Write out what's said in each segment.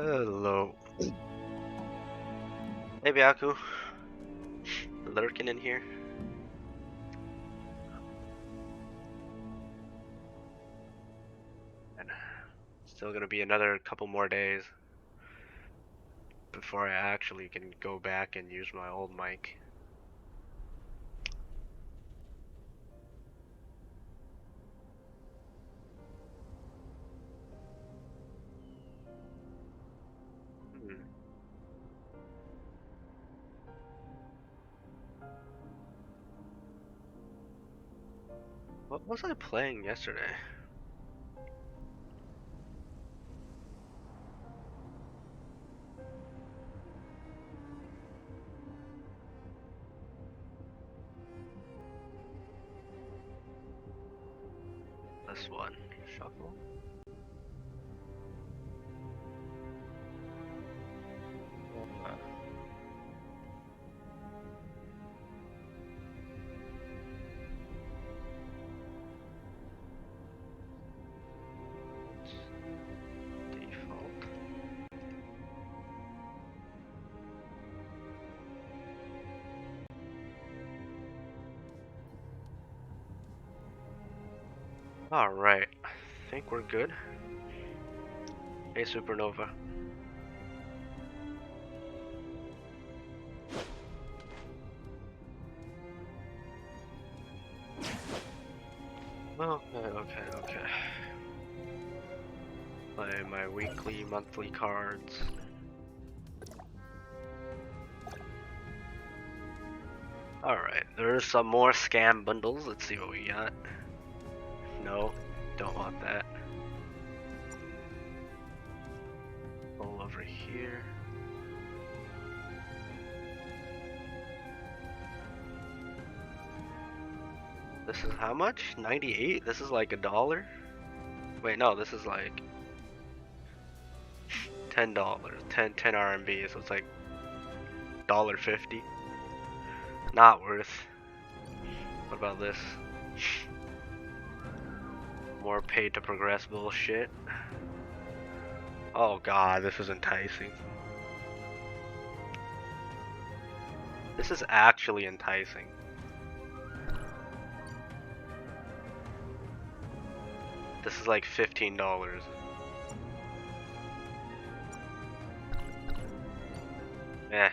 Hello. Hey Byaku. Lurking in here. Still gonna be another couple more days before I actually can go back and use my old mic. What was I playing yesterday? This one. Shuffle? Default. Alright. I think we're good. Hey Supernova. Okay. Play my weekly, monthly cards. Alright, there's some more scam bundles. Let's see what we got. No, don't want that. All over here. This is how much? 98? This is like $1? Wait, no, this is like $10, 10 RMB, so it's like $1.50. Not worth. What about this? More pay to progress bullshit. Oh god, this is enticing. This is actually enticing. This is like $15. Eh.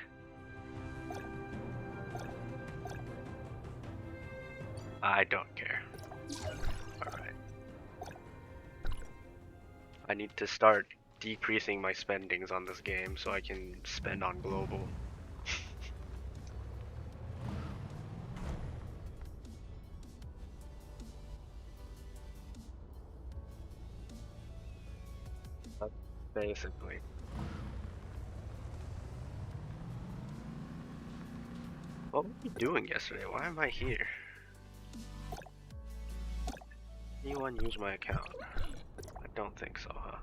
I don't care. Alright. I need to start decreasing my spendings on this game so I can spend on global. Basically. What were we doing yesterday? Why am I here? Anyone use my account? I don't think so, huh?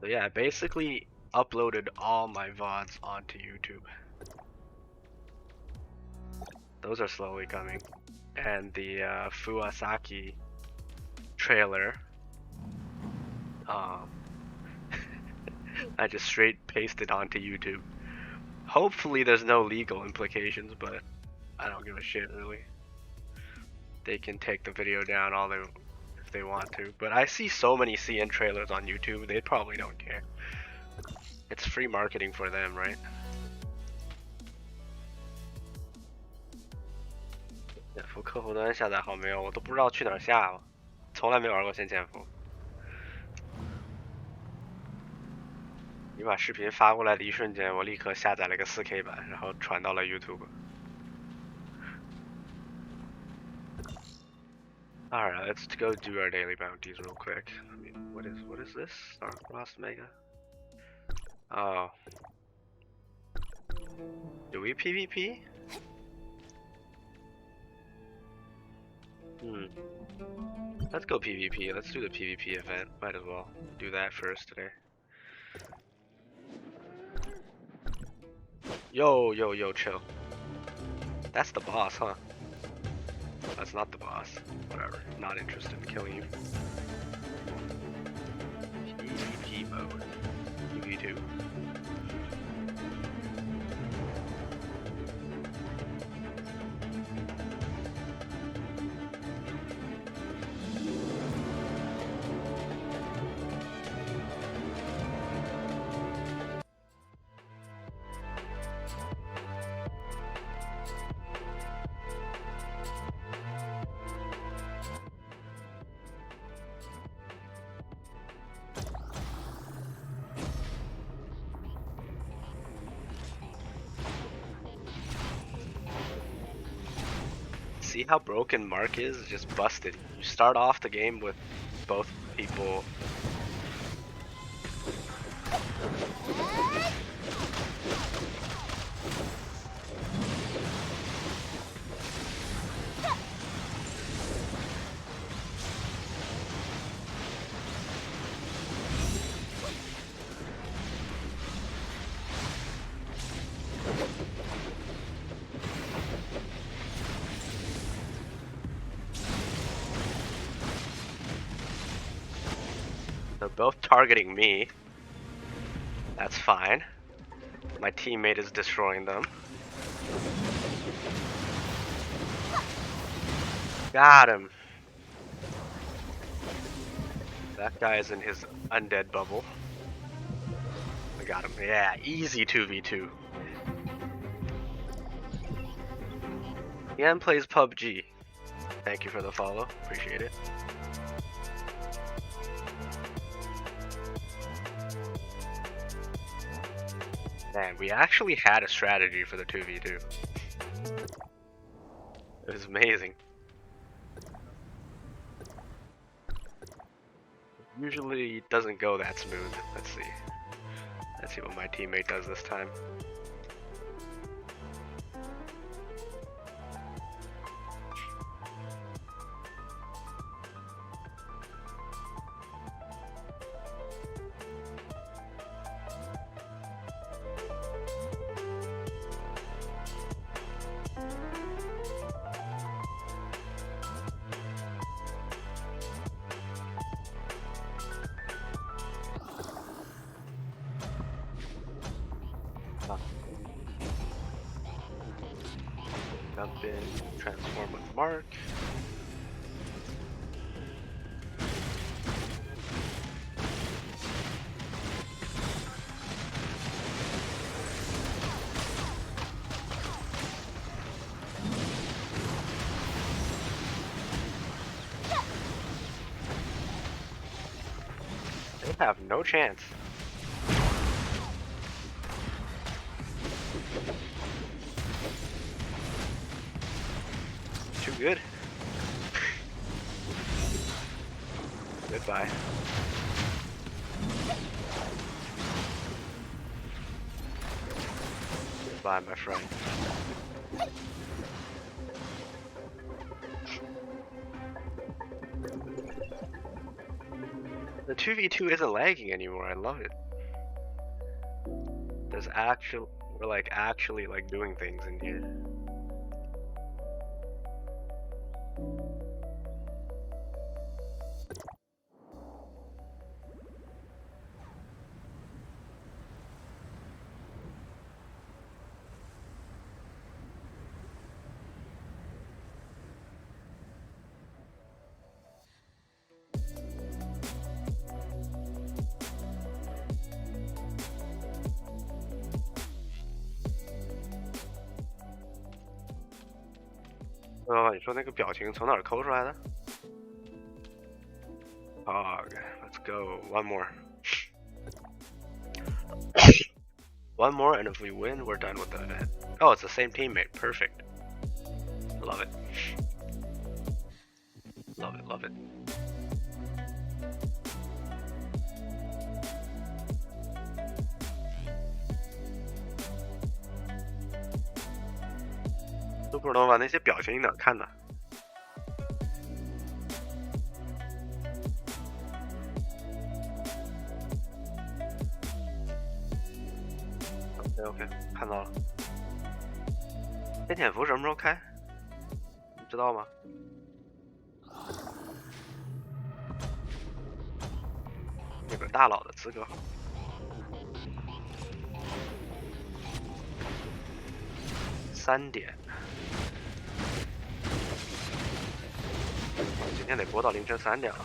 So yeah, I basically uploaded all my VODs onto YouTube. Those are slowly coming. And the Fuwasaki trailer, I just straight pasted onto YouTube. Hopefully there's no legal implications, but I don't give a shit really. They can take the video down all they if they want to, but I see so many CN trailers on YouTube, they probably don't care. It's free marketing for them, right?潜伏客户端下载好没有？我都不知道去哪儿下了，从来没玩过先潜伏。你把视频发过来的一瞬间，我立刻下载了个4K 版，然后传到了 YouTube。Alright, let's go do our daily bounties real quick. I mean, what is this? Star-Crossed Mega? Oh. Do we PvP? Let's go PvP. Let's do the PvP event. Might as well do that first today. Yo, chill. That's the boss, huh? That's not the boss. Whatever. Not interested in killing you. See how broken Mark is? Just busted. You start off the game with both people. They're both targeting me. That's fine. My teammate is destroying them. Got him. That guy is in his undead bubble. I got him. Yeah, easy 2v2. Ian plays PUBG. Thank you for the follow. Appreciate it. Man, we actually had a strategy for the 2v2. It was amazing. Usually it doesn't go that smooth. Let's see. Let's see what my teammate does this time. Jump in, transform with Mark. They have no chance. Too good. Goodbye. Goodbye, my friend. The 2v2 isn't lagging anymore. I love it. There's we're like actually like doing things in here.你说那个表情从哪儿抠出来的？ Let's go. One more. One more, and if we win, we're done with the event. Oh, it's the same teammate. Perfect. Love it. Love it, love it.都不知道把那些表情哪儿看的。OK， 看到了。天潜伏什么时候开？你知道吗？那个大佬的资格。3点。今天得播到凌晨3点了。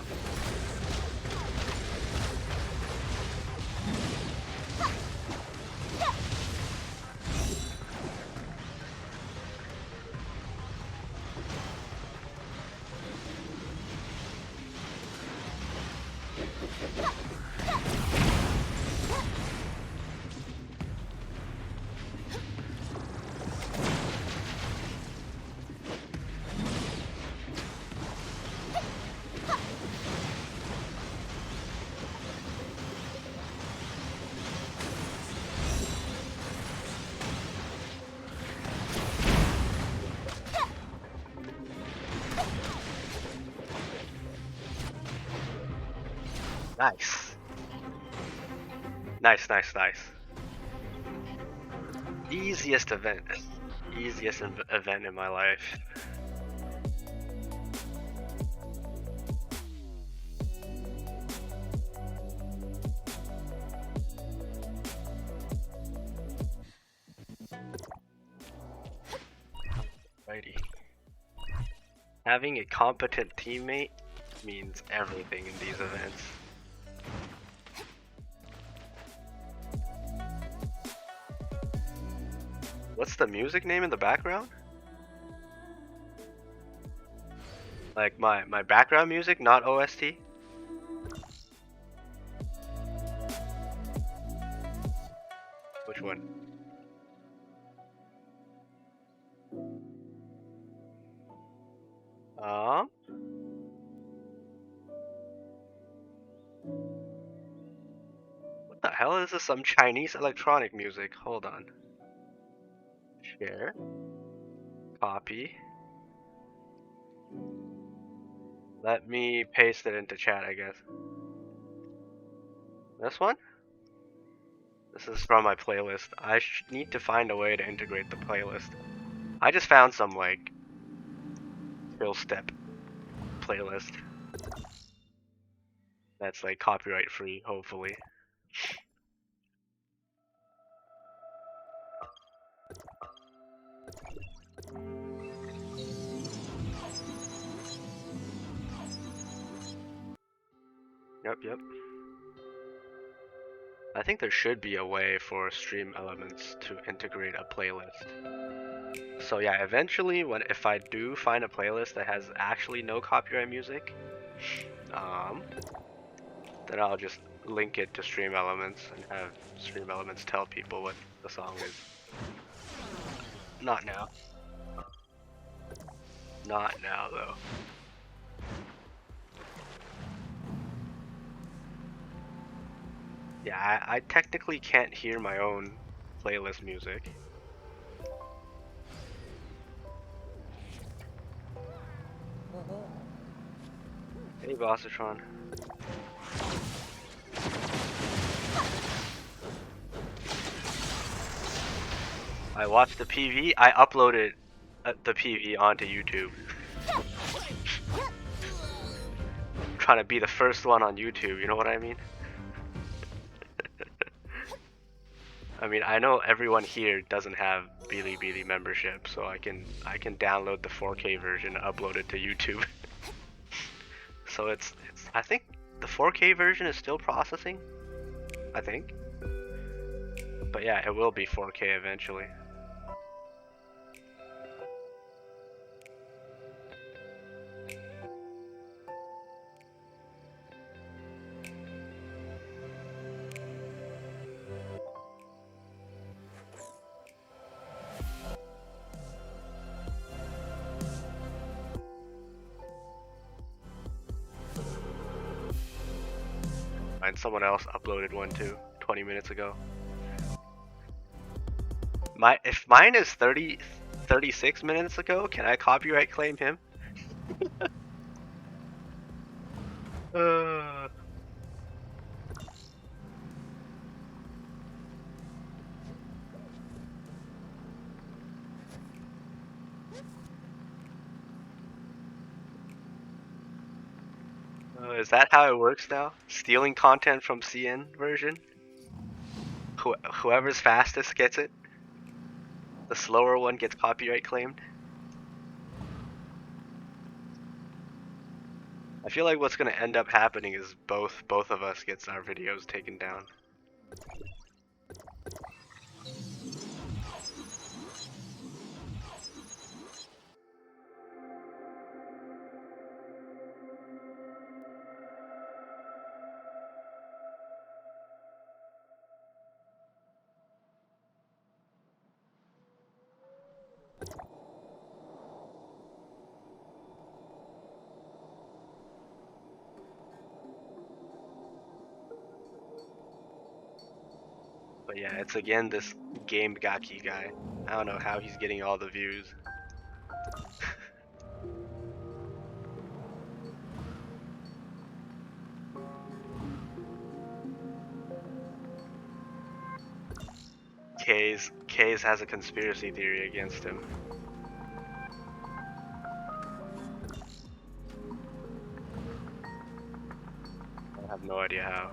Nice. Nice, nice, nice. Easiest event. Easiest event in my life. Righty. Having a competent teammate means everything in these events. What's the music name in the background? Like my background music, not OST? Which one? What the hell is this? Some Chinese electronic music. Hold on. Share. Copy. Let me paste it into chat, I guess. This one? This is from my playlist. I need to find a way to integrate the playlist. I just found some, like, chill step playlist. That's, like, copyright free, hopefully. Yep. I think there should be a way for Stream Elements to integrate a playlist. So yeah, eventually, if I do find a playlist that has actually no copyright music, then I'll just link it to Stream Elements and have Stream Elements tell people what the song is. Not now. Not now, though. Yeah, I technically can't hear my own playlist music. Hey, Bossatron. I watched the PV. I uploaded the PV onto YouTube. I'm trying to be the first one on YouTube, you know what I mean? I mean, I know everyone here doesn't have Bilibili membership, so I can download the 4K version and upload it to YouTube. So it's I think the 4K version is still processing, I think. But yeah, it will be 4K eventually. And someone else uploaded one too, 20 minutes ago. If mine is 36 minutes ago, can I copyright claim him? Is that how it works now? Stealing content from CN version? Whoever's fastest gets it? The slower one gets copyright claimed? I feel like what's gonna end up happening is both of us gets our videos taken down. But yeah, it's again this Game Gaki guy. I don't know how he's getting all the views. K's has a conspiracy theory against him. I have no idea how.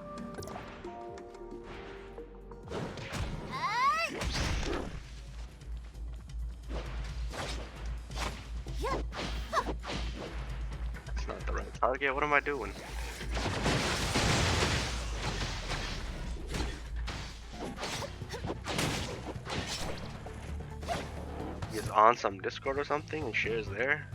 That's not the right target. What am I doing? He's on some Discord or something and shares there.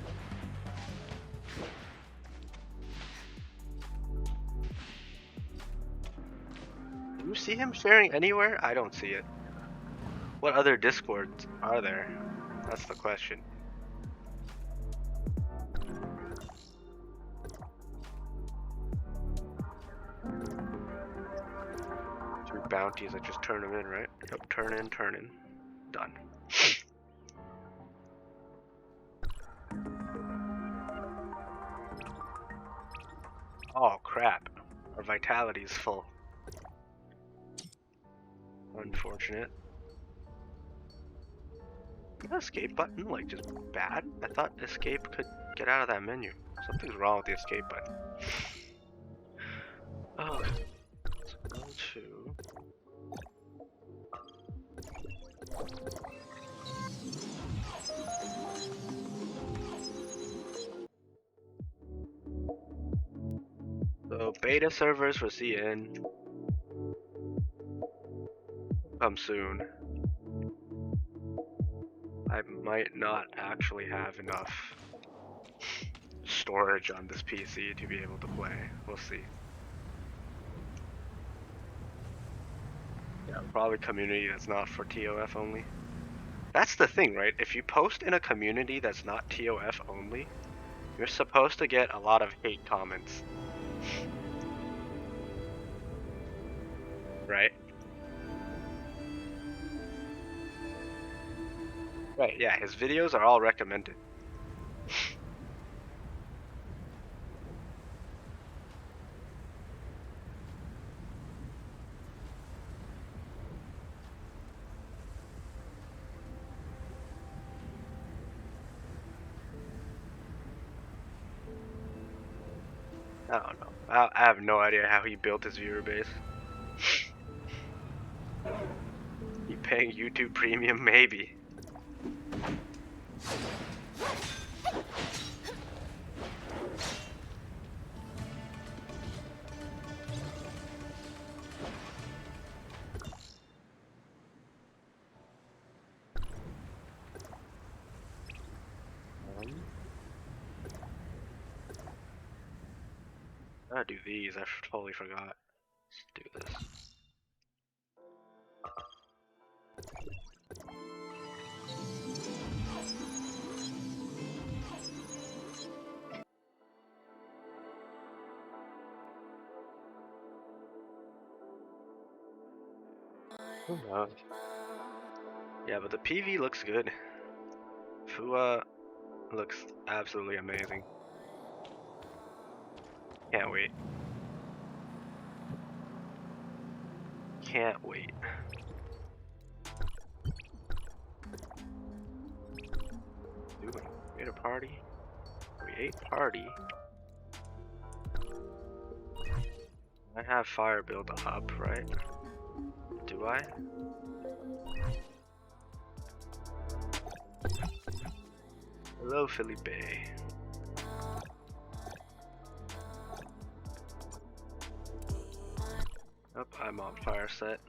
Do you see him sharing anywhere? I don't see it. What other Discords are there? That's the question. Two bounties, I just turn them in, right? Yep, turn in, done. Oh crap, our vitality is full. Unfortunate. Is the escape button like just bad? I thought escape could get out of that menu. Something's wrong with the escape button. Oh, let's go to... So beta servers for CN come soon. I might not actually have enough storage on this PC to be able to play. We'll see. Yeah, probably community that's not for ToF only. That's the thing, right? If you post in a community that's not ToF only, you're supposed to get a lot of hate comments. Right? Right, yeah, his videos are all recommended. I don't know. I have no idea how he built his viewer base. You paying YouTube Premium? Maybe. I gotta do these. I totally forgot. Let's do this. Who knows? Yeah, but the PV looks good. Fua looks absolutely amazing. Can't wait. Can't wait. Doing we ate a party. We ate party. I have fire build up, right? Do I? Hello, Felipe. Oh, I'm on fire set.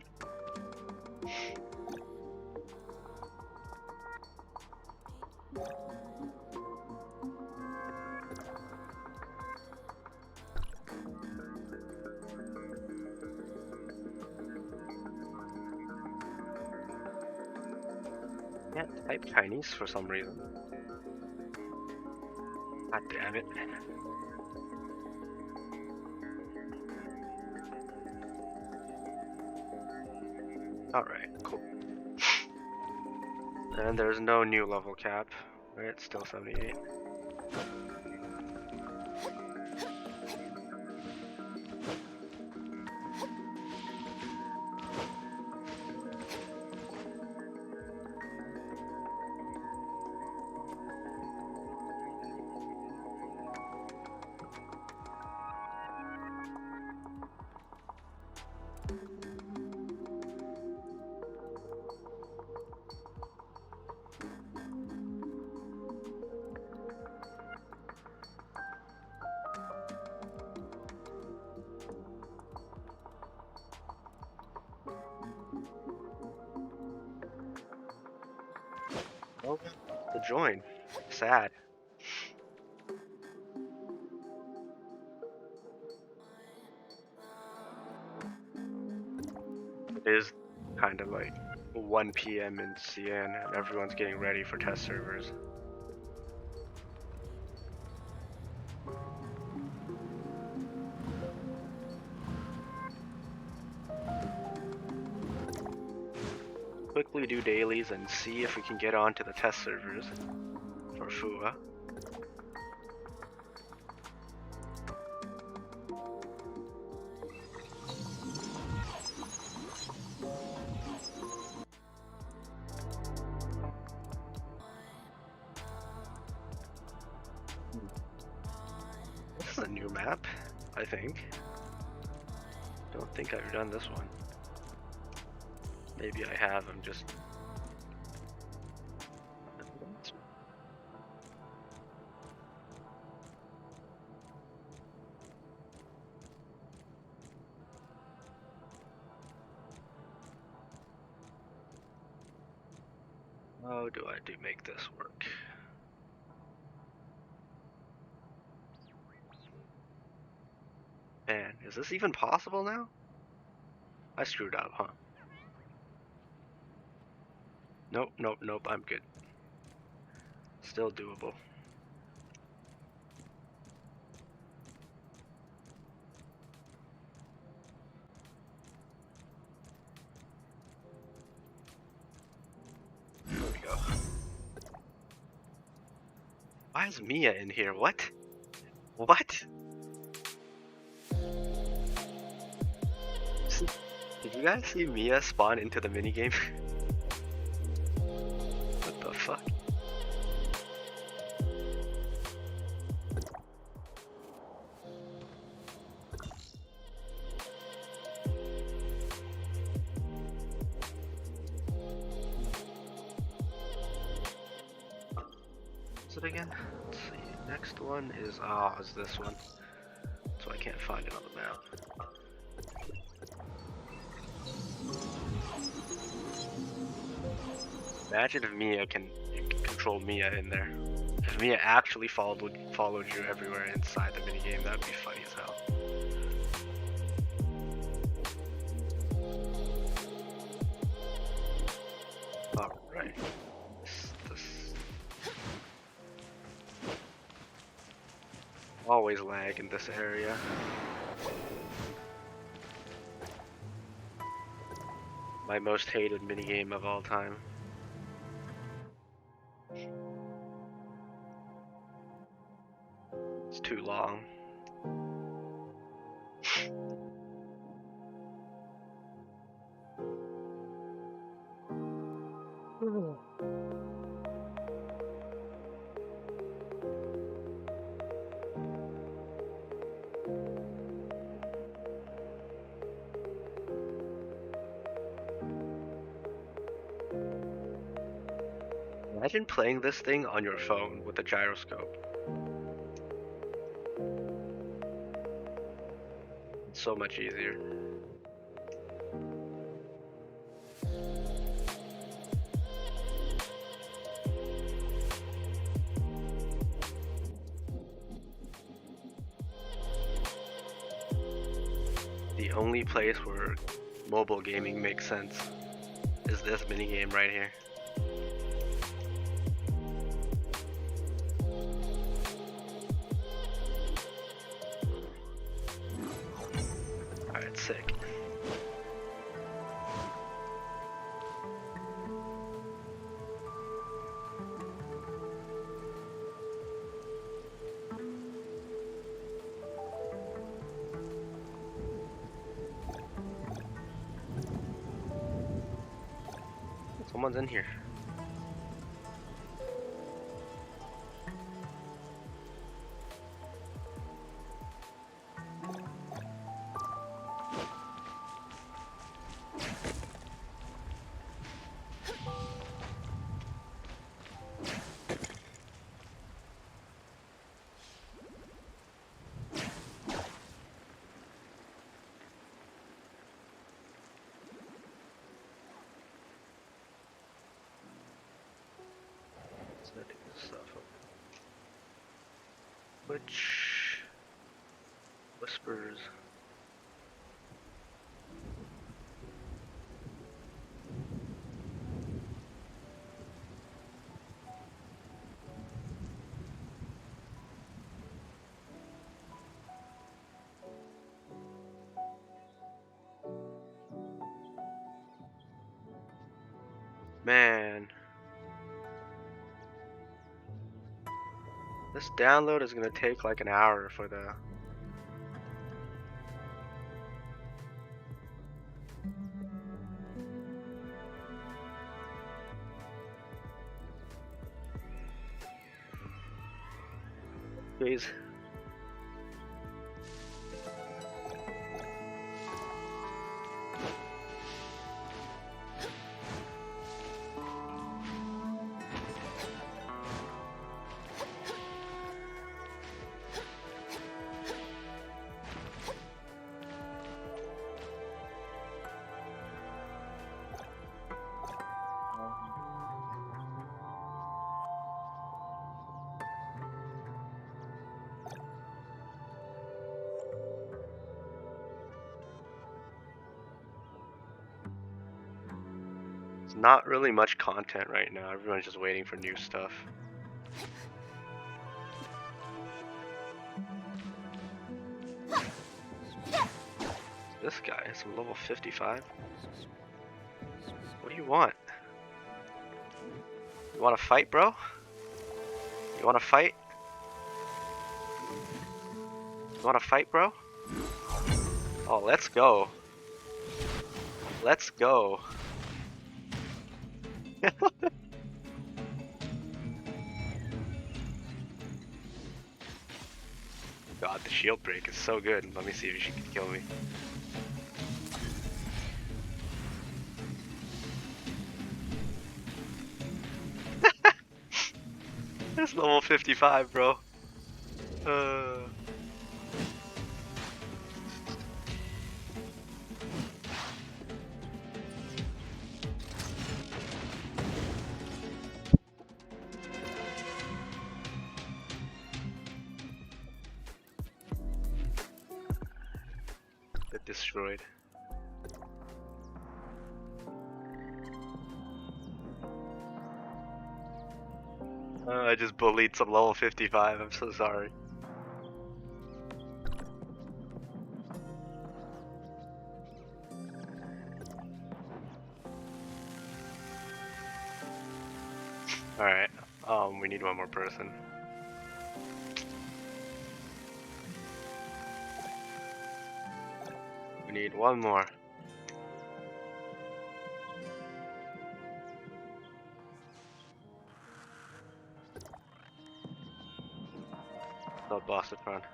Can't type Chinese for some reason. God damn it. Alright, cool. And there's no new level cap. Right, it's still 78. Oh, to join. Sad. It is kind of like 1 p.m. in CN and everyone's getting ready for test servers. Quickly do dailies and see if we can get onto the test servers for FUA. This is a new map, I think. Don't think I've done this one. Maybe I have, I'm just... How do I make this work? Man, is this even possible now? I screwed up, huh? Nope, nope, nope, I'm good. Still doable. There we go. Why is Mia in here? What? What? Did you guys see Mia spawn into the minigame? What the fuck? Is it again? Let's see. Next one is is this one. So I can't find it on the map. Imagine if Mia can control Mia in there. If Mia actually followed you everywhere inside the minigame, that'd be funny as hell. Alright. This always lag in this area. My most hated minigame of all time. It's too long. Imagine playing this thing on your phone with a gyroscope. It's so much easier. The only place where mobile gaming makes sense is this minigame right here. Alright, sick. Someone's in here. Which whispers? Man, this download is gonna take like an hour for the. Please. Not really much content right now. Everyone's just waiting for new stuff. This guy is some level 55. What do you want? You want to fight, bro? You want to fight? You want to fight, bro? Oh, let's go. Let's go. God, the shield break is so good. Let me see if she can kill me. It's level 55, bro. Get destroyed. I just bullied some level 55. I'm so sorry. Alright, we need one more person. We need one more. Oh, boss in front.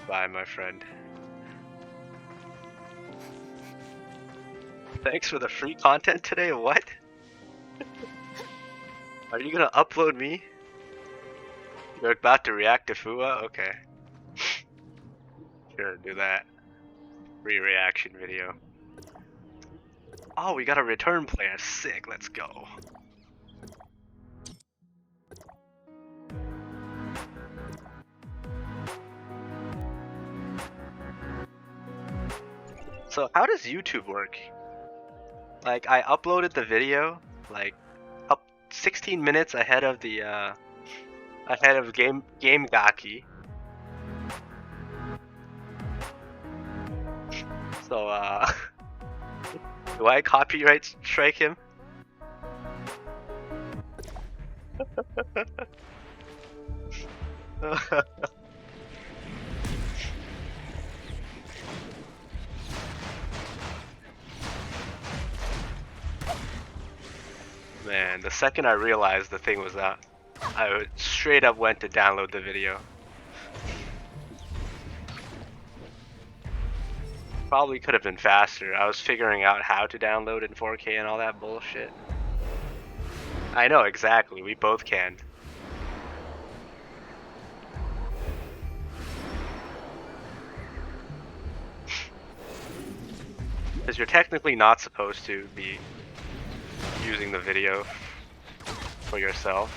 Bye, my friend. Thanks for the free content today. What? Are you gonna upload me? You're about to react to Fua? Okay. Sure, do that. Free reaction video. Oh, we got a return player. Sick, let's go. So how does YouTube work? Like, I uploaded the video, like, up 16 minutes ahead of the, Game Gaki. So, do I copyright strike him? Man, the second I realized the thing was up, I straight up went to download the video. Probably could have been faster. I was figuring out how to download in 4K and all that bullshit. I know, exactly. We both can. Because you're technically not supposed to be using the video for yourself.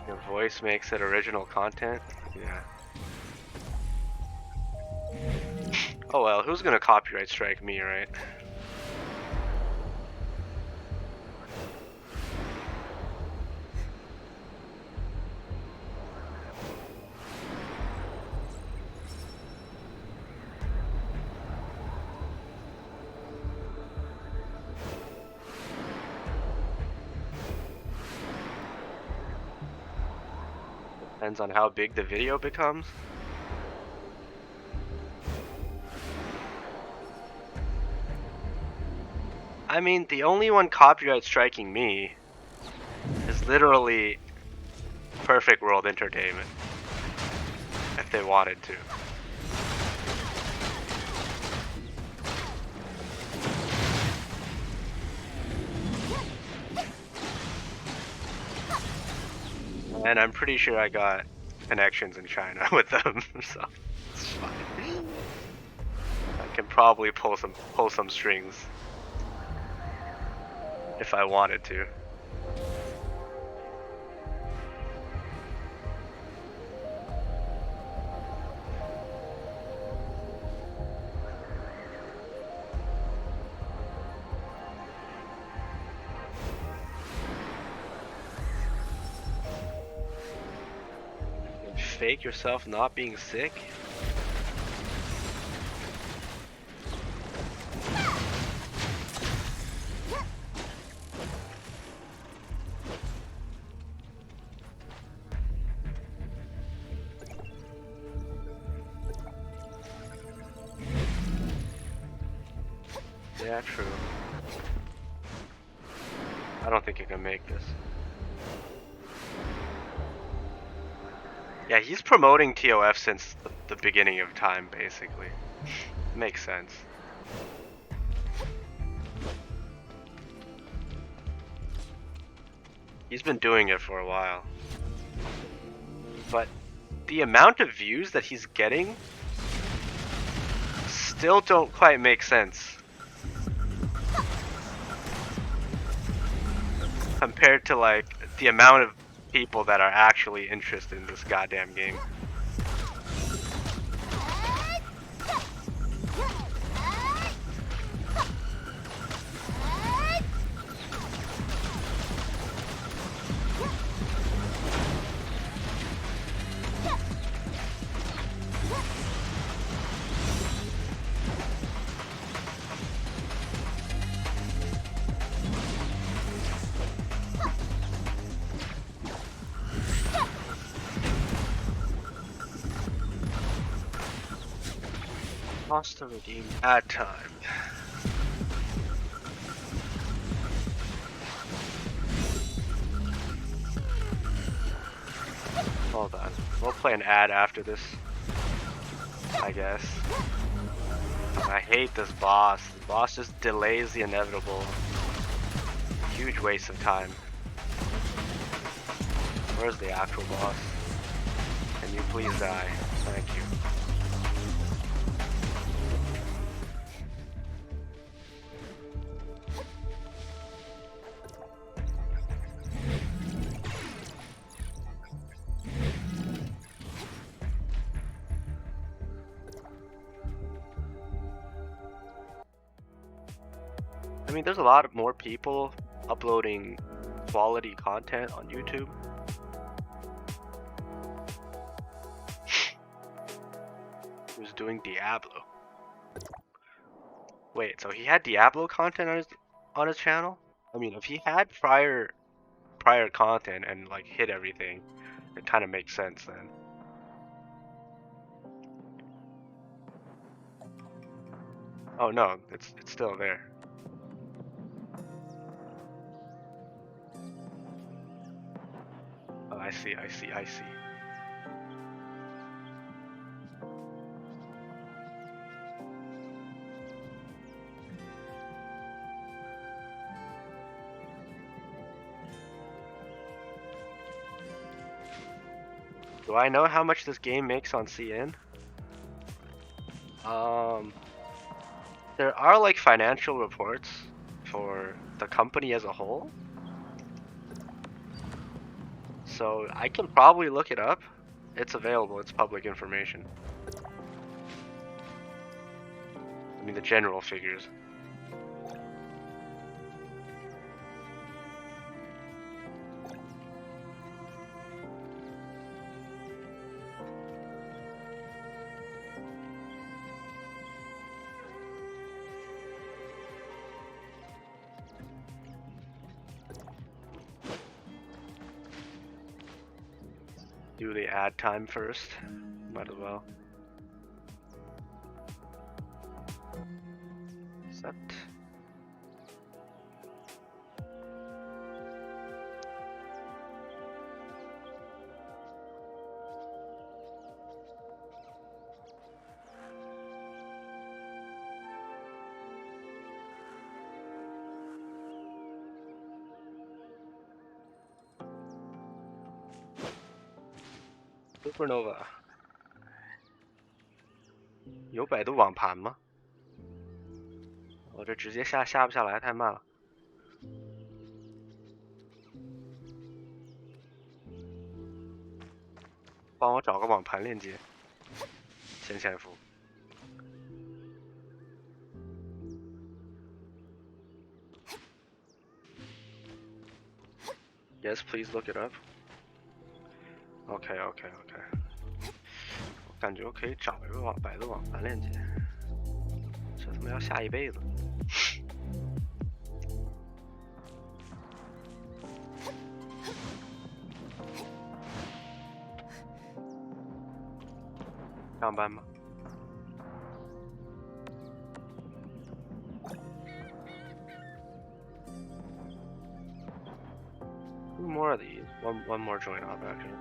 Your voice makes it original content? Yeah. Oh well, who's gonna copyright strike me, right? Depends on how big the video becomes. I mean, the only one copyright striking me is literally Perfect World Entertainment. If they wanted to. And I'm pretty sure I got connections in China with them, so it's fine. I can probably pull some strings if I wanted to. Fake yourself not being sick? Yeah, true. I don't think you can make this. Yeah, he's promoting ToF since the beginning of time, basically. Makes sense. He's been doing it for a while. But the amount of views that he's getting still don't quite make sense. Compared to like the amount of people that are actually interested in this goddamn game. Lost to redeem ad time. Hold on. We'll play an ad after this, I guess. I hate this boss. The boss just delays the inevitable. Huge waste of time. Where's the actual boss? Can you please die? Thank you. I mean, there's a lot more people uploading quality content on YouTube. Who's doing Diablo? Wait, so he had Diablo content on his channel? I mean, if he had prior content and like hit everything, it kind of makes sense then. Oh no, it's still there. I see. Do I know how much this game makes on CN? There are like financial reports for the company as a whole. So I can probably look it up. It's available, it's public information. I mean the general figures. Do the ad time first. Might as well. Set. Supernova 有百度网盘吗？我这直接下不下来，太慢了。帮我找个网盘链接。潜伏。Yes, please look it up. OK。我感觉我可以找一个百度网盘链接。这他妈要下一辈子。上班吗？Two more of these. One more joint up actually.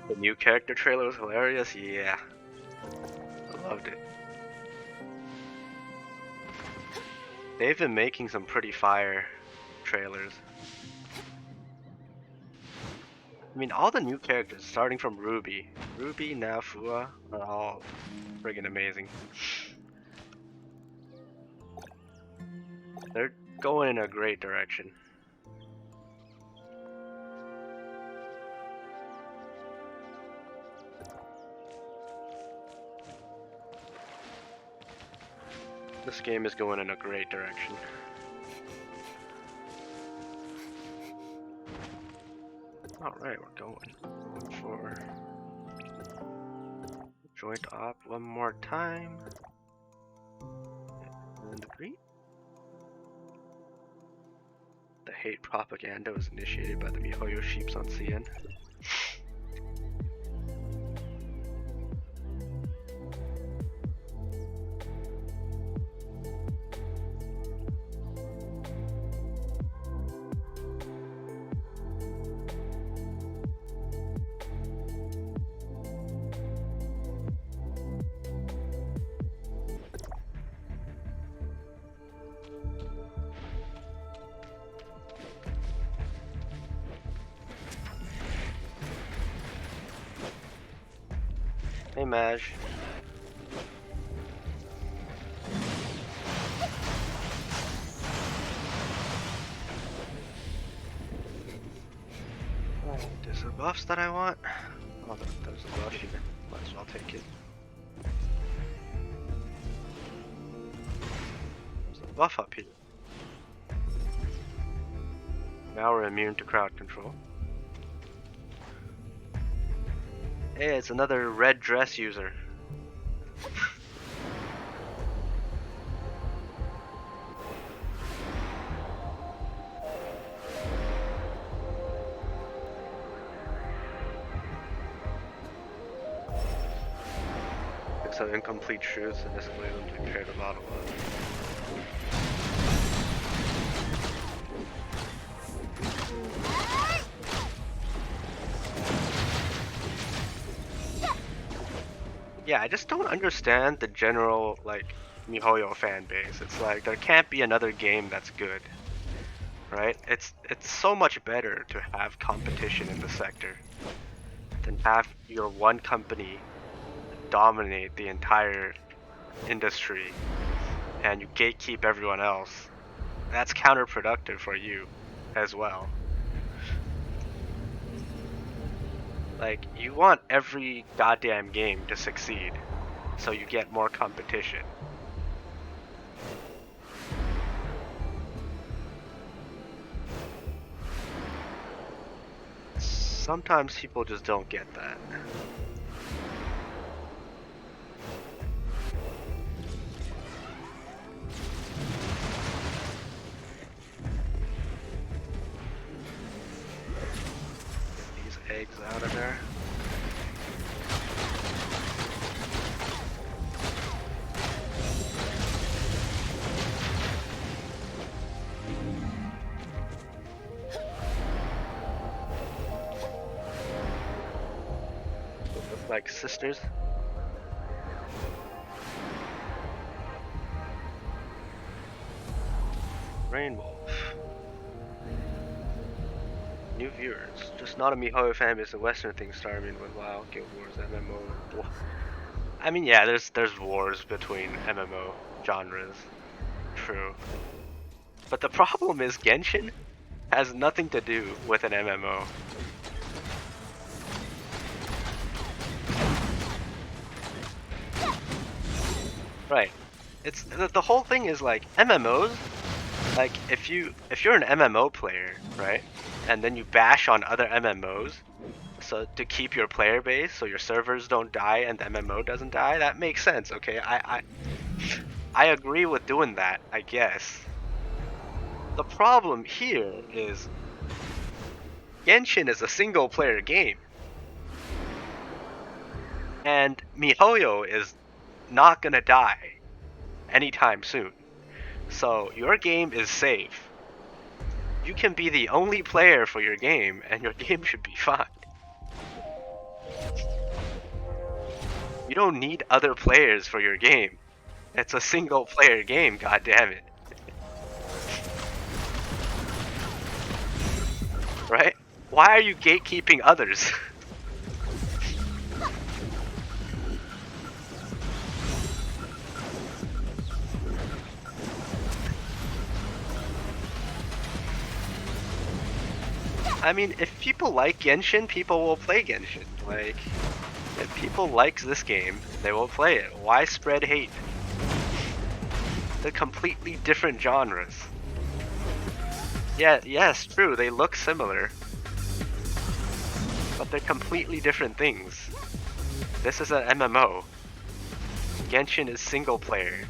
The new character trailer was hilarious. Yeah, I loved it. They've been making some pretty fire trailers. I mean, all the new characters, starting from Ruby, now Fua, are all friggin' amazing. They're going in a great direction. This game is going in a great direction. Alright, we're going for joint op one more time. And agree. The hate propaganda was initiated by the MiHoYo sheeps on CN. Hey Maj. Oh, there's the buffs that I want. Oh, there's a buff here. Might as well take it. buff up here. Now we're immune to crowd control. Hey, it's another red dress user. Some incomplete truths and display them to compare the model of. Yeah, I just don't understand the general, like, MiHoYo fan base. It's like, there can't be another game that's good, right? It's so much better to have competition in the sector than have your one company dominate the entire industry and you gatekeep everyone else. That's counterproductive for you as well. Like, you want every goddamn game to succeed so you get more competition. Sometimes people just don't get that. Eggs out of there. Look like sisters. Rainwolf. New viewers. Just not a MiHoYo fan base. The Western thing starting with WoW, Guild Wars, MMO. I mean, yeah, there's wars between MMO genres. True. But the problem is Genshin has nothing to do with an MMO. Right. It's the whole thing is like MMOs. Like if you're an MMO player, right, and then you bash on other MMOs, so to keep your player base, so your servers don't die and the MMO doesn't die, that makes sense. Okay, I agree with doing that, I guess. The problem here is Genshin is a single player game, and MiHoYo is not gonna die anytime soon. So your game is safe. You can be the only player for your game, and your game should be fine. You don't need other players for your game. It's a single player game, god damn it. Right? Why are you gatekeeping others? I mean, if people like Genshin, people will play Genshin. Like, if people like this game, they will play it. Why spread hate? They're completely different genres. Yeah, yes, true, they look similar. But they're completely different things. This is an MMO. Genshin is single player.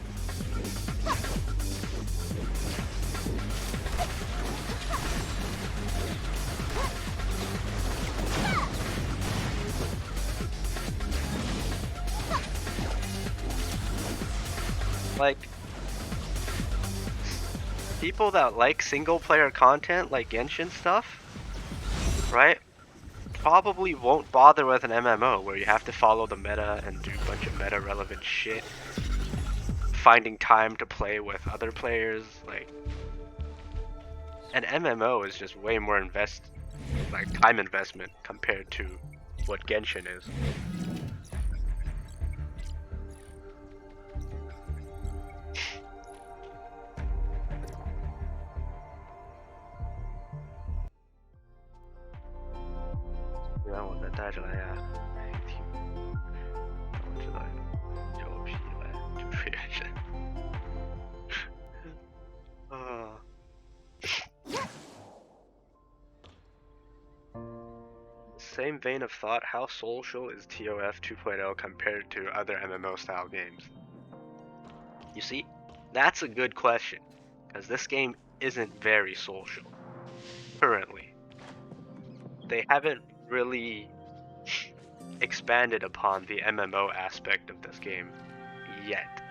Like, people that like single player content like Genshin stuff, right, probably won't bother with an MMO where you have to follow the meta and do a bunch of meta relevant shit. Finding time to play with other players, like, an MMO is just way more time investment compared to what Genshin is. same vein of thought, how social is ToF 2.0 compared to other MMO style games? You see, that's a good question, because this game isn't very social currently. They haven't really expanded upon the MMO aspect of this game yet.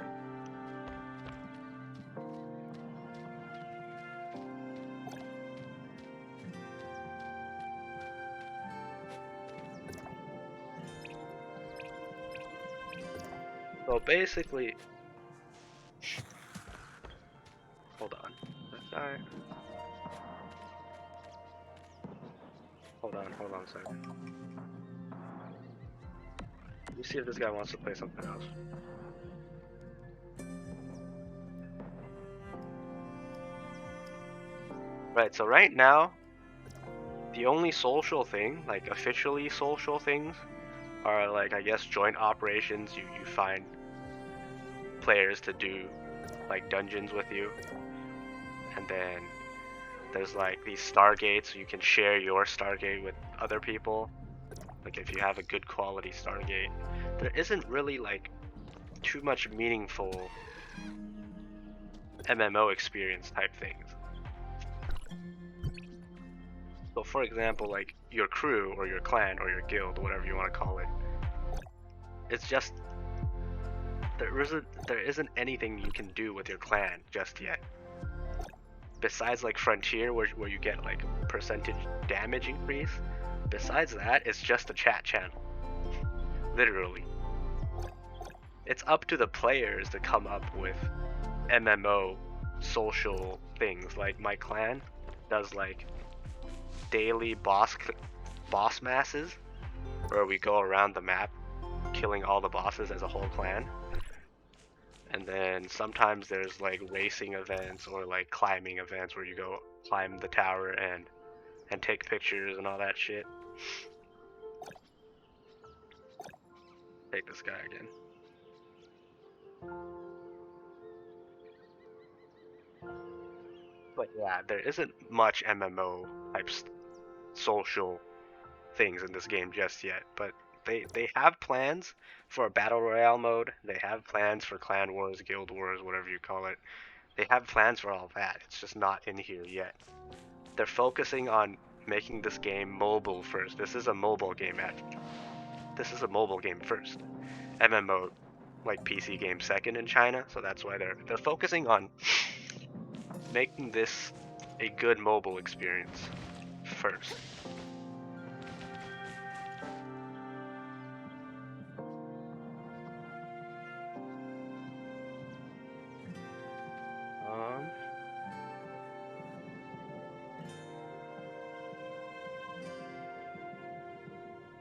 So basically, hold on. Sorry. Hold on a second. Let me see if this guy wants to play something else. Right, so right now, the only social thing, like officially social things, are like, I guess, joint operations. You find players to do like dungeons with you, and then there's like these stargates, so you can share your stargate with other people, like if you have a good quality stargate. There isn't really like too much meaningful MMO experience type things. So for example, like your crew or your clan or your guild, whatever you want to call it, it's just there isn't anything you can do with your clan just yet. Besides like Frontier, where you get like percentage damage increase, besides that, it's just a chat channel. Literally. It's up to the players to come up with MMO social things. Like my clan does like daily boss masses, where we go around the map killing all the bosses as a whole clan. And then sometimes there's like racing events or like climbing events where you go climb the tower and take pictures and all that shit. Take this guy again. But yeah, there isn't much MMO type social things in this game just yet, but they have plans for a battle royale mode. They have plans for clan wars, guild wars, whatever you call it. They have plans for all that. It's just not in here yet. They're focusing on making this game mobile first. This is a mobile game This is a mobile game first. MMO, like PC game second in China, so that's why they're focusing on making this a good mobile experience first.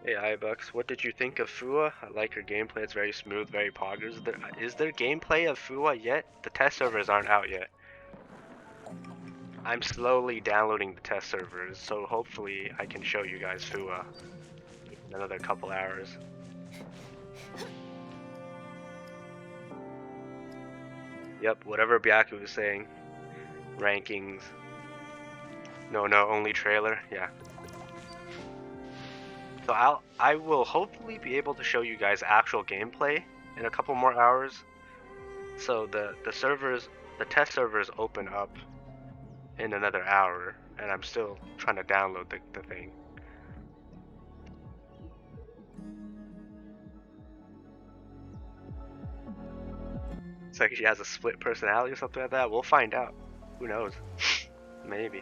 Hey iBucks, what did you think of Fua? I like her gameplay, it's very smooth, very poggers. Is there gameplay of Fua yet? The test servers aren't out yet. I'm slowly downloading the test servers, so hopefully I can show you guys Fua in another couple hours. Yep, whatever Byaku was saying. Rankings. No, only trailer, yeah. So I will hopefully be able to show you guys actual gameplay in a couple more hours. So the test servers open up in another hour, and I'm still trying to download the thing. It's like she has a split personality or something like that. We'll find out. Who knows? Maybe.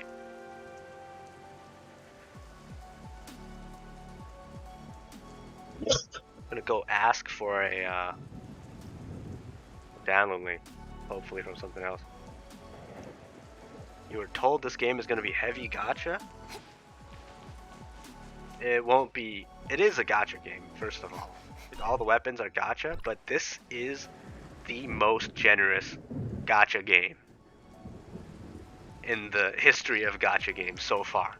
I'm gonna go ask for a download link, hopefully from something else. You were told this game is gonna be heavy gacha? It won't be. It is a gacha game, first of all. All the weapons are gacha, but this is the most generous gacha game in the history of gacha games so far.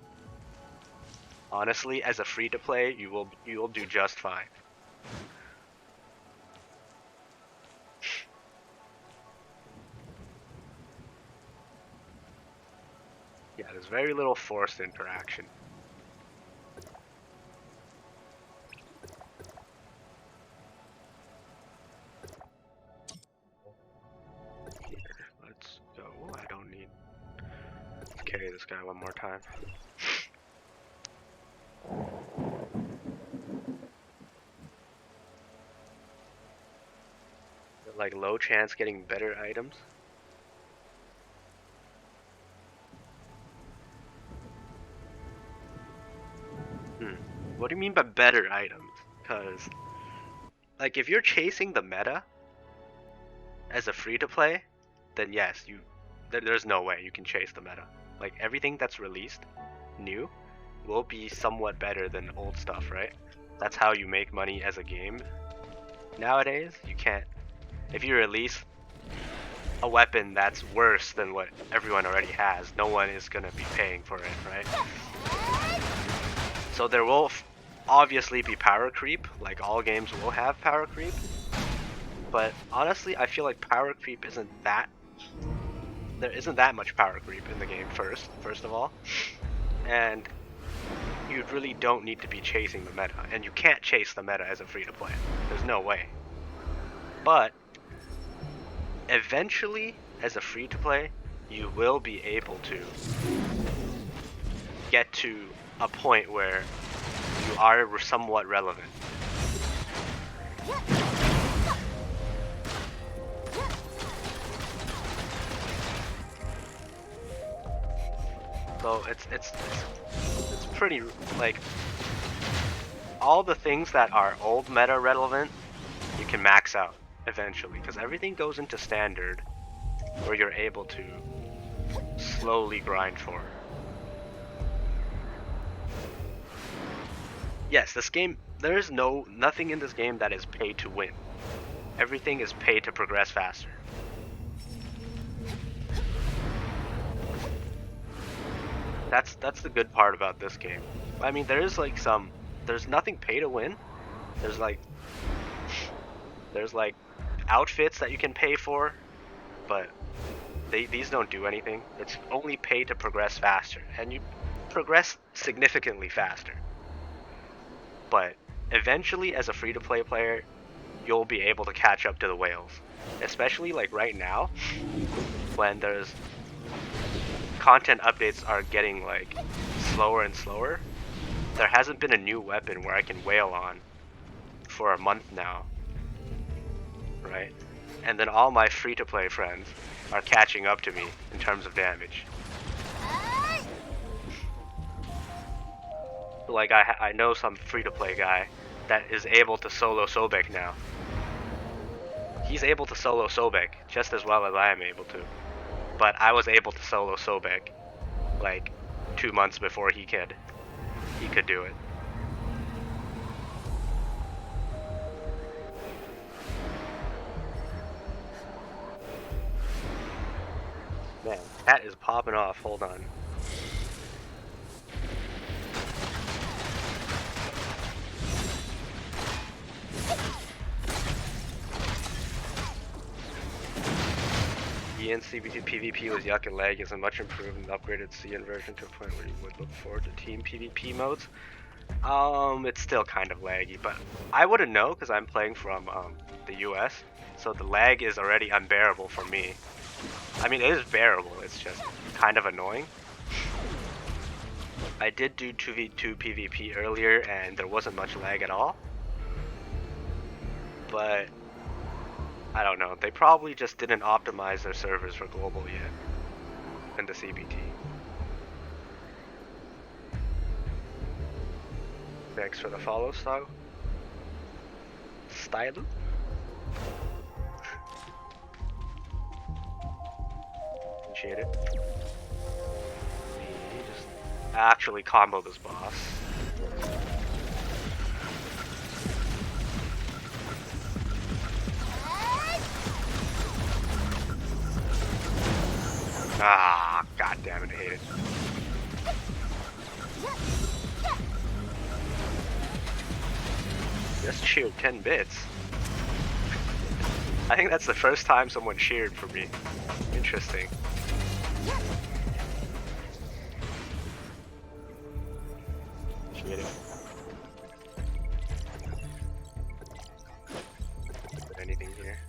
Honestly, as a free-to-play, you will do just fine. Yeah, there's very little forced interaction. carry this guy one more time. Like low chance getting better items. What do you mean by better items? Because, like, if you're chasing the meta as a free-to-play, then yes, there's no way you can chase the meta. Like, everything that's released new will be somewhat better than old stuff, right? That's how you make money as a game. Nowadays, you can't. If you release a weapon that's worse than what everyone already has, no one is gonna be paying for it, right? So there will obviously be power creep, like all games will have power creep. But honestly, I feel like power creep there isn't that much power creep in the game first of all. And you really don't need to be chasing the meta, and you can't chase the meta as a free-to-play. There's no way. But eventually, as a free-to-play, you will be able to get to a point where you are somewhat relevant. So it's pretty, like, all the things that are old meta relevant, you can max out eventually, because everything goes into standard where you're able to slowly grind for. Yes, this game, there is nothing in this game that is pay to win. Everything is pay to progress faster. That's the good part about this game. I mean, there's nothing pay to win. There's like outfits that you can pay for, but these don't do anything. It's only pay to progress faster, and you progress significantly faster. But eventually, as a free-to-play player, you'll be able to catch up to the whales. Especially like right now, when there's content updates are getting like slower and slower. There hasn't been a new weapon where I can whale on for a month now, right? And then all my free-to-play friends are catching up to me in terms of damage. Like I know some free-to-play guy that is able to solo Sobek now. He's able to solo Sobek just as well as I am able to. But I was able to solo Sobek like 2 months before he could do it. Man, that is popping off. Hold on. CBT PvP was yuck and lag isn't much improved and upgraded CN version to a point where you would look forward to team PvP modes. It's still kind of laggy, but I wouldn't know because I'm playing from the US, so the lag is already unbearable for me. I mean, it is bearable, it's just kind of annoying. I did do 2v2 PvP earlier and there wasn't much lag at all, but I don't know, they probably just didn't optimize their servers for global yet in the CBT. Thanks for the follow, style. Appreciate it. Let me just actually combo this boss. Ah, god damn it, I hate it. Just cheered 10 bits. I think that's the first time someone cheered for me. Interesting. Appreciate it. Put anything here?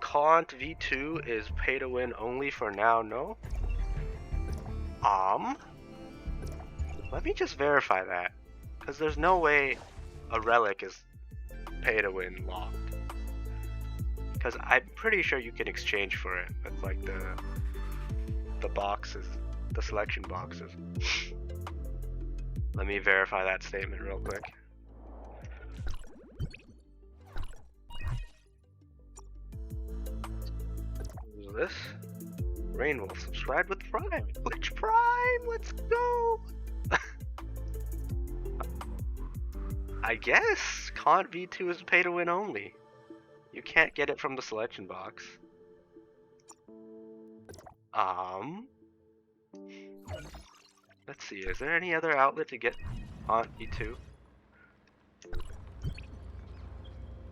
Kant V2 is pay to win only for now, no? Let me just verify that. Because there's no way a relic is pay to win locked. Because I'm pretty sure you can exchange for it with like the boxes, the selection boxes. Let me verify that statement real quick. Who's this? Rainwolf subscribed with Prime. Which Prime? Let's go! I guess Kant V2 is pay to win only. You can't get it from the selection box. Let's see, is there any other outlet to get Kant V2?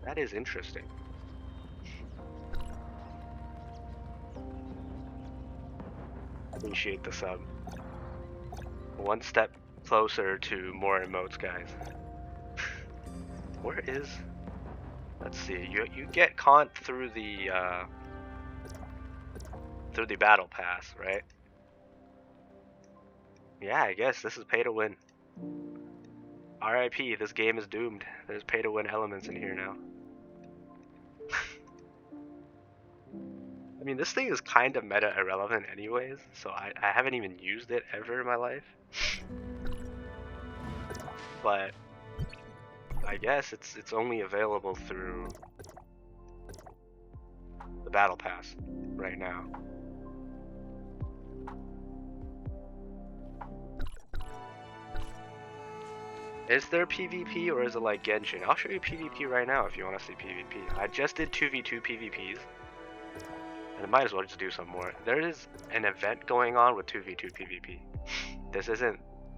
That is interesting. Appreciate the sub. One step closer to more emotes, guys. Where is... Let's see, you get Kant through the battle pass, right? Yeah, I guess this is pay to win. RIP, this game is doomed. There's pay to win elements in here now. I mean, this thing is kind of meta irrelevant anyways, so I haven't even used it ever in my life. But I guess it's only available through the battle pass right now. Is there PvP or is it like Genshin? I'll show you PvP right now if you want to see PvP. I just did 2v2 PvPs. And I might as well just do some more. There is an event going on with 2v2 PvP.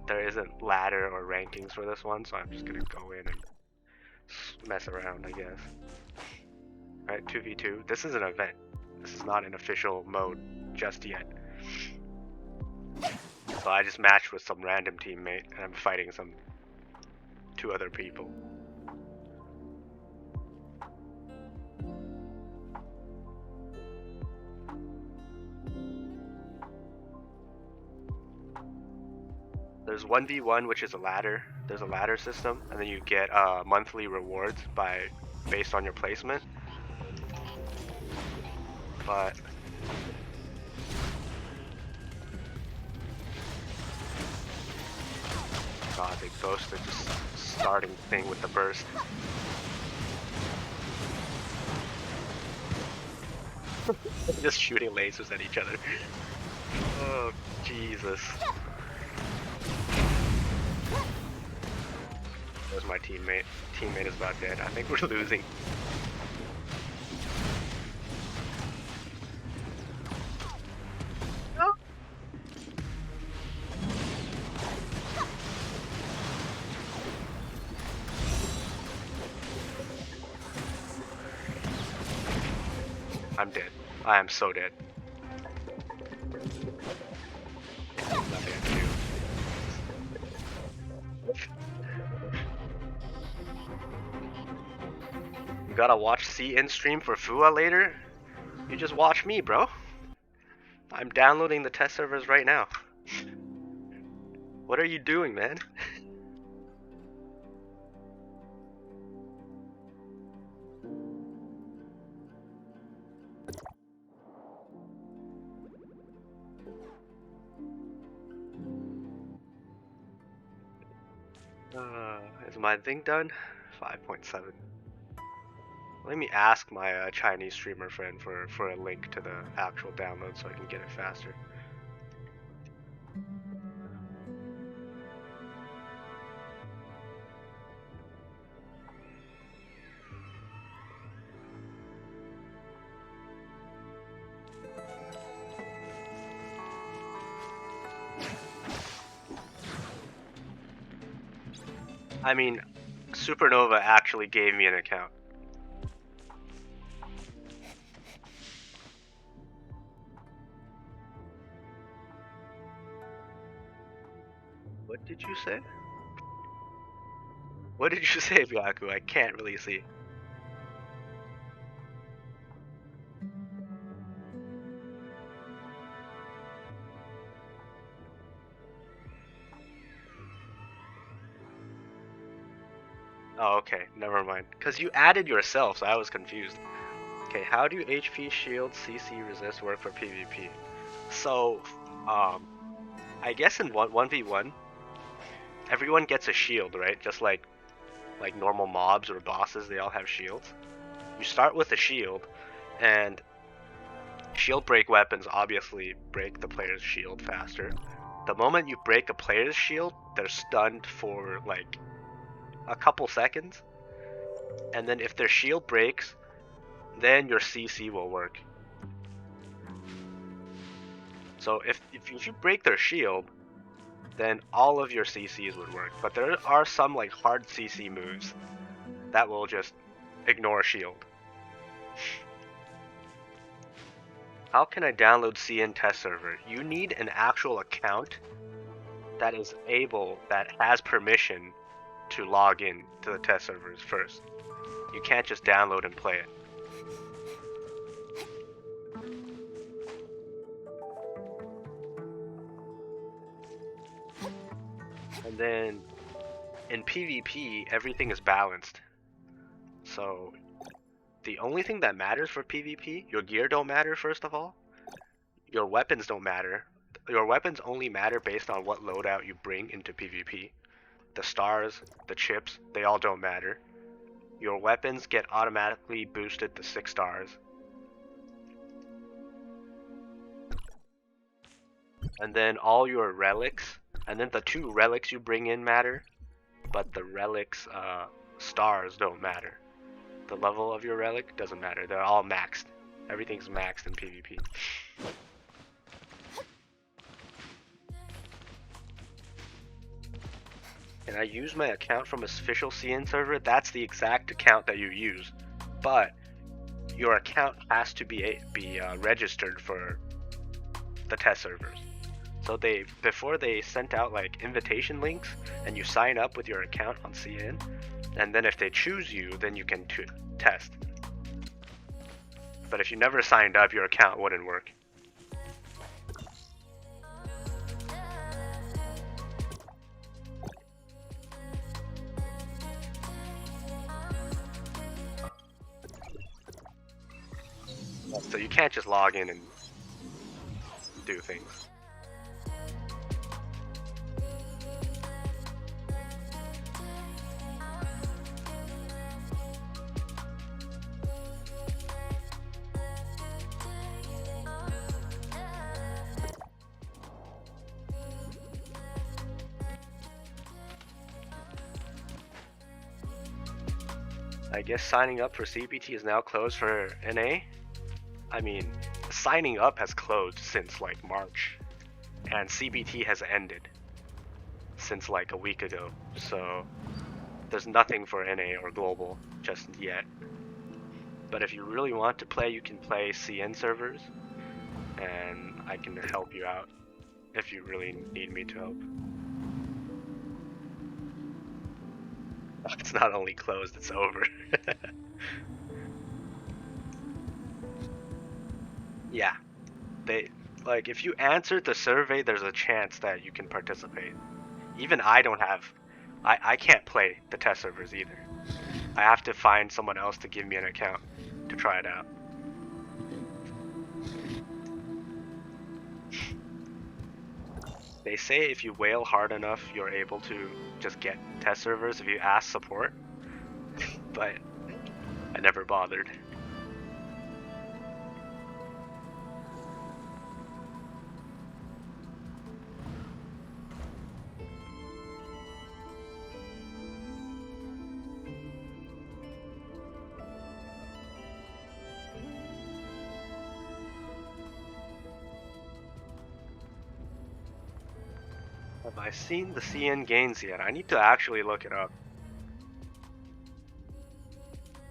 There isn't ladder or rankings for this one, so I'm just gonna go in and mess around, I guess. Right, 2v2. This is an event. This is not an official mode just yet. So I just matched with some random teammate and I'm fighting two other people. There's 1v1, which is a ladder. There's a ladder system, and then you get monthly rewards based on your placement. But God, they ghosted just starting thing with the burst. Just shooting lasers at each other. Oh Jesus. There's my teammate. Teammate is about dead. I think we're losing. No. I'm dead. I am so dead. Nothing I can do. You gotta watch CN stream for Fua later? You just watch me, bro. I'm downloading the test servers right now. What are you doing, man? Is my thing done? 5.7. Let me ask my Chinese streamer friend for a link to the actual download so I can get it faster. I mean, Supernova actually gave me an account. What did you say? What did you say, Byaku? I can't really see. Oh, okay, never mind. Because you added yourself, so I was confused. Okay, how do HP, shield, CC, resist work for PvP? So, I guess in 1v1, everyone gets a shield, right? Just like normal mobs or bosses, they all have shields. You start with a shield, and shield break weapons obviously break the player's shield faster. The moment you break a player's shield, they're stunned for like a couple seconds, and then if their shield breaks, then your CC will work. So if you break their shield, then all of your CCs would work. But there are some like hard CC moves that will just ignore shield. How can I download CN test server? You need an actual account that has permission to log in to the test servers first. You can't just download and play it. And then in PvP, everything is balanced. So the only thing that matters for PvP, your gear don't matter first of all. Your weapons don't matter. Your weapons only matter based on what loadout you bring into PvP. The stars, the chips, they all don't matter. Your weapons get automatically boosted to 6 stars. And then all your relics, and then the 2 relics you bring in matter, but the relics stars don't matter. The level of your relic doesn't matter. They're all maxed. Everything's maxed in PvP. Can I use my account from official CN server? That's the exact account that you use, but your account has to be registered for the test servers. So before they sent out like invitation links, and you sign up with your account on CN, and then if they choose you, then you can test. But if you never signed up, your account wouldn't work. So you can't just log in and do things. I guess signing up for CPT is now closed for NA? I mean, signing up has closed since like March, and CBT has ended since like a week ago, so there's nothing for NA or global just yet. But if you really want to play, you can play CN servers, and I can help you out if you really need me to help. It's not only closed, it's over. Yeah, like if you answered the survey, there's a chance that you can participate. Even I can't play the test servers either. I have to find someone else to give me an account to try it out. They say if you wail hard enough, you're able to just get test servers if you ask support, but I never bothered. Have I seen the CN gains yet? I need to actually look it up.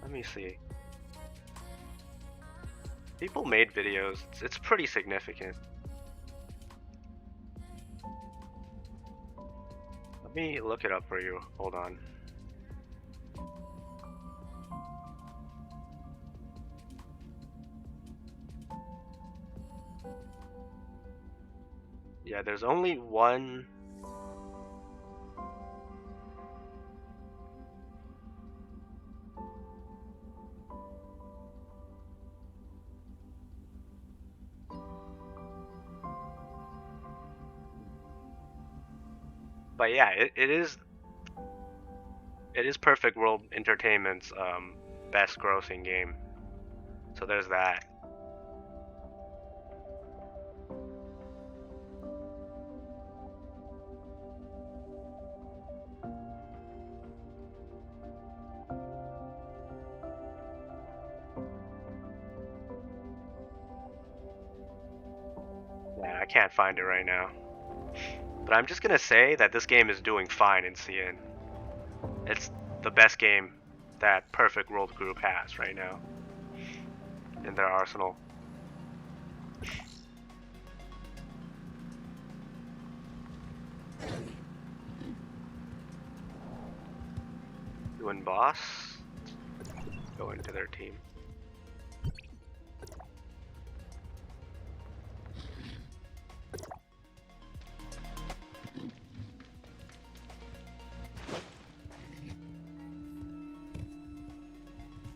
Let me see. People made videos. It's pretty significant. Let me look it up for you. Hold on. Yeah, there's only one. But yeah, it is Perfect World Entertainment's best grossing game. So there's that. Yeah, I can't find it right now. But I'm just gonna say that this game is doing fine in CN. It's the best game that Perfect World Group has right now in their arsenal. Doing boss. Go into their team.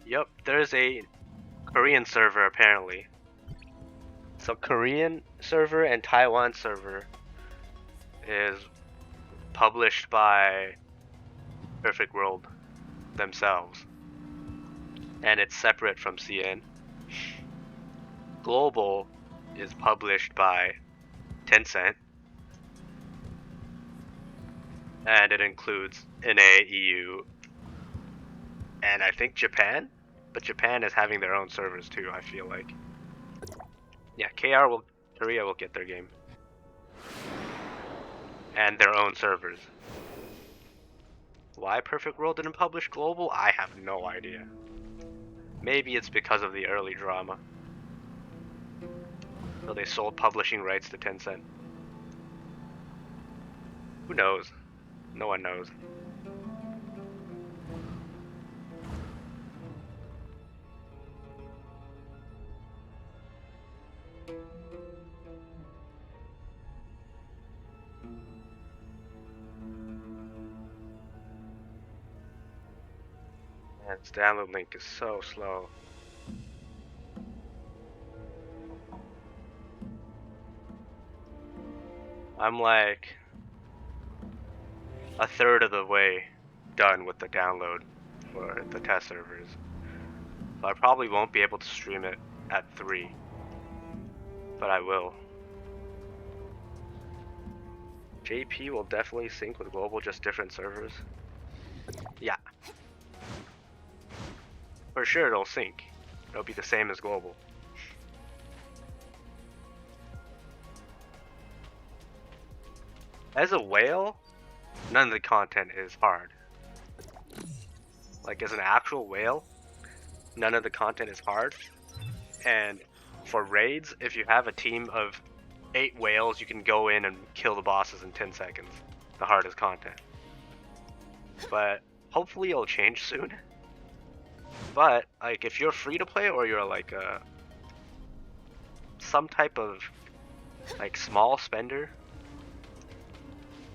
Yep, there's a Korean server apparently. So Korean server and Taiwan server is published by Perfect World themselves. And it's separate from CN. Global is published by Tencent. And it includes NA, EU, and I think Japan? But Japan is having their own servers too, I feel like. Yeah, Korea will get their game. And their own servers. Why Perfect World didn't publish global? I have no idea. Maybe it's because of the early drama. So they sold publishing rights to Tencent. Who knows? No one knows. Man, this download link is so slow. I'm like a third of the way done with the download for the test servers. So I probably won't be able to stream it at 3. But I will. JP will definitely sync with global, just different servers. Yeah. For sure it'll sync. It'll be the same as global. As a whale, none of the content is hard. Like as an actual whale, none of the content is hard. And for raids, if you have a team of 8 whales, you can go in and kill the bosses in 10 seconds. The hardest content. But hopefully it'll change soon. But like if you're free to play or you're like some type of like small spender,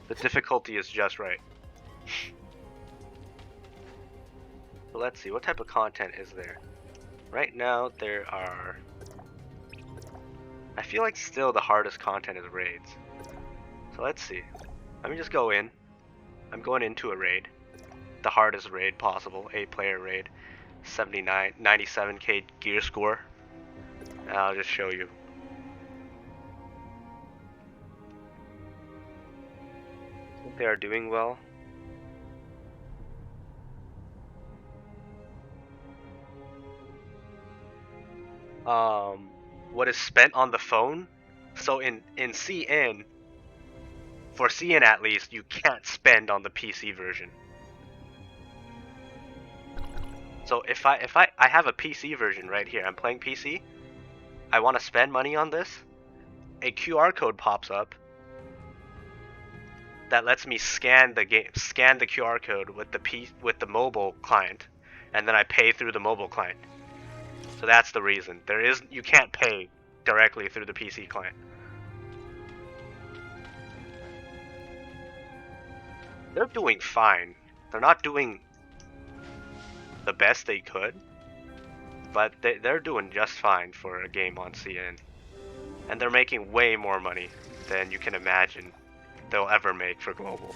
the difficulty is just right. So let's see, what type of content is there? Right now there are, I feel like still the hardest content is raids. So let's see. Let me just go in. I'm going into a raid. The hardest raid possible, 8-player raid. 97k gear score. And I'll just show you. I think they are doing well. What is spent on the phone? So in CN, for CN at least, you can't spend on the PC version. So if I have a PC version right here, I'm playing PC, I want to spend money on this, a QR code pops up that lets me scan the QR code with the mobile client, and then I pay through the mobile client. So that's the reason. You can't pay directly through the PC client. They're doing fine. They're not doing the best they could, but they're doing just fine for a game on CN. And they're making way more money than you can imagine they'll ever make for global.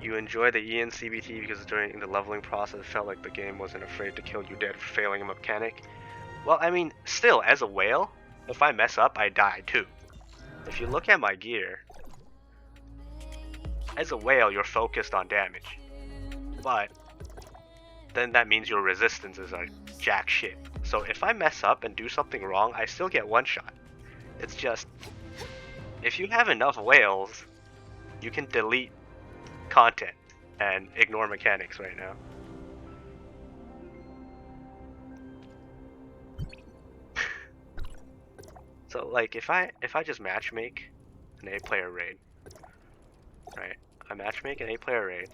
You enjoy the ENCBT because during the leveling process it felt like the game wasn't afraid to kill you dead for failing a mechanic. Well, I mean, still, as a whale, if I mess up, I die too. If you look at my gear, as a whale, you're focused on damage. But then that means your resistances are jack shit. So if I mess up and do something wrong, I still get one shot. It's just, if you have enough whales, you can delete content and ignore mechanics right now. So like if I just matchmake an 8-player raid, right? I matchmake an 8-player raid,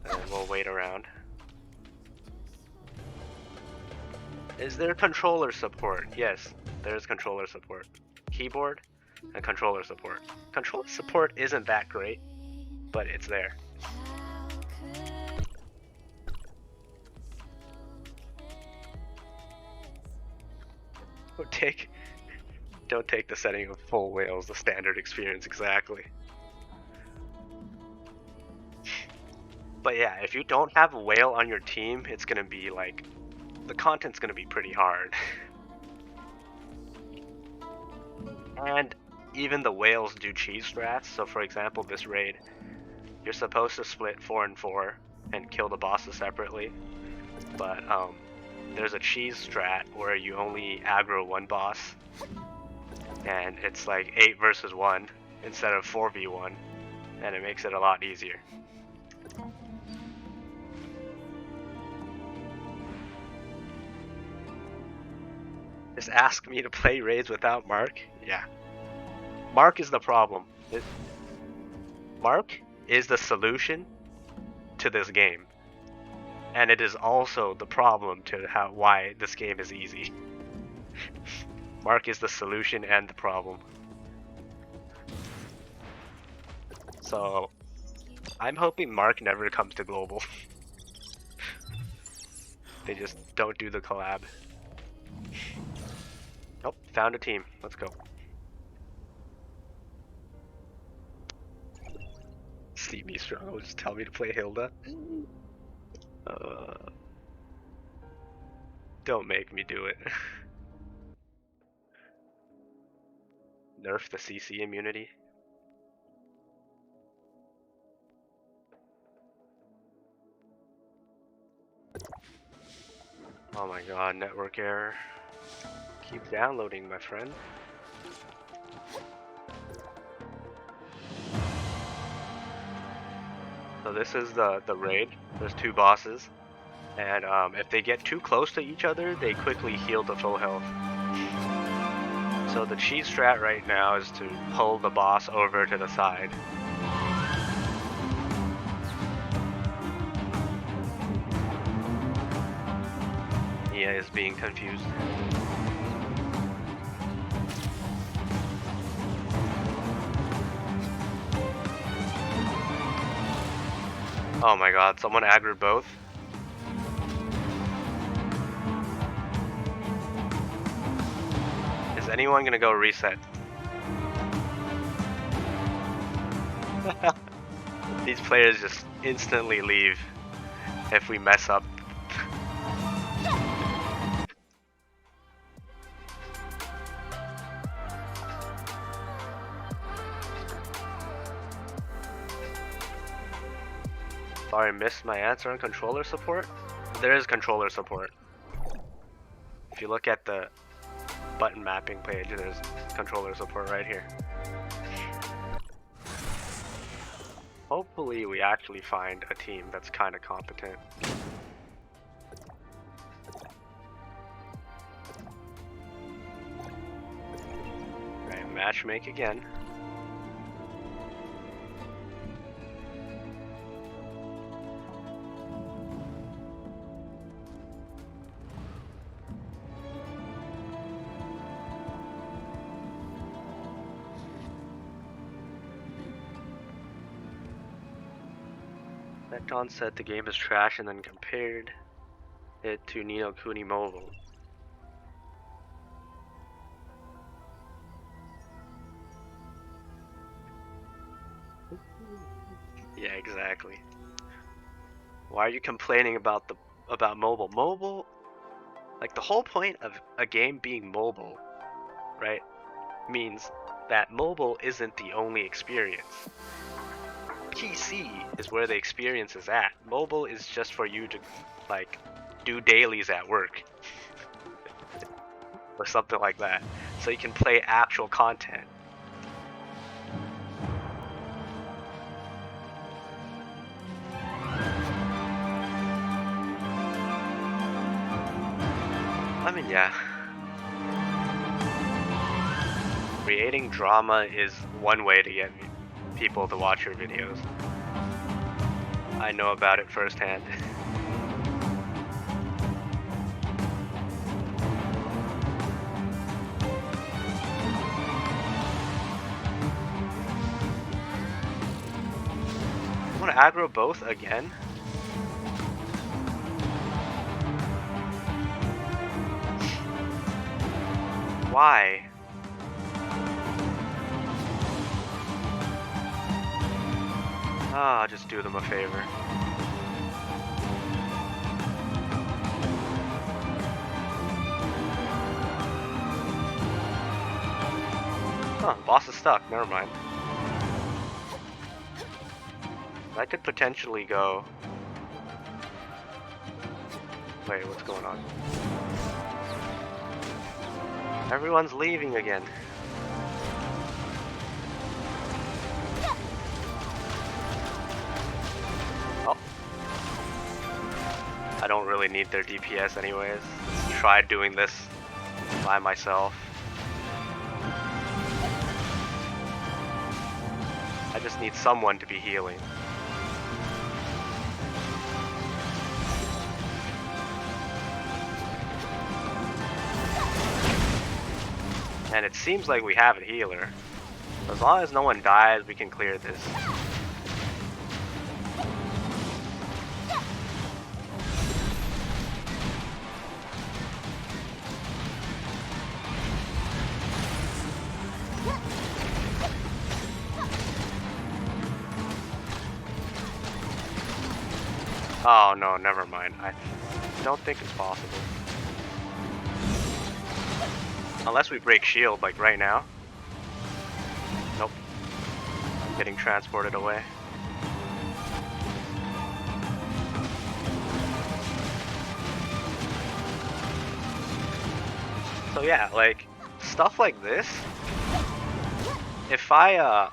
and we'll wait around. Is there controller support? Yes, there's controller support. Keyboard and controller support. Controller support isn't that great, but it's there. Don't take the setting of full whales, the standard experience exactly. But yeah, if you don't have a whale on your team, it's gonna be like, the content's gonna be pretty hard. And even the whales do cheese strats, so for example this raid, you're supposed to split 4 and 4 and kill the bosses separately. But there's a cheese strat where you only aggro one boss, and it's like 8 versus 1 instead of 4v1, and it makes it a lot easier. Just ask me to play raids without Mark? Yeah. Mark is the problem. Mark is the solution to this game. And it is also the problem to why this game is easy. Mark is the solution and the problem. So, I'm hoping Mark never comes to global. They just don't do the collab. Nope, found a team. Let's go. See me struggle, just tell me to play Hilda. Don't make me do it. Nerf the CC immunity. Oh my god, network error. Keep downloading, my friend. So this is the raid. There's 2 bosses. And if they get too close to each other, they quickly heal to full health. So the cheese strat right now is to pull the boss over to the side. Nia is being confused. Oh my god, someone aggroed both. Is anyone gonna go reset? These players just instantly leave if we mess up. Sorry, I missed my answer on controller support. There is controller support. If you look at the button mapping page, there's controller support right here. Hopefully we actually find a team that's kind of competent. Right, matchmake again. Don said the game is trash and then compared it to Ni no Kuni Mobile. Yeah, exactly. Why are you complaining about mobile? Mobile, like the whole point of a game being mobile, right, means that mobile isn't the only experience. PC is where the experience is at. Mobile is just for you to, like, do dailies at work or something like that, so you can play actual content. I mean, yeah. Creating drama is one way to get people to watch your videos. I know about it firsthand. I want to aggro both again. Why? I'll just do them a favor. Huh, boss is stuck, never mind. I could potentially go... Wait, what's going on? Everyone's leaving again. Oh. I don't really need their DPS anyways. Tried doing this by myself. I just need someone to be healing. And it seems like we have a healer. As long as no one dies, we can clear this. Oh no, never mind. I don't think it's possible. Unless we break shield, like right now. Nope. I'm getting transported away. So yeah, like, stuff like this, if I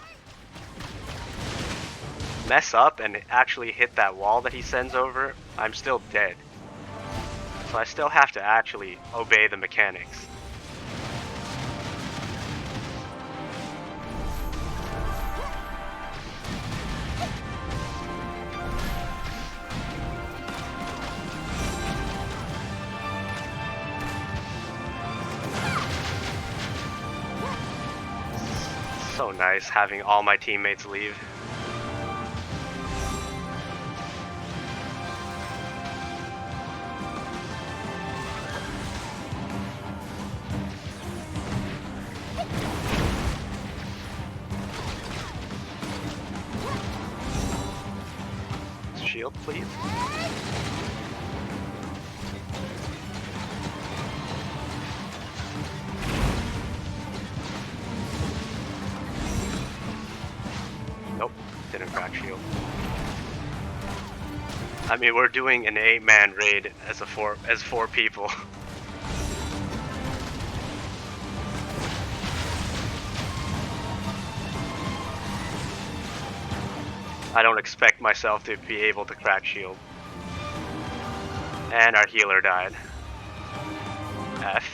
mess up and actually hit that wall that he sends over, I'm still dead. So I still have to actually obey the mechanics. So nice having all my teammates leave. Shield, please. Nope, didn't crack shield. I mean, we're doing an 8-man raid as four people. I don't expect myself to be able to crack shield. And our healer died. F.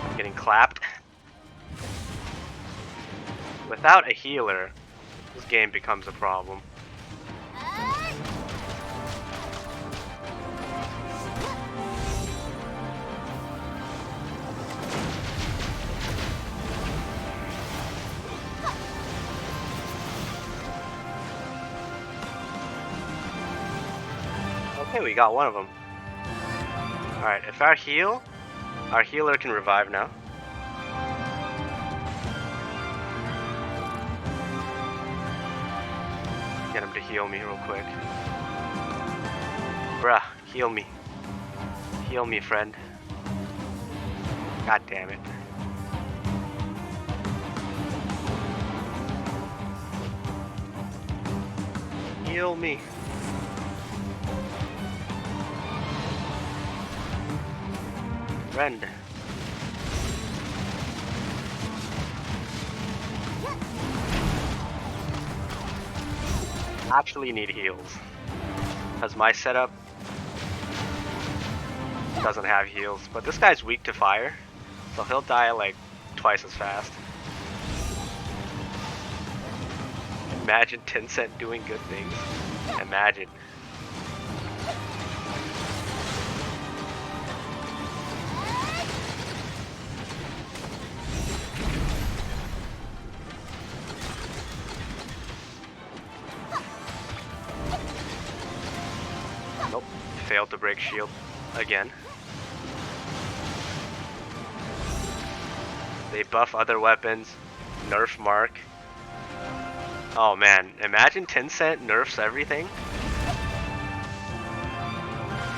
I'm getting clapped. Without a healer, this game becomes a problem. Okay, we got one of them. Alright, if our healer can revive now. Get him to heal me real quick. Bruh, heal me. Heal me, friend. God damn it. Heal me. Friend. Actually need heals. Because my setup doesn't have heals. But this guy's weak to fire. So he'll die like twice as fast. Imagine Tencent doing good things. Imagine. Nope. Failed to break shield again. They buff other weapons. Nerf Mark. Oh man, imagine Tencent nerfs everything.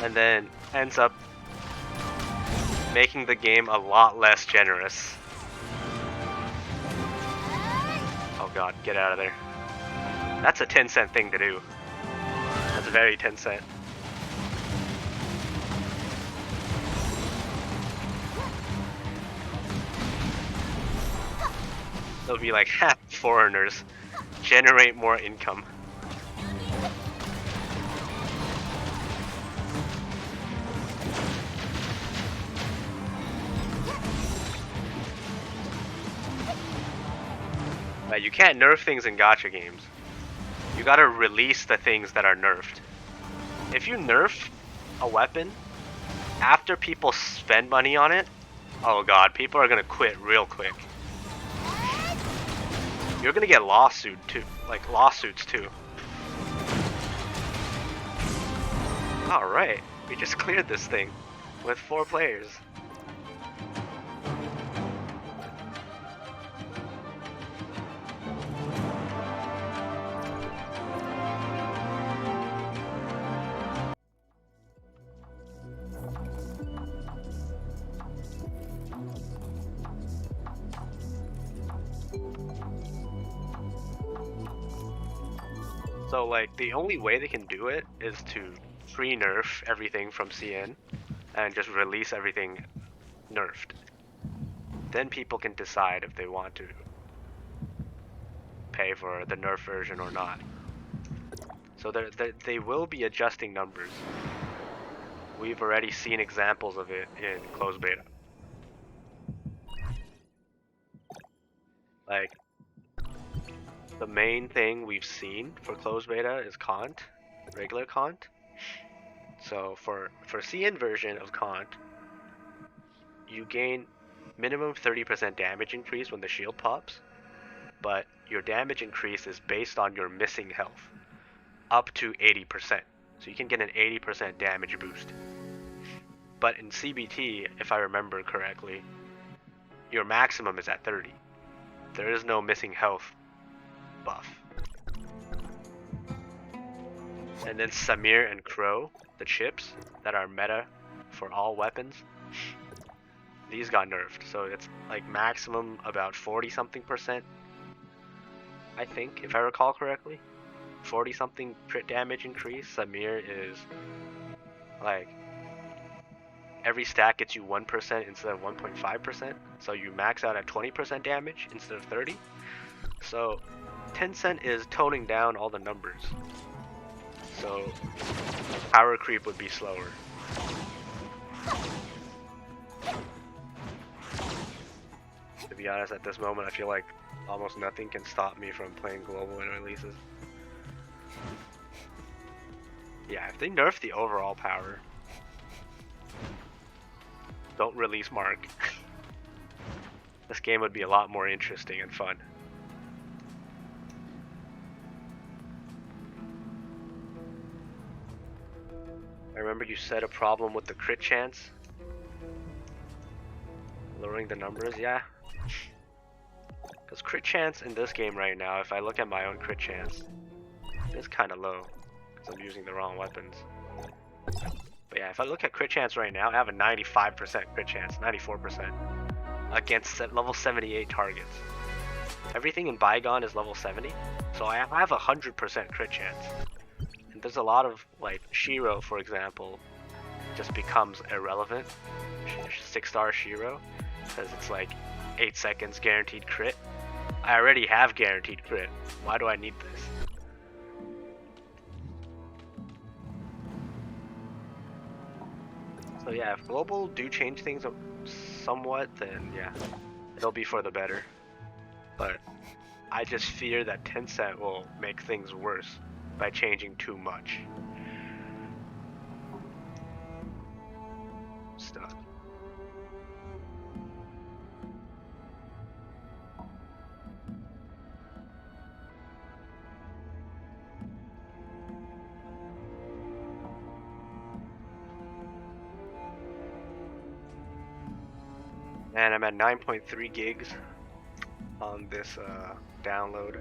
And then ends up making the game a lot less generous. Oh god, get out of there. That's a Tencent thing to do. That's very Tencent. They'll be like, ha, foreigners. Generate more income. You can't nerf things in gacha games. You gotta release the things that are nerfed. If you nerf a weapon after people spend money on it, oh god, people are gonna quit real quick. You're gonna get lawsuits too. Alright, we just cleared this thing with 4 players. So like the only way they can do it is to pre-nerf everything from CN and just release everything nerfed. Then people can decide if they want to pay for the nerf version or not. So they will be adjusting numbers. We've already seen examples of it in closed beta. Like, the main thing we've seen for closed beta is Kant, regular Kant. So for CN version of Kant, you gain minimum 30% damage increase when the shield pops, but your damage increase is based on your missing health, up to 80%. So you can get an 80% damage boost. But in CBT, if I remember correctly, your maximum is at 30. There is no missing health buff. And then Samir and Crow, the chips that are meta for all weapons, these got nerfed. So it's like maximum about 40 something percent. I think, if I recall correctly, 40 something crit damage increase. Samir is like every stack gets you 1% instead of 1.5%. So you max out at 20% damage instead of 30. So Tencent is toning down all the numbers. So power creep would be slower. To be honest, at this moment, I feel like almost nothing can stop me from playing global in releases. Yeah, if they nerf the overall power, don't release Mark, this game would be a lot more interesting and fun. I remember you said a problem with the crit chance. Lowering the numbers, yeah. Because crit chance in this game right now, if I look at my own crit chance, It's kind of low because I'm using the wrong weapons. But yeah, if I look at crit chance right now, I have a 95% crit chance, 94% against level 78 targets. Everything in Bygone is level 70, so I have a 100% crit chance. And there's a lot of, like, Shiro, for example, just becomes irrelevant. 6-star Shiro, because it's like 8 seconds guaranteed crit. I already have guaranteed crit. Why do I need this? So yeah, if global do change things somewhat, then yeah, it'll be for the better. But I just fear that Tencent will make things worse by changing too much stuff. And I'm at 9.3 gigs on this download.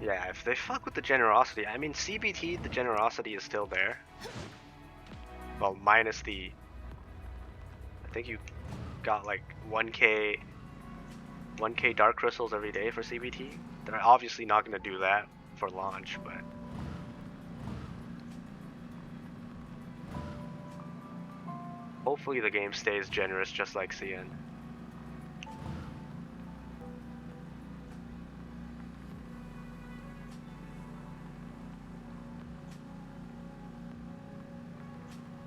Yeah, if they fuck with the generosity, I mean CBT, the generosity is still there. Well, minus the, I think you got like 1k dark crystals every day for CBT. They're obviously not going to do that for launch, but hopefully the game stays generous just like CN.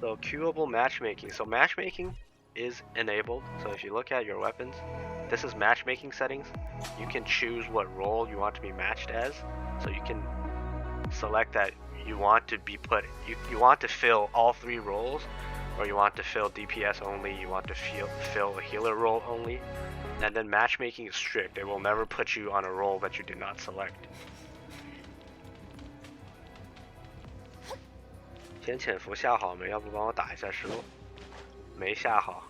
So queuable matchmaking. So matchmaking is enabled. So if you look at your weapons, this is matchmaking settings. You can choose what role you want to be matched as. So you can select that you want to be put, you want to fill all 3 roles, or you want to fill DPS only, you want to fill a healer role only. And then matchmaking is strict. It will never put you on a role that you did not select. 先潜伏下好没？要不帮我打一下失落？没下好，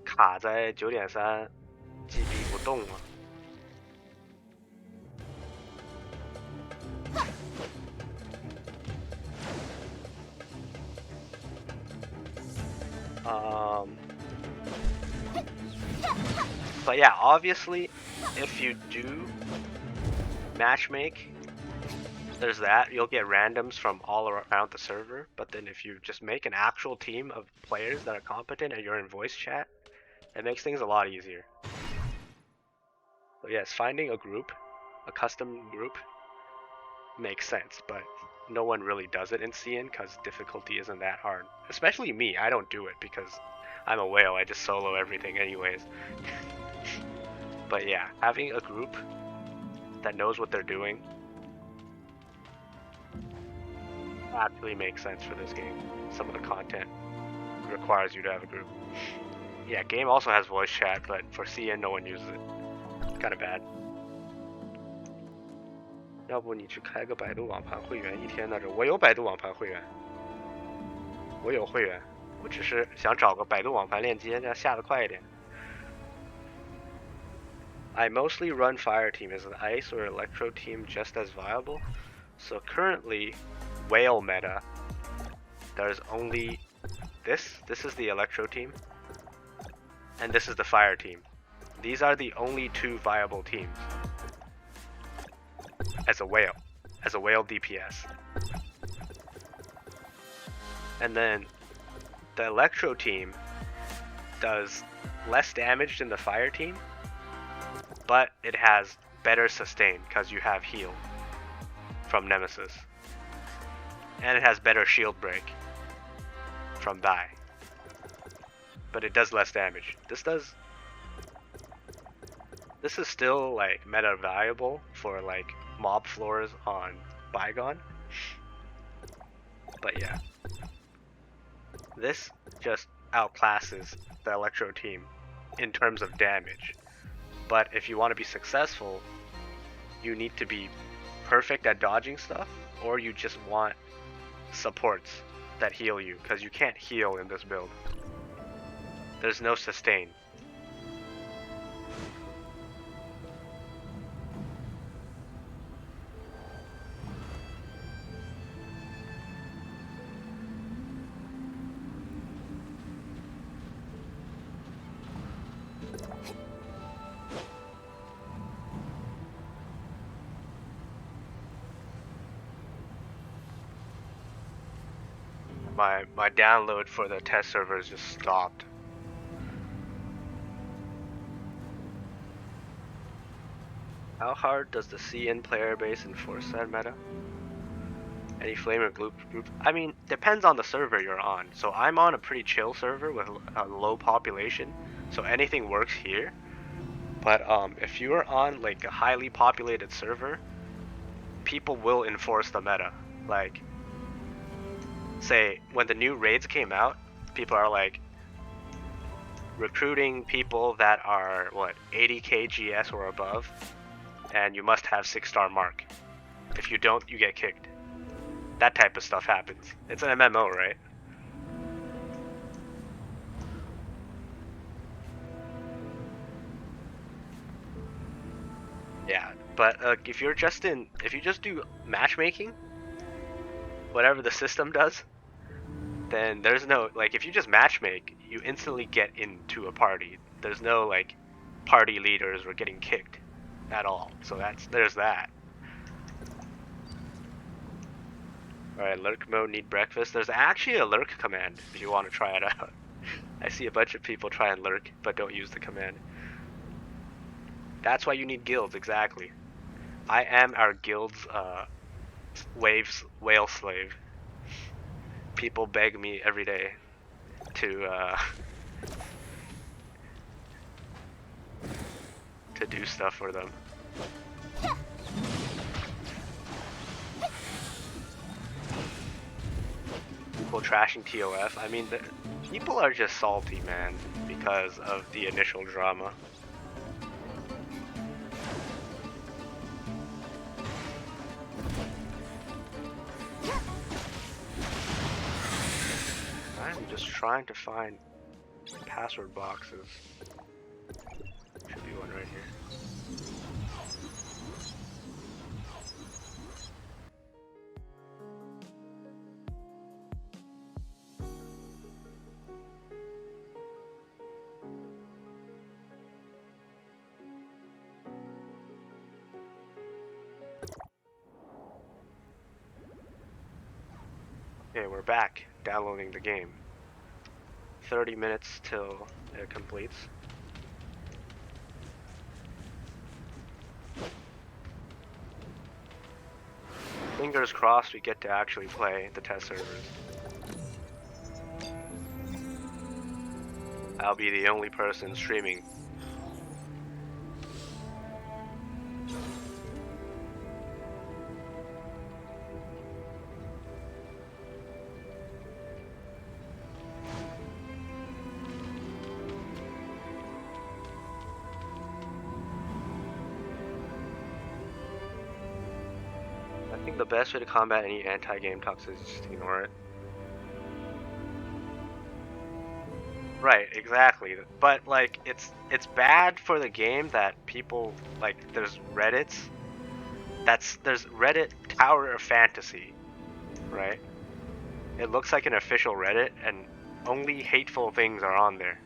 卡在9.3 GB 不动了。But yeah, obviously, if you do matchmake, there's that. You'll get randoms from all around the server. But then if you just make an actual team of players that are competent and you're in voice chat, it makes things a lot easier. So yes, finding a group, a custom group, makes sense, but no one really does it in CN because difficulty isn't that hard. Especially me, I don't do it because I'm a whale, I just solo everything anyways. But yeah, having a group that knows what they're doing actually makes sense for this game. Some of the content requires you to have a group. Yeah, game also has voice chat, but for CN no one uses it. It's kind of bad. 要不你去开个百度网盘会员，一天的这我有百度网盘会员，我有会员，我只是想找个百度网盘链接，这样下得快一点。I mostly run fire team. Is an ice or electro team just as viable? So currently, whale meta, there's only this. This is the electro team, and this is the fire team. These are the only 2 viable teams. As a whale DPS. And then the electro team does less damage than the fire team, but it has better sustain because you have heal from Nemesis. And it has better shield break from Dai. But it does less damage. This is still like meta valuable for like mob floors on Bygone. But yeah. This just outclasses the electro team in terms of damage. But if you want to be successful, you need to be perfect at dodging stuff, or you just want supports that heal you, because you can't heal in this build. There's no sustain. my download for the test servers just stopped. How hard does the CN player base enforce that meta? Any flame or group? I mean, depends on the server you're on. So I'm on a pretty chill server with a low population, so anything works here. But if you are on like a highly populated server, people will enforce the meta. Like, say when the new raids came out, people are like recruiting people that are what 80k GS or above, and you must have 6-star mark. If you don't, you get kicked. That type of stuff happens. It's an MMO, right? Yeah, but if you just do matchmaking, whatever the system does, then there's no, like, if you just matchmake, you instantly get into a party. There's no like party leaders or getting kicked at all. So there's that. Alright, lurk mode, need breakfast. There's actually a lurk command if you want to try it out. I see a bunch of people try and lurk, but don't use the command. That's why you need guilds, exactly. I am our guild's whale slave. People beg me every day to do stuff for them. People trashing ToF. I mean, people are just salty, man, because of the initial drama. I'm just trying to find password boxes. Should be one right here. Okay, we're back downloading the game. 30 minutes till it completes. Fingers crossed we get to actually play the test servers. I'll be the only person streaming. I think the best way to combat any anti-game toxicity is just ignore it. Right, exactly. But like, it's bad for the game that people like. There's Reddits. There's Reddit Tower of Fantasy, right? It looks like an official Reddit, and only hateful things are on there.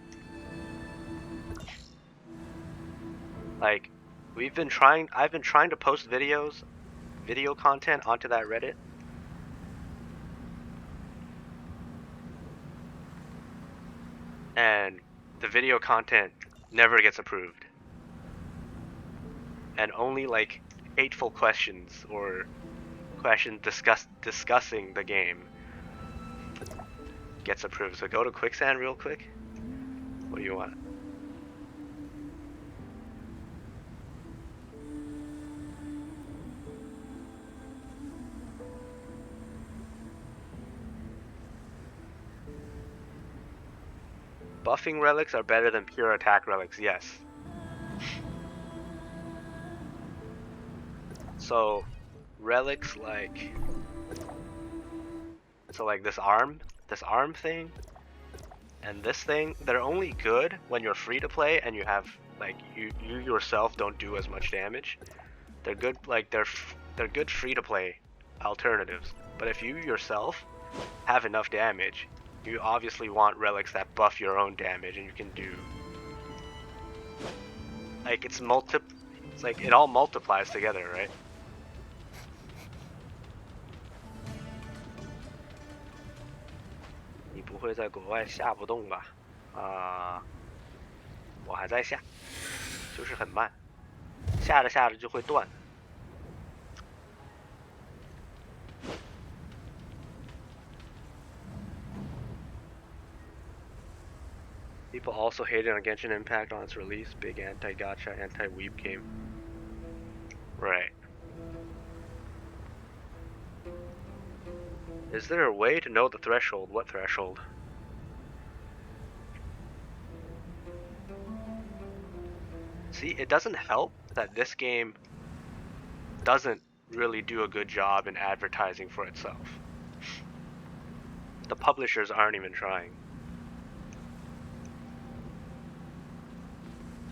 Like, I've been trying to post video content onto that Reddit. And the video content never gets approved. And only like hateful questions or questions discussing the game gets approved. So go to Quicksand real quick. What do you want? Buffing relics are better than pure attack relics, yes. So, relics like... So like this arm thing, and this thing, they're only good when you're free to play and you have, like, you yourself don't do as much damage. They're good, like, they're good free to play alternatives. But if you yourself have enough damage, you obviously want relics that buff your own damage, and you can do, like, it's like it all multiplies together, right? 不会在国外下不动吧？我还在下，就是很慢，下着下着就会断。People also hated on Genshin Impact on its release. Big anti-gacha, anti-weeb game. Right. Is there a way to know the threshold? What threshold? See, it doesn't help that this game doesn't really do a good job in advertising for itself. The publishers aren't even trying.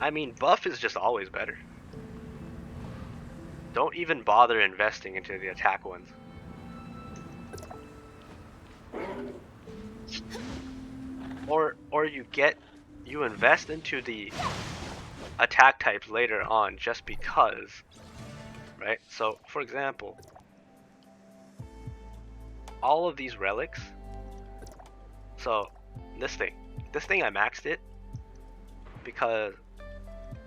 I mean, buff is just always better. Don't even bother investing into the attack ones. Or you invest into the attack types later on just because, right? So, for example, all of these relics. So, this thing I maxed it because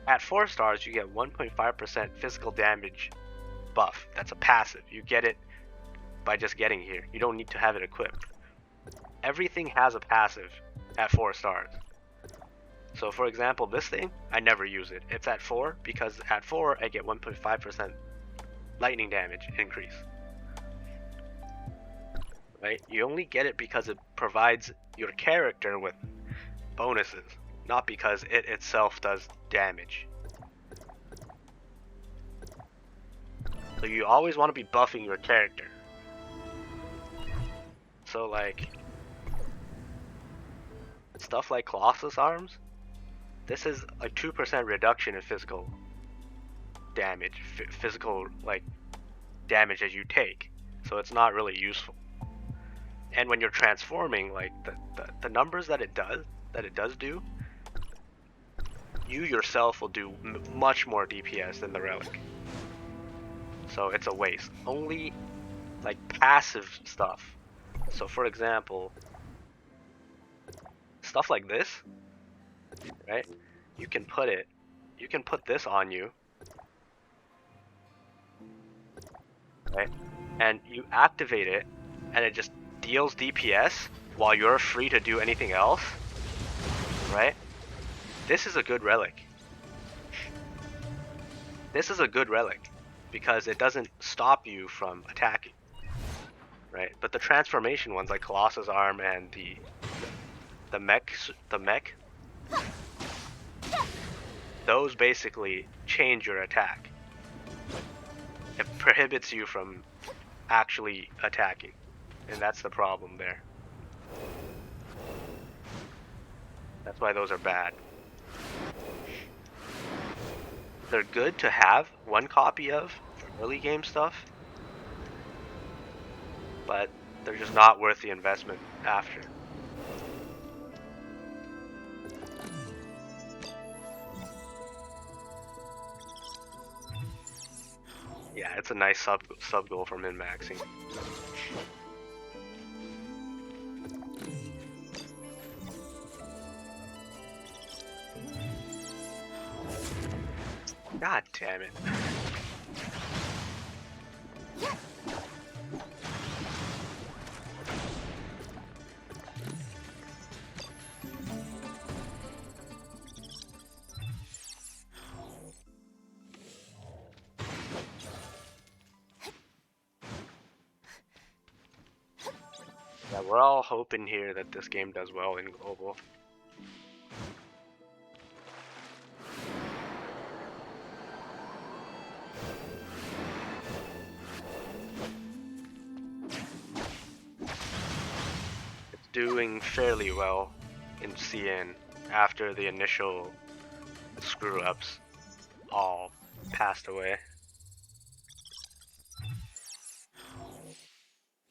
at 4 stars you get 1.5% physical damage buff. That's a passive. You get it by just getting here. You don't need to have it equipped. Everything has a passive at 4 stars. So for example, this thing, I never use it. It's at 4 because at 4 I get 1.5% lightning damage increase. Right? You only get it because it provides your character with bonuses, not because it itself does damage. So you always want to be buffing your character. So like stuff like Colossus arms, this is a 2% reduction in physical damage, physical like damage as you take. So it's not really useful. And when you're transforming, like the numbers that it does do, you yourself will do much more DPS than the relic. So it's a waste. Only like passive stuff. So for example, stuff like this, right? You can put this on you, right? And you activate it, and it just deals DPS while you're free to do anything else, right? This is a good relic. This is a good relic because it doesn't stop you from attacking, right? But the transformation ones like Colossus Arm and the mech, those basically change your attack. It prohibits you from actually attacking, and that's the problem there. That's why those are bad. They're good to have one copy of for early game stuff, but they're just not worth the investment after. Yeah, it's a nice sub goal for min-maxing. God damn it. Yeah, we're all hoping here that this game does well in global. It's doing fairly well in CN after the initial screw-ups all passed away.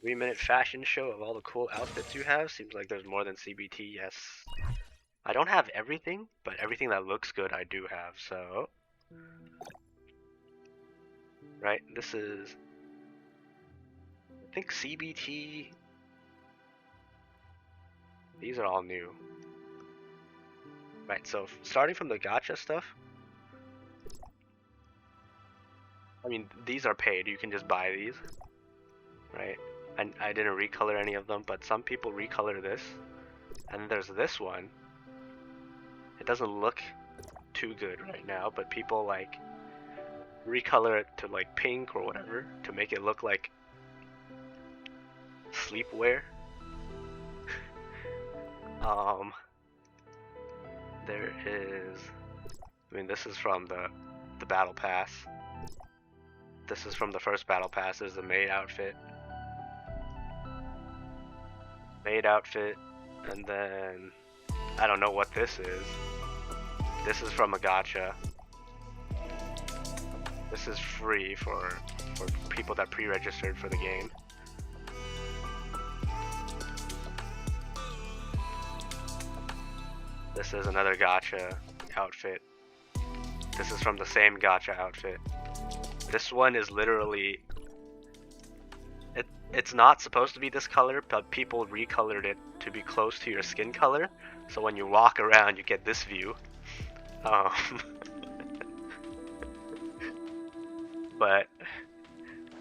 3-minute fashion show of all the cool outfits you have. Seems like there's more than CBT, yes. I don't have everything, but everything that looks good I do have, so... Right, this is... I think CBT These are all new. Right, so starting from the gacha stuff, I mean, these are paid. You can just buy these, right? And I didn't recolor any of them, but some people recolor this. And then there's this one. It doesn't look too good right now, but people like recolor it to like pink or whatever to make it look like sleepwear. There is, I mean, this is from the battle pass. This is from the first battle pass. There's the maid outfit. Maid outfit, and then I don't know what this is. This is from a gacha. This is free for people that pre-registered for the game. This is another gacha outfit. This is from the same gacha outfit. This one is literally... It's not supposed to be this color, but people recolored it to be close to your skin color. So when you walk around, you get this view. But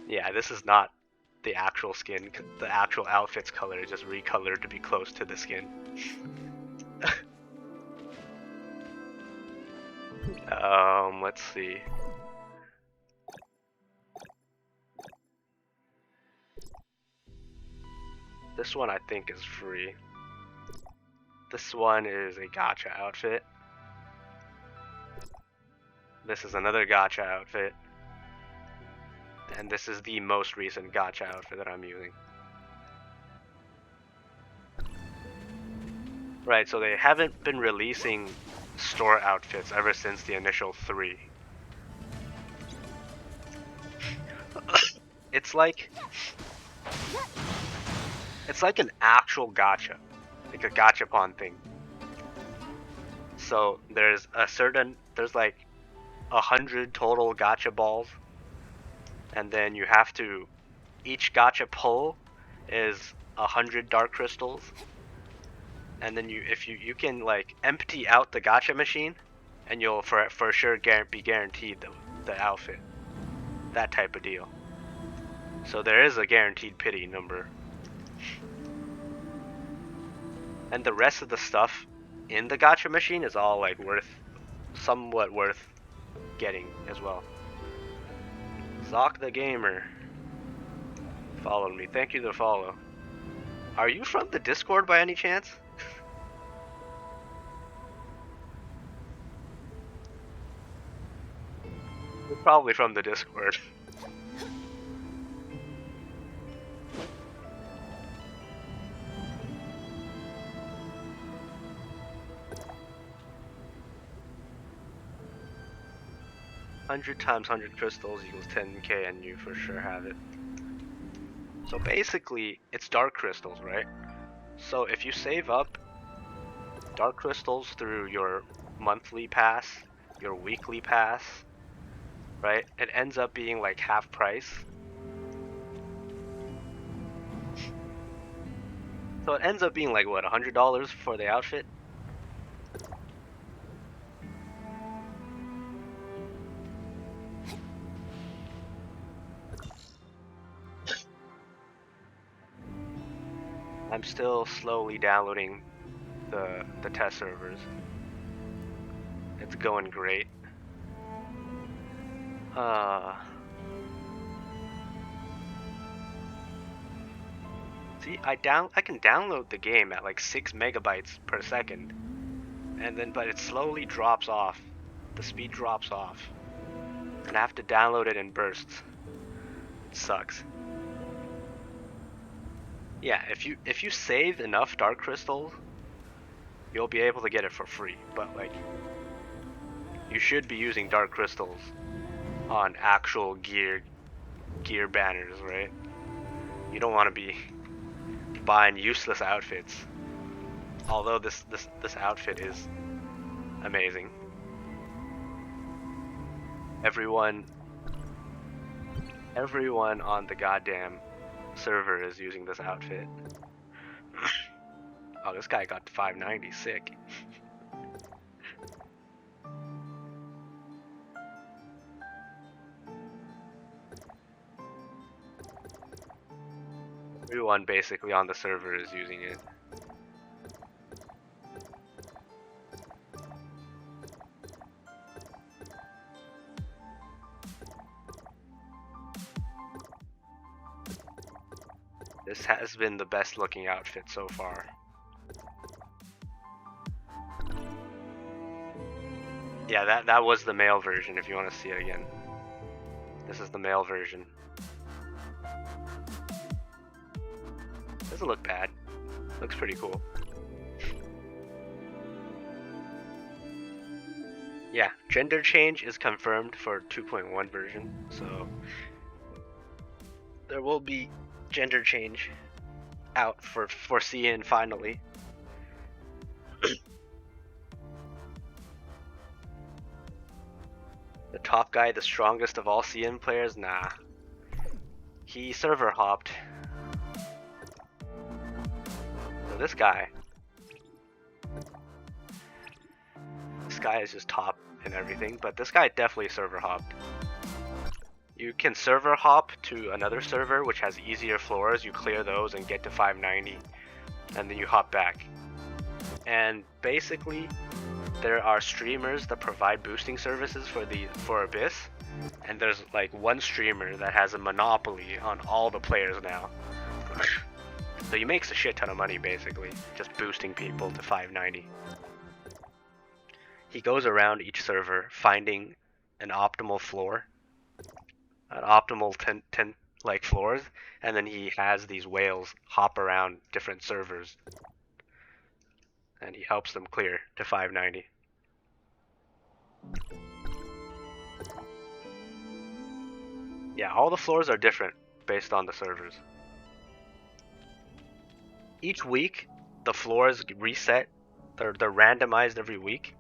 yeah, this is not the actual skin. The actual outfit's color is just recolored to be close to the skin. Let's see. This one I think is free. This one is a gacha outfit. This is another gacha outfit. And this is the most recent gacha outfit that I'm using. Right, so they haven't been releasing store outfits ever since the initial 3. It's like an actual gacha, like a gachapon thing. So there's like 100 total gacha balls, and then you have to, each gacha pull is 100 dark crystals, and then you can like empty out the gacha machine, and you'll for sure be guaranteed the outfit, that type of deal. So there is a guaranteed pity number. And the rest of the stuff in the gacha machine is all like somewhat worth getting as well. Zoc the Gamer followed me. Thank you to follow. Are you from the Discord by any chance? You're probably from the Discord. $100 times 100 crystals equals 10k, and you for sure have it. So basically, it's dark crystals, right? So if you save up dark crystals through your monthly pass, your weekly pass, right? It ends up being like half price. So it ends up being like what, $100 for the outfit? I'm still slowly downloading the test servers. It's going great. See, I can download the game at like 6 megabytes per second, and then but it slowly drops off. The speed drops off, and I have to download it in bursts. It sucks. Yeah, if you save enough dark crystals, you'll be able to get it for free. But like, you should be using dark crystals on actual gear banners, right? You don't want to be buying useless outfits. Although this outfit is amazing. Everyone on the goddamn server is using this outfit. Oh, this guy got 590, sick. Everyone basically on the server is using it. This has been the best looking outfit so far. Yeah, that was the male version if you want to see it again. This is the male version. Doesn't look bad. Looks pretty cool. Yeah, gender change is confirmed for 2.1 version, so there will be gender change out for CN finally. The top guy, the strongest of all CN players? Nah. He server hopped. So this guy is just top and everything, but this guy definitely server hopped. You can server hop to another server which has easier floors, you clear those and get to 590, and then you hop back. And basically, there are streamers that provide boosting services for Abyss, and there's like one streamer that has a monopoly on all the players now. So he makes a shit ton of money basically, just boosting people to 590. He goes around each server finding an optimal floor, an optimal 10 like floors, and then he has these whales hop around different servers, and he helps them clear to 590. Yeah, all the floors are different based on the servers. Each week, the floors reset. They're randomized every week,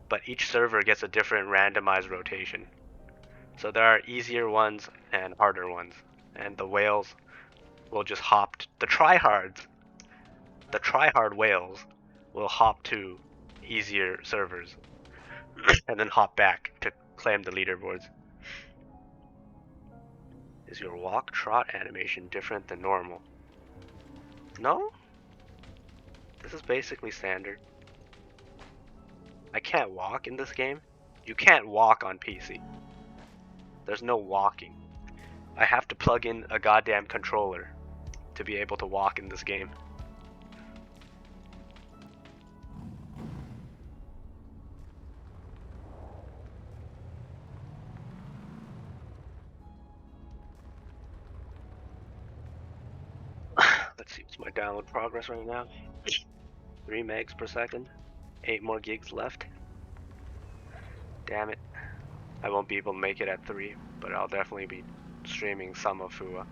but each server gets a different randomized rotation. So there are easier ones and harder ones, and the whales will just hop. The tryhard whales will hop to easier servers and then hop back to claim the leaderboards. Is your walk trot animation different than normal? No? This is basically standard. I can't walk in this game. You can't walk on PC. There's no walking. I have to plug in a goddamn controller to be able to walk in this game. Let's see, what's my download progress right now? 3 megs per second. 8 more gigs left. Damn it. I won't be able to make it at 3, but I'll definitely be streaming some of Fua.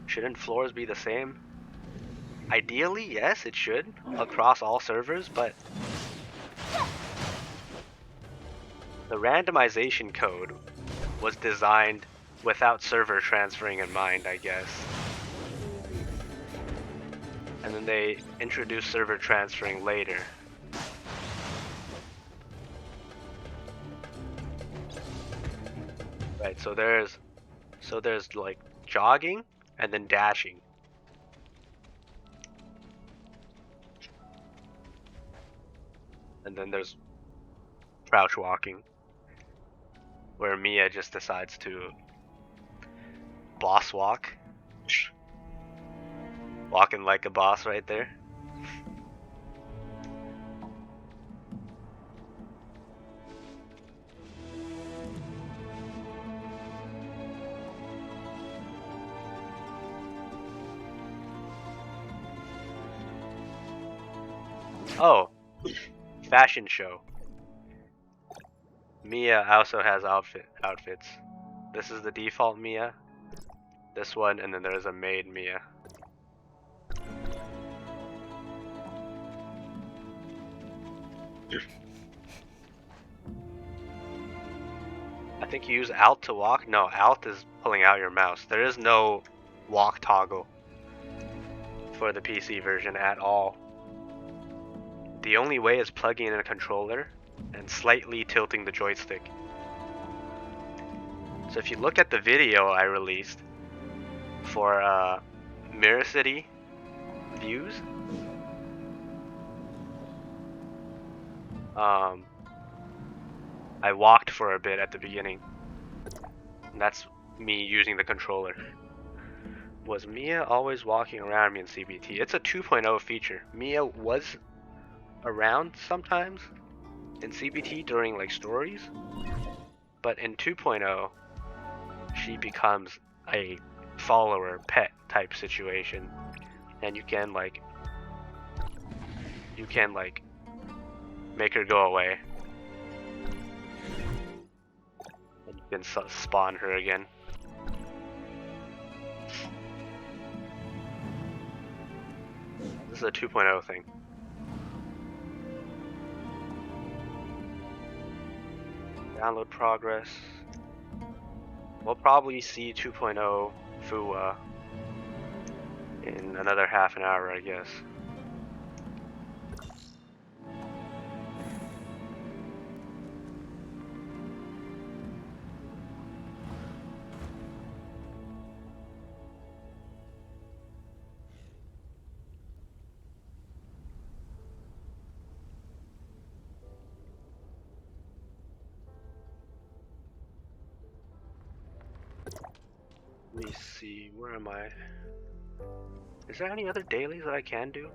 Shouldn't floors be the same? Ideally, yes, it should, across all servers, but the randomization code was designed without server transferring in mind, I guess. And then they introduced server transferring later. Right, so there's like jogging and then dashing. And then there's crouch walking, where Mia just decides to boss walk. Walking like a boss right there. Oh, fashion show. Mia also has outfits. This is the default Mia. This one, and then there's a maid Mia. I think you use Alt to walk. No, Alt is pulling out your mouse. There is no walk toggle for the PC version at all. The only way is plugging in a controller and slightly tilting the joystick. So if you look at the video I released for Mirror City views, I walked for a bit at the beginning. And that's me using the controller. Was Mia always walking around me in CBT? It's a 2.0 feature. Mia was around sometimes in CBT during like stories, but in 2.0 she becomes a follower pet type situation, and you can like make her go away, and you can spawn her again. This is a 2.0 thing. Download progress. We'll probably see 2.0 Fuwa in another half an hour, I guess. Let me see, where am I? Is there any other dailies that I can do?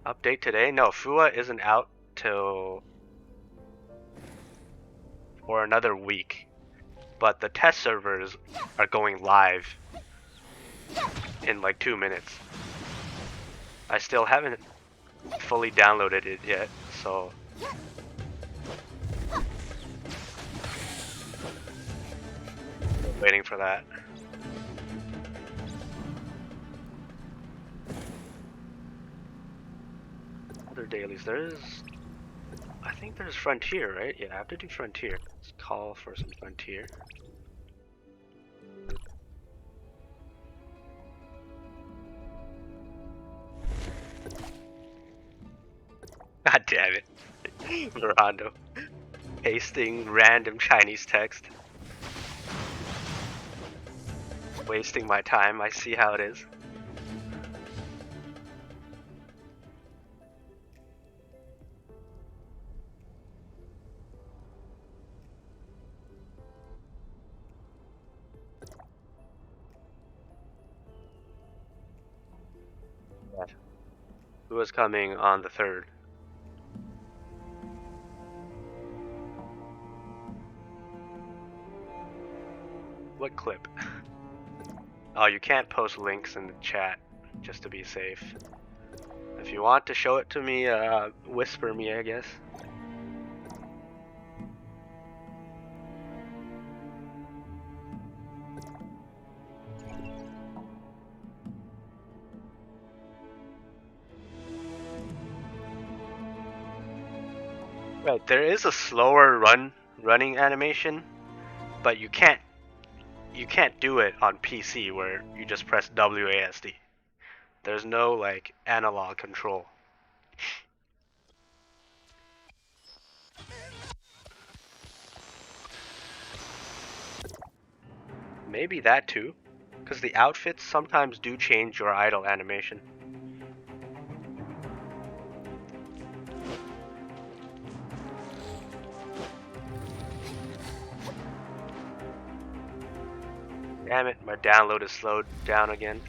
Update today? No, Fuwa isn't out till for another week. But the test servers are going live in like 2 minutes. I still haven't fully downloaded it yet, so waiting for that. Other dailies, I think there's Frontier, right? Yeah, I have to do Frontier. Let's call for some Frontier. God damn it. Verondo. Pasting random Chinese text. Wasting my time, I see how it is. Who is coming on the 3rd? What clip? Oh, you can't post links in the chat, just to be safe. If you want to show it to me, whisper me, I guess. Right, there is a slower running animation, but you can't do it on PC where you just press WASD. There's no like analog control. Maybe that too, because the outfits sometimes do change your idle animation. Damn it, my download is slowed down again.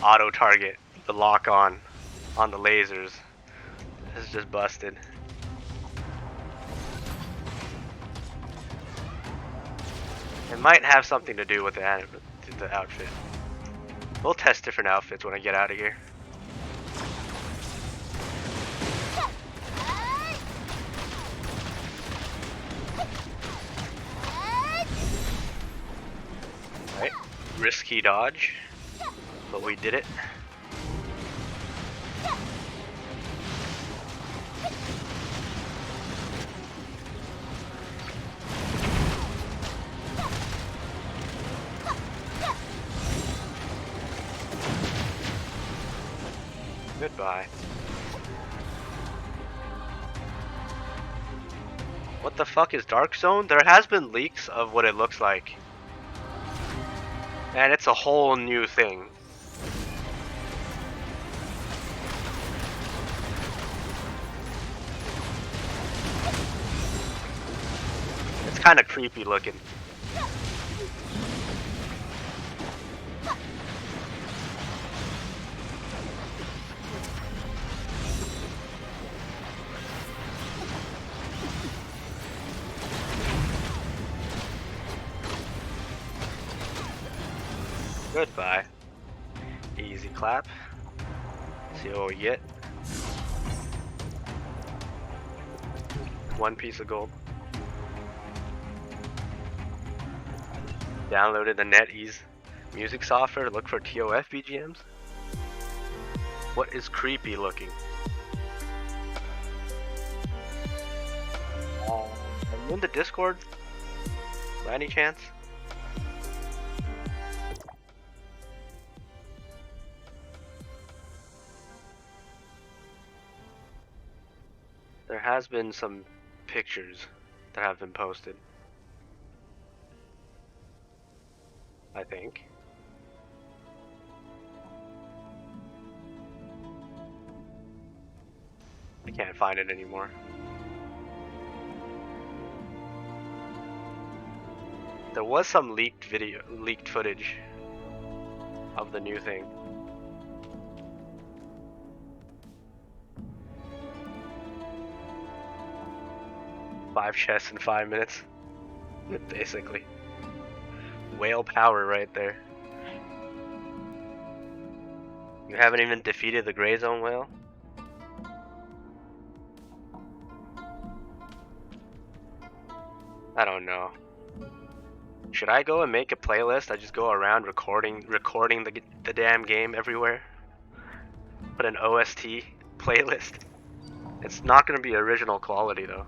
auto target, the lock on the lasers. This is just busted. It might have something to do with the outfit. We'll test different outfits when I get out of here. Right, risky dodge, but we did it. Goodbye. What the fuck is Dark Zone? There has been leaks of what it looks like. And it's a whole new thing. It's kind of creepy looking. Goodbye. Easy clap. See what we get. 1 piece of gold. Downloaded the NetEase music software to look for ToF BGMs. What is creepy looking? Are you in the Discord? By any chance? There has been some pictures that have been posted. I think. I can't find it anymore. There was some leaked footage of the new thing. Five chests in 5 minutes, basically. Whale power right there. You haven't even defeated the Gray Zone whale? I don't know. Should I go and make a playlist? I just go around recording the damn game everywhere. Put an OST playlist. It's not gonna be original quality though.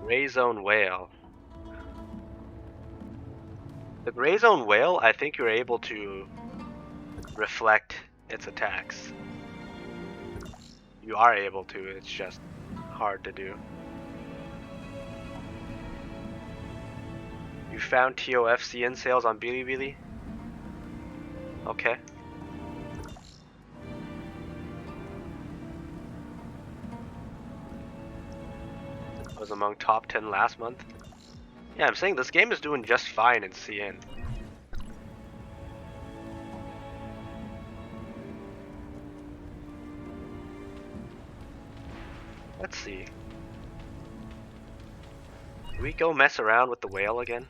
Gray Zone whale. The Gray Zone whale, I think you're able to reflect its attacks. You are able to, it's just hard to do. You found ToF CN sales on Bilibili? Okay. Was among top 10 last month. Yeah, I'm saying this game is doing just fine in CN. Let's see. Do we go mess around with the whale again?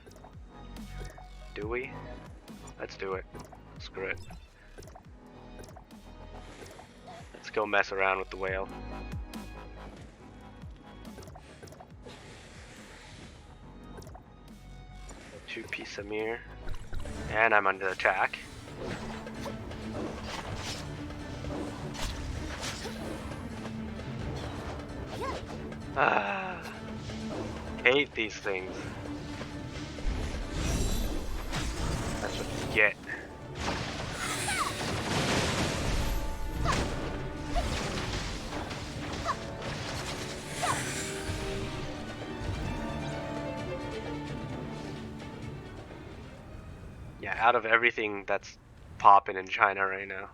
Do we? Let's do it. Screw it. Let's go mess around with the whale. Two-piece Amir. And I'm under attack. Ah, hate these things. That's what you get. Yeah, out of everything that's popping in China right now.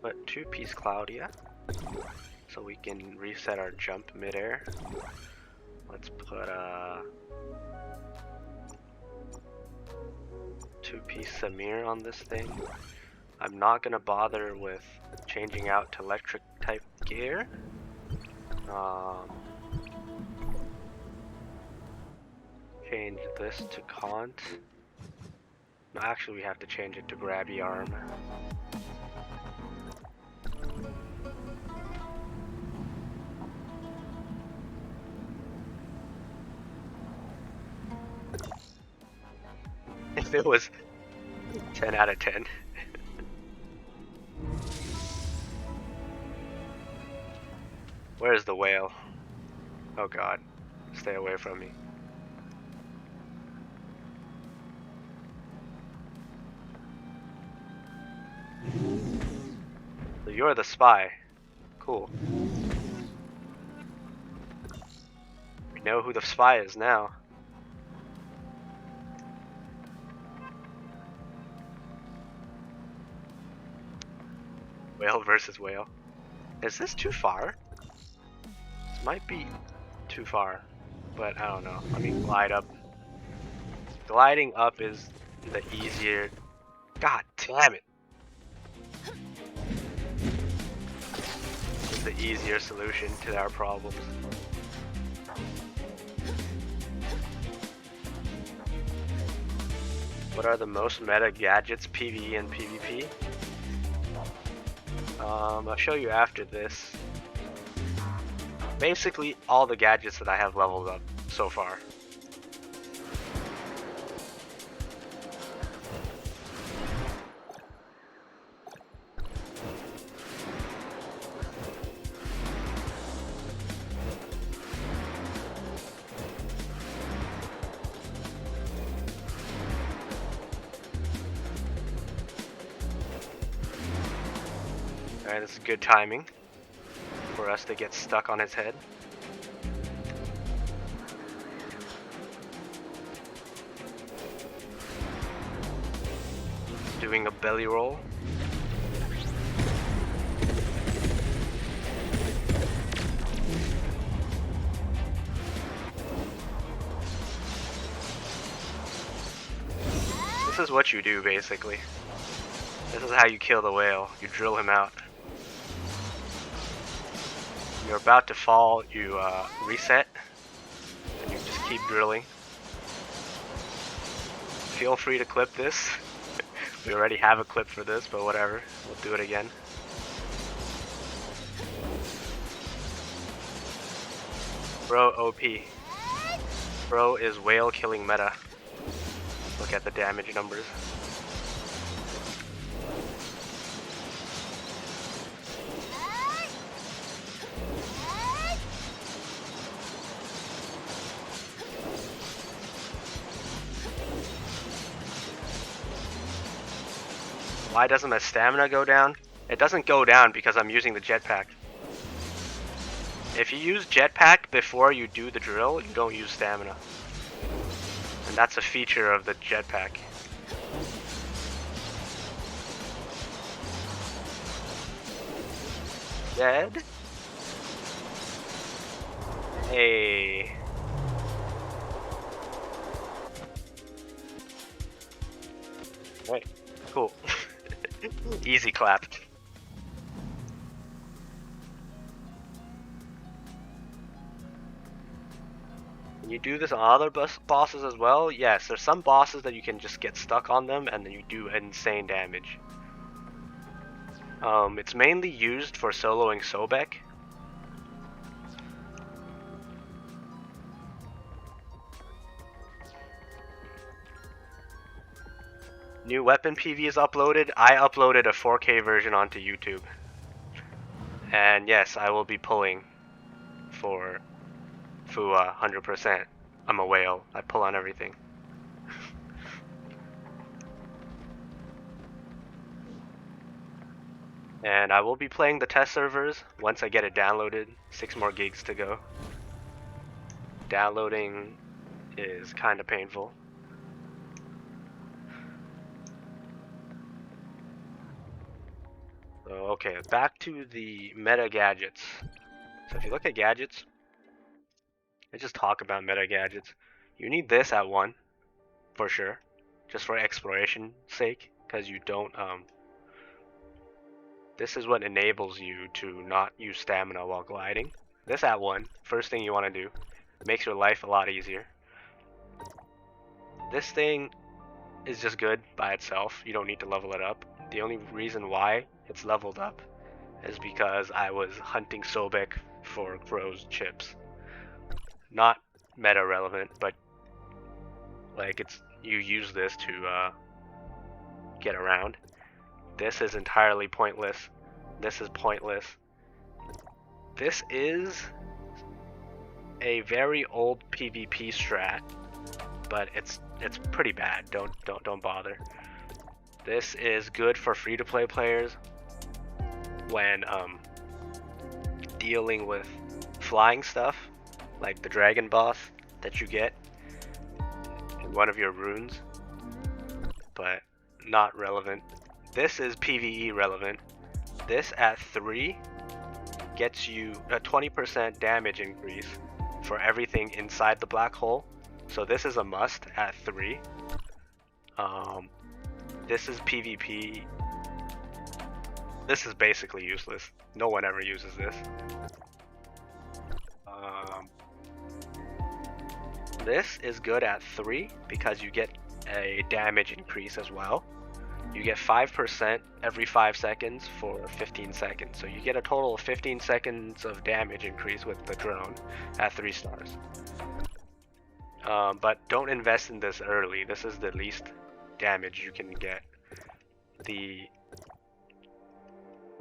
But two-piece cloud, yeah. So we can reset our jump midair. Let's put a 2-piece Samir on this thing. I'm not gonna bother with changing out to electric type gear. Change this to Kant. No, actually we have to change it to Grabby Arm. If it was 10 out of 10. Where's the whale? Oh god, stay away from me. So you're the spy. Cool. We know who the spy is now. Whale versus whale. Is this too far? This might be too far, but I don't know. Let me glide up. Gliding up is the easier. God damn it! Is the easier solution to our problems. What are the most meta gadgets, PvE and PvP? I'll show you after this. Basically, all the gadgets that I have leveled up so far. Alright, this is good timing for us to get stuck on his head. Doing a belly roll. This is what you do basically. This is how you kill the whale. You drill him out. You're about to fall, you reset, and you just keep drilling. Feel free to clip this. We already have a clip for this, but whatever. We'll do it again. Bro OP. Bro is whale killing meta. Look at the damage numbers. Why doesn't my stamina go down? It doesn't go down because I'm using the jetpack. If you use jetpack before you do the drill, you don't use stamina. And that's a feature of the jetpack. Dead? Hey. Right. Cool. Easy clap. Can you do this on other bosses as well? Yes, there's some bosses that you can just get stuck on them and then you do insane damage. It's mainly used for soloing Sobek. New weapon PV is uploaded. I uploaded a 4K version onto YouTube. And yes, I will be pulling for Fua 100%. I'm a whale. I pull on everything. And I will be playing the test servers once I get it downloaded. 6 more gigs to go. Downloading is kind of painful. So, okay, back to the meta gadgets. So if you look at gadgets, Let's just talk about meta gadgets. You need this at 1, for sure. Just for exploration sake, because you don't, this is what enables you to not use stamina while gliding. This at 1, first thing you want to do. Makes your life a lot easier. This thing is just good by itself. You don't need to level it up. The only reason why it's leveled up is because I was hunting Sobek for Crow's chips. Not meta relevant, but like you use this to get around. This is entirely pointless. This is pointless. This is a very old PvP strat, but it's pretty bad. Don't bother. This is good for free-to-play players when dealing with flying stuff, like the dragon boss that you get in one of your runes, but not relevant. This is PvE relevant. This at 3 gets you a 20% damage increase for everything inside the black hole. So this is a must at 3. This is PvP. This is basically useless. No one ever uses this. This is good at 3 because you get a damage increase as well. You get 5% every 5 seconds for 15 seconds. So you get a total of 15 seconds of damage increase with the drone at 3 stars. But don't invest in this early. This is the least damage you can get.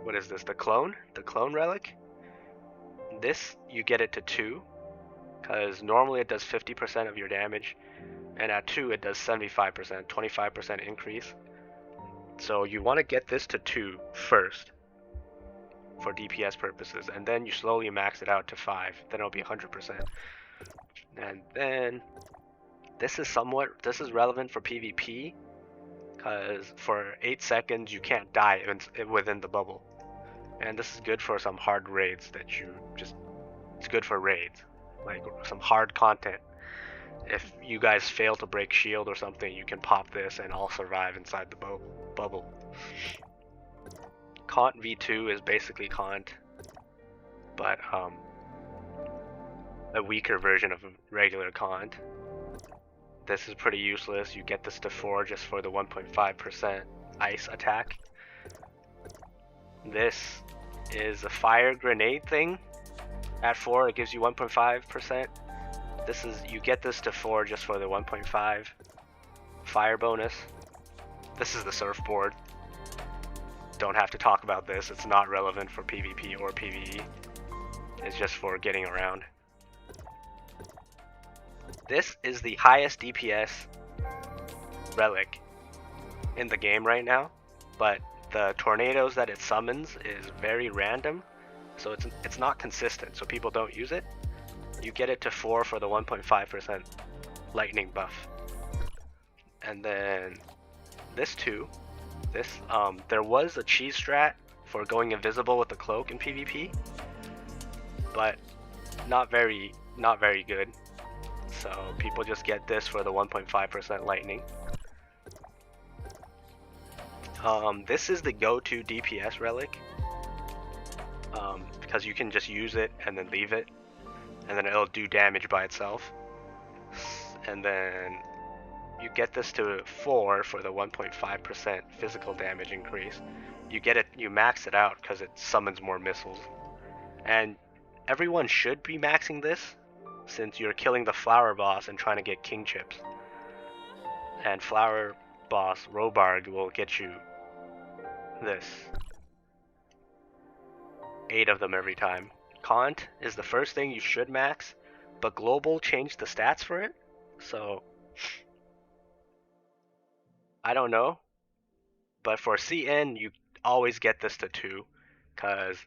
What is this? The clone? The clone relic? This, you get it to 2. Because normally it does 50% of your damage. And at 2 it does 75%, 25% increase. So you want to get this to 2 first for DPS purposes, and then you slowly max it out to 5. Then it'll be 100%. And then this is relevant for PvP, because for 8 seconds you can't die within the bubble. And this is good for some hard raids it's good for raids, like some hard content. If you guys fail to break shield or something, you can pop this and all survive inside the bubble. Kant V2 is basically Kant, but a weaker version of regular Kant. This is pretty useless. You get this to 4 just for the 1.5% ice attack. This is a fire grenade thing. At 4 it gives you 1.5%. You get this to 4 just for the 1.5 fire bonus. This is the surfboard. Don't have to talk about this. It's not relevant for PvP or PvE. It's just for getting around. This is the highest DPS relic in the game right now, but the tornadoes that it summons is very random, so it's not consistent, so people don't use it. You get it to 4 for the 1.5% lightning buff. And then this too. There was a cheese strat for going invisible with the cloak in PvP, but not very good. So people just get this for the 1.5% lightning. This is the go-to DPS relic, because you can just use it and then leave it, and then it'll do damage by itself. And then you get this to 4 for the 1.5% physical damage increase. You max it out because it summons more missiles. And everyone should be maxing this, since you're killing the flower boss and trying to get king chips. And flower boss Robarg will get you this. 8 of them every time. Kant is the first thing you should max, but Global changed the stats for it, so I don't know. But for CN, you always get this to 2, because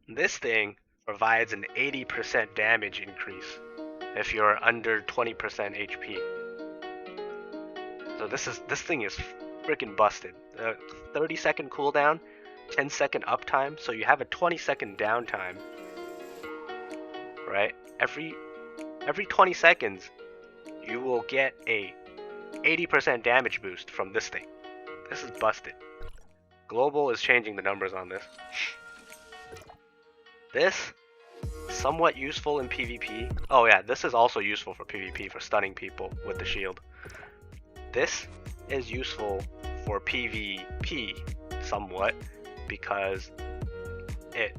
this thing provides an 80% damage increase if you're under 20% HP. So this thing is freaking busted. 30-second cooldown, 10-second uptime, so you have a 20-second downtime. Right? Every every 20 seconds, you will get a 80% damage boost from this thing. This is busted. Global is changing the numbers on this. This, somewhat useful in PvP. Oh yeah, this is also useful for PvP, for stunning people with the shield. This is useful for PvP somewhat because it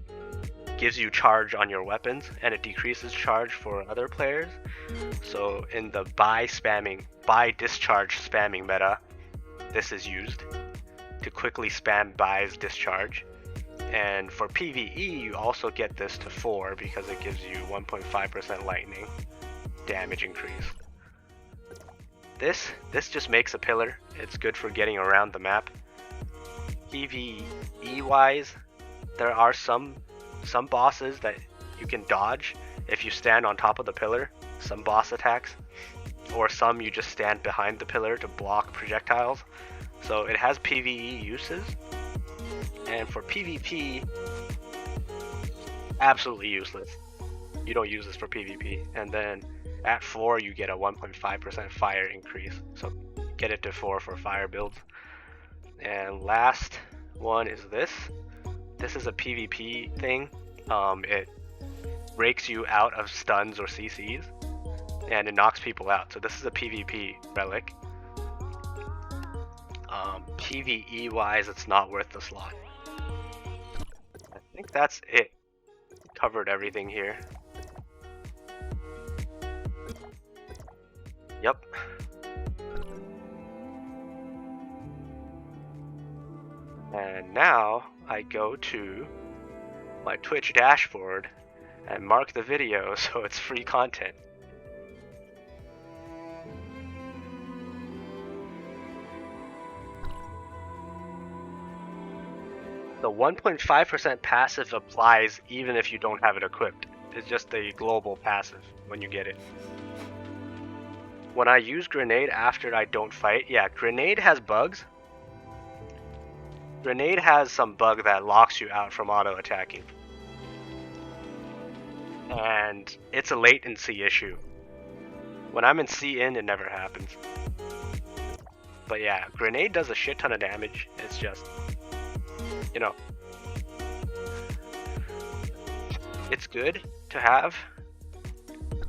gives you charge on your weapons and it decreases charge for other players. So in the buy discharge spamming meta, this is used to quickly spam buys discharge. And for PvE, you also get this to 4 because it gives you 1.5% lightning damage increase. This just makes a pillar. It's good for getting around the map. PvE wise, there are some bosses that you can dodge if you stand on top of the pillar, some boss attacks, or some you just stand behind the pillar to block projectiles. So it has PvE uses, and for PvP, absolutely useless. You don't use this for PvP. And then at 4 you get a 1.5% fire increase, so get it to 4 for fire builds. And last one is this. This is a PvP thing. It breaks you out of stuns or CCs, and it knocks people out. So this is a PvP relic. PvE wise, it's not worth the slot. I think that's it. Covered everything here. Yep. And now I go to my Twitch dashboard and mark the video so it's free content. The 1.5% passive applies even if you don't have it equipped. It's just a global passive when you get it. When I use grenade after I don't fight, yeah, grenade has bugs. Grenade has some bug that locks you out from auto attacking. And it's a latency issue. When I'm in C-in, it never happens. But yeah, grenade does a shit ton of damage. It's just, you know, it's good to have,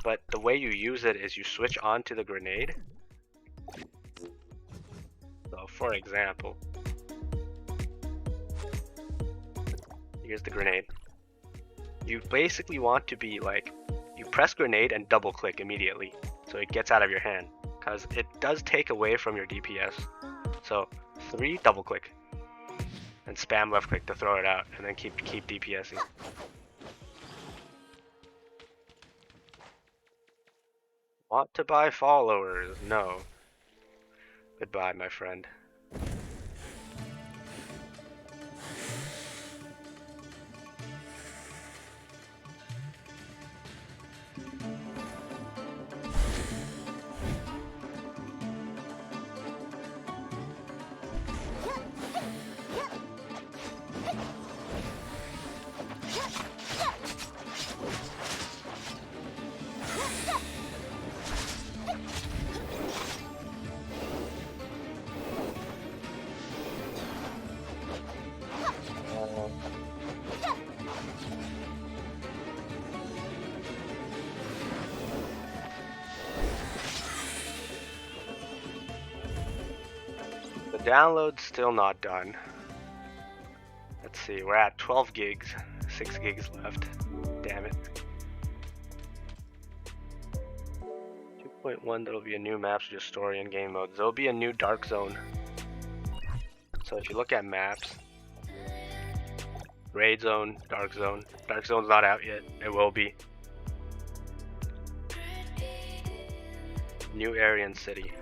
but the way you use it is you switch on to the grenade. So for example, here's the grenade. You basically want to be like, you press grenade and double click immediately so it gets out of your hand, because it does take away from your DPS. So 3, double click, and spam left click to throw it out, and then keep DPSing. Want to buy followers? No. Goodbye, my friend. Download's still not done. Let's see, we're at 12 gigs, 6 gigs left. Damn it. 2.1, there'll be a new maps, just story and game modes. There'll be a new dark zone. So if you look at maps, raid zone, dark zone. Dark zone's not out yet, it will be. New area and city.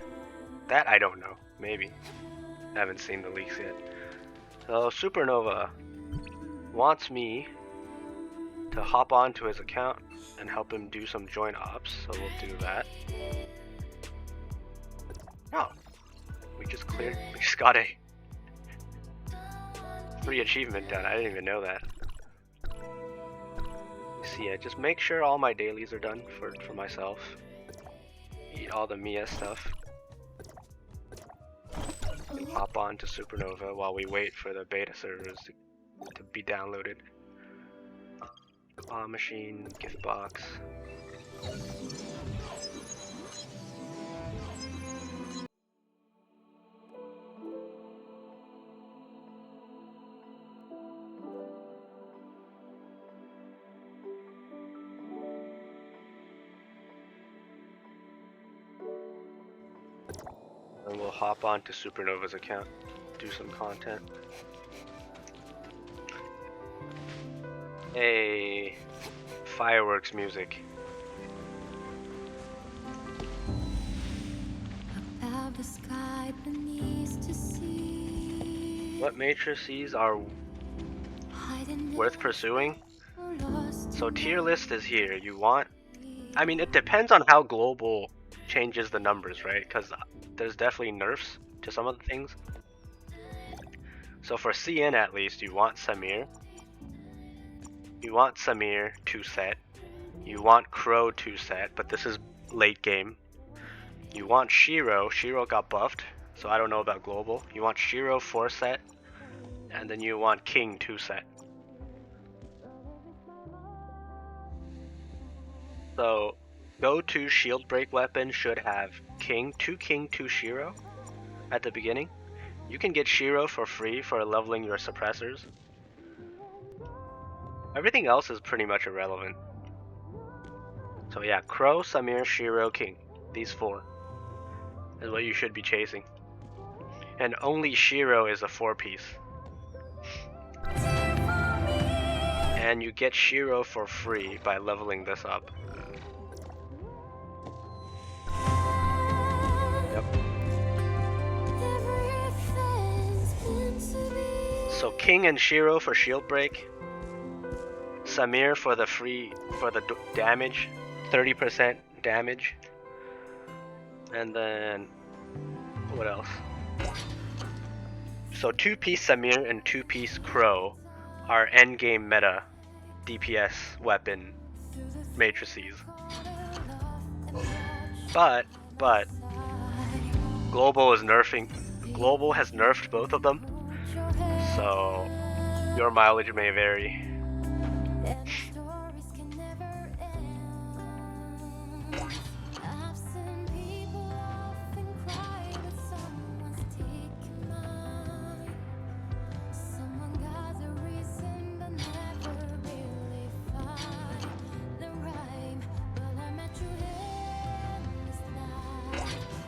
That I don't know, maybe. I haven't seen the leaks yet. So Supernova wants me to hop onto his account and help him do some joint ops, so we'll do that. Oh, we just got a free achievement done. I didn't even know that. So yeah, just make sure all my dailies are done for myself. Eat all the Mia stuff. And hop on to Supernova while we wait for the beta servers to be downloaded. Claw machine, gift box. And we'll hop on to Supernova's account, do some content. Hey, fireworks music. Above the sky beneath to see. What matrices are worth pursuing? So tier list is here. You want, I mean, it depends on how global changes the numbers, right? Because there's definitely nerfs to some of the things. So for CN at least, you want Samir. You want Samir 2-set. You want Crow 2-set, but this is late game. You want Shiro. Shiro got buffed, so I don't know about global. You want Shiro 4-set, and then you want King 2-set. So go-to shield break weapon should have King, 2 Shiro at the beginning. You can get Shiro for free for leveling your suppressors. Everything else is pretty much irrelevant. So yeah, Crow, Samir, Shiro, King. These 4 is what you should be chasing. And only Shiro is a 4-piece. And you get Shiro for free by leveling this up. Yep. So King and Shiro for shield break. Samir for the damage, 30% damage. And then what else? So 2-piece Samir and 2-piece Crow are endgame meta DPS weapon matrices. But Global has nerfed both of them, so your mileage may vary.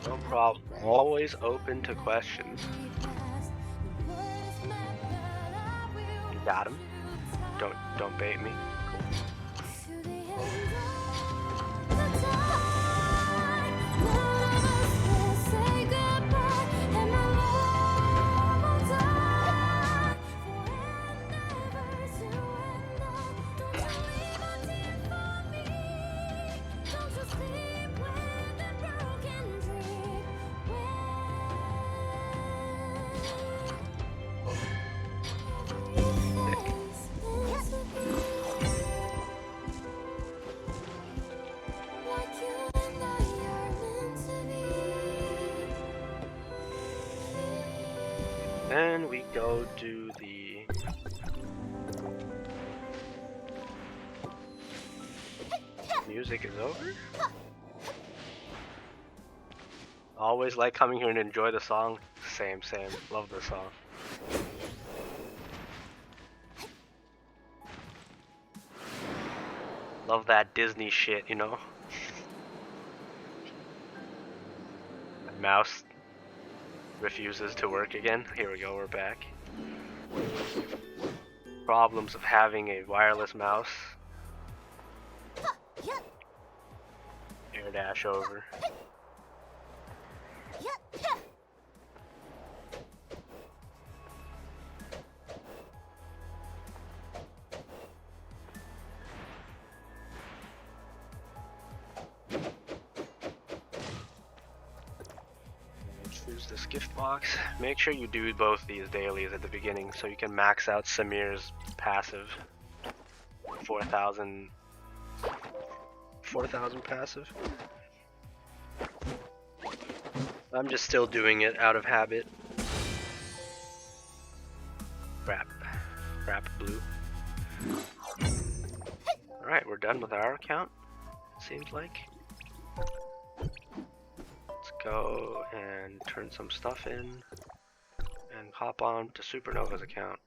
No problem. Always open to questions. You got him. Don't bait me. Then we go do the music is over. Always like coming here and enjoy the song. Same. Love the song. Love that Disney shit, you know? The mouse refuses to work again. Here we go, we're back. Problems of having a wireless mouse. Air dash over. Choose this gift box. Make sure you do both these dailies at the beginning so you can max out Samir's passive. 4,000 4,000 passive. I'm just still doing it out of habit. Crap blue. Alright, we're done with our account, seems like. Let's go and turn some stuff in and hop on to Supernova's account.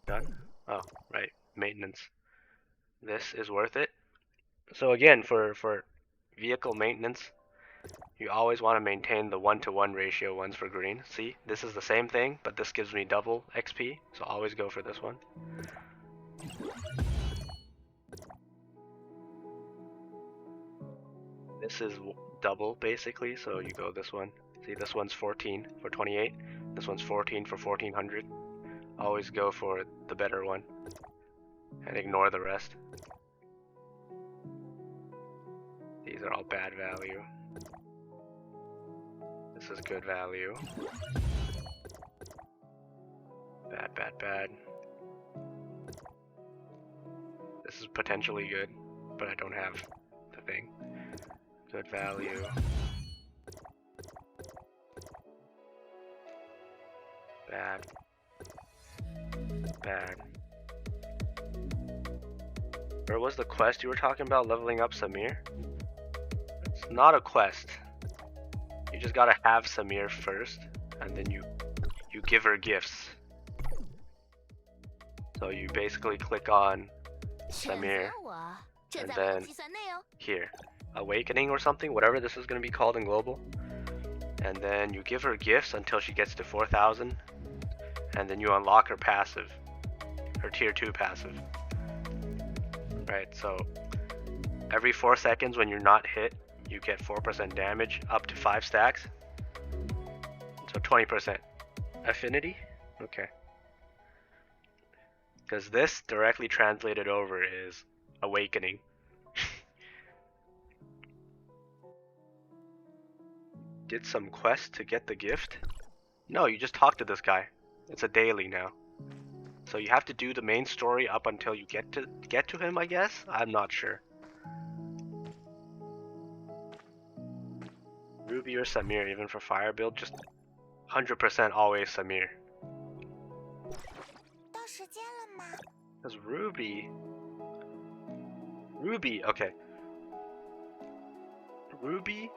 Done? Oh, right, maintenance. This is worth it. So again, for vehicle maintenance, you always want to maintain the 1-to-1 ratio ones for green. See, this is the same thing, but this gives me double XP, so always go for this one. This is double basically, so you go this one. See, this one's 14 for 28. This one's 14 for 1400. Always go for the better one and ignore the rest. These are all bad value. This is good value. Bad. This is potentially good, but I don't have the thing. Good value. Bad. Where was the quest you were talking about, leveling up Samir? It's not a quest. You just gotta have Samir first, and then you give her gifts. So you basically click on Samir, and then here, Awakening or something, whatever this is gonna be called in global. And then you give her gifts until she gets to 4,000, and then you unlock her passive, her tier 2 passive. Right, so every 4 seconds when you're not hit, you get 4% damage up to 5 stacks. So 20%. Affinity? Okay. Because this directly translated over is Awakening. Did some quest to get the gift? No, you just talk to this guy. It's a daily now. So you have to do the main story up until you get to him, I guess? I'm not sure. Ruby or Samir, even for fire build, just 100% always Samir. Because Ruby, okay. Ruby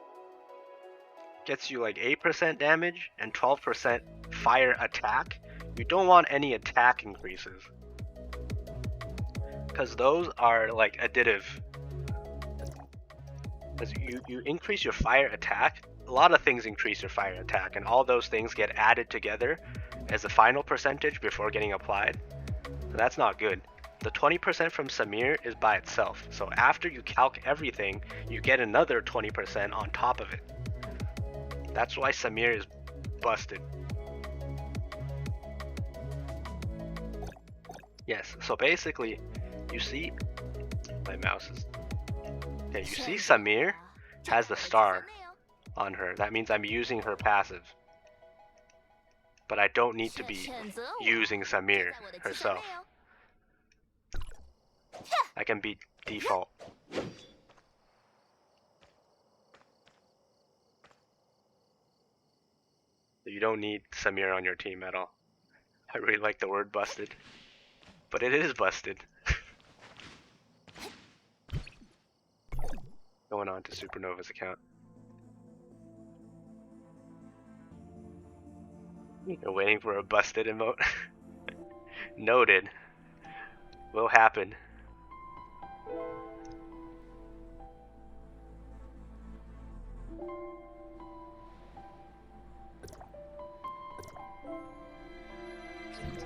gets you like 8% damage and 12% fire attack. You don't want any attack increases, because those are like additive. As you increase your fire attack, a lot of things increase your fire attack, and all those things get added together as a final percentage before getting applied. So that's not good. The 20% from Samir is by itself. So after you calc everything, you get another 20% on top of it. That's why Samir is busted. Yes, so basically, you see, my mouse is, okay, you see Samir has the star on her. That means I'm using her passive. But I don't need to be using Samir herself. I can be default. You don't need Samir on your team at all. I really like the word busted. But it is busted. Going on to Supernova's account. You're waiting for a busted emote? Noted. Will happen.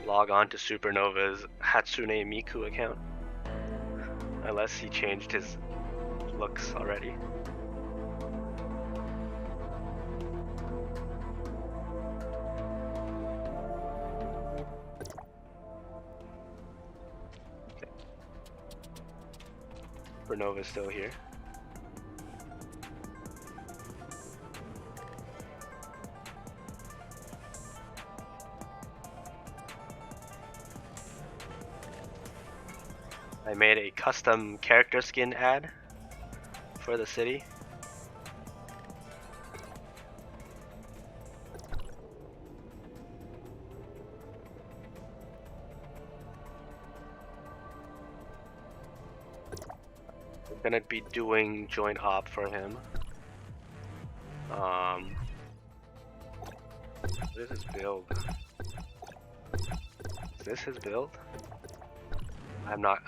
Log on to Supernova's Hatsune Miku account. Unless he changed his looks already. Okay. Supernova's still here. I made a custom character skin ad for the city. I'm gonna be doing joint op for him. What is his build? Is this his build? I'm not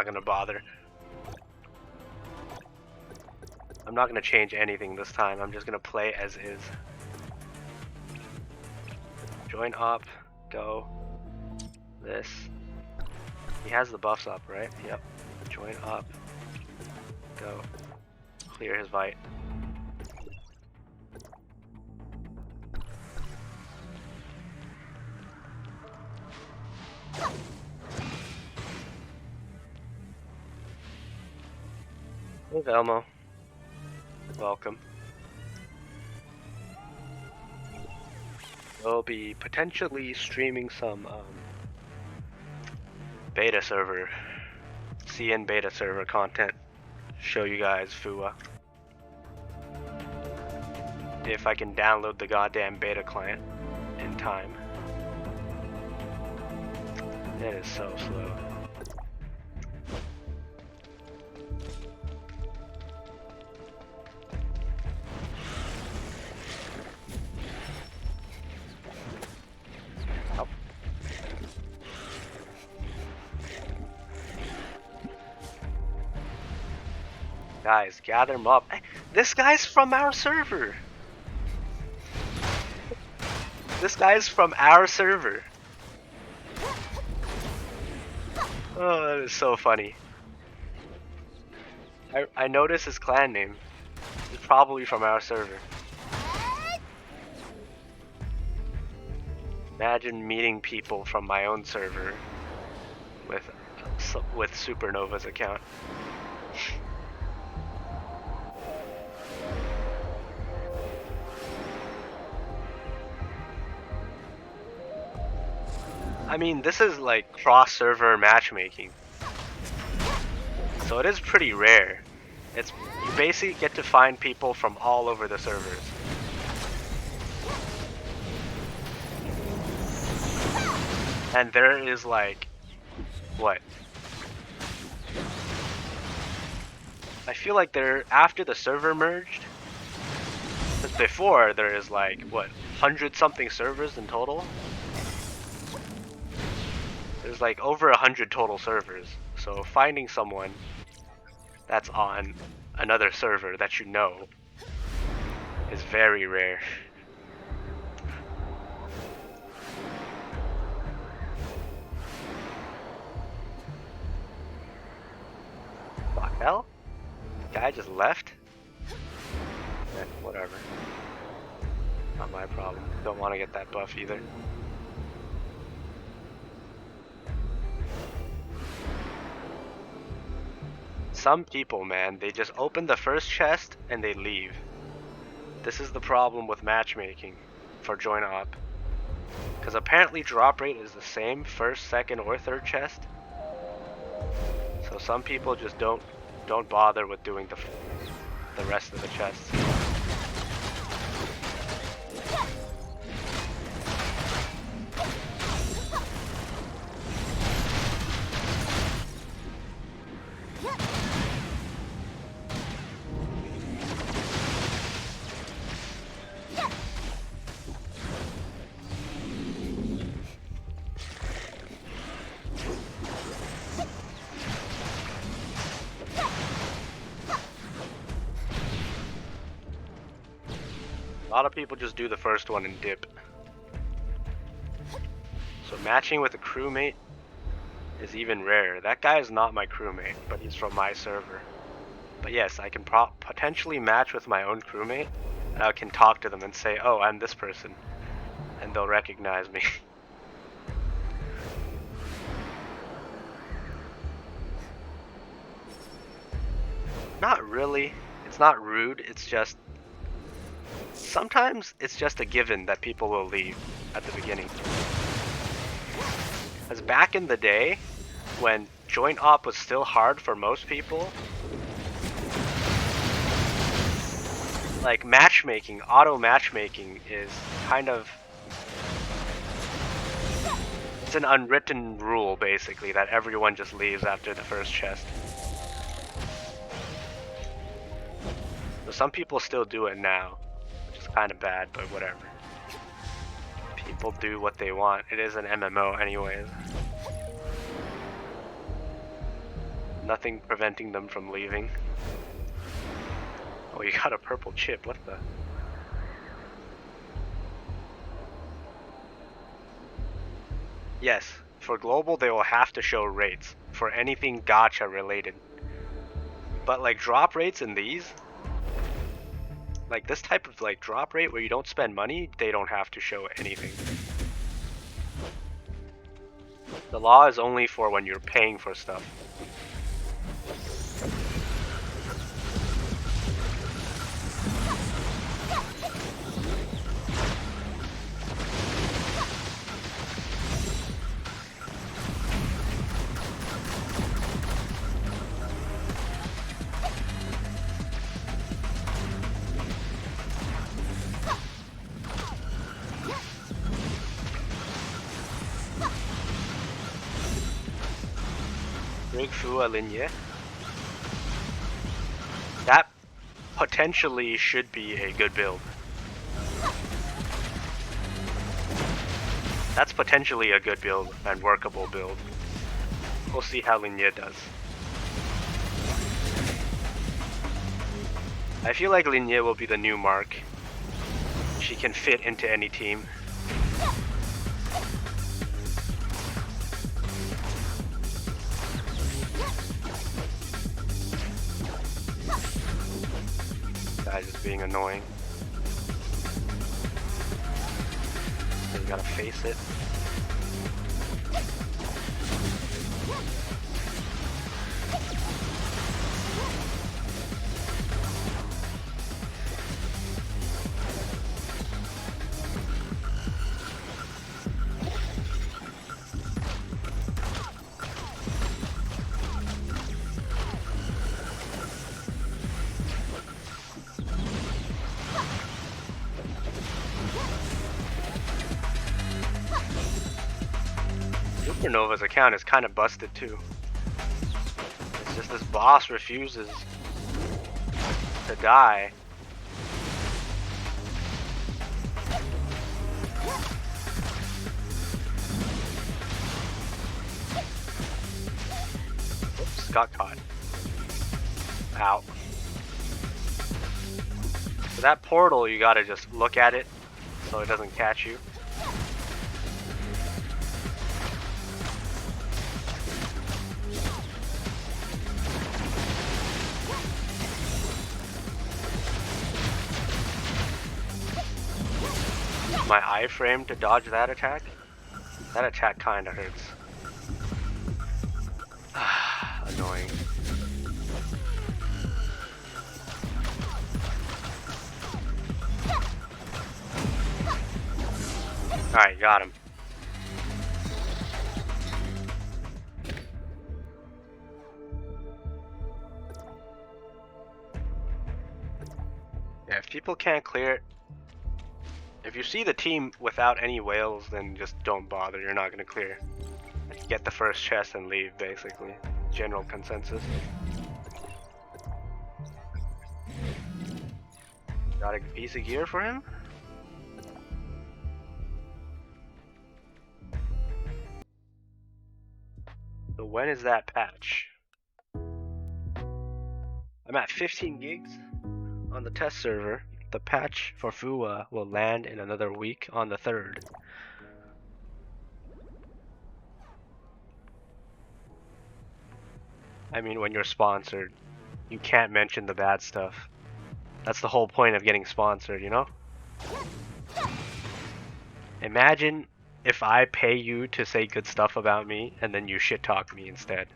gonna bother. I'm not gonna change anything this time. I'm just gonna play as is. Join op, go. This. He has the buffs up, right? Yep. Join op, go. Clear his Vite. Hey Velmo. Welcome. We'll be potentially streaming some beta server, CN beta server content. Show you guys FUA. If I can download the goddamn beta client in time. It is so slow. Guys, gather them up. This guy's from our server. This guy's from our server. Oh, that is so funny. I noticed his clan name. It's probably from our server. Imagine meeting people from my own server with Supernova's account. I mean, this is like cross-server matchmaking, so it is pretty rare. You basically get to find people from all over the servers. And there is like, what? I feel like after the server merged, because before there is like, what, 100-something servers in total? There's like over 100 total servers, so finding someone that's on another server that you know is very rare. What the hell? The guy just left? Eh, whatever. Not my problem. Don't want to get that buff either. Some people, man, they just open the first chest and they leave. This is the problem with matchmaking for join op. Because apparently drop rate is the same first, second, or third chest. So some people just don't bother with doing the rest of the chests. A lot of people just do the first one and dip. So matching with a crewmate is even rarer. That guy is not my crewmate, but he's from my server. But yes, I can potentially match with my own crewmate, and I can talk to them and say, oh, I'm this person, and they'll recognize me. Not really. It's not rude, it's just sometimes it's just a given that people will leave at the beginning. Because back in the day, when joint op was still hard for most people, like matchmaking, auto matchmaking is kind of, it's an unwritten rule basically that everyone just leaves after the first chest. So some people still do it now, which is kind of bad, but whatever. People do what they want. It is an MMO anyways. Nothing preventing them from leaving. Oh, you got a purple chip, what the? Yes, for global they will have to show rates for anything gacha related. But like drop rates in these, like this type of like drop rate where you don't spend money, they don't have to show anything. The law is only for when you're paying for stuff. Rig Fua Linye. That potentially should be a good build. That's potentially a good build and workable build. We'll see how Linye does. I feel like Linye will be the new Mark. She can fit into any team. Guy's just being annoying. You gotta face it. Supernova's account is kind of busted too. It's just this boss refuses to die. Oops, got caught. Ow. So that portal, you gotta just look at it so it doesn't catch you. My iframe to dodge that attack? That attack kinda hurts. Annoying. Alright, got him. Yeah, if people can't clear it, if you see the team without any whales, then just don't bother, you're not gonna clear. Get the first chest and leave, basically. General consensus. Got a piece of gear for him? So when is that patch? I'm at 15 gigs on the test server. The patch for Fua will land in another week on the 3rd. I mean, when you're sponsored, you can't mention the bad stuff. That's the whole point of getting sponsored, you know? Imagine if I pay you to say good stuff about me and then you shit talk me instead.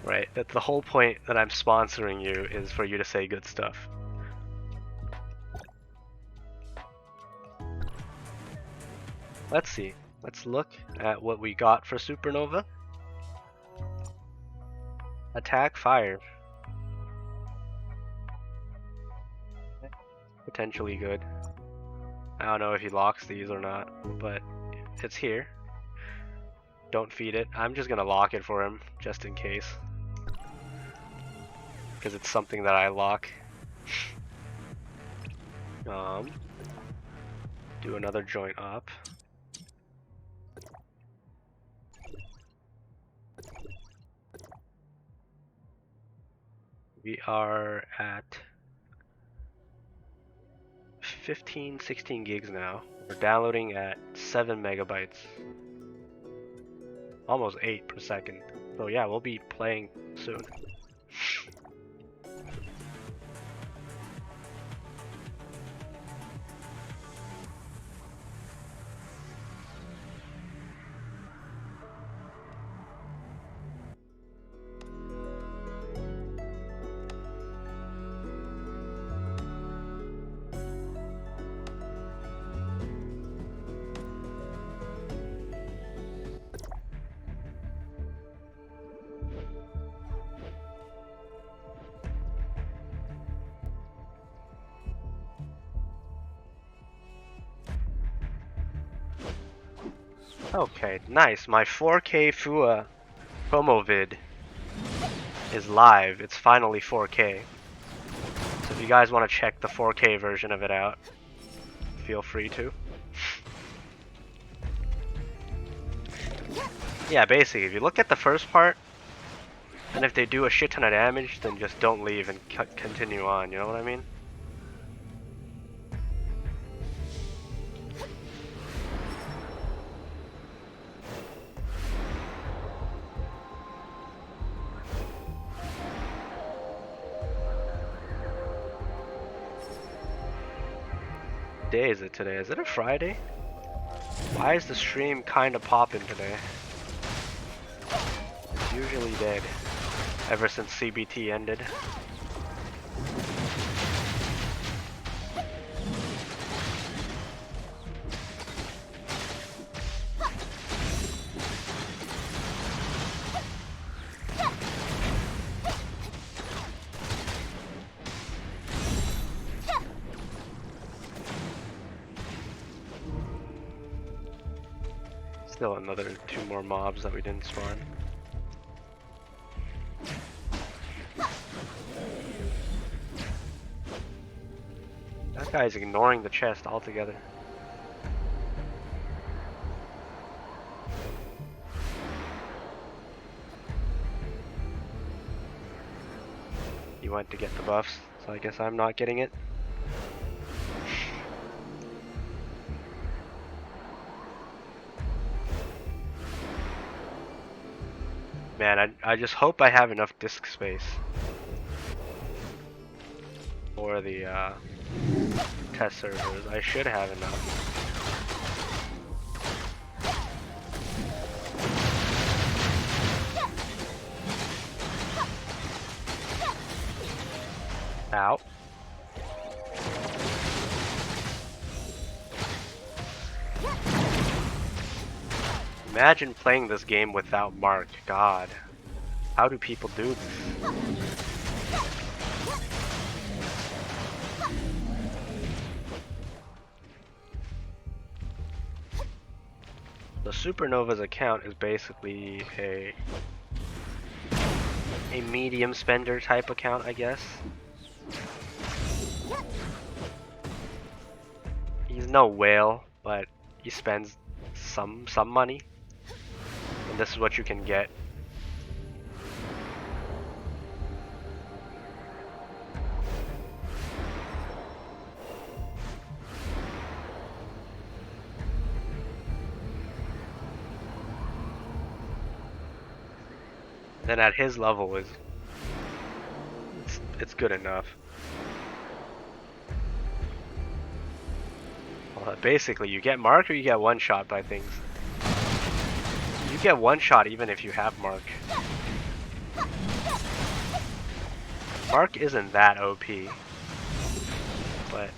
Right? That's the whole point that I'm sponsoring you, is for you to say good stuff. Let's see. Let's look at what we got for Supernova. Attack, fire. Potentially good. I don't know if he locks these or not, but it's here. Don't feed it. I'm just gonna lock it for him, just in case. Because it's something that I lock. Do another joint up. We are at 15, 16 gigs now. We're downloading at 7 megabytes. Almost 8 per second. So yeah, we'll be playing soon. Okay, nice. My 4K Fua promo vid is live. It's finally 4K. So if you guys want to check the 4K version of it out, feel free to. Yeah, basically, if you look at the first part, and if they do a shit ton of damage, then just don't leave and continue on, you know what I mean? What day is it today? Is it a Friday? Why is the stream kinda popping today? It's usually dead. Ever since CBT ended. Still another 2 more mobs that we didn't spawn. That guy's ignoring the chest altogether. He went to get the buffs, so I guess I'm not getting it. Man, I just hope I have enough disk space for the test servers. I should have enough. Ow. Imagine playing this game without Mark. God. How do people do this? The Supernova's account is basically a medium spender type account, I guess. He's no whale, but he spends some money. And this is what you can get. Then at his level it's good enough. Well, basically, you get Mark or you get one shot by things. You get one shot even if you have Mark. Mark isn't that OP, but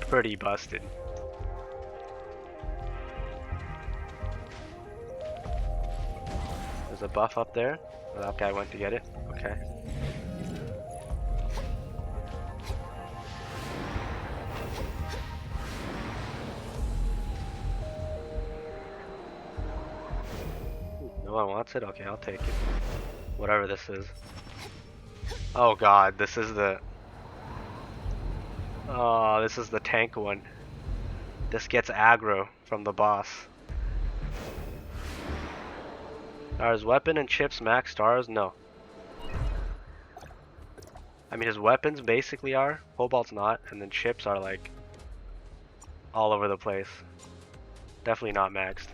pretty busted. There's a buff up there. Oh, that guy went to get it. Okay. No one wants it? Okay, I'll take it. Whatever this is. Oh god, this is the... Oh, this is the tank one. This gets aggro from the boss. Are his weapon and chips max stars? No. I mean, his weapons basically are. Cobalt's not. And then chips are like all over the place. Definitely not maxed.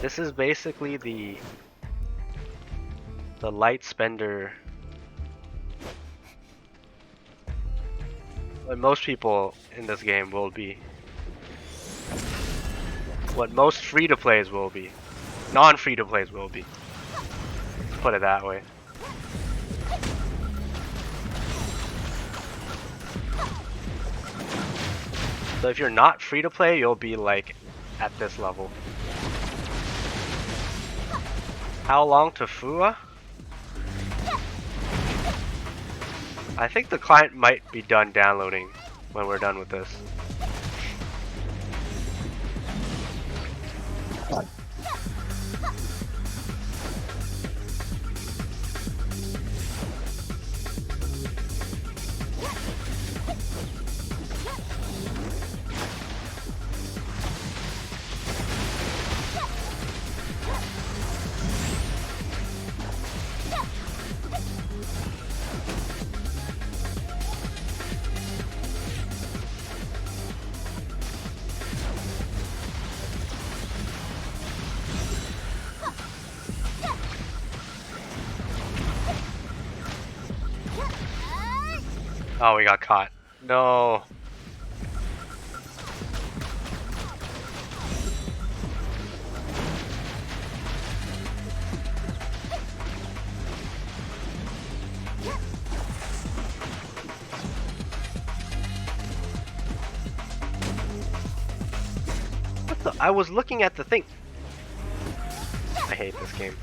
This is basically the light spender. What most people in this game will be. What most free-to-plays will be. Non-free-to-plays will be. Let's put it that way. So if you're not free-to-play, you'll be like at this level. How long to Fua? I think the client might be done downloading when we're done with this. Oh, we got caught. No. What the? I was looking at the thing. I hate this game.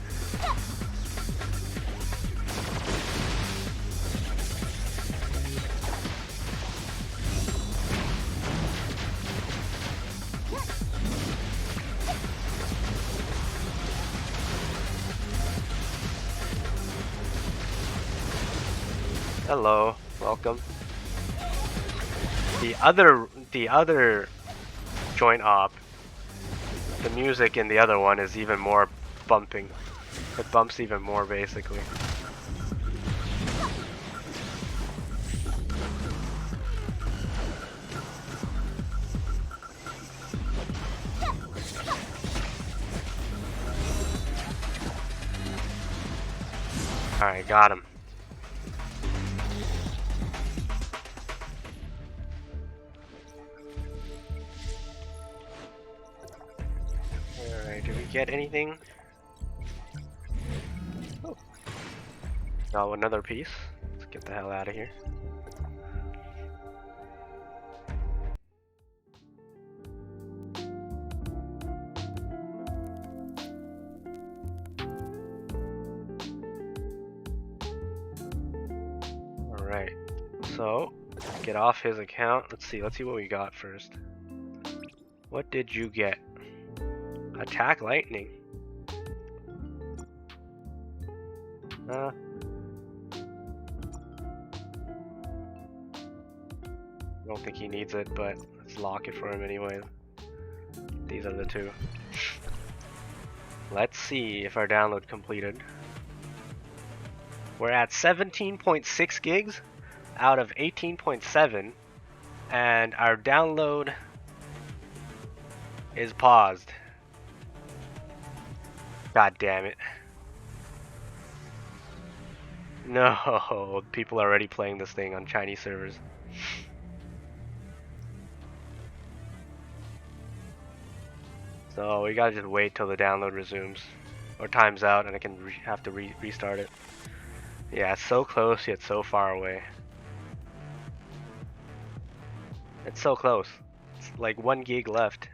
Hello, welcome. The other joint op, the music in the other one is even more bumping. It bumps even more basically. Alright, got him. Alright, did we get anything? Oh. Oh, another piece. Let's get the hell out of here. Alright, so get off his account. Let's see what we got first. What did you get? Attack lightning. I don't think he needs it, but let's lock it for him anyway. These are the two. Let's see if our download completed. We're at 17.6 gigs out of 18.7, and our download is paused. God damn it. No, people are already playing this thing on Chinese servers. So we gotta just wait till the download resumes or times out, and I can have to restart it. Yeah, it's so close yet so far away. It's so close. It's like 1 gig left.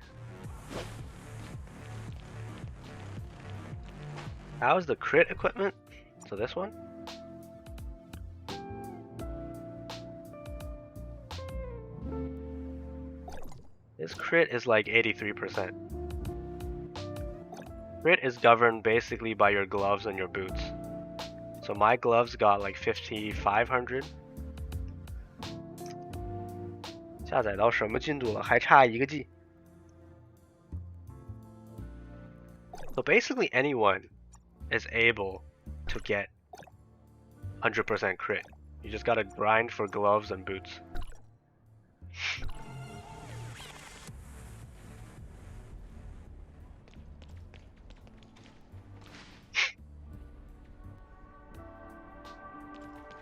How's the crit equipment? So this one? This crit is like 83%. Crit is governed basically by your gloves and your boots. So my gloves got like 5500. 下载到什么进度了？还差1个G。So basically anyone is able to get 100% crit. You just gotta grind for gloves and boots.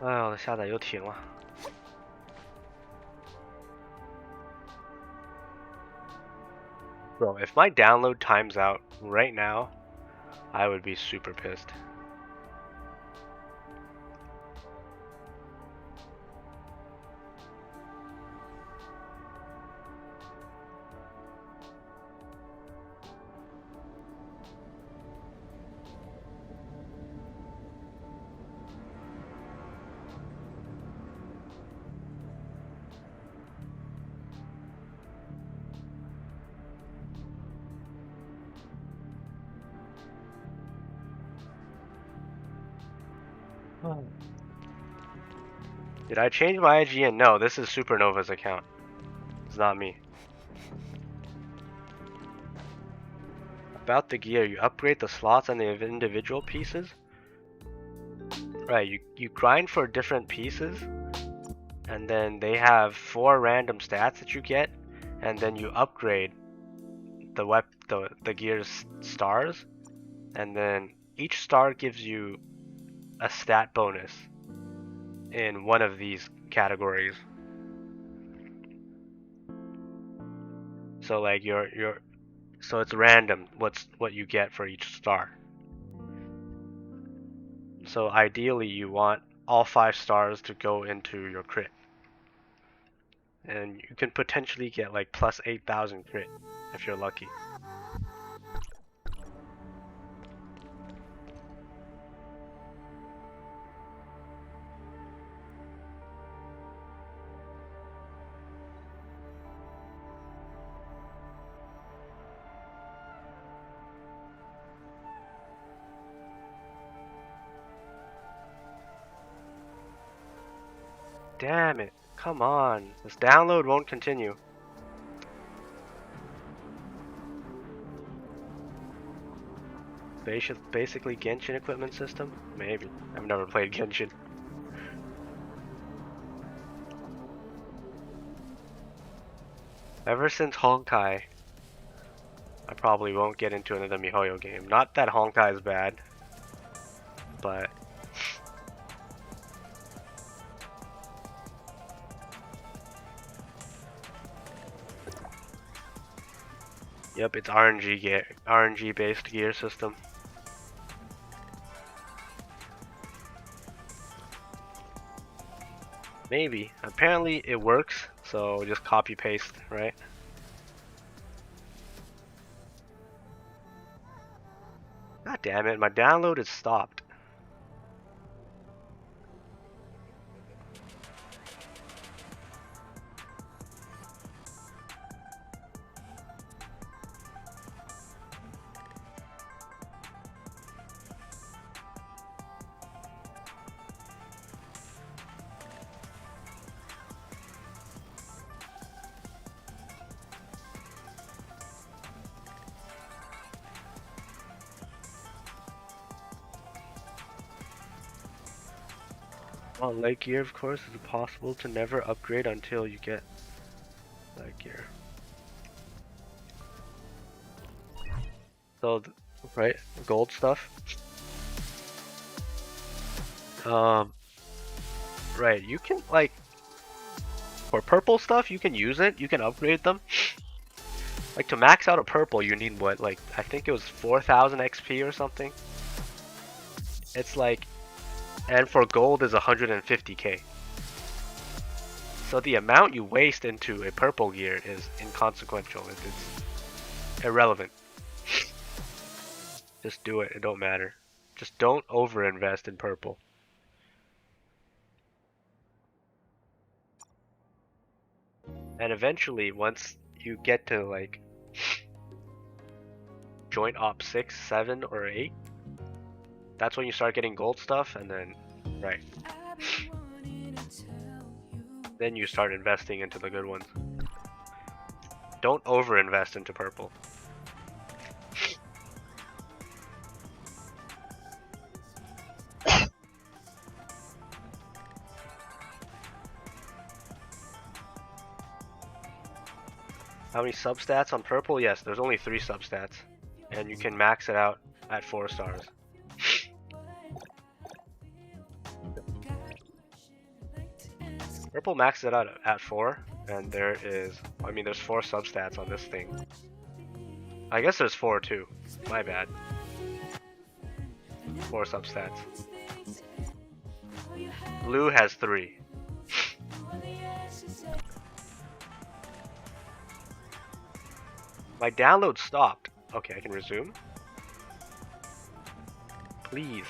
Ah, 我的下载又停了。Bro, if my download times out right now, I would be super pissed. Did I change my IGN? No, this is Supernova's account. It's not me. About the gear, you upgrade the slots and the individual pieces. Right, you grind for different pieces, and then they have 4 random stats that you get, and then you upgrade the gear's stars, and then each star gives you a stat bonus in one of these categories. So like so it's random what you get for each star. So ideally you want all 5 stars to go into your crit. And you can potentially get like plus 8,000 crit if you're lucky. Damn it, come on. This download won't continue. Basically Genshin equipment system? Maybe. I've never played Genshin. Ever since Honkai, I probably won't get into another MiHoYo game. Not that Honkai is bad, but yep, it's RNG based gear system. Maybe. Apparently it works, so just copy paste, right? God damn it, my download is stopped. On light gear, of course, it's possible to never upgrade until you get light gear. So, right, gold stuff. Right, you can like for purple stuff, you can use it. You can upgrade them. Like to max out a purple, you need what? Like I think it was 4,000 XP or something. It's like. And for gold is 150k. So the amount you waste into a purple gear is inconsequential. Irrelevant. Just do it. It don't matter. Just don't overinvest in purple. And eventually, once you get to like joint op 6, 7, or 8, that's when you start getting gold stuff, and then, right. Then you start investing into the good ones. Don't overinvest into purple. How many substats on purple? Yes, there's only 3 substats. And you can max it out at 4 stars. Purple maxes it out at 4, and there is, I mean, there's 4 substats on this thing. I guess there's 4 too. My bad. 4 substats. Blue has 3. My download stopped. Okay, I can resume. Please.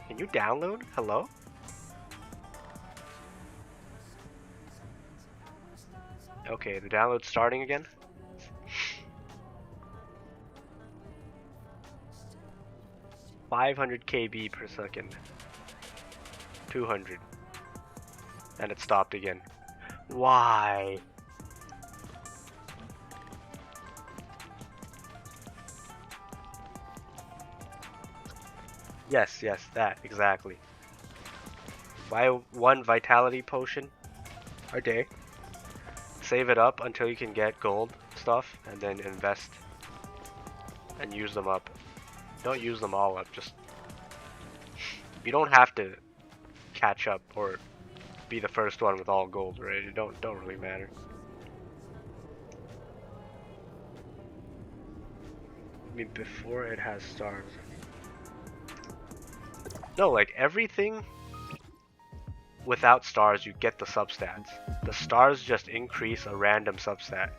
Can you download? Hello? Okay, the download's starting again. $500 KB per second. 200. And it stopped again. Why? Yes, that, exactly. Buy 1 vitality potion a day. Save it up until you can get gold stuff, and then invest and use them up. Don't use them all up, just... You don't have to catch up or be the first one with all gold, right? It don't really matter. I mean, before it has stars. No, like everything without stars, you get the substats. The stars just increase a random substat.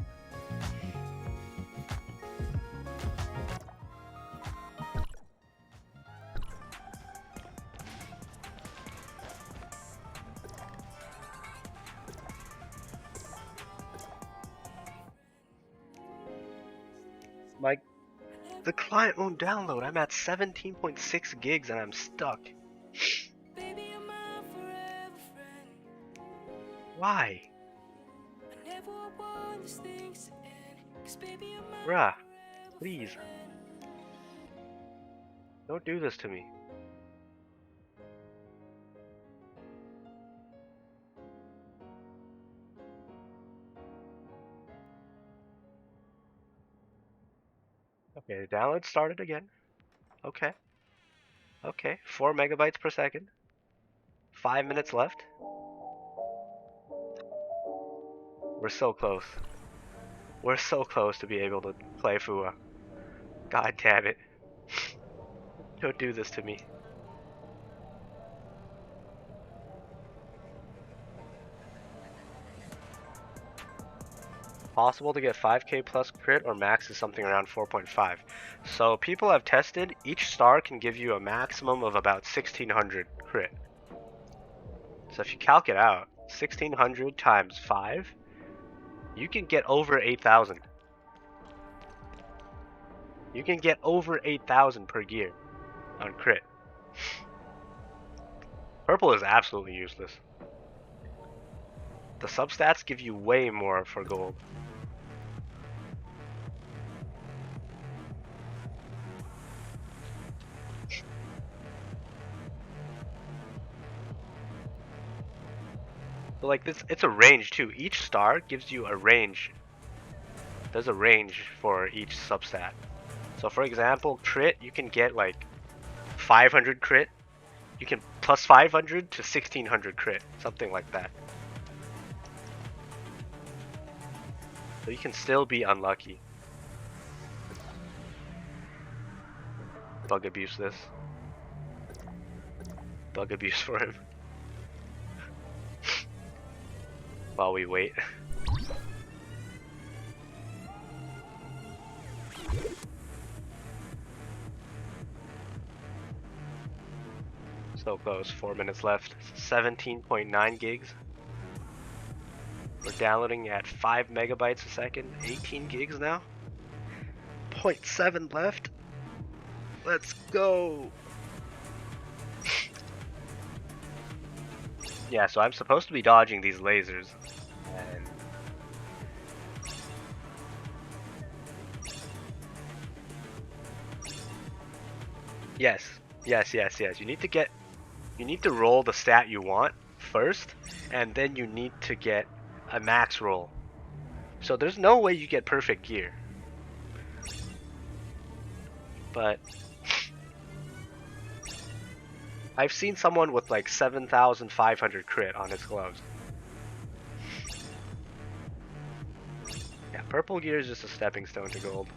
The client won't download. I'm at 17.6 gigs and I'm stuck. Why? Bruh, please. Don't do this to me. Okay, the download started again. Okay. Okay, 4 megabytes per second. 5 minutes left. We're so close. We're so close to be able to play Fua. God damn it. Don't do this to me. Possible to get 5k plus crit, or max is something around 4.5. So people have tested, each star can give you a maximum of about 1600 crit. So if you calc it out, 1600 times 5, you can get over 8,000. You can get over 8,000 per gear on crit. Purple is absolutely useless. The substats give you way more for gold. So like this, it's a range too. Each star gives you a range. There's a range for each substat. So for example, crit, you can get like 500 crit. You can plus 500 to 1600 crit, something like that. So you can still be unlucky. Bug abuse this. Bug abuse for him. While we wait. So close, 4 minutes left. 17.9 gigs. We're downloading at 5 megabytes a second, 18 gigs now. 0.7 left. Let's go. Yeah, so I'm supposed to be dodging these lasers. And yes, yes. You need to roll the stat you want first, and then you need to get a max roll. So there's no way you get perfect gear. But I've seen someone with like 7,500 crit on his gloves. Yeah, purple gear is just a stepping stone to gold.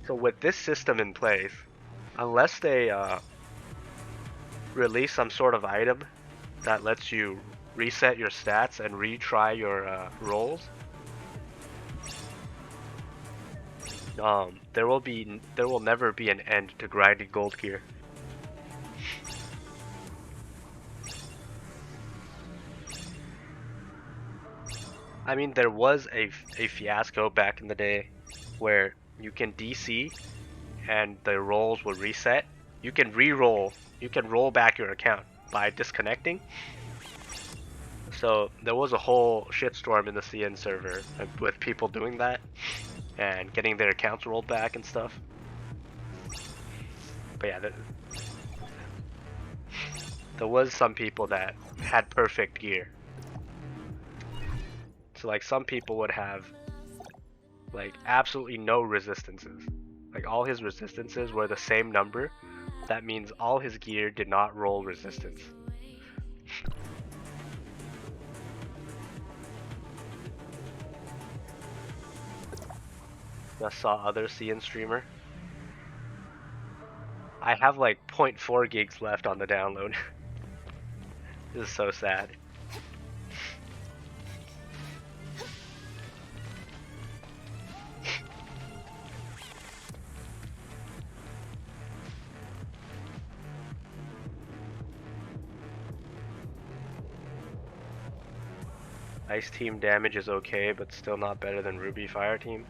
So with this system in place, unless they release some sort of item that lets you reset your stats and retry your rolls, there will never be an end to grinding gold gear. I mean, there was a fiasco back in the day where you can DC and the rolls will reset. You can re-roll. You can roll back your account by disconnecting. So there was a whole shitstorm in the CN server with people doing that and getting their accounts rolled back and stuff. But yeah, there was some people that had perfect gear. So like some people would have like absolutely no resistances. Like all his resistances were the same number. That means all his gear did not roll resistance. Just saw other CN streamer. I have like 0.4 gigs left on the download. This is so sad. Ice team damage is okay, but still not better than Ruby Fire team.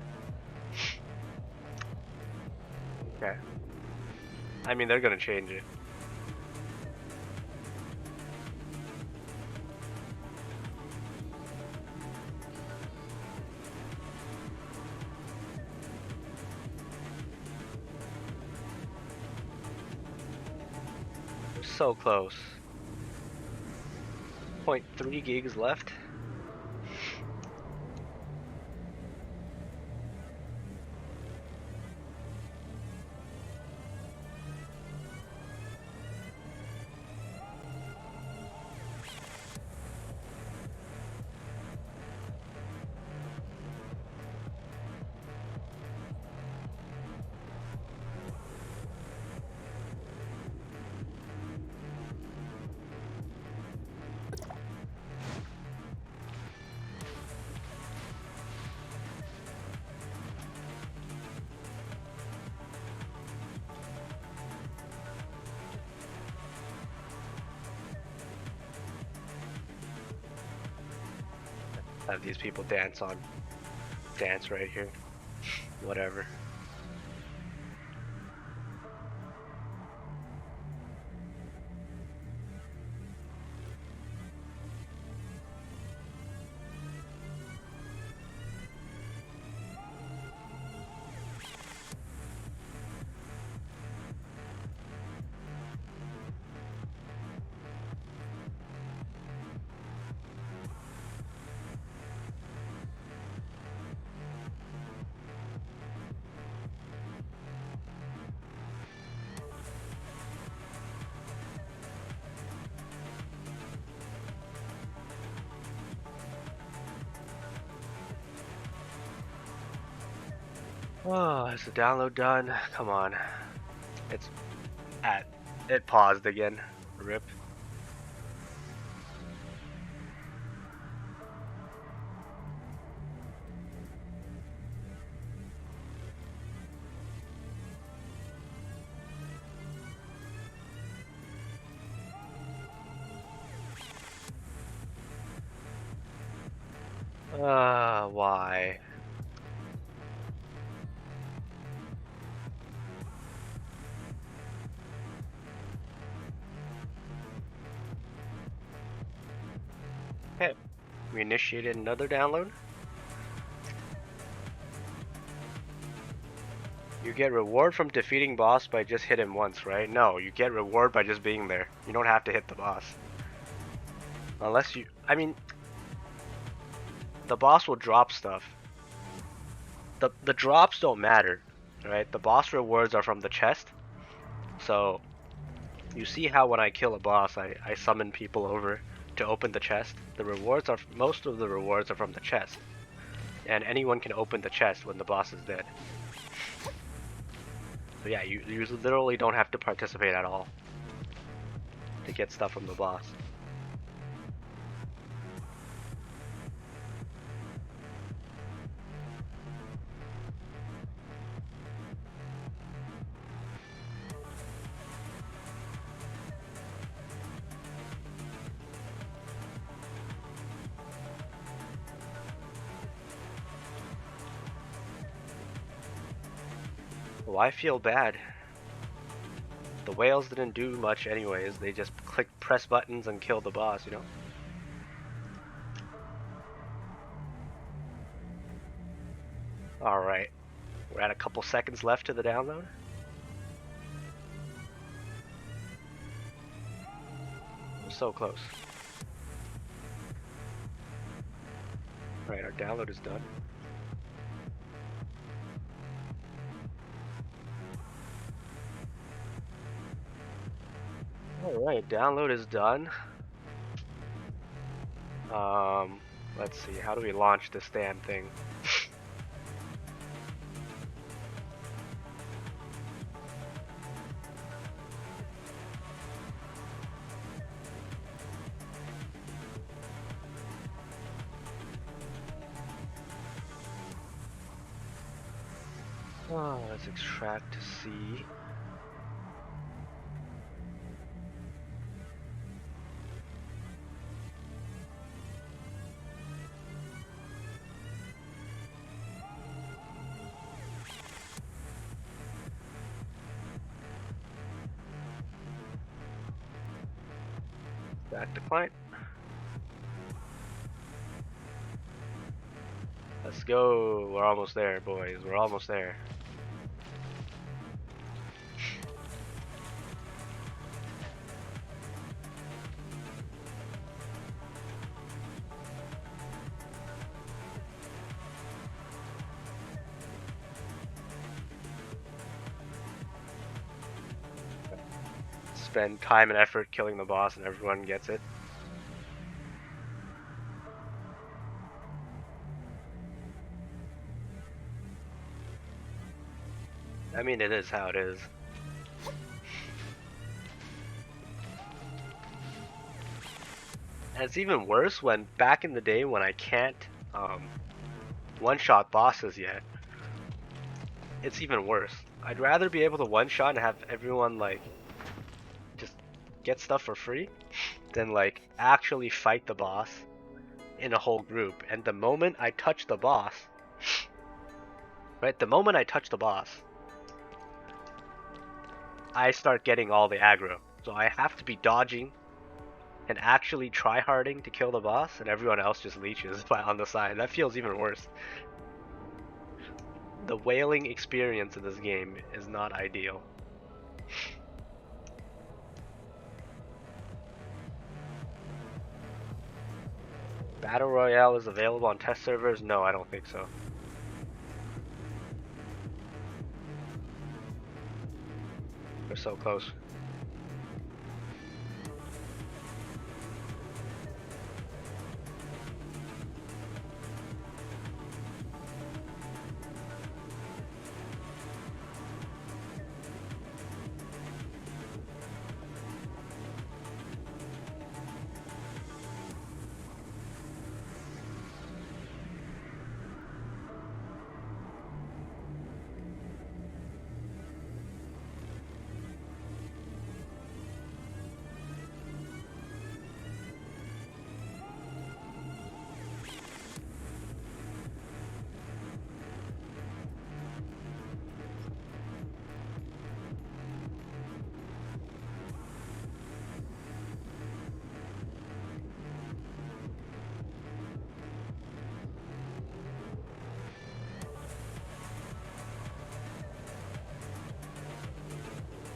Okay. I mean, they're gonna change it. We're so close. 0.3 gigs left. Have these people dance right here. Whatever. Oh, is the download done? Come on. It paused again. RIP. Why? Okay, we initiated another download. You get reward from defeating boss by just hit him once, right? No, you get reward by just being there. You don't have to hit the boss. Unless you, I mean, the boss will drop stuff. The drops don't matter, right? The boss rewards are from the chest. So, you see how when I kill a boss, I summon people over to open the chest. The rewards are, most of the rewards are from the chest. And anyone can open the chest when the boss is dead. So yeah, you literally don't have to participate at all to get stuff from the boss. Well, I feel bad. The whales didn't do much anyways. They just press buttons and kill the boss, you know? Alright. We're at a couple seconds left to the download. We're so close. Alright, our download is done. Alright, download is done. Let's see, how do we launch this damn thing? Oh, let's extract to see. Back to client. Let's go. We're almost there, boys. We're almost there. Spend time and effort killing the boss and everyone gets it. I mean, it is how it is. And it's even worse when back in the day when I can't one-shot bosses yet. It's even worse. I'd rather be able to one-shot and have everyone like just get stuff for free than like actually fight the boss in a whole group. And the moment I touch the boss, right? The moment I touch the boss, I start getting all the aggro. So I have to be dodging and actually try-harding to kill the boss, and everyone else just leeches on the side. That feels even worse. The whaling experience in this game is not ideal. Battle Royale is available on test servers? No, I don't think so. We're so close.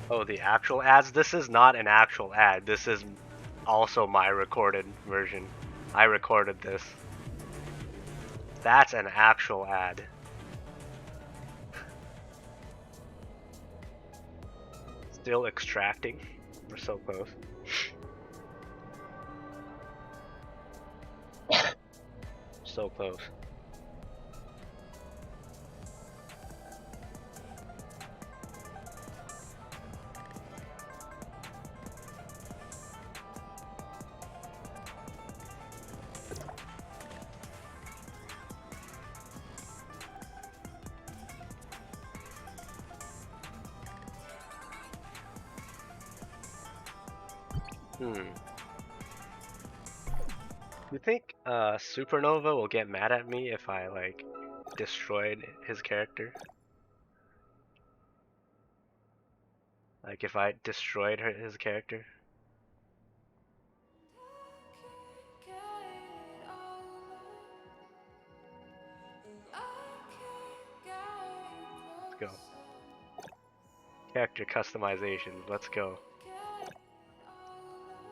Oh, the actual ads? This is not an actual ad. This is also my recorded version. I recorded this. That's an actual ad. Still extracting. We're so close. So close. You think Supernova will get mad at me if I like destroyed his character? Like if I destroyed his character? Let's go. Character customization. Let's go.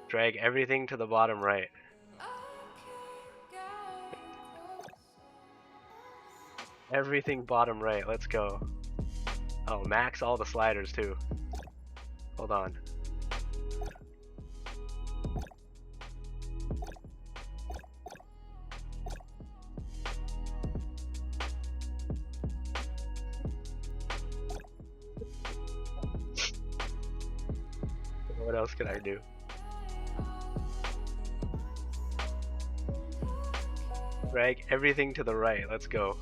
Drag everything to the bottom right. Everything bottom right. Let's go. Oh, max all the sliders too. Hold on. What else can I do? Drag everything to the right. Let's go.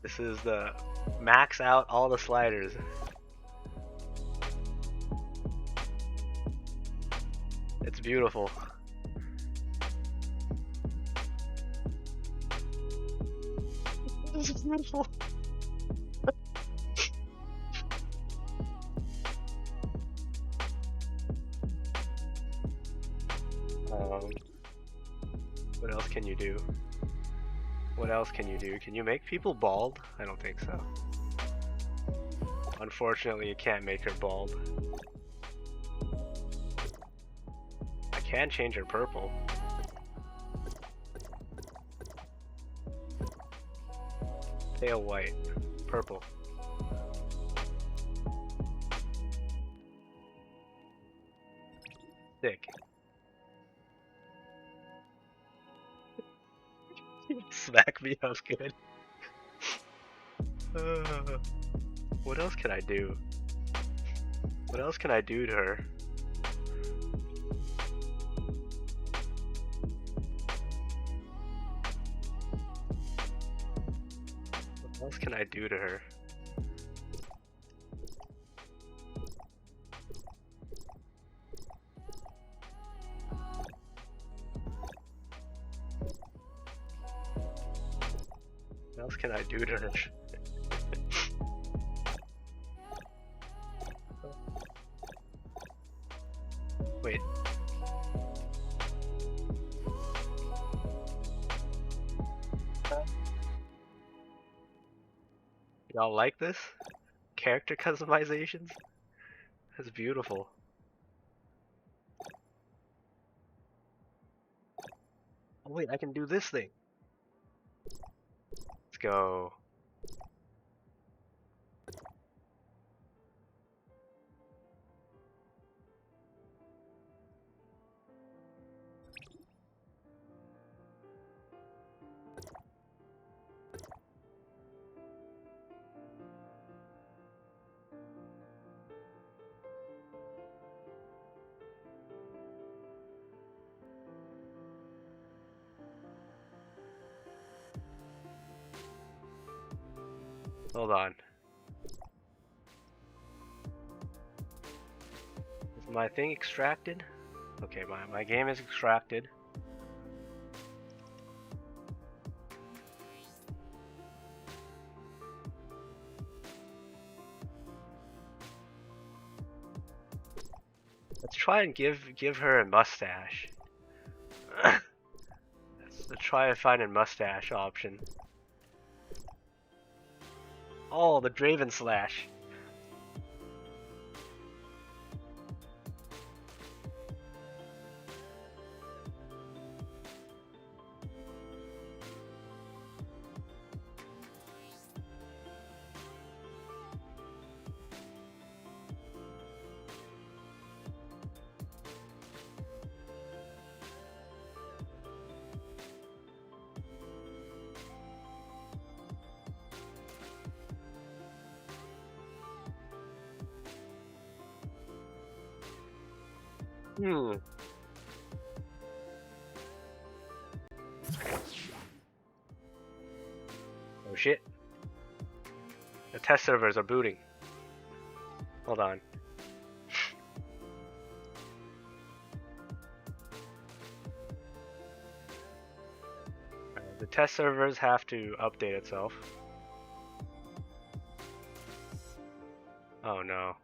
This is the max out all the sliders. It's beautiful. This is beautiful. What else can you do? What else can you do? Can you make people bald? I don't think so. Unfortunately, you can't make her bald. I can change her purple. Pale white. Purple. Sick. Smack me, that was good. What else can I do? What else can I do to her? What else can I do to her? What else can I do to her? Wait. Y'all like this? Character customizations? That's beautiful. Oh wait, I can do this thing. Let's go. Hold on. Is my thing extracted? Okay, my game is extracted. Let's try and give her a mustache. That's Let's try finding mustache option. Oh, the Draven Slash. Hmm. Oh shit. The test servers are booting. Hold on. The test servers have to update itself. Oh no.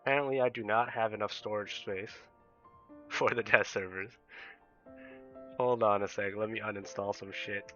Apparently I do not have enough storage space for the test servers. Hold on a sec, let me uninstall some shit.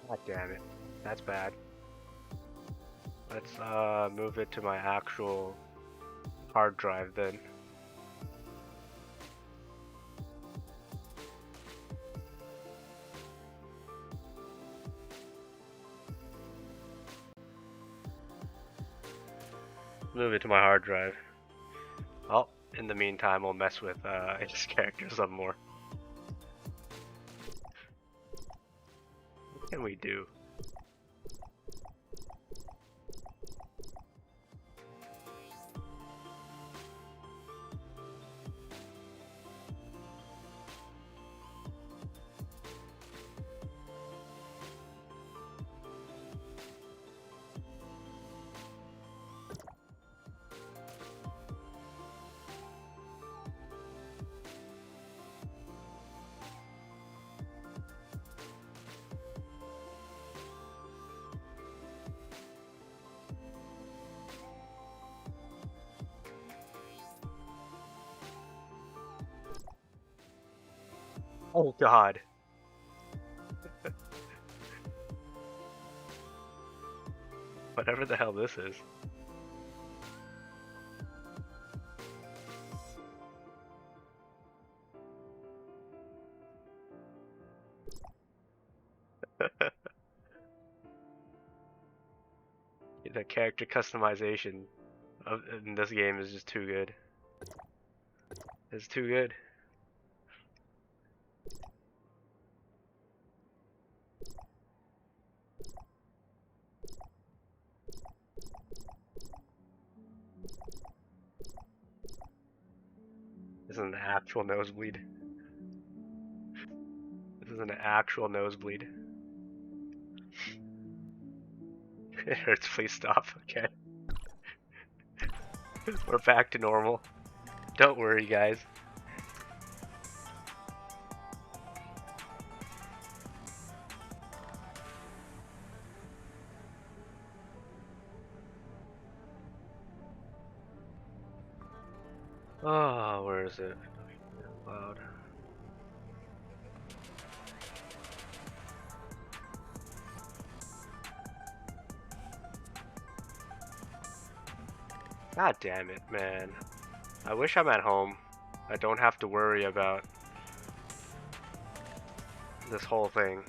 God damn it. That's bad. Let's move it to my actual hard drive then. Move it to my hard drive. Oh, in the meantime, we'll mess with his character some more. What can we do? Oh god. Whatever the hell this is. The character customization in this game is just too good. It's too good. This is an actual nosebleed. This is an actual nosebleed. It hurts, please stop. Okay. We're back to normal. Don't worry, guys. Oh, where is it? Loud. God damn it, man. I wish I'm at home. I don't have to worry about this whole thing.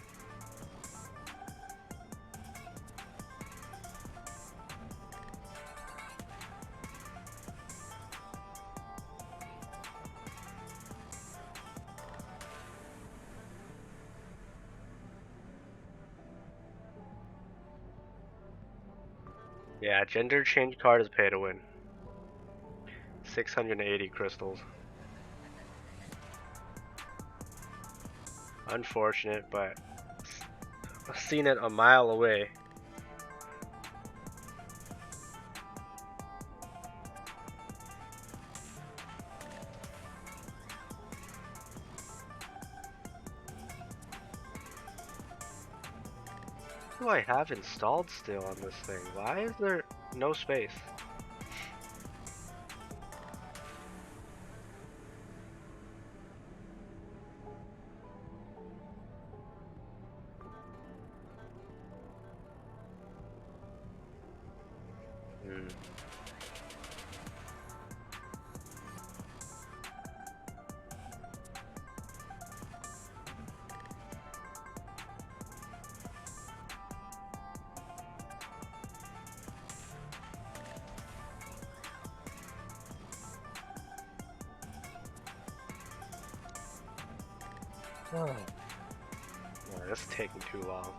Yeah, gender change card is pay to win. 680 crystals. Unfortunate, but I've seen it a mile away. What do I have installed still on this thing? Why is there no space? Hmm. Oh, this is taking too long.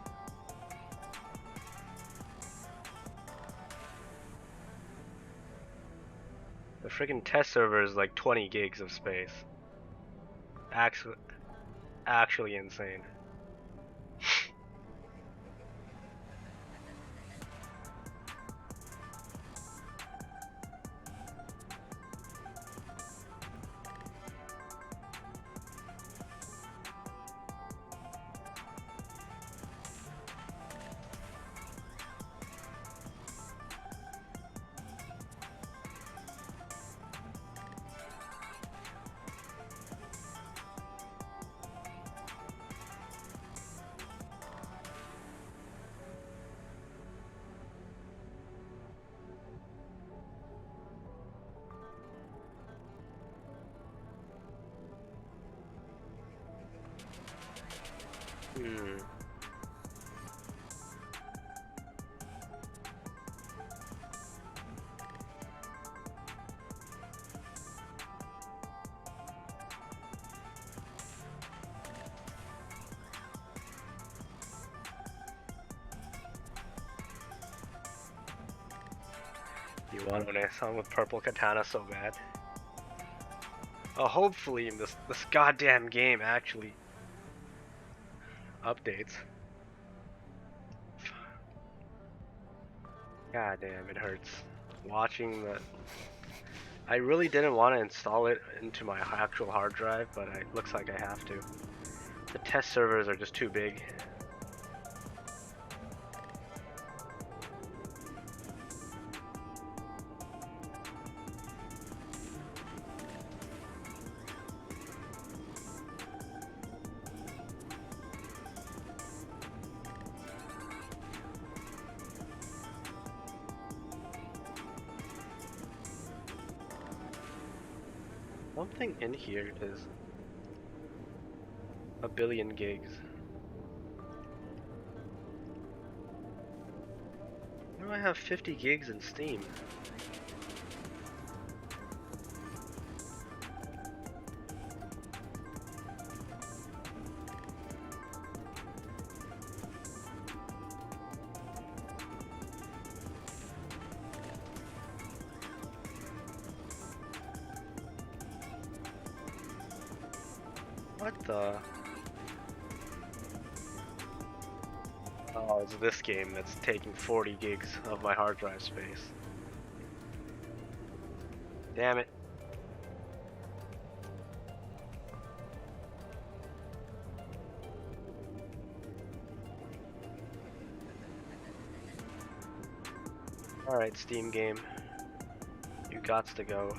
The freaking test server is like 20 gigs of space. Actually insane. Hmm. You want when I song with purple katana so bad? Oh, hopefully this goddamn game actually updates. God damn, it hurts. Watching the... I really didn't want to install it into my actual hard drive, but it looks like I have to. The test servers are just too big. Something in here is a billion gigs. Why do I have 50 gigs in Steam? What the? Oh, it's this game that's taking 40 gigs of my hard drive space. Damn it. Alright, Steam game. You gots to go.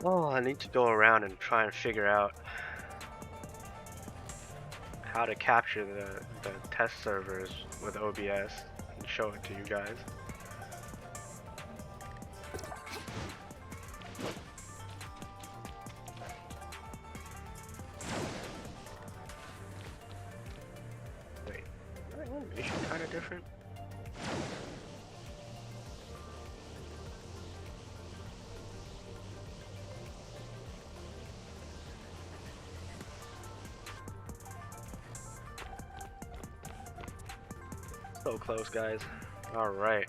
Oh, I need to go around and try and figure out how to capture the test servers with OBS and show it to you guys. Wait, is my animation kind of different? So close, guys. All right.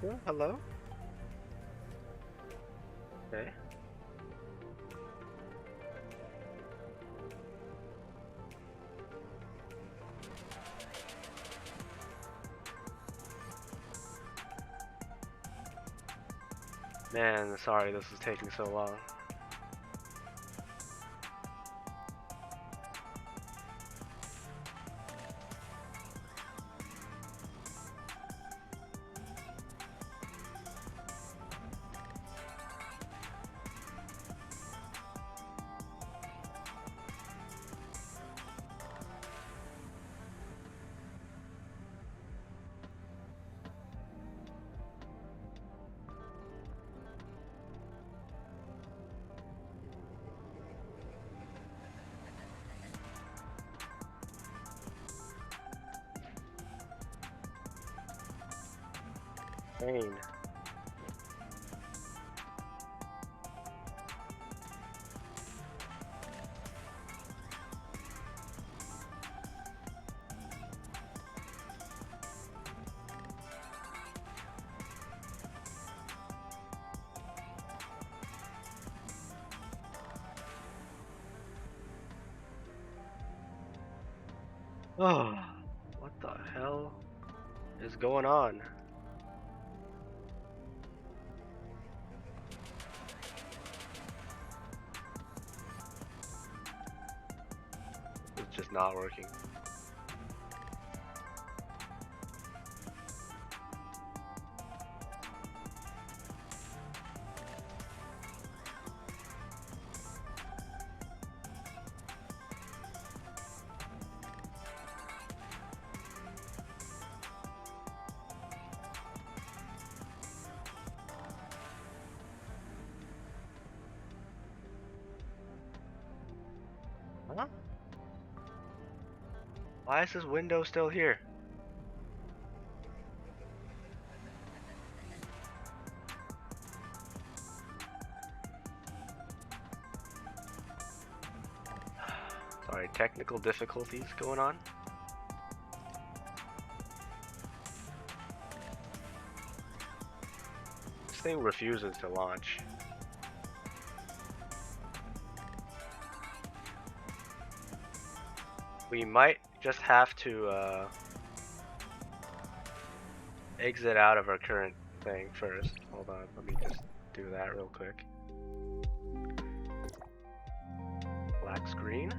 Well, hello. Okay. Man, sorry this is taking so long. Pain. Oh, what the hell is going on? It's just not working. Huh? Why is this window still here? Sorry, technical difficulties going on. This thing refuses to launch. We might just have to exit out of our current thing first. Hold on, let me just do that real quick. Black screen.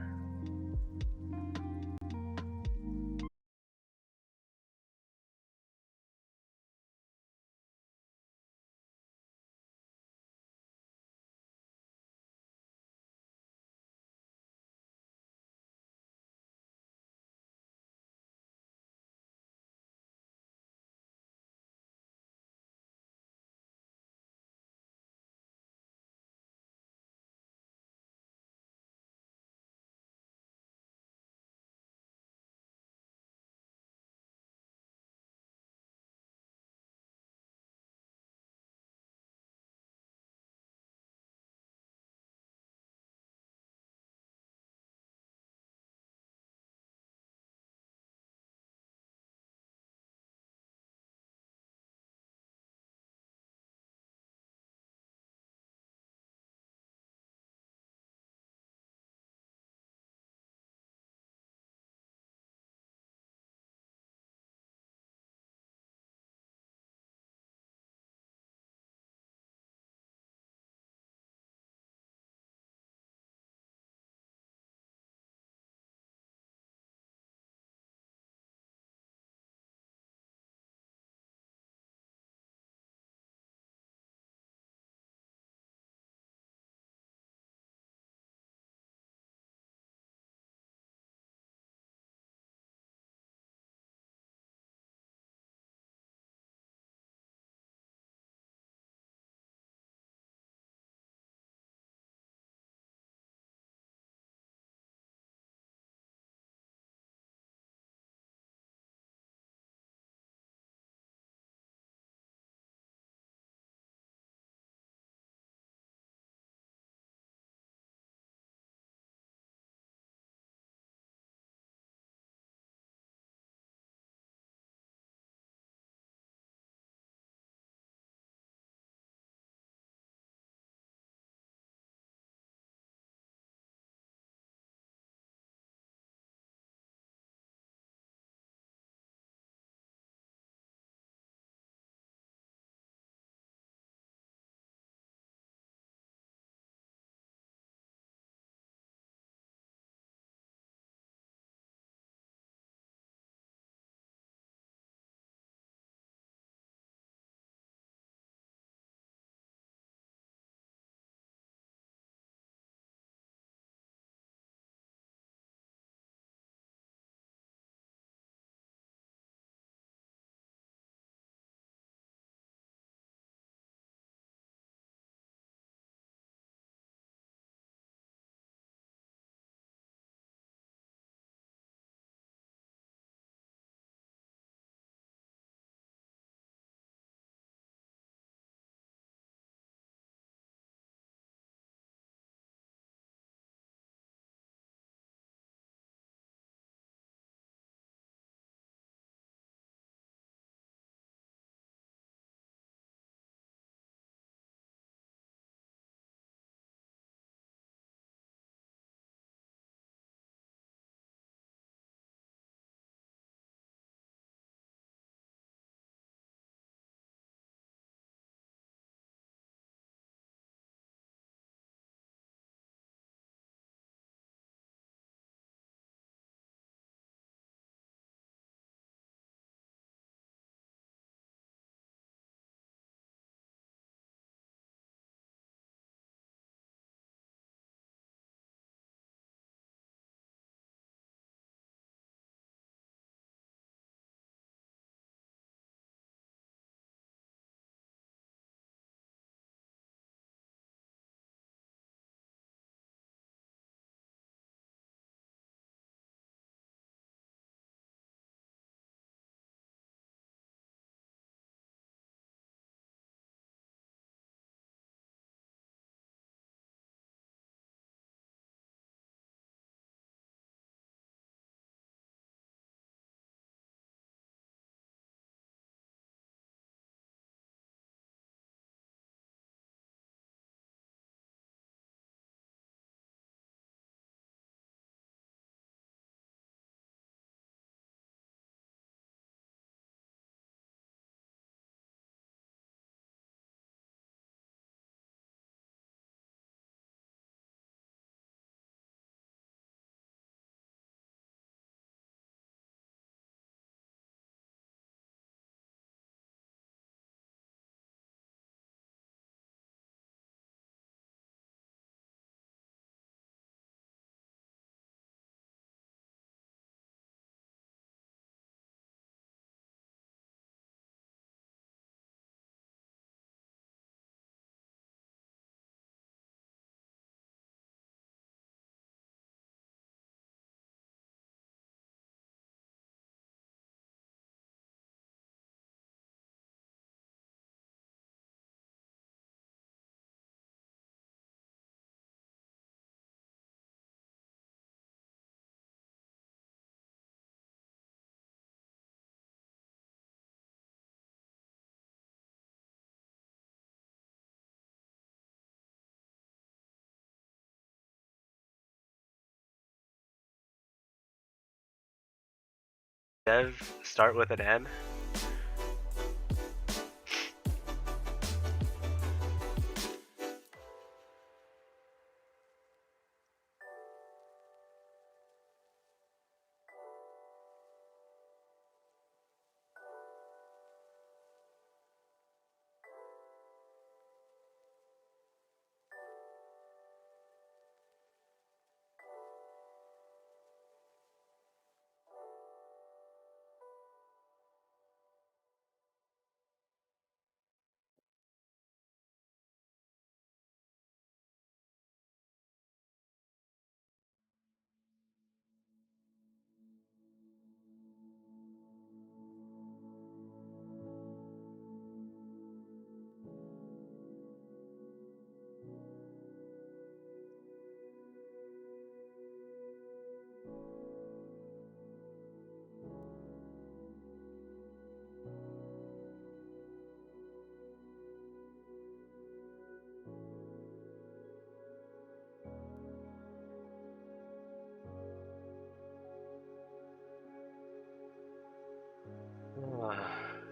Dev start with an M?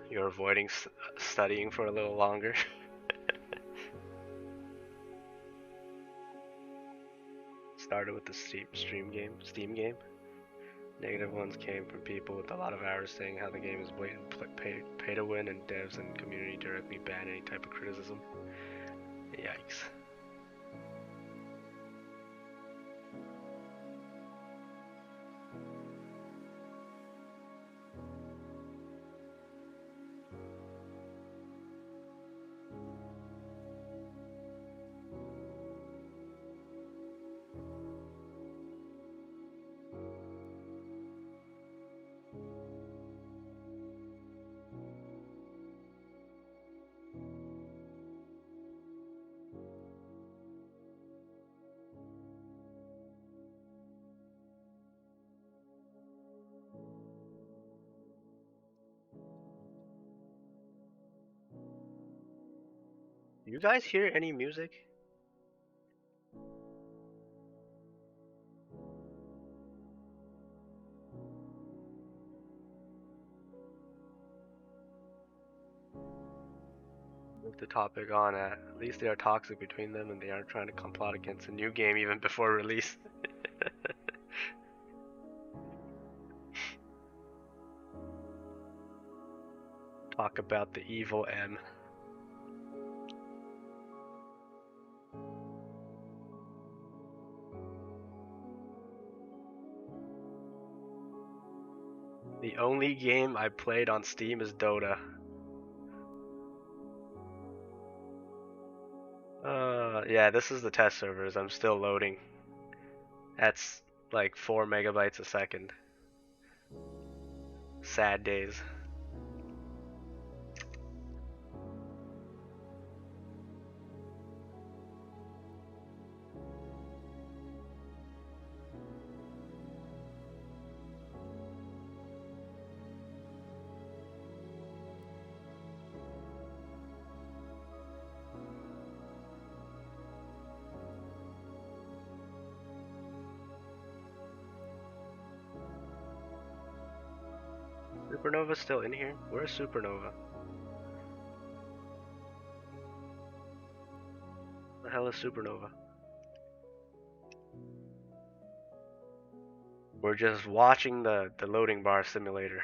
You're avoiding studying for a little longer. Started with the Steam game. Negative ones came from people with a lot of hours saying how the game is blatant pay to win, and devs and community directly ban any type of criticism. Yikes. You guys hear any music? Move the topic on. At least they are toxic between them, and they aren't trying to complot against a new game even before release. Talk about the evil M. The only game I played on Steam is Dota. Yeah, this is the test servers. I'm still loading. That's like 4 megabytes a second. Sad days. Supernova's still in here? Where's Supernova? The hell is Supernova? We're just watching the loading bar simulator.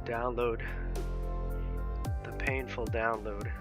Download. The painful download.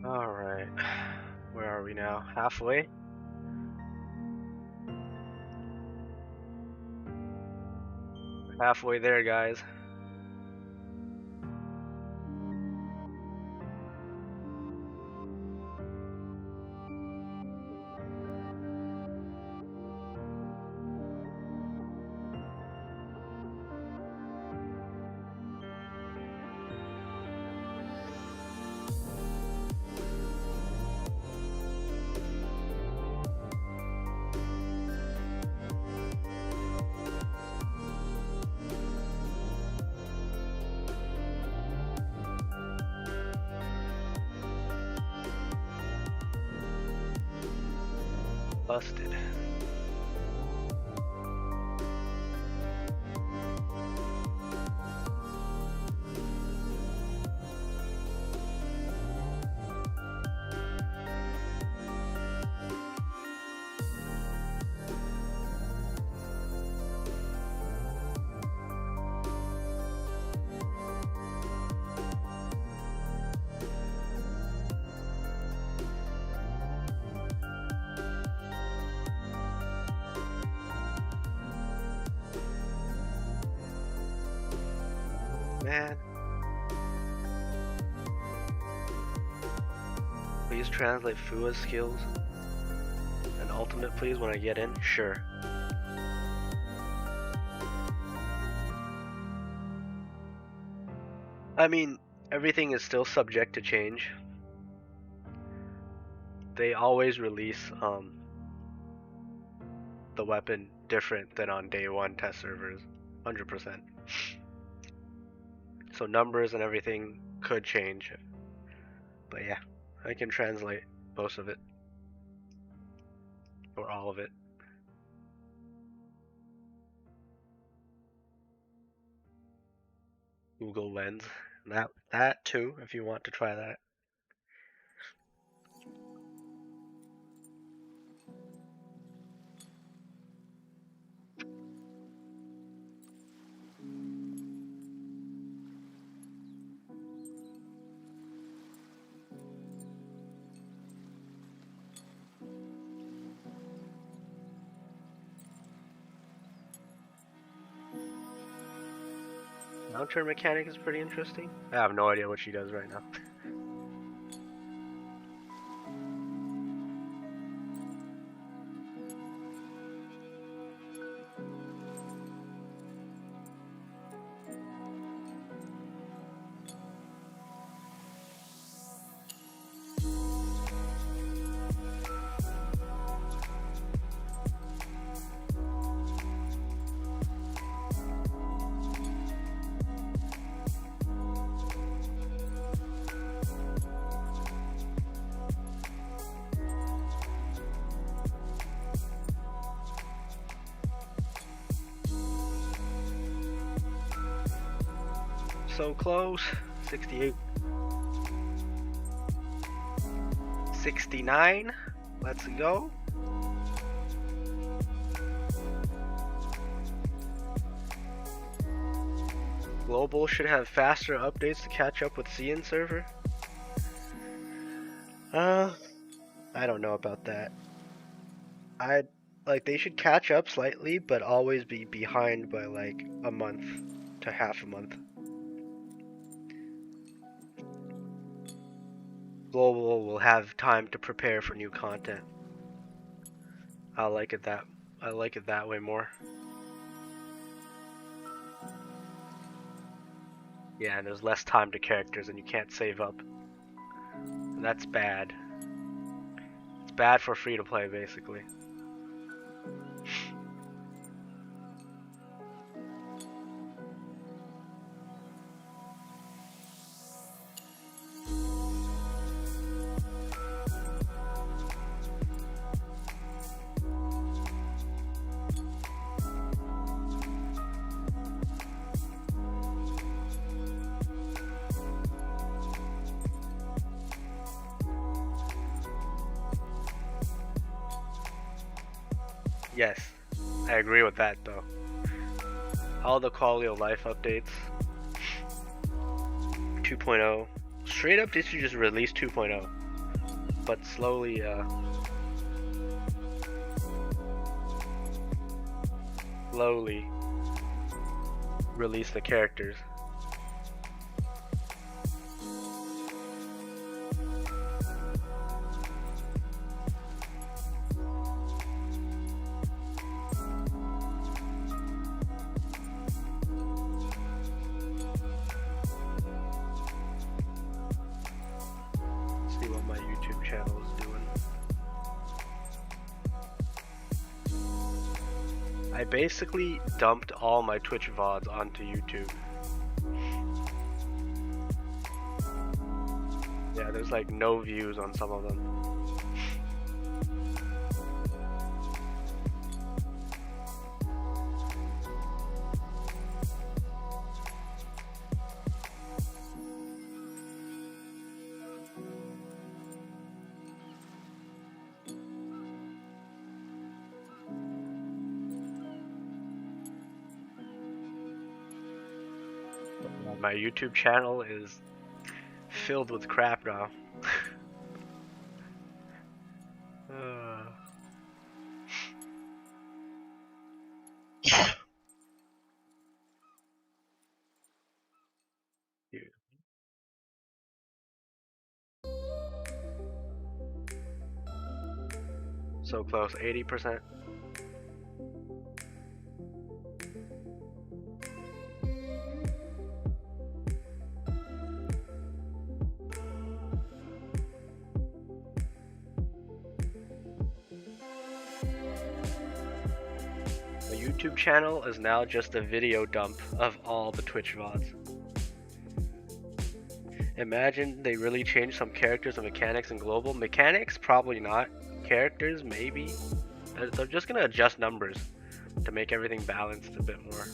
Alright, where are we now? Halfway? Halfway there, guys. Busted. Man. Please translate Fua's skills. And ultimate, please, when I get in. Sure. I mean, everything is still subject to change. They always release the weapon different than on day one test servers. 100%. So numbers and everything could change. But yeah, I can translate most of it. Or all of it. Google Lens. That too, if you want to try that. Mount-turn mechanic is pretty interesting. I have no idea what she does right now. So close. 68. 69. Let's go. Global should have faster updates to catch up with CN server. I don't know about that. They should catch up slightly, but always be behind by like a month to half a month. Global will have time to prepare for new content. I like it that way more. Yeah, and there's less time to characters and you can't save up. And that's bad. It's bad for free to play, basically. Yes, I agree with that though. All the quality of life updates. 2.0. Straight up, they should just release 2.0. But slowly, release the characters. See what my YouTube channel is doing. I basically dumped all my Twitch VODs onto YouTube. Yeah, there's like no views on some of them. My YouTube channel is filled with crap now. Dude. So close, 80%. The YouTube channel is now just a video dump of all the Twitch VODs. Imagine they really changed some characters and mechanics in global. Mechanics, probably not. Characters, maybe. They're just gonna adjust numbers to make everything balanced a bit more.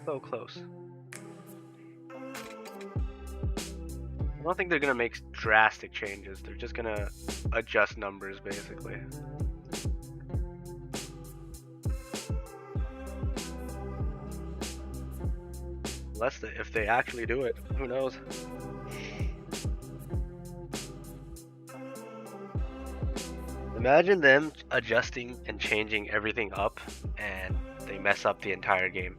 So close. I don't think they're gonna make drastic changes. They're just gonna adjust numbers, basically. If they actually do it, who knows? Imagine them adjusting and changing everything up, and they mess up the entire game.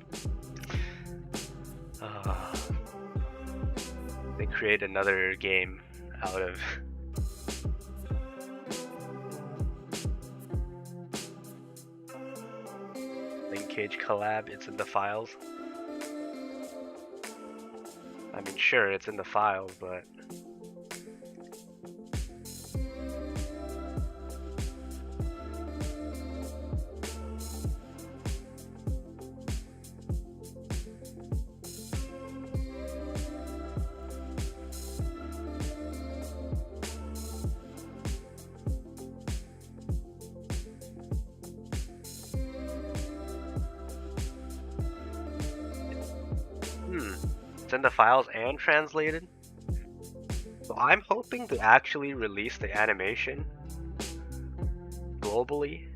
They create another game out of Linkage collab. It's in the files. I mean, sure, it's in the files, but it's in the files and translated. So I'm hoping to actually release the animation globally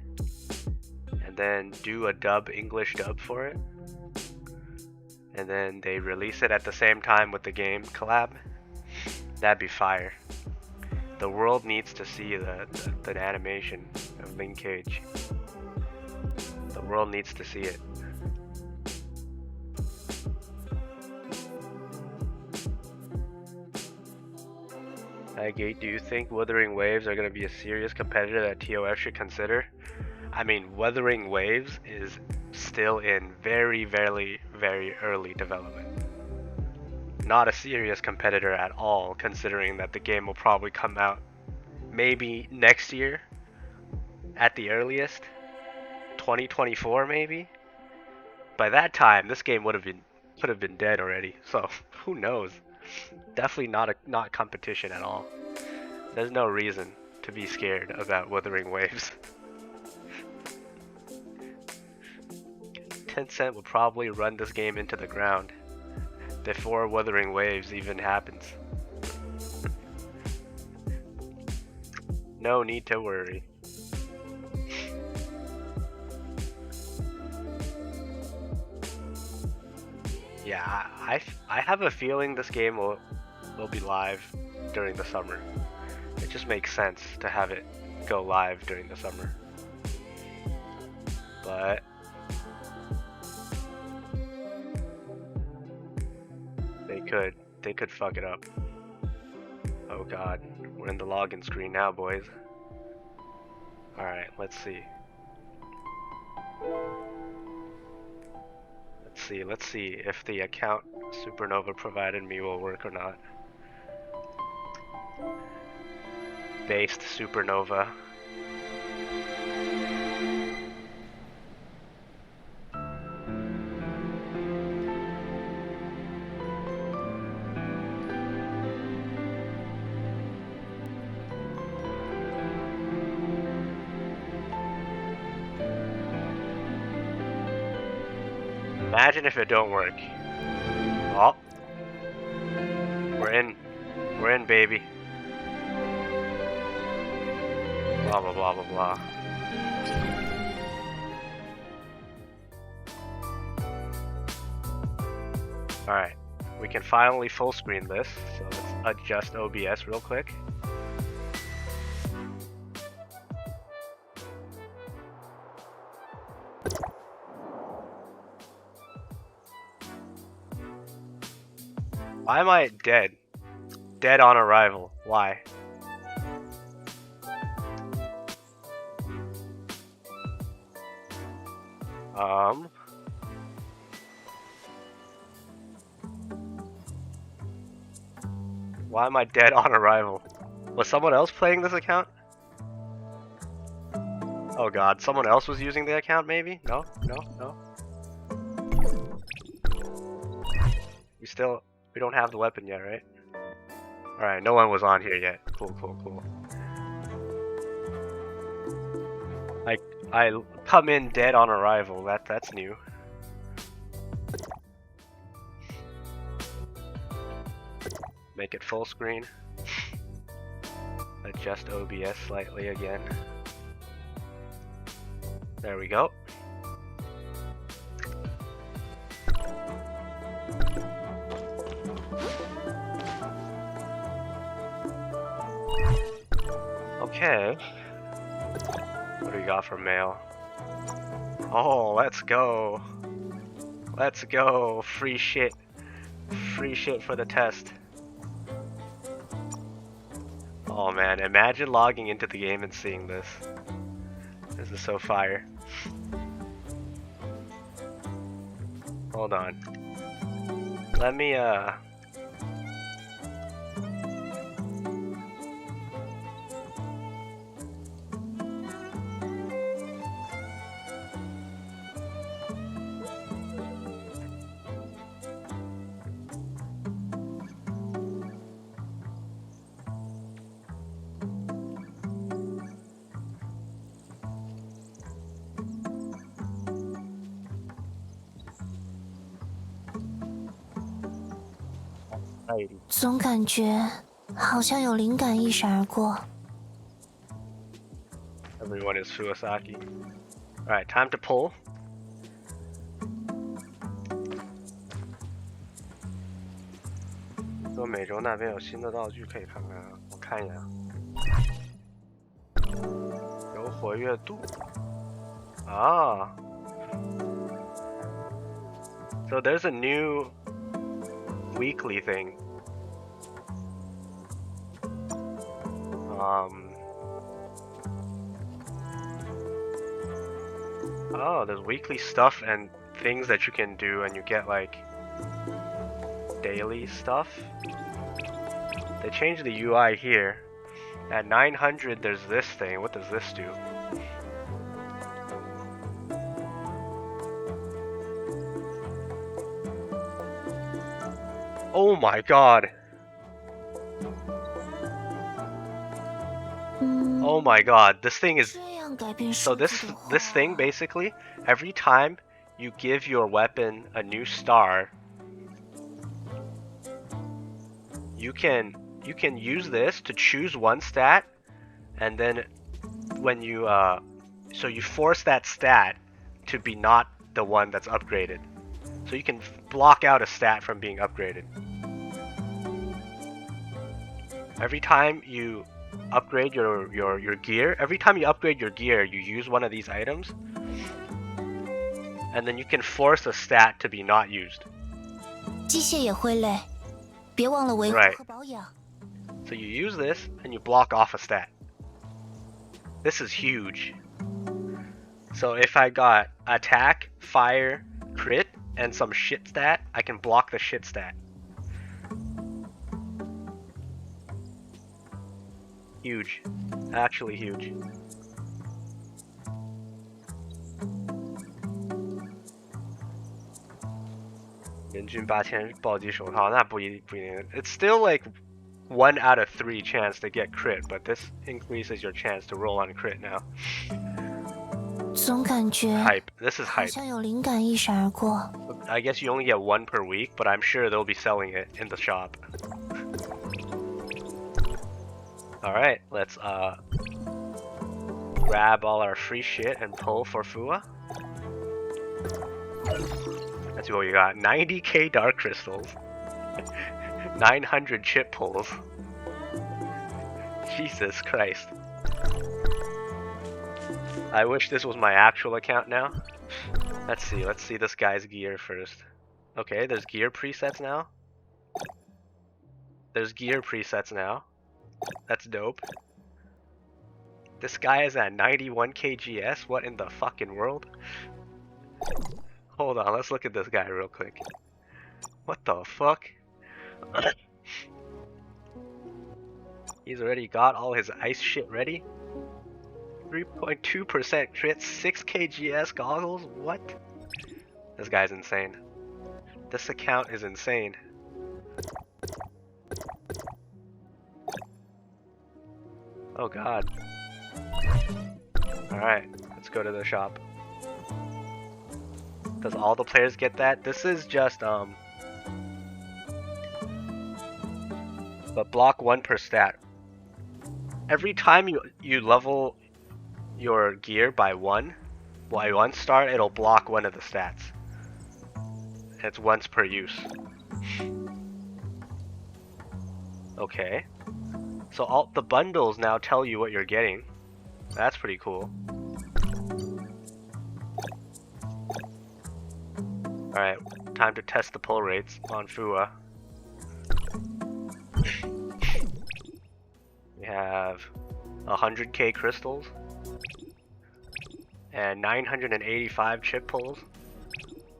and then do a English dub for it. And then they release it at the same time with the game collab. That'd be fire. The world needs to see the animation of Link Cage. The world needs to see it. Highgate, do you think Wuthering Waves are going to be a serious competitor that ToF should consider? I mean, Wuthering Waves is still in very, very, very early development. Not a serious competitor at all, considering that the game will probably come out maybe next year at the earliest. 2024 maybe. By that time, this game could have been dead already. So who knows? Definitely not competition at all. There's no reason to be scared about Wuthering Waves. Tencent will probably run this game into the ground before Wuthering Waves even happens. No need to worry. Yeah, I have a feeling this game will be live during the summer. It just makes sense to have it go live during the summer. But they could fuck it up. Oh god, we're in the login screen now, boys. Alright, let's see. Let's see if the account Supernova provided me will work or not. Based Supernova. Imagine if it don't work. Oh. We're in, baby. Blah blah blah blah blah. Alright, we can finally full screen this, so let's adjust OBS real quick. Why am I dead? Dead on arrival. Why? Why am I dead on arrival? Was someone else playing this account? Oh god, someone else was using the account maybe? No? We don't have the weapon yet, right? Alright, no one was on here yet. Cool. I come in dead on arrival. That's new. Make it full screen. Adjust OBS slightly again. There we go. Okay. What do we got for mail? Oh, let's go. Let's go. Free shit. Free shit for the test. Oh man, imagine logging into the game and seeing this. This is so fire. Hold on. Let me总感觉好像有灵感一闪而过。 Everyone is Suasaki. Alright, time to pull. So 美洲那边有新的道具可以看看啊，我看一眼。有活跃度。Ah. So there's a new weekly thing. Oh, there's weekly stuff and things that you can do, and you get like daily stuff. They changed the UI here. At 900 there's this thing. What does this do? Oh my god. Oh my god, this thing is... So this thing basically, every time you give your weapon a new star, you can use this to choose one stat, and then when you so you force that stat to be not the one that's upgraded. So you can block out a stat from being upgraded. Every time you upgrade your gear, every time you upgrade your gear, you use one of these items, and then you can force a stat to be not used. Right. So you use this and you block off a stat. This is huge. So if I got attack, fire, crit, and some shit stat, I can block the shit stat. Huge. Actually huge. It's still like 1 out of 3 chance to get crit, but this increases your chance to roll on crit now. Hype. This is hype. I guess you only get 1 per week, but I'm sure they'll be selling it in the shop. Alright, let's grab all our free shit and pull for Fua. Let's see what we got. 90k dark crystals. 900 chip pulls. Jesus Christ. I wish this was my actual account now. Let's see this guy's gear first. Okay, there's gear presets now. There's gear presets now. That's dope. This guy is at 91k GS? What in the fucking world? Hold on, let's look at this guy real quick. What the fuck? He's already got all his ice shit ready. 3.2% crit, 6k GS goggles? What? This guy's insane. This account is insane. Oh god. Alright, let's go to the shop. Does all the players get that? This is just but block 1 per stat. Every time you level your gear by 1 star, it'll block 1 of the stats. It's once per use. Okay. So all the bundles now tell you what you're getting. That's pretty cool. Alright, time to test the pull rates on Fua. We have 100k crystals and 985 chip pulls.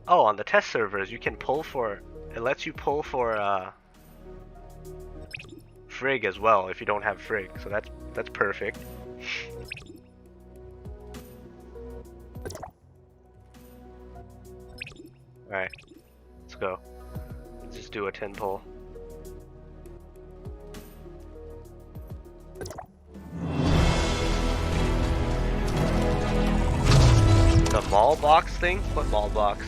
Oh, on the test servers you can pull for, it lets you pull for Frig as well if you don't have Frig, so that's perfect. Alright, let's go. Let's just do a 10 pull. The mall box thing? What mall box?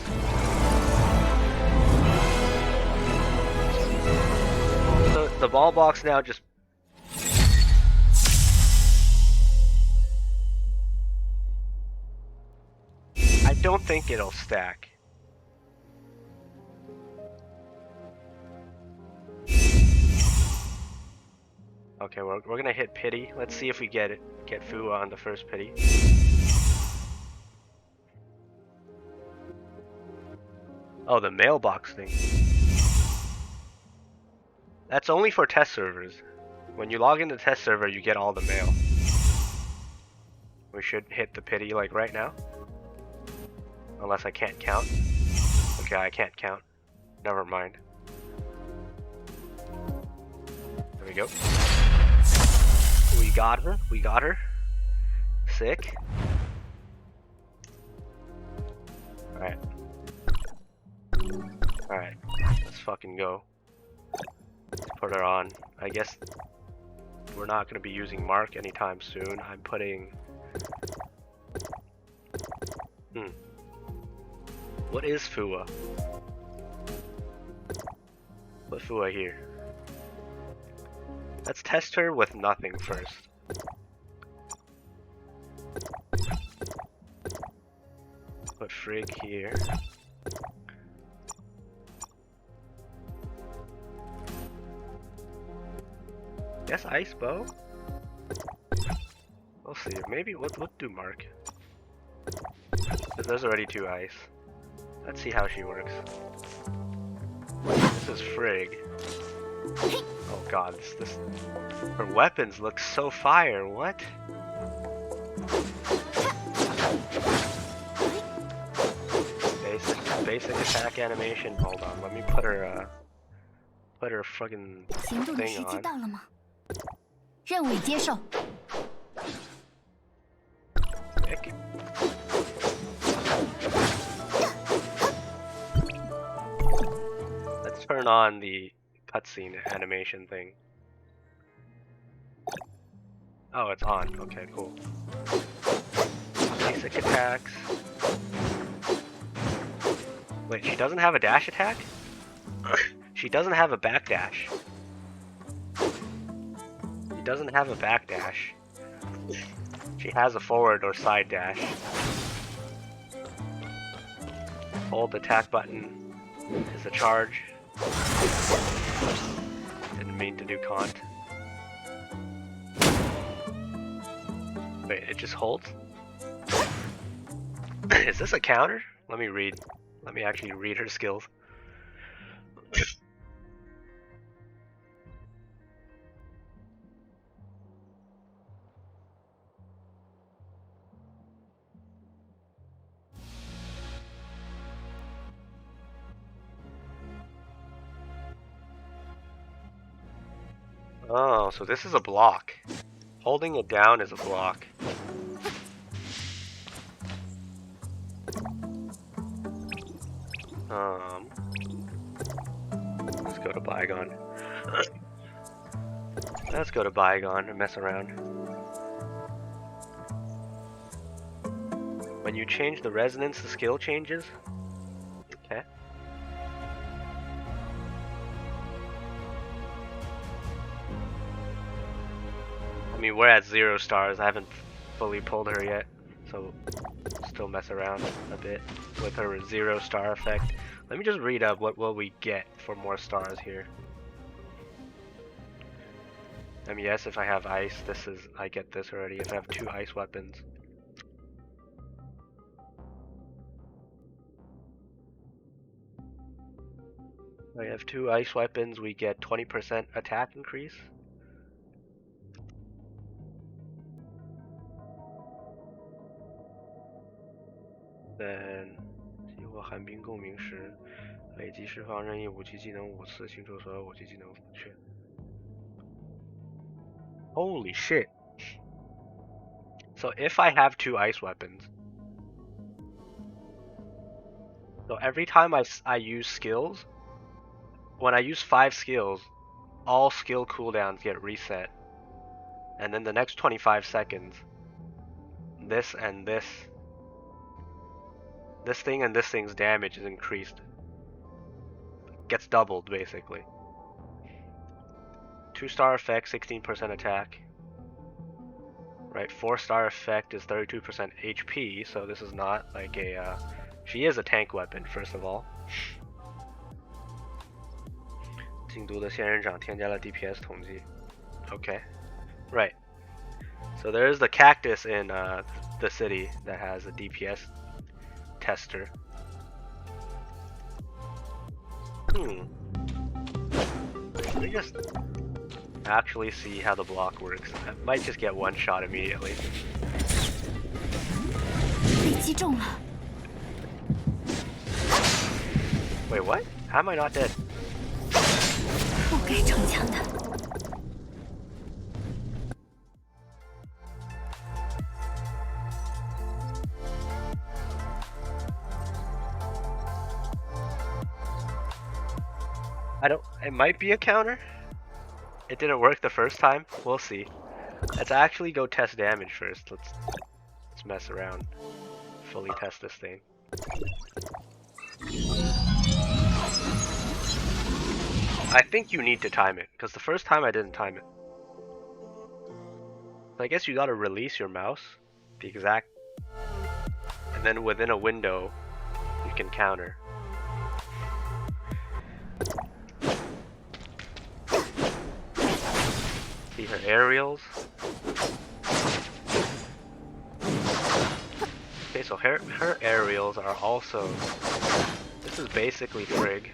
So the mall box now just... I don't think it'll stack. Okay, we're gonna hit pity. Let's see if we get Fua on the first pity. Oh, the mailbox thing. That's only for test servers. When you log into the test server, you get all the mail. We should hit the pity like right now. Unless I can't count. Okay, I can't count. Never mind. There we go. We got her. We got her. Sick. Alright. Alright. Let's fucking go. Let's put her on. I guess we're not going to be using Mark anytime soon. I'm putting... What is Fua? Put Fua here. Let's test her with nothing first. Put Frigg here. Guess Ice Bow? We'll see. Maybe we'll do Mark. There's already 2 ice. Let's see how she works. This is Frigg. Oh god, this her weapons look so fire, what? Basic attack animation. Hold on, let me put her fucking thing on. Sick. Let's turn on the cutscene animation thing. Oh, it's on. Okay, cool. Basic attacks. Wait, she doesn't have a dash attack? She doesn't have a backdash. She doesn't have a backdash. She has a forward or side dash. Hold attack button is a charge. Didn't mean to do cont. Wait, it just holds? Is this a counter? Let me read. Let me actually read her skills. Oh, so this is a block. Holding it down is a block. Let's go to Bygone. Let's go to Bygone and mess around. When you change the resonance, the skill changes. Okay. I mean, we're at 0 stars. I haven't fully pulled her yet, so still mess around a bit with her 0 star effect. Let me just read up what will we get for more stars here. I mean, yes, if I have ice, I get this already. If I have 2 ice weapons. I have 2 ice weapons, we get 20% attack increase. Then 激活寒冰共鸣时，累计释放任意武器技能5次，清除所有武器技能符缺。Holy shit! So if I have 2 ice weapons, so every time I use skills, when I use 5 skills, all skill cooldowns get reset, and then the next 25 seconds, this and this thing and this thing's damage is increased. Gets doubled, basically. 2-star effect, 16% attack. Right, 4-star effect is 32% HP, so this is not like a... she is a tank weapon, first of all. 禁毒的仙人掌添加了 DPS 统计。Okay. Right. So there's the cactus in the city that has a DPS tester. Let me just actually see how the block works. I might just get one shot immediately. Wait, what? How am I not dead? It might be a counter. It didn't work the first time. We'll see. Let's actually go test damage first. Let's mess around. Fully test this thing. I think you need to time it, because the first time I didn't time it. So I guess you gotta release your mouse, the exact, and then within a window, you can counter. See her aerials. Okay, so her aerials are also, this is basically Frigg.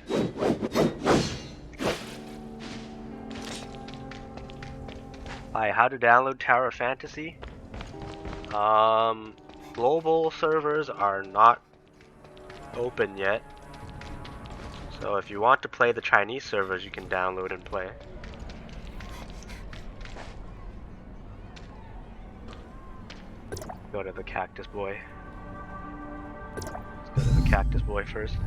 Hi, how to download Tower Fantasy? Global servers are not open yet. So if you want to play the Chinese servers, you can download and play. Go to the cactus boy. Let's go to the cactus boy first.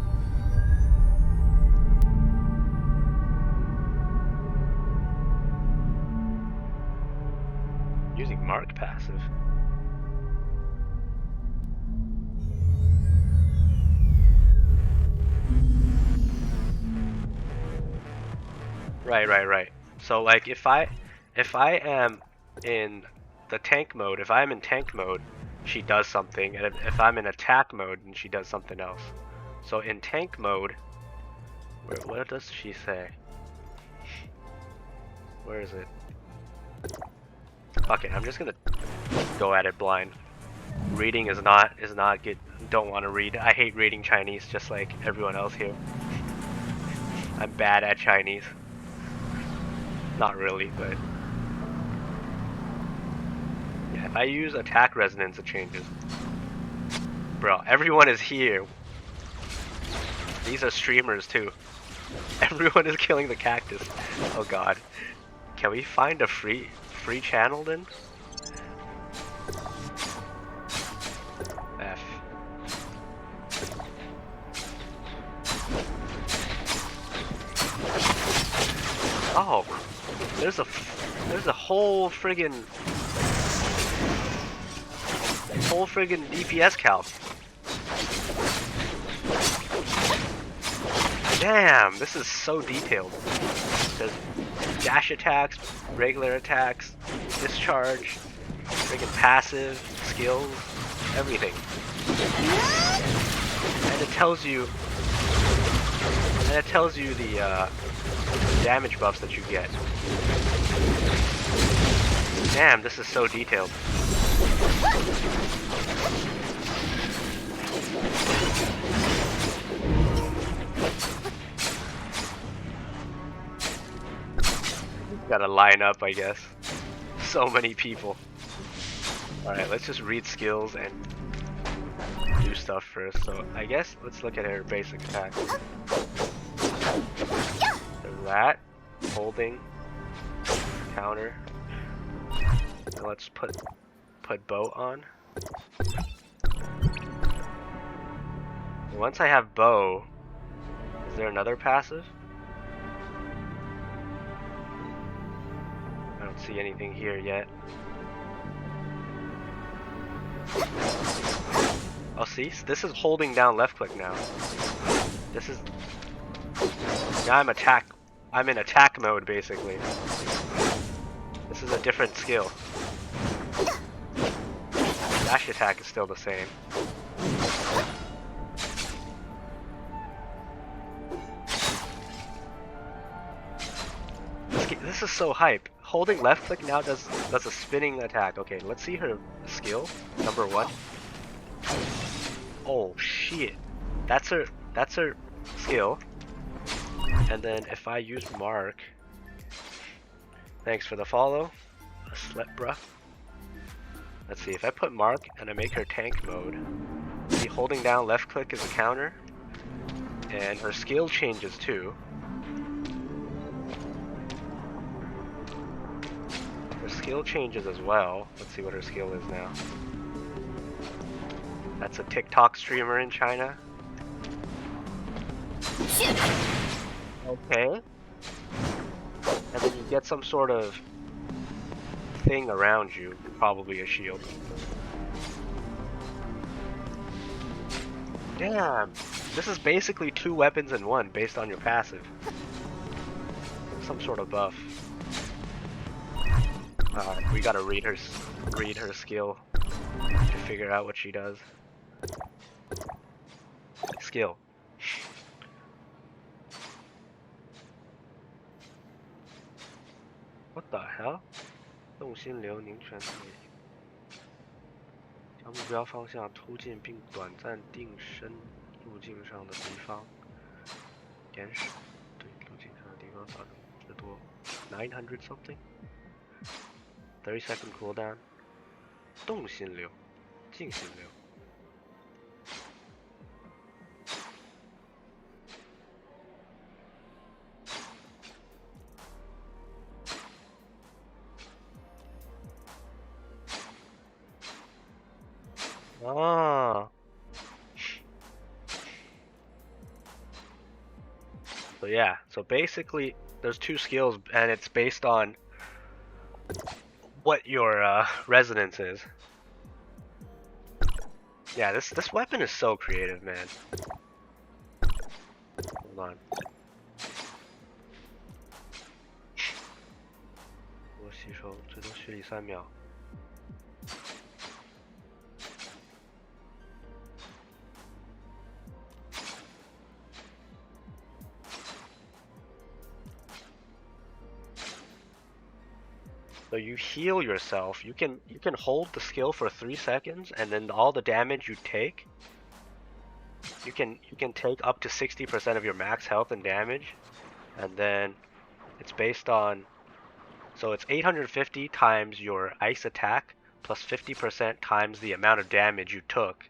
Using mark passive. Right. So like if I am in the tank mode, if I'm in tank mode, she does something, and if I'm in attack mode, then she does something else. So in tank mode, what does she say? Where is it? Fuck it, I'm just gonna go at it blind. Reading is not good. Don't want to read. I hate reading Chinese just like everyone else here. I'm bad at Chinese. Not really, but yeah, if I use attack resonance, it changes. Bro, everyone is here. These are streamers too. Everyone is killing the cactus. Oh god. Can we find a free channel then? F. Oh, there's a whole friggin' DPS calc. Damn, this is so detailed. There's dash attacks, regular attacks, discharge, friggin' passive, skills, everything. And it tells you the damage buffs that you get. Damn, this is so detailed. Gotta line up, I guess. So many people. Alright, let's just read skills and do stuff first. So I guess let's look at her basic attack. There's that. Holding. Counter. Now let's put bow on. Once I have bow, is there another passive? I don't see anything here yet. Oh, see? This is holding down left click now. This is... Now I'm in attack mode, basically. This is a different skill. Dash attack is still the same. This is so hype. holding left click now does a spinning attack. Okay, let's see her skill. Number 1. Oh shit. That's her skill. And then if I use mark, thanks for the follow. A slip, bruh. Let's see, if I put mark and I make her tank mode, see, holding down left click is a counter, and her skill changes too. Her skill changes as well. Let's see what her skill is now. That's a TikTok streamer in China. Okay. And then you get some sort of thing around you, probably a shield. Damn, this is basically 2 weapons in 1 based on your passive. Some sort of buff. We gotta read her skill to figure out what she does. Skill. What the hell? 动心流凝全体，将目标方向突进并短暂定身路径上的敌方，延时对路径上的敌方造成最多900 something， 30-second cooldown， 动心流，静心流。Ah. So yeah, so basically there's 2 skills and it's based on what your resonance is. Yeah, this weapon is so creative, man. Hold on. 我吸收最多蓄力3秒。So you heal yourself. You can hold the skill for 3 seconds, and then all the damage you take, you can take up to 60% of your max health and damage, and then it's based on, so it's 850 times your ice attack plus 50% times the amount of damage you took,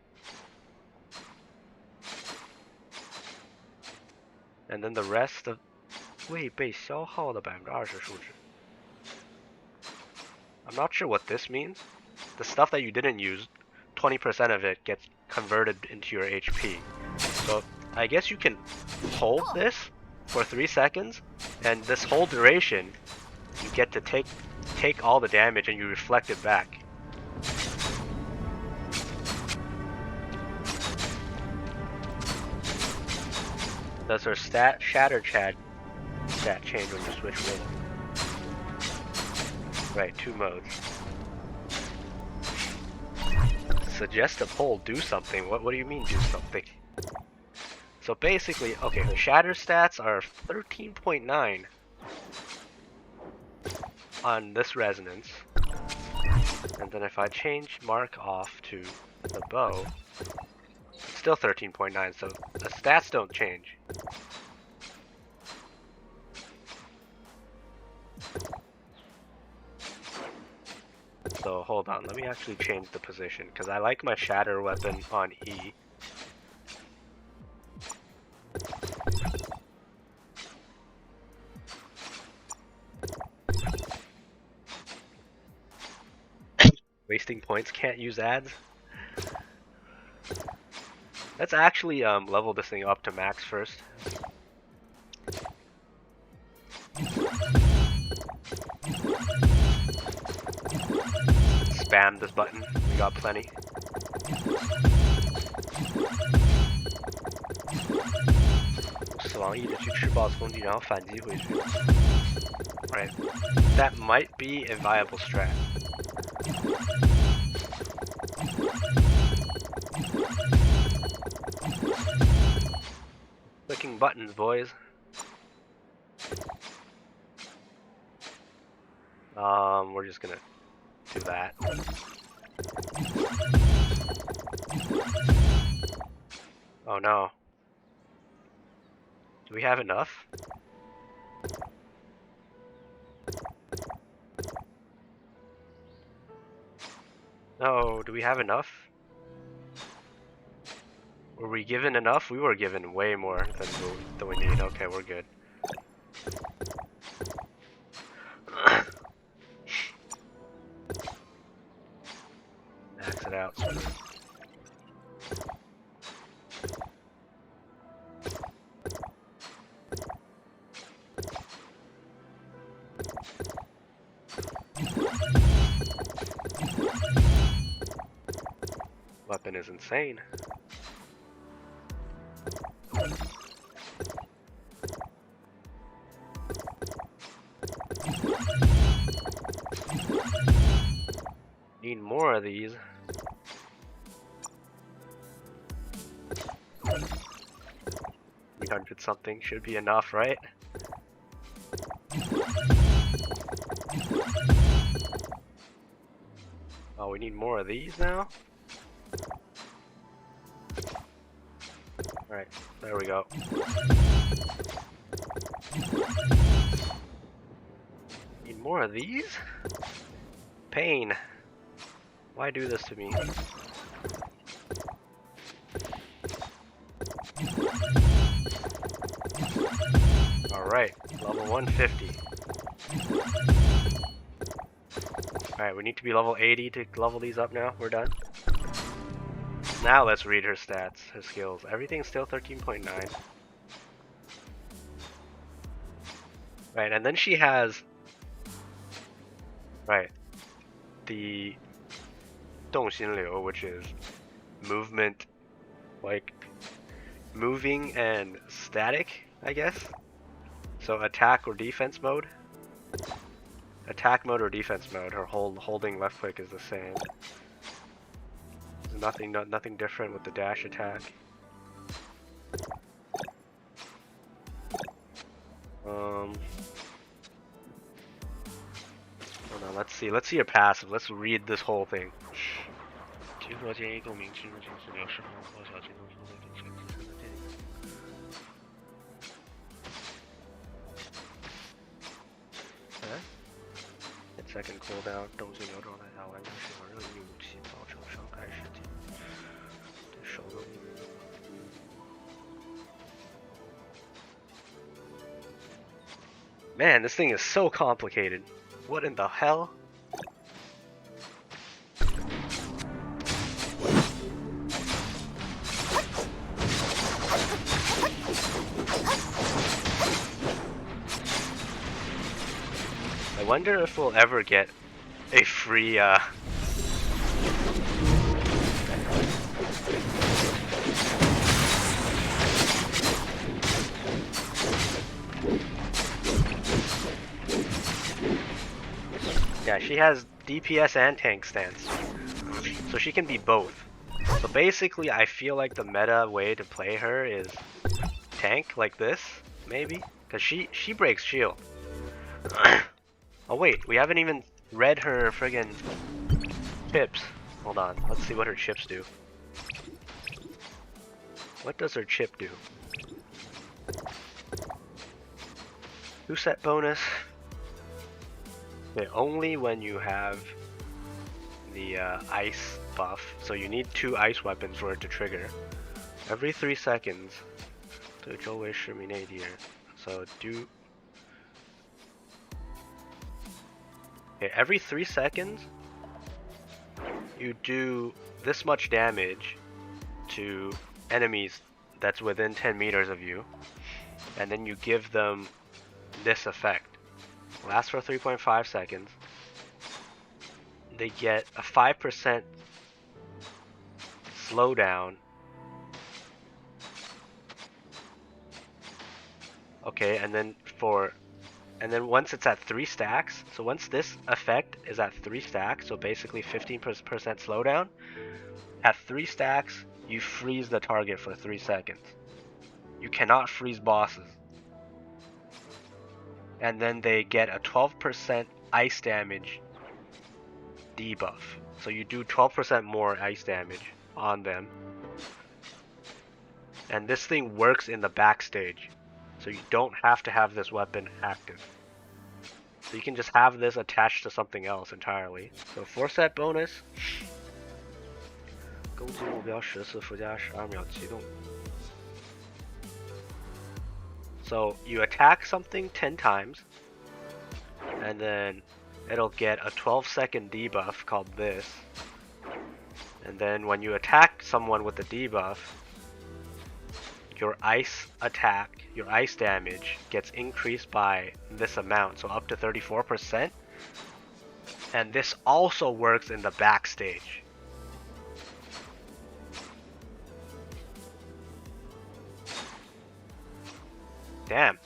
and then the rest of 未被消耗的20%数值。I'm not sure what this means. The stuff that you didn't use, 20% of it gets converted into your HP. So I guess you can hold this for 3 seconds, and this whole duration, you get to take all the damage and you reflect it back. Does her shatter stat change when you switch rhythm? Right, 2 modes. Suggest a poll, do something. What do you mean do something? So basically, okay, her shatter stats are 13.9 on this resonance. And then if I change mark off to the bow, it's still 13.9, so the stats don't change. So hold on, let me actually change the position, because I like my shatter weapon on E. Wasting points, can't use ads. Let's actually level this thing up to max first. Spam this button, we got plenty. Alright, that might be a viable strat. Clicking buttons, boys. We're just gonna do that. Oh no. Do we have enough? No, do we have enough? Were we given enough? We were given way more than we need. Okay, we're good. Max it out. Weapon is insane. Need more of these. 300 something should be enough, right? Oh, we need more of these now? Alright, there we go. Need more of these? Pain. Why do this to me? Alright, level 150. Alright, we need to be level 80 to level these up now. We're done. Now let's read her stats, her skills. Everything's still 13.9. Right, and then she has... Right. The 动心流, which is movement, like moving and static, I guess. So attack or defense mode. Attack mode or defense mode. Her holding left click is the same. There's nothing different with the dash attack. Hold on, let's see your passive. Let's read this whole thing. 集合建议共鸣进入进治疗释放高效进入中的精神自身的建议。Second cooldown， 动心流状态下完成使用任意武器造成伤害事件，对手有益。Man, this thing is so complicated. What in the hell? I wonder if we'll ever get a free, Yeah, she has DPS and tank stance, so she can be both. So basically, I feel like the meta way to play her is tank like this, maybe, because she breaks shield. Oh wait, we haven't even read her friggin' chips. Hold on, let's see what her chips do. What does her chip do? 2-set bonus. Okay, only when you have the ice buff. So you need 2 ice weapons for it to trigger. Every 3 seconds. 对周围10米内敌人. So do... Okay, every 3 seconds, you do this much damage to enemies that's within 10 meters of you, and then you give them this effect. Lasts for 3.5 seconds. They get a 5% slowdown. Okay, and then once it's at 3 stacks, so once this effect is at 3 stacks, so basically 15% slowdown, at 3 stacks, you freeze the target for 3 seconds. You cannot freeze bosses. And then they get a 12% ice damage debuff. So you do 12% more ice damage on them. And this thing works in the backstage. So you don't have to have this weapon active. So you can just have this attached to something else entirely. So 4-set bonus. 攻击目标10次附加12秒启动. So you attack something 10 times, and then it'll get a 12-second debuff called this. And then when you attack someone with the debuff, your ice attack, your ice damage gets increased by this amount, so up to 34%. And this also works in the backstage. Damn.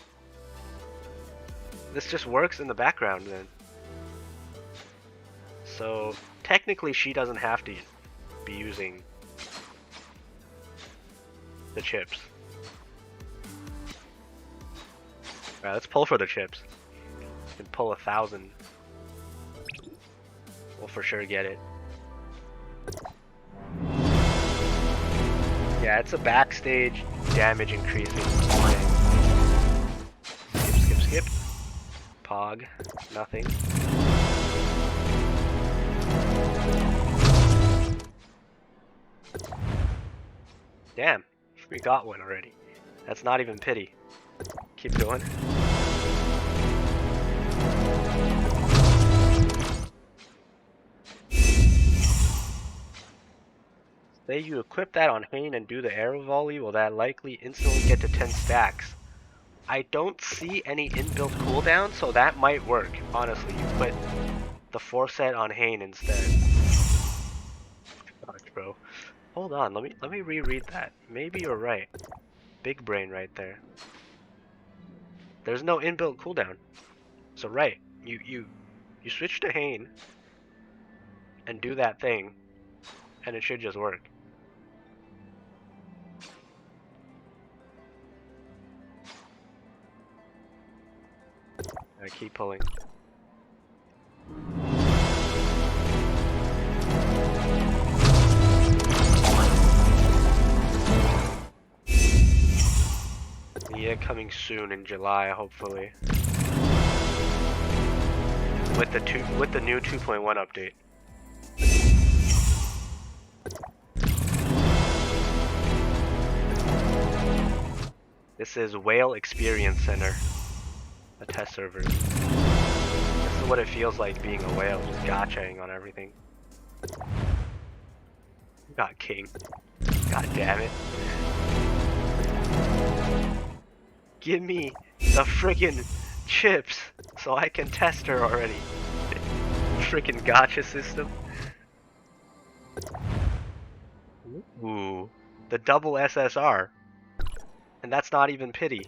This just works in the background then. So technically she doesn't have to be using the chips. Alright, let's pull for the chips. We can pull 1,000. We'll for sure get it. Yeah, it's a backstage damage increasing thing. Skip. Pog. Nothing. Damn. We got one already. That's not even pity. Keep going. Say you equip that on Hane and do the arrow volley, will that likely instantly get to 10 stacks? I don't see any inbuilt cooldown, so that might work. Honestly, you put the 4-set on Hane instead. Gosh, bro. Hold on, let me reread that. Maybe you're right. Big brain right there. There's no inbuilt cooldown. So right, you switch to Hane and do that thing, and it should just work. I keep pulling. Yeah, coming soon in July, hopefully. With the new 2.1 update. This is Whale Experience Center, a test server. This is what it feels like being a whale, just gachaing on everything. Got king. God damn it. Give me the friggin' chips so I can test her already. Frickin' gacha system. Ooh, the double SSR. And that's not even pity.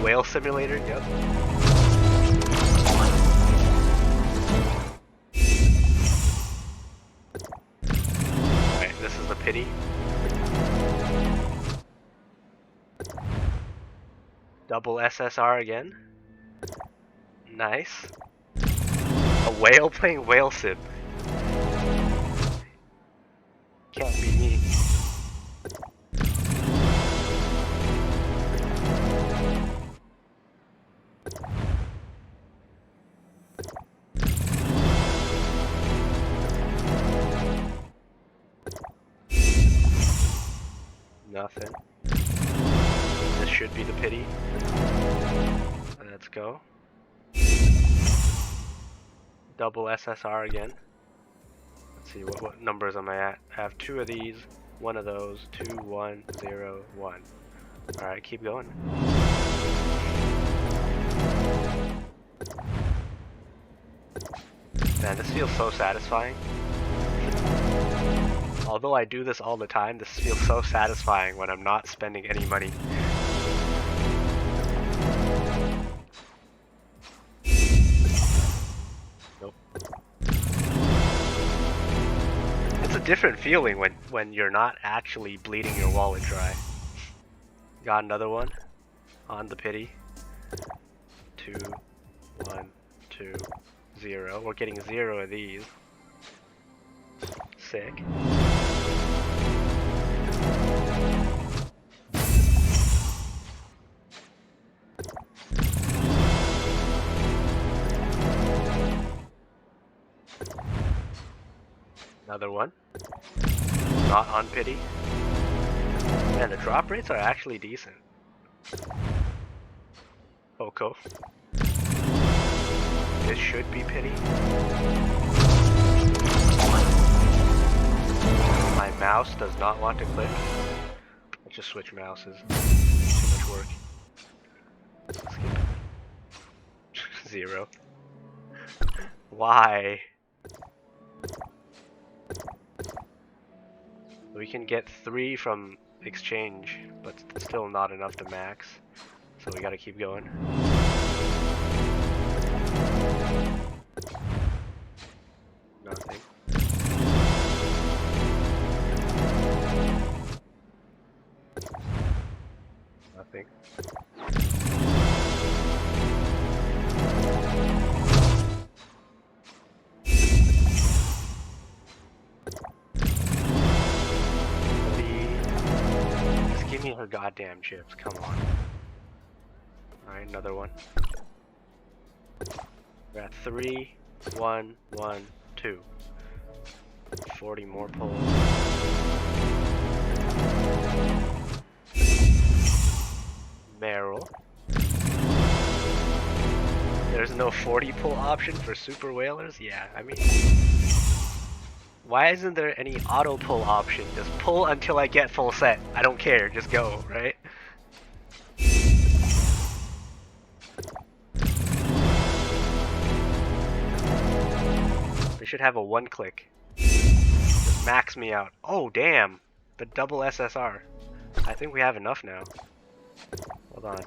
Whale simulator, yep. Alright, this is the pity. Double SSR again. Nice. A whale playing whale sim. Can't be me. Nothing. This should be the pity. Let's go. Double SSR again. Let's see, what numbers am I at? I have 2 of these, 1 of those, 2, 1, 0, 1. Alright, keep going. Man, this feels so satisfying. Although I do this all the time, this feels so satisfying when I'm not spending any money. Nope. It's a different feeling when you're not actually bleeding your wallet dry. Got another one on the pity. 2, 2, 0. We're getting 0 of these. Sick. Another one. Not on pity. Man, the drop rates are actually decent. Oko. This should be pity. My mouse does not want to click. Let's just switch mouses. Too much work. Skip. 0. Why? We can get 3 from exchange, but still not enough to max. So we gotta keep going. Nothing. Nothing. Just give me her goddamn chips, come on. Alright, another one. We're at 3, 1, 1, 2. 40 more pulls. Meryl. There's no 40 pull option for super whalers? Yeah, I mean... Why isn't there any auto pull option? Just pull until I get full set. I don't care, just go, right? They should have a one click. Just max me out. Oh damn! The double SSR. I think we have enough now. Hold on.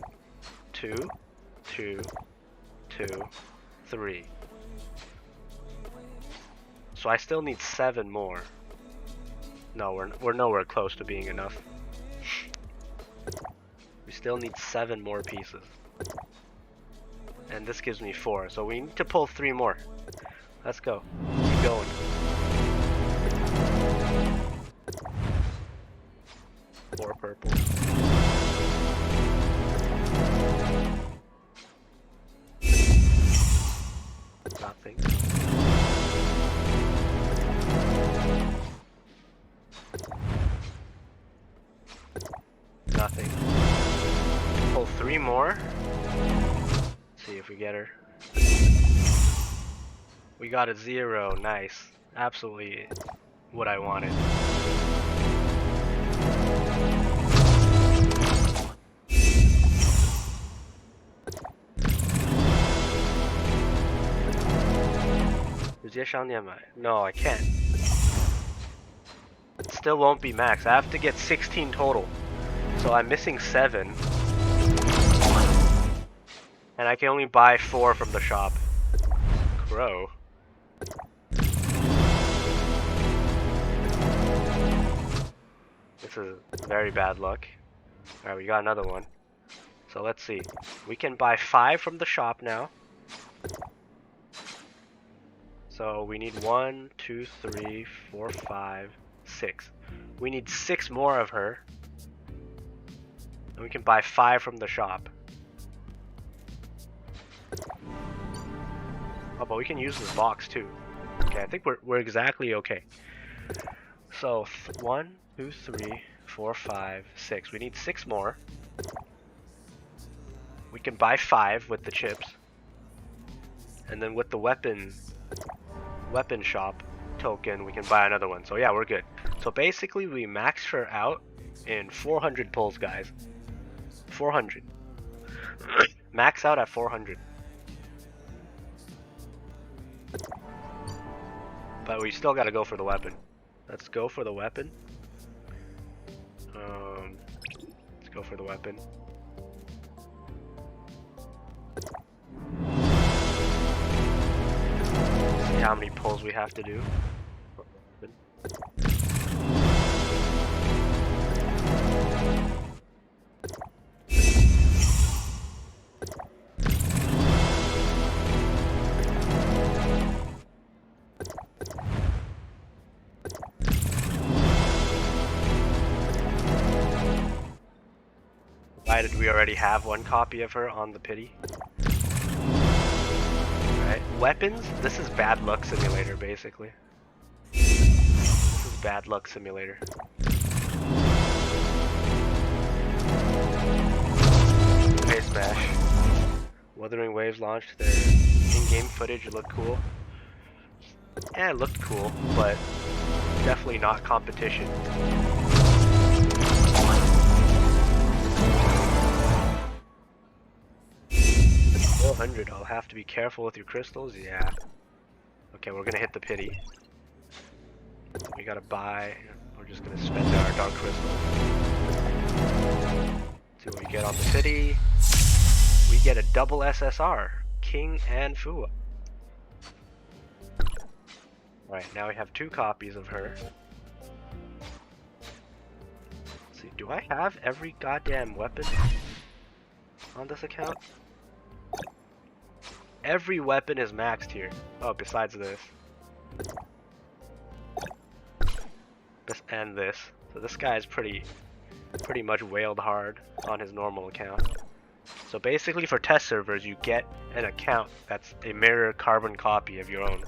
2, 2, 2, 3. So I still need 7 more. No, we're nowhere close to being enough. We still need 7 more pieces. And this gives me 4, so we need to pull 3 more. Let's go. Keep going. More purple. Nothing. Nothing. Pull 3 more. See if we get her. We got a 0. Nice. Absolutely what I wanted. No, I can't. Still won't be max. I have to get 16 total. So I'm missing 7. And I can only buy 4 from the shop. Crow. This is very bad luck. Alright, we got another one. So let's see. We can buy 5 from the shop now. So we need 1, 2, 3, 4, 5, 6. We need 6 more of her. And we can buy 5 from the shop. Oh, but we can use this box too. Okay, I think we're exactly okay. So 1, 2, 3, 4, 5, 6. We need 6 more. We can buy 5 with the chips. And then with the weapon shop token, we can buy another one. So yeah, we're good. So basically we maxed her out in 400 pulls, guys. 400. Max out at 400. But we still gotta go for the weapon. Let's go for the weapon. Let's go for the weapon. See how many pulls we have to do. decided we already have one copy of her on the pity. Alright, weapons. This is bad luck simulator, basically. This is bad luck simulator. Face smash. Wuthering Waves launched. Their in-game footage looked cool. Yeah, it looked cool, but definitely not competition. 400. I'll have to be careful with your crystals. Yeah. Okay, we're gonna hit the pity. We gotta buy. We're just gonna spend our dark crystals. See what we get on the pity. We get a double SSR, King and Fua. Alright, now we have 2 copies of her. Let's see, do I have every goddamn weapon on this account? Every weapon is maxed here. Oh, besides this. And this. So this guy's pretty much whaled hard on his normal account. So basically for test servers, you get an account that's a mirror carbon copy of your own.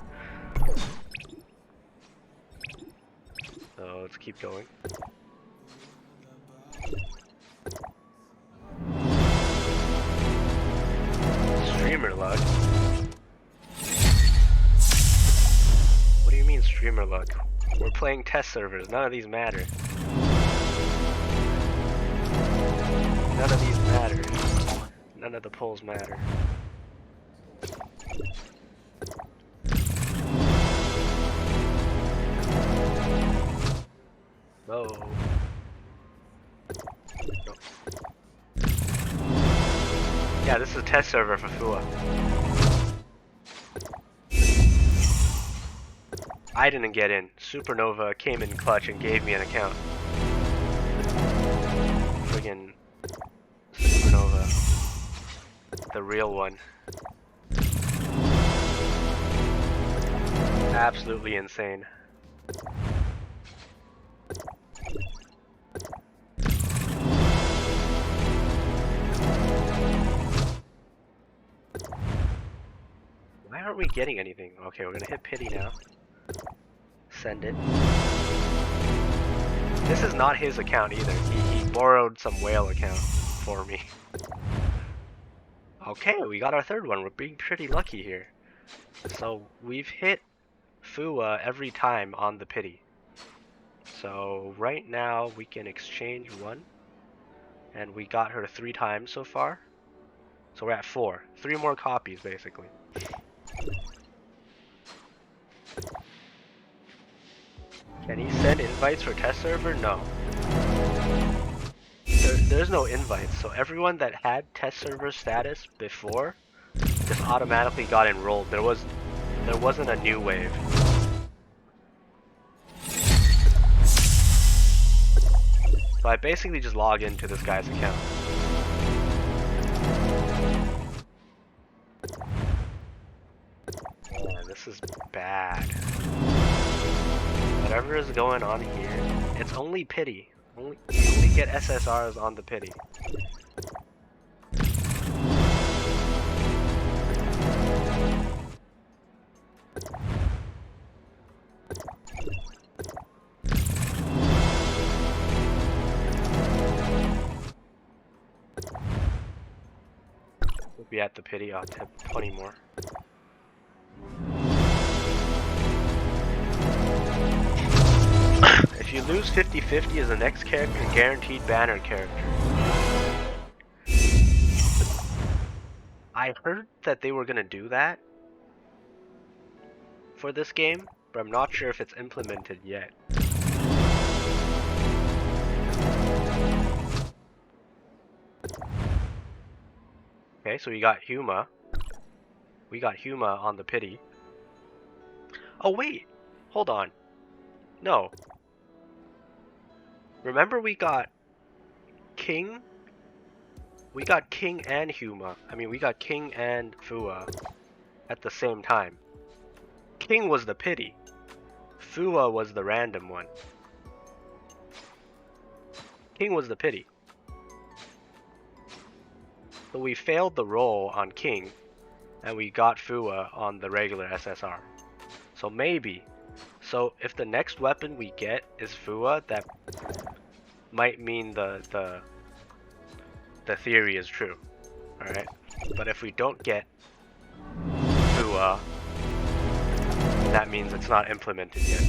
So let's keep going. Streamer luck? What do you mean streamer luck? We're playing test servers, none of these matter. None of these matter. None of the polls matter. No. No. Yeah, this is a test server for Fua. I didn't get in. Supernova came in clutch and gave me an account. Friggin' Supernova. The real one. Absolutely insane. Why aren't we getting anything? Okay, we're gonna hit pity now. Send it. This is not his account either. He borrowed some whale account for me. Okay, we got our 3rd one. We're being pretty lucky here. So we've hit Fua every time on the pity. So right now we can exchange 1. And we got her 3 times so far. So we're at 4. 3 more copies basically. Can he send invites for test server? No. There's no invites, so everyone that had test server status before just automatically got enrolled. There wasn't a new wave. So I basically just log into this guy's account. Man, this is bad. Whatever is going on here, it's only pity. You only get SSRs on the pity. We'll be at the pity, I'll tip 20 more. If you lose 50-50 as the next character, guaranteed banner character. I heard that they were gonna do that for this game, but I'm not sure if it's implemented yet. Okay, so we got Huma. We got Huma on the pity. Oh wait, hold on. No. Remember we got King? We got King and Huma. I mean, we got King and Fua at the same time. King was the pity. Fua was the random one. King was the pity. So we failed the roll on King, and we got Fua on the regular SSR. So maybe. So if the next weapon we get is Fua, that might mean the theory is true. Alright? But if we don't get Fua, that means it's not implemented yet.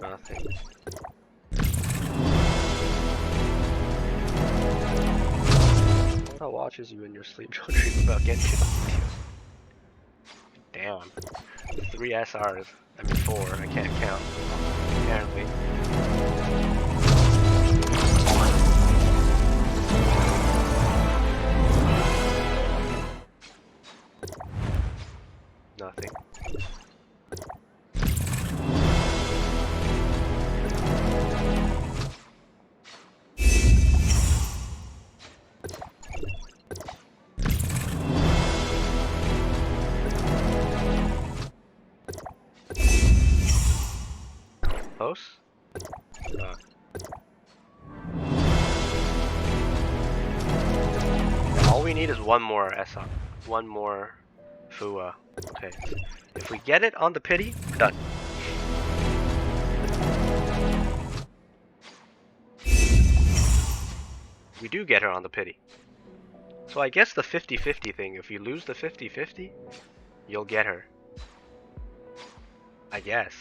Nothing. What watches you in your sleep? Don't dream about getting to the Damn. 3 SRs. I mean 4, I can't count. Apparently. Nothing. Close? Not. All we need is one more SR. One more Fua. Okay. If we get it on the pity, we're done. We do get her on the pity. So I guess the 50-50 thing, if you lose the 50-50, you'll get her. I guess.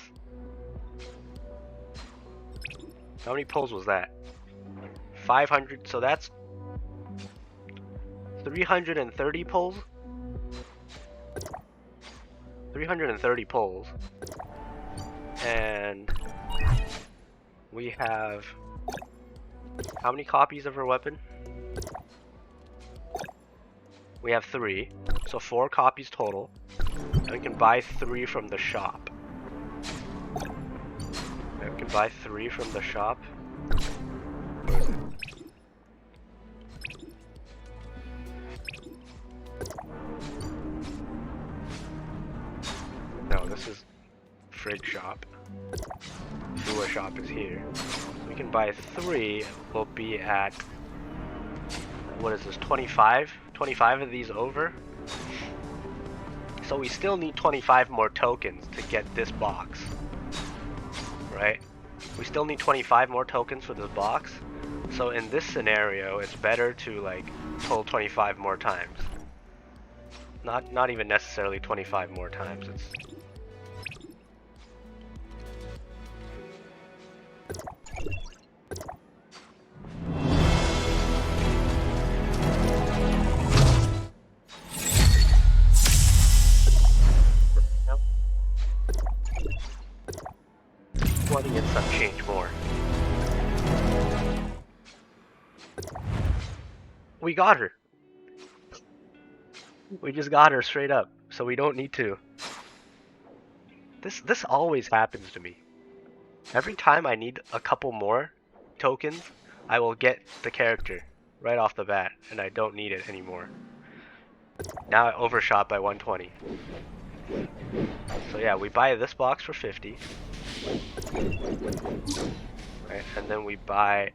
How many pulls was that? 500, so that's 330 pulls? 330 pulls. And we have how many copies of her weapon? We have 3, so 4 copies total. And we can buy 3 from the shop. Okay, we can buy 3 from the shop. Where is it? No, this is Frig shop. Fua shop is here. We can buy 3. We'll be at, what is this, 25? 25 of these over. So we still need 25 more tokens to get this box. Right? We still need 25 more tokens for this box. So in this scenario, it's better to like pull 25 more times. Not even necessarily 25 more times. It's want to get some change more. We got her. We just got her straight up, so we don't need to. This always happens to me. Every time I need a couple more tokens, I will get the character right off the bat, and I don't need it anymore. Now I overshot by 120. So yeah, we buy this box for 50. Right, and then we buy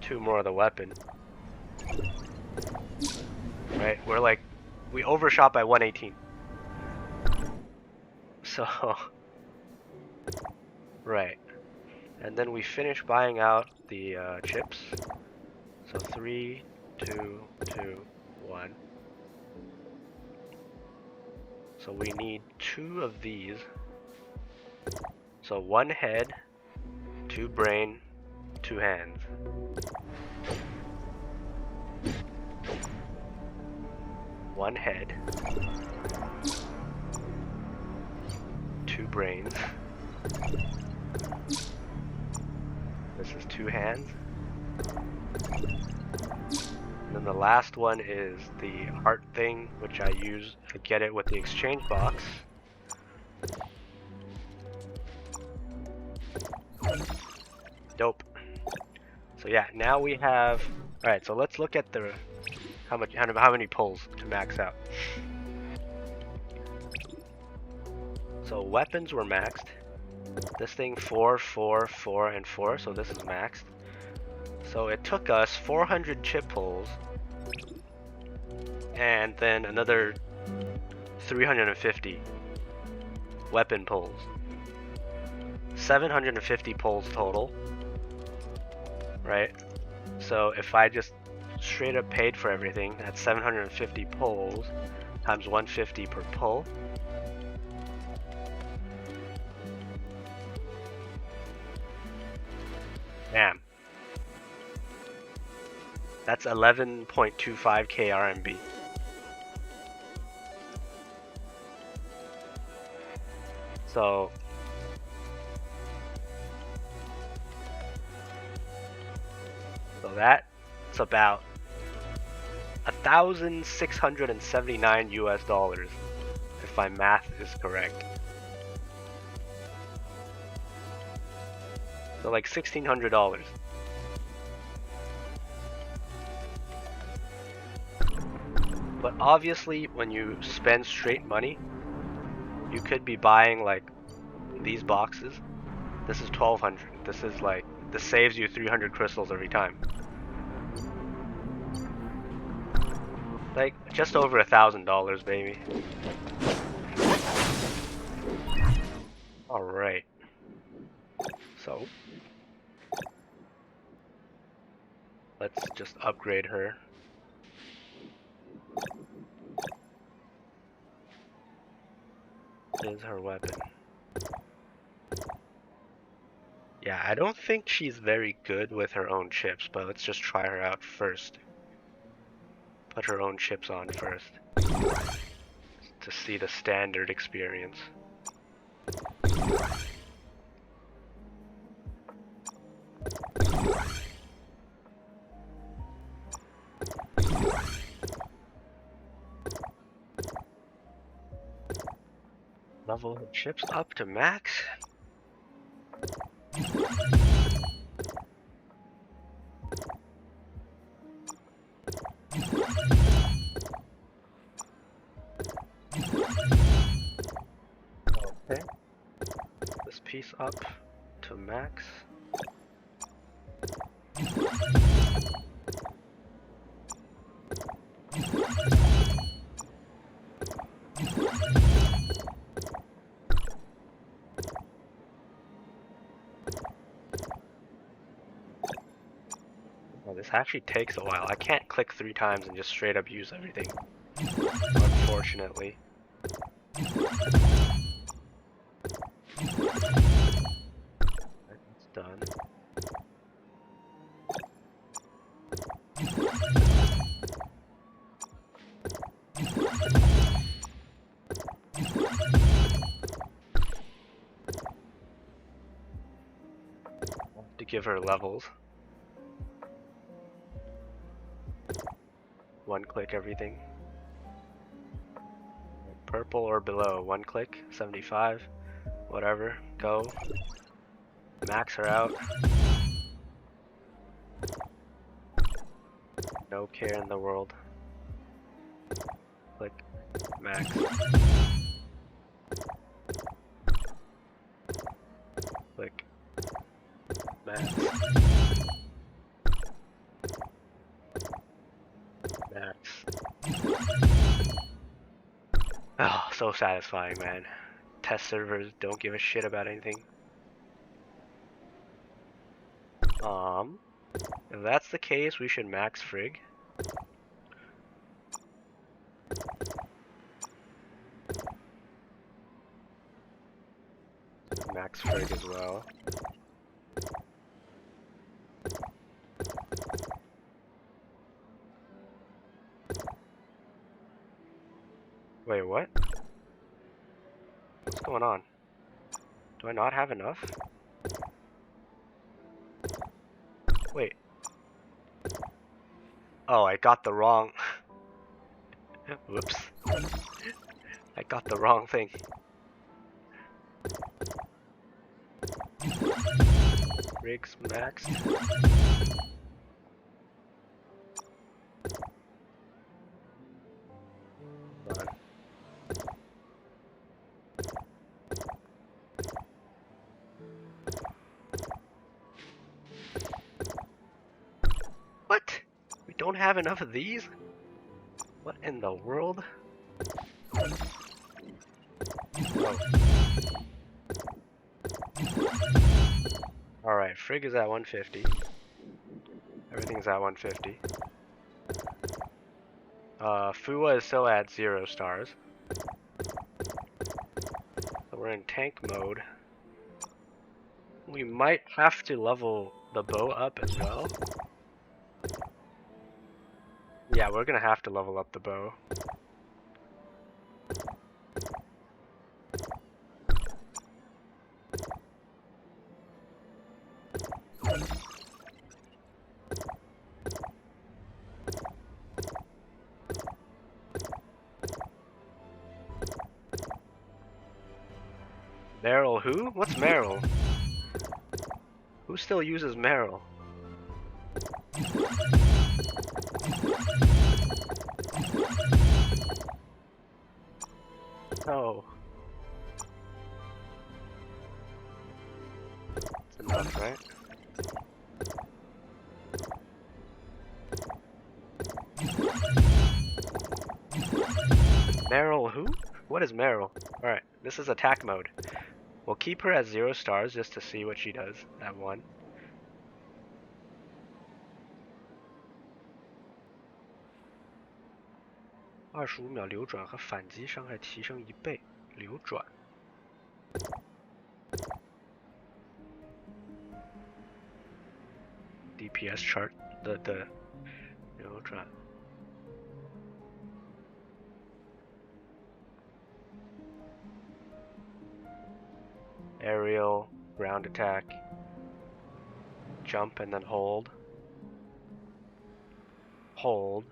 2 more of the weapon. Right, we overshot by 118. So, right. And then we finish buying out the chips. So 3, 2, 2, 1. So we need 2 of these. So 1 head, 2 brain, 2 hands. One head, 2 brains. This is 2 hands. And then the last one is the heart thing, which I use to get it with the exchange box. Dope. So yeah, now we have. All right, so let's look at the how many pulls to max out. So weapons were maxed. This thing 4, 4, 4, and 4, so this is maxed. So it took us 400 chip pulls and then another 350 weapon pulls. 750 pulls total, right? So if I just straight up paid for everything, that's 750 pulls times 150 per pull. Damn. That's 11.25k RMB. So that's about 1,679 US dollars, if my math is correct. So like $1,600. But obviously, when you spend straight money, you could be buying like these boxes. This is 1,200. This is like, this saves you 300 crystals every time. Like just over $1,000, baby. All right. So let's just upgrade her. Is her weapon. Yeah, I don't think she's very good with her own chips, but let's just try her out first. Put her own chips on first to see the standard experience. Level the chips up to max. Okay. This piece up to max. Well, this actually takes a while. I can't click 3 times and just straight up use everything, unfortunately. That's done. To give her levels. 1 click everything. Purple or below, 1 click, 75, whatever, go. Max her out. No care in the world. Click, max. Click, max. Max. Oh, so satisfying, man. Test servers don't give a shit about anything. If that's the case, we should max Frig. Max Frig as well. Wait, what? What's going on? Do I not have enough? Wait. Oh, I got the wrong... Whoops. I got the wrong thing. Rigs max. What? We don't have enough of these? What in the world? Oh. Alright, Frigg is at 150. Everything's at 150. Fuwa is still at 0 stars. So we're in tank mode. We might have to level the bow up as well. Yeah, we're gonna have to level up the bow. Meryl who? What's Meryl? Who still uses Meryl? Oh. That's enough, right? Meryl who? What is Meryl? Alright, this is attack mode. We'll keep her at 0 stars just to see what she does at 1.25秒流转和反击伤害提升1倍。流转。DPS chart 的流转。Aerial, ground attack, jump and then hold. Hold,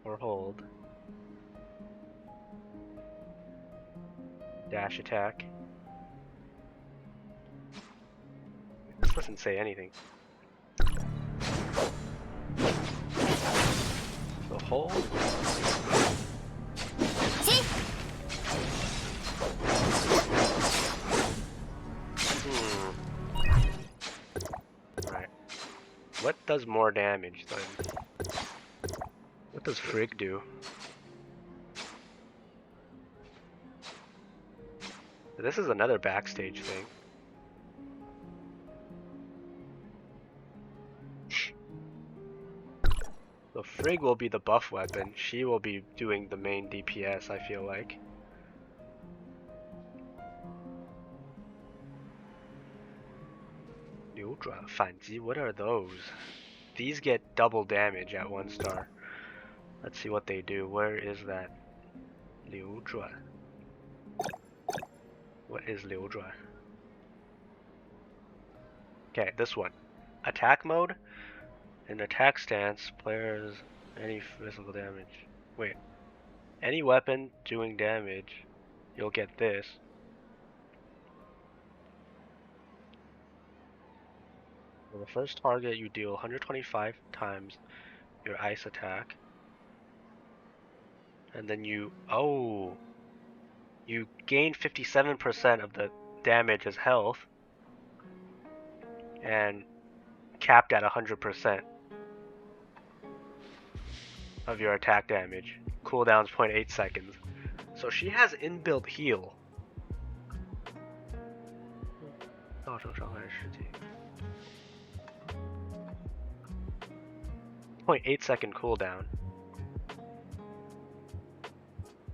or hold. Dash attack. This doesn't say anything. So hold. Right. What does more damage then? What does Frigg do? This is another backstage thing. So Frigg will be the buff weapon. She will be doing the main DPS, I feel like. Liu Zhuan, Fanji, what are those? These get double damage at 1 star. Let's see what they do. Where is that? Liu Zhuan. What is Liu Zhuan? Okay, this one. Attack mode. In attack stance, players any physical damage. Wait. Any weapon doing damage, you'll get this. For the first target, you deal 125 times your ice attack. And then you gain 57% of the damage as health. And capped at 100% of your attack damage. Cooldown's 0.8 seconds. So she has inbuilt heal. 造成伤害10级。0.8 second cooldown.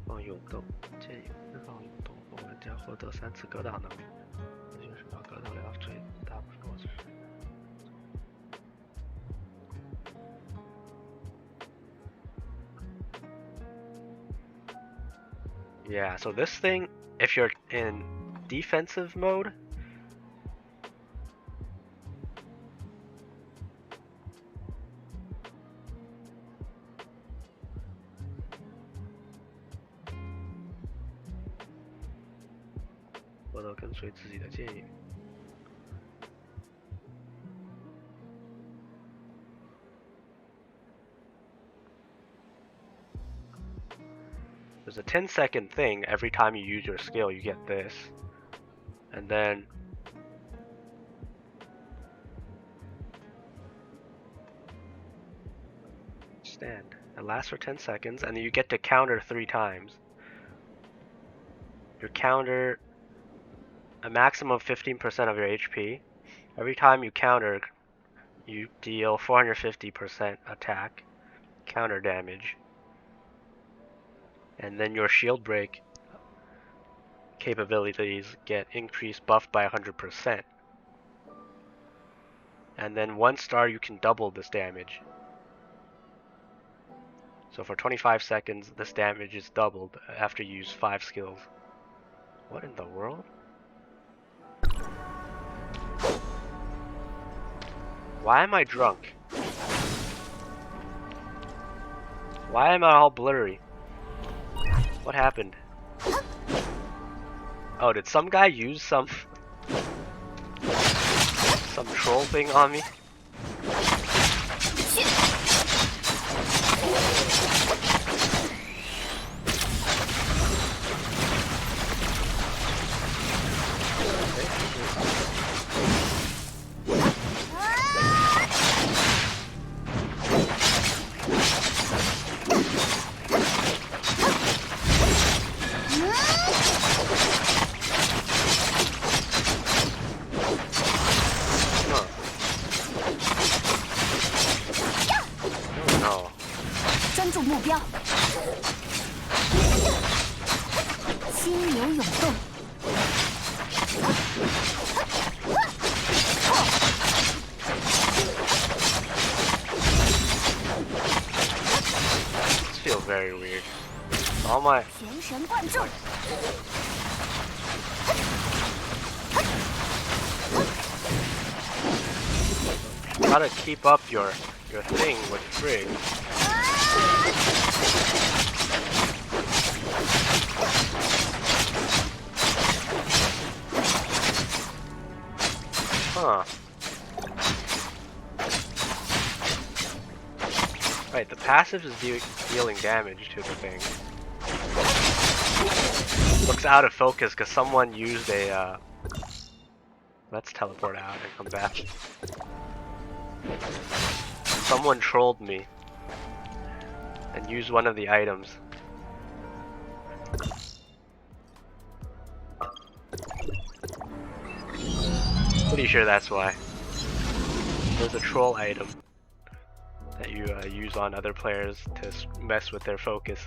放永动，建议释放永动后，玩家获得3次格挡能力。这就是把格挡量最大部分落实。Yeah, so this thing, if you're in defensive mode, there's a 10-second thing every time you use your skill, you get this. And then stand. It lasts for 10 seconds, and then you get to counter 3 times. Your counter a maximum of 15% of your HP. Every time you counter, you deal 450% attack, counter damage. And then your shield break capabilities get increased, buffed by 100%. And then 1 star you can double this damage. So for 25 seconds, this damage is doubled after you use 5 skills. What in the world? Why am I drunk? Why am I all blurry? What happened? Oh, did some guy use some troll thing on me? Very weird. All my gotta keep up your thing with Frig. Huh. Right, the passive is dealing damage to the thing. Looks out of focus because someone used a, let's teleport out and come back. Someone trolled me and used one of the items. Pretty sure that's why. There's a troll item that you use on other players to mess with their focus.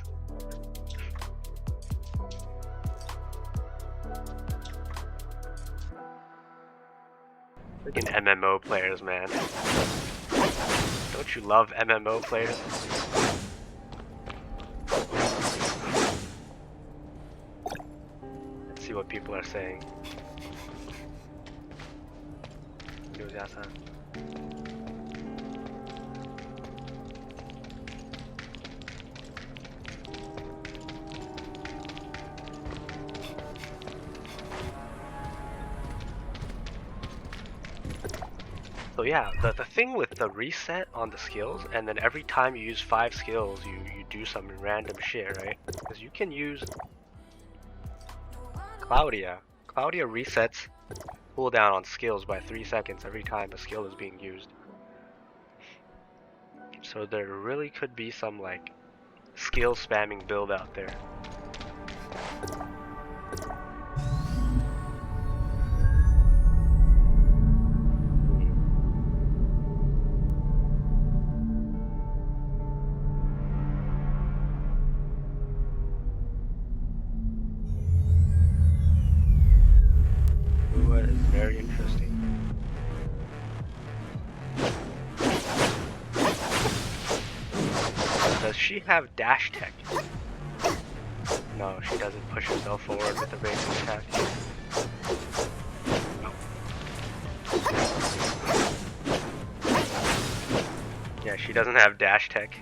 Freaking MMO players, man. Don't you love MMO players? Let's see what people are saying. So yeah, the thing with the reset on the skills, and then every time you use 5 skills, you do some random shit, right? Because you can use Claudia. Claudia resets cooldown on skills by 3 seconds every time a skill is being used. So there really could be some like skill spamming build out there. What is very interesting. Does she have dash tech? No, she doesn't push herself forward with a ranged attack. No. Yeah, she doesn't have dash tech.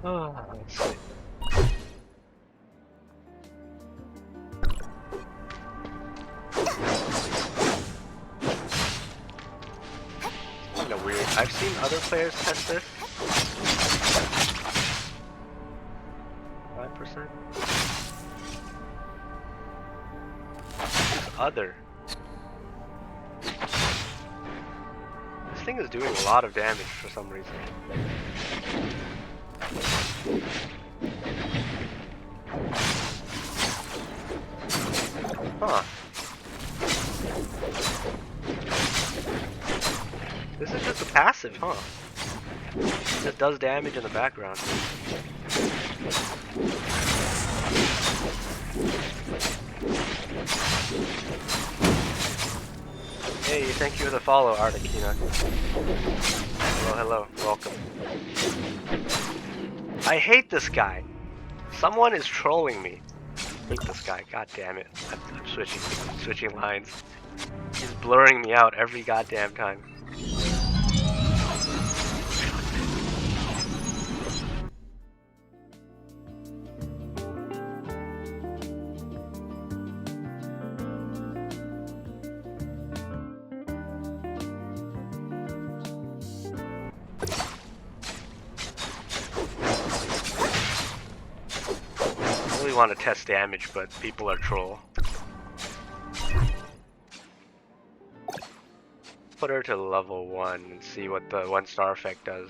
Oh, let's see. Kind of weird. I've seen other players test this. other. This thing is doing a lot of damage for some reason. Huh. This is just a passive, huh? It just does damage in the background. Hey, thank you for the follow, Artikina. Hello, welcome. I hate this guy. Someone is trolling me. I hate this guy, god damn it. I'm switching lines. He's blurring me out every goddamn time. I really want to test damage, but people are troll. Put her to level 1 and see what the 1-star effect does.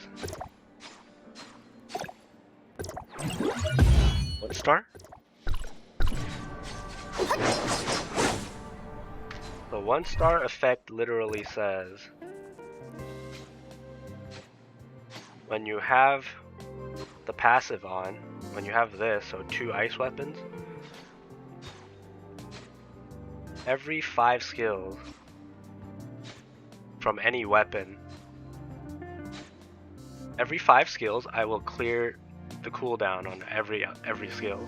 1 star? The 1-star effect literally says when you have the passive on, when you have this, so 2 ice weapons, every 5 skills from any weapon, every 5 skills I will clear the cooldown on every skill,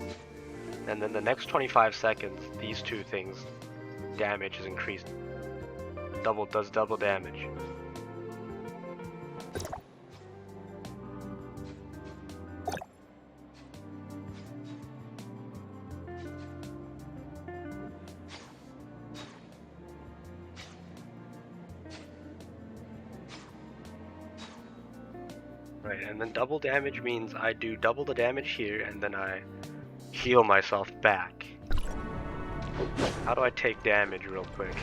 and then the next 25 seconds these 2 things damage is increased, does double damage. Right, and then double damage means I do double the damage here, and then I heal myself back. How do I take damage real quick?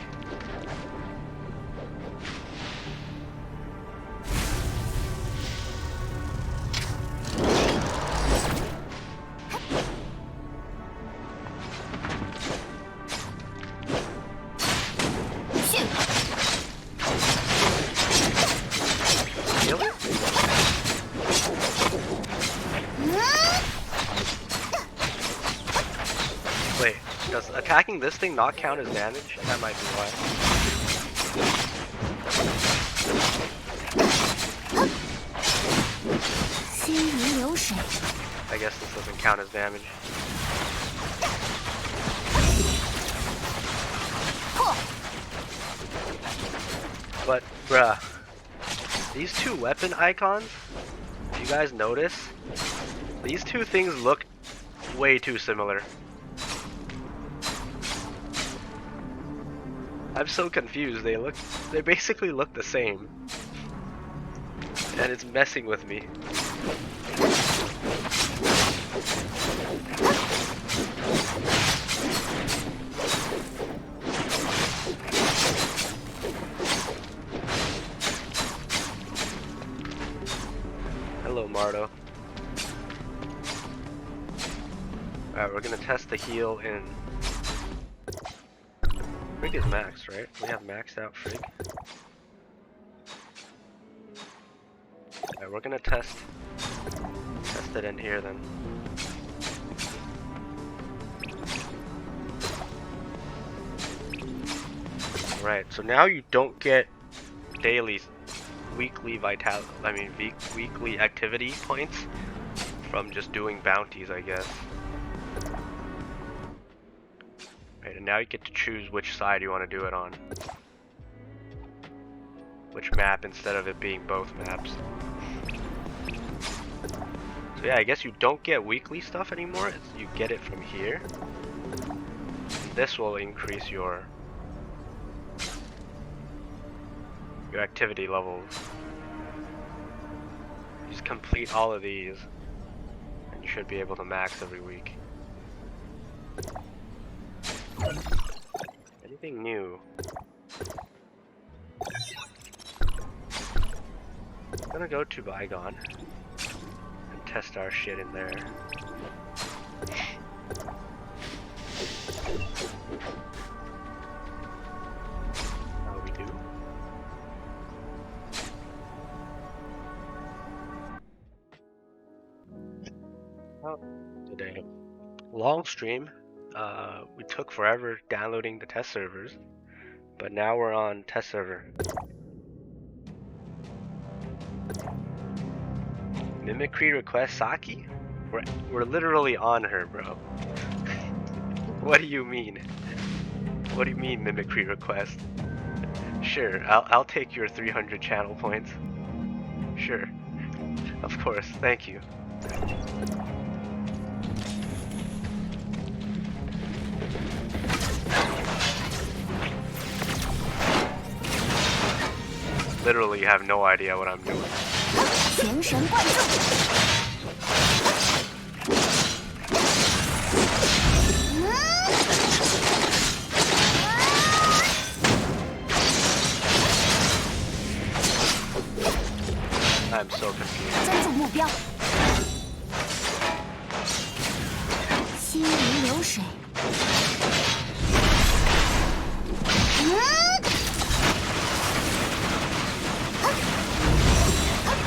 Wait, does attacking this thing not count as damage? That might be why. I guess this doesn't count as damage. But, bruh, these 2 weapon icons, if you guys notice, these 2 things look way too similar. I'm so confused. They basically look the same, and it's messing with me. Hello, Mardo. Alright, we're gonna test the heal in. Frig is maxed, right? We have maxed out Frig. Alright, we're gonna test it in here then. Right, so now you don't get daily, weekly weekly activity points from just doing bounties, I guess. Right, and now you get to choose which side you want to do it on. Which map instead of it being both maps. So yeah, I guess you don't get weekly stuff anymore, you get it from here. This will increase your activity levels. Just complete all of these, and you should be able to max every week. Anything Anything new? I'm gonna go to Bygone and test our shit in there. How we do? Oh, today. Long stream. We took forever downloading the test servers, but now we're on test server. Mimicry request Saki? We're literally on her, bro. What do you mean? What do you mean mimicry request? Sure, I'll take your 300 channel points. Sure. Of course, thank you. Literally have no idea what I'm doing. I'm so confused. 专注目标，心如流水。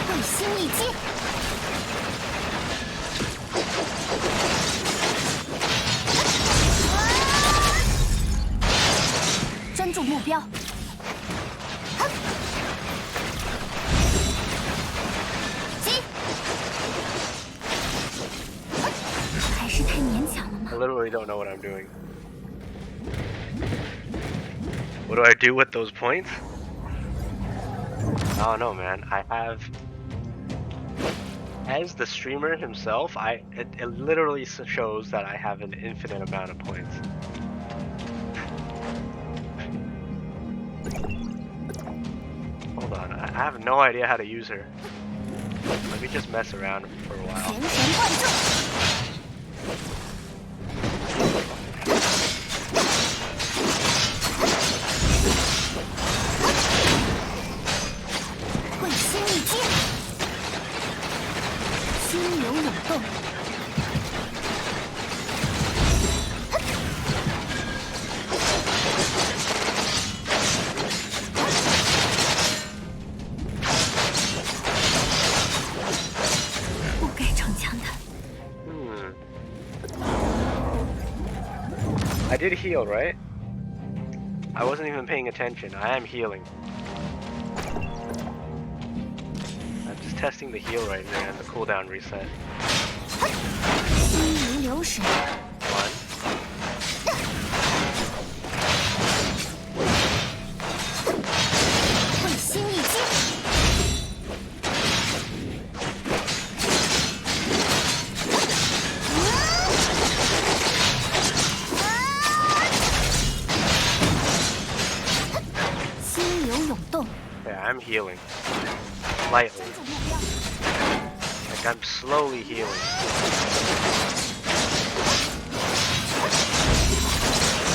会心一击，专注目标。 I literally don't know what I'm doing. What do I do with those points? I don't know, man. I have... As the streamer himself, it literally shows that I have an infinite amount of points. Hold on, I have no idea how to use her. Let me just mess around for a while. I did heal, right? I wasn't even paying attention. I am healing. I'm just testing the heal right here and the cooldown reset. 心如流水。 One. I'm healing. Slightly. Like I'm slowly healing.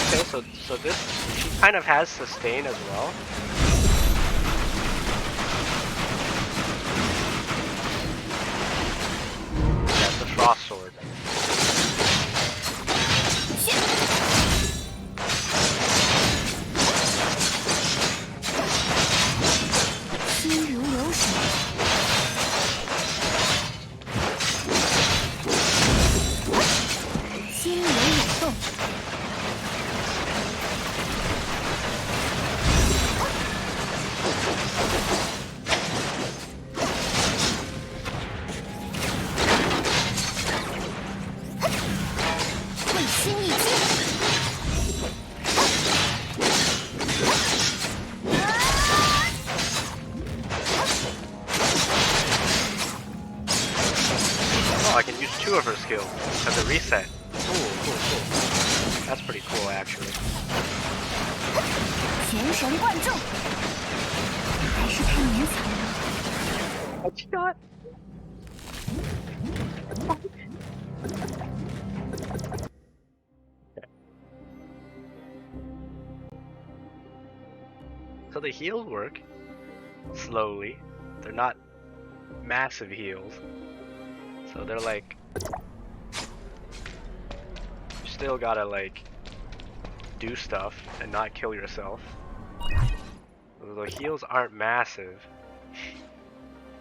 Okay, so this, she kind of has sustain as well. That's the frost sword. I can use 2 of her skills as a reset. Cool. That's pretty cool, actually. 全神贯注，还是太勉强了。 What you got? the heals work. Slowly. They're not massive heals. So they're like... You still gotta like... do stuff and not kill yourself. The heals aren't massive.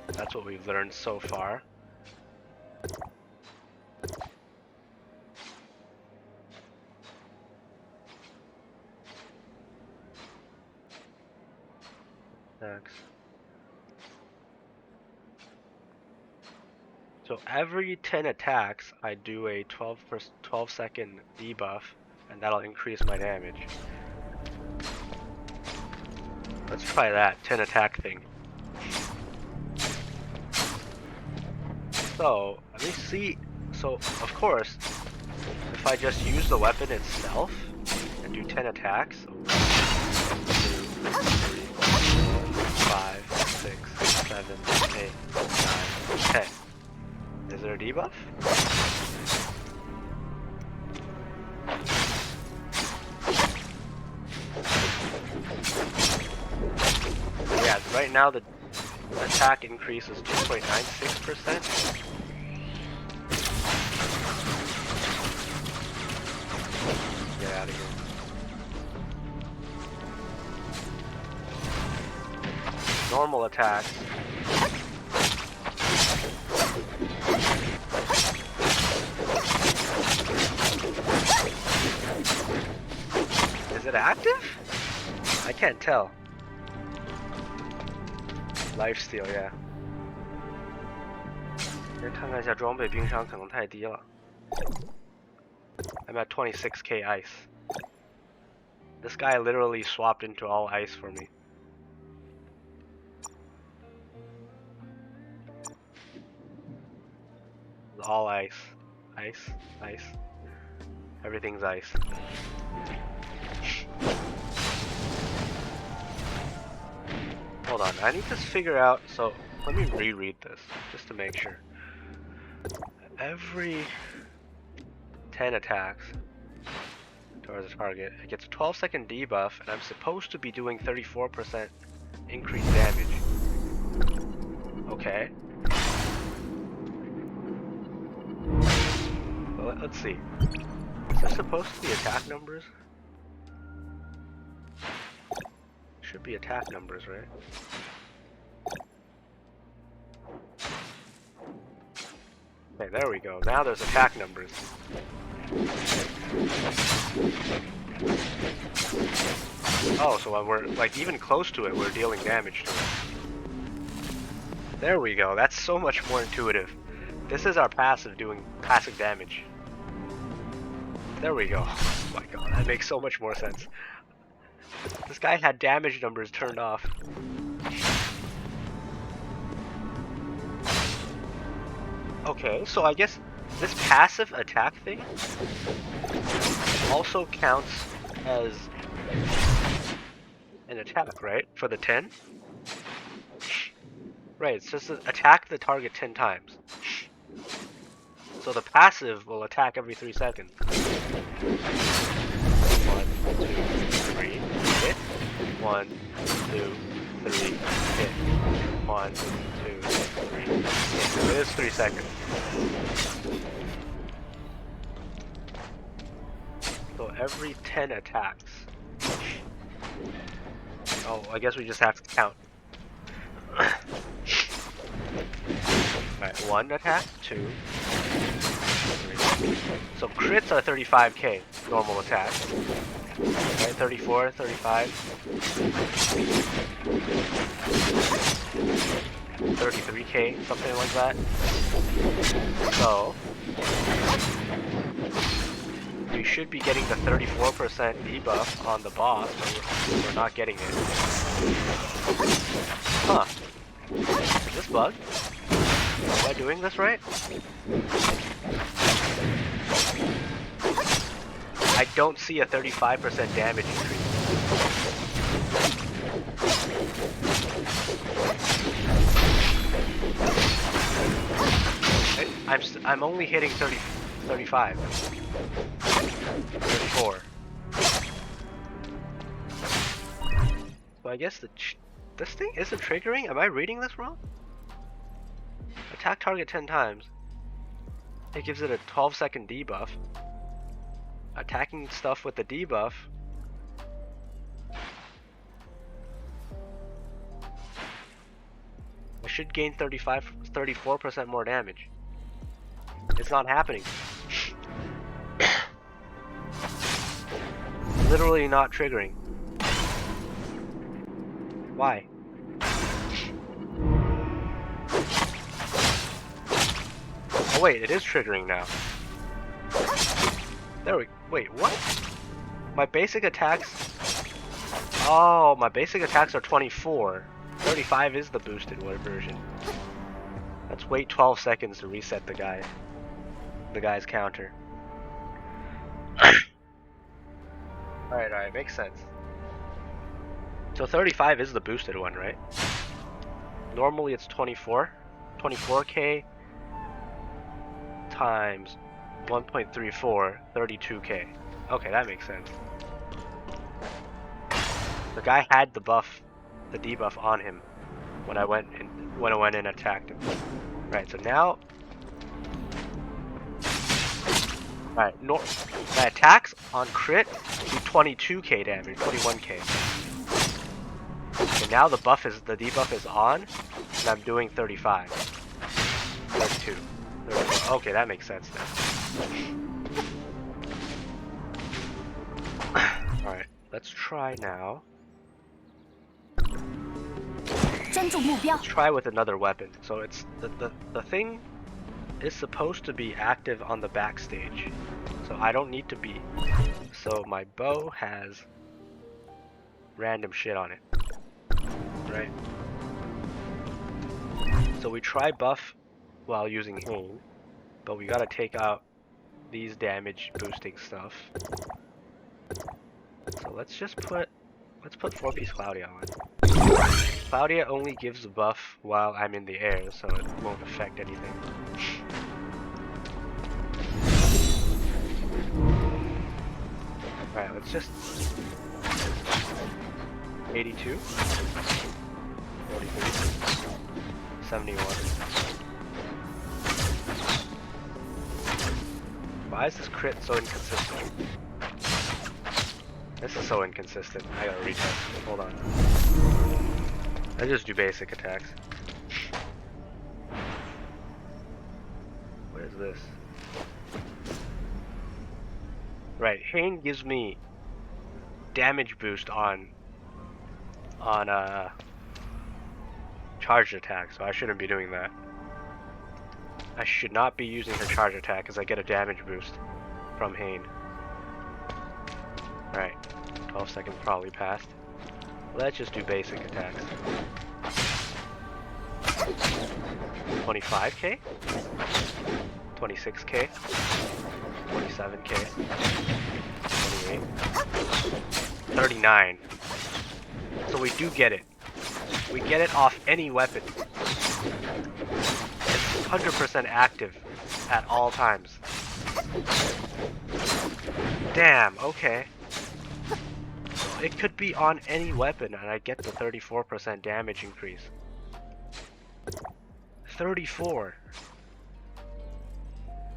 That's what we've learned so far. Next. So every 10 attacks, I do a 12 second debuff, and that'll increase my damage. Let's try that 10 attack thing. So let me see. So of course, if I just use the weapon itself and do 10 attacks, so 1, 2, 3, 4, 5, 6, 7, 8, 9, 10. Is there a debuff? Yeah, right now the attack increase is 2.96%. Get out of here. Normal attacks. Is it active? I can't tell. Lifesteal, yeah. 先看看一下装备，冰伤可能太低了。I'm at 26k ice. This guy literally swapped into all ice for me. All ice. Ice. Ice. Everything's ice. Hold on, I need to figure out, so let me reread this, just to make sure. Every 10 attacks towards a target, it gets a 12-second debuff, and I'm supposed to be doing 34% increased damage. Okay. Well, let's see. Is this supposed to be attack numbers? Should be attack numbers, right? Okay, there we go. Now there's attack numbers. Oh, so when we're like even close to it, we're dealing damage to it. There we go. That's so much more intuitive. This is our passive doing passive damage. There we go. Oh my god, that makes so much more sense. This guy had damage numbers turned off. Okay, so I guess this passive attack thing also counts as an attack, right? For the 10? Right, it's just attack the target 10 times. So the passive will attack every 3 seconds. 1, 2, 3, hit. 1, 2, 3, hit. 1, 2, 3, hit. So it is 3 seconds. So every 10 attacks. Oh, I guess we just have to count. Alright, 1 attack, 2, 3. So crits are 35k, normal attack. Right, 34, 35. 33k, something like that. So we should be getting the 34% debuff on the boss, but we're not getting it. Huh. Is this bugged? Am I doing this right? I don't see a 35% damage increase. I'm only hitting 35. 34. So I guess this thing isn't triggering? Am I reading this wrong? Attack target 10 times. It gives it a 12-second debuff. Attacking stuff with the debuff. I should gain 34% more damage. It's not happening. Literally not triggering. Why? Oh wait, it is triggering now. Wait, what? My basic attacks... Oh, my basic attacks are 24. 35 is the boosted version. Let's wait 12 seconds to reset the guy's counter. Alright, makes sense. So 35 is the boosted one, right? Normally it's 24k times 1.34, 32k. Okay, that makes sense. The guy had the debuff on him when I went in and attacked him. Right, so now, my attacks on crit do 22k damage, 21k. Okay, now the debuff is on, and I'm doing 35. 32. 34. Okay, that makes sense now. Alright, let's try now. Let's try with another weapon. So it's the thing is supposed to be active on the backstage. So I don't need to be. So my bow has random shit on it. Right? So we try buff while using Hane, but we gotta take out these damage boosting stuff. So let's put 4-piece Claudia on. Claudia only gives a buff while I'm in the air, so it won't affect anything. Alright, let's just... 82, 43, 71. Why is this crit so inconsistent? This is so inconsistent. I gotta retest. Hold on. I just do basic attacks. What is this? Right, Hane gives me damage boost on charged attack, so I shouldn't be doing that. I should not be using her charge attack because I get a damage boost from Hane. Alright, 12 seconds probably passed. Let's just do basic attacks. 25k? 26k? 27k? 28? 39. So we do get it. We get it off any weapon. It's 100% active at all times. Damn, okay. It could be on any weapon and I get the 34% damage increase. 34.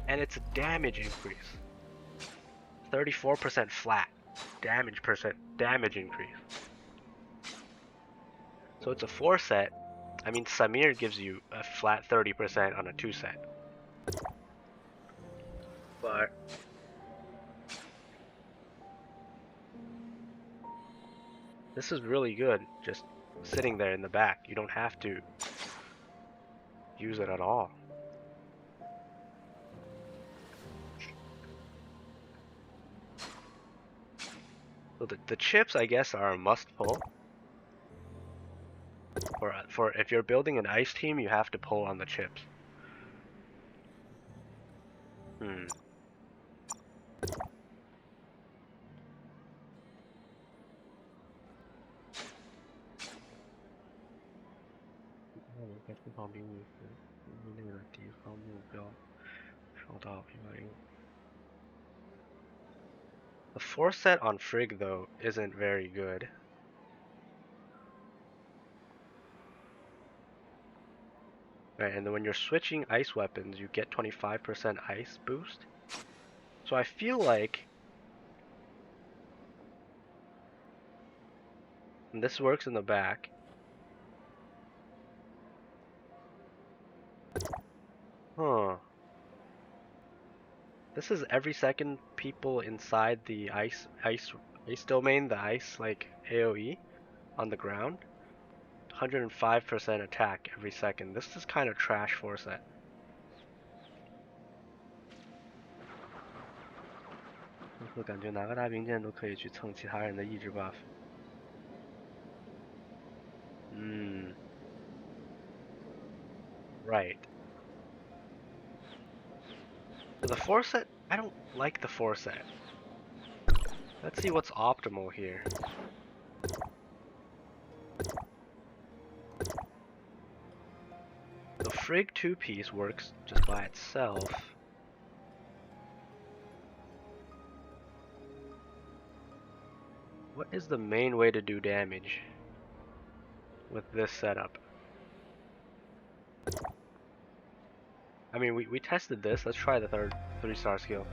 And it's a damage increase. 34% flat. Damage increase. So it's a 4 set. I mean, Samir gives you a flat 30% on a 2 set. But this is really good, just sitting there in the back. You don't have to use it at all. So the chips, I guess, are a must pull. For if you're building an ice team, you have to pull on the chips. The 4 set on Frigg though isn't very good. Right, and then when you're switching ice weapons, you get 25% ice boost. So I feel like, and this works in the back. Huh. This is every second people inside the ice domain, the ice like AoE on the ground. 105% attack every second. This is kind of trash for set. 我感觉拿个大兵剑都可以去蹭其他人的意志 buff。Right. The 4-set, I don't like the 4-set. Let's see what's optimal here. The Frigg 2-piece works just by itself. What is the main way to do damage with this setup? I mean, we tested this. Let's try the 3-star skill.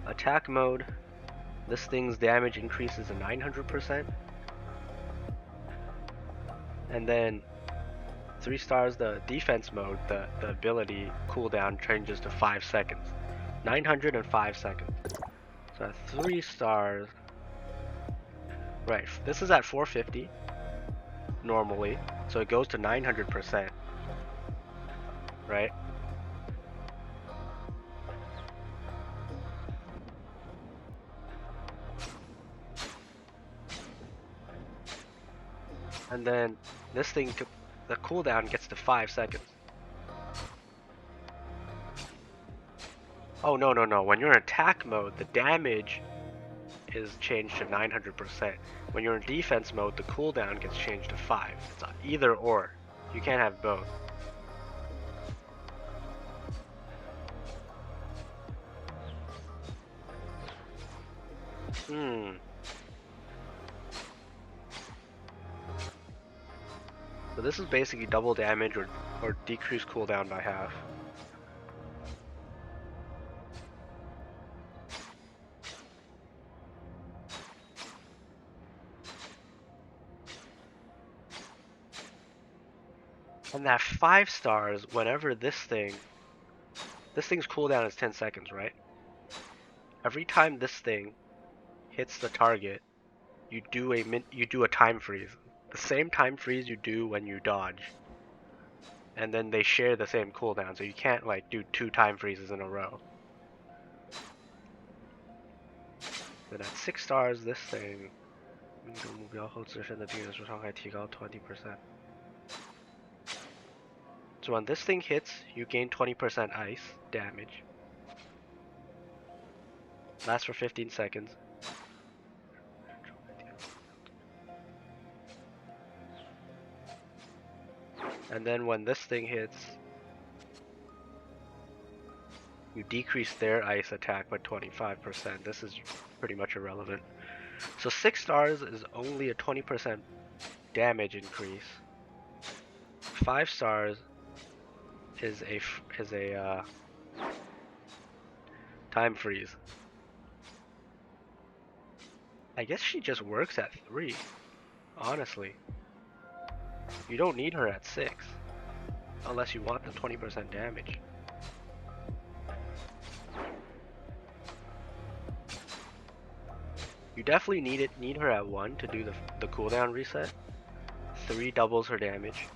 Attack mode. This thing's damage increases to 900%. And then 3 stars, the defense mode, the ability cooldown changes to 5 seconds. 905 seconds. So at 3 stars. Right, this is at 450 normally. So it goes to 900%. Right? And then this thing, the cooldown gets to 5 seconds. Oh, no, no, no. When you're in attack mode, the damage is changed to 900%. When you're in defense mode, the cooldown gets changed to 5. It's either or. You can't have both. So this is basically double damage or decrease cooldown by half. And that 5 stars, whenever this thing's cooldown is 10 seconds, right? Every time this thing hits the target, you do a time freeze. The same time freeze you do when you dodge. And then they share the same cooldown, so you can't like do 2 time freezes in a row. Then at 6 stars, this thing 命中目标后自身的敌人数伤害提高 20%. So when this thing hits, you gain 20% ice damage. Lasts for 15 seconds. And then when this thing hits, you decrease their ice attack by 25%. This is pretty much irrelevant. So 6 stars is only a 20% damage increase. 5 stars is a time freeze. I guess she just works at 3, honestly. You don't need her at 6, unless you want the 20% damage. You definitely need her at 1 to do the cooldown reset. 3 doubles her damage.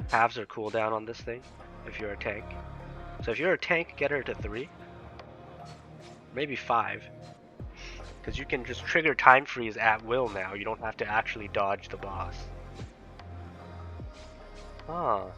Halves her cooldown on this thing, if you're a tank. So if you're a tank, get her to 3. Maybe 5. Because you can just trigger time freeze at will now. You don't have to actually dodge the boss. Huh.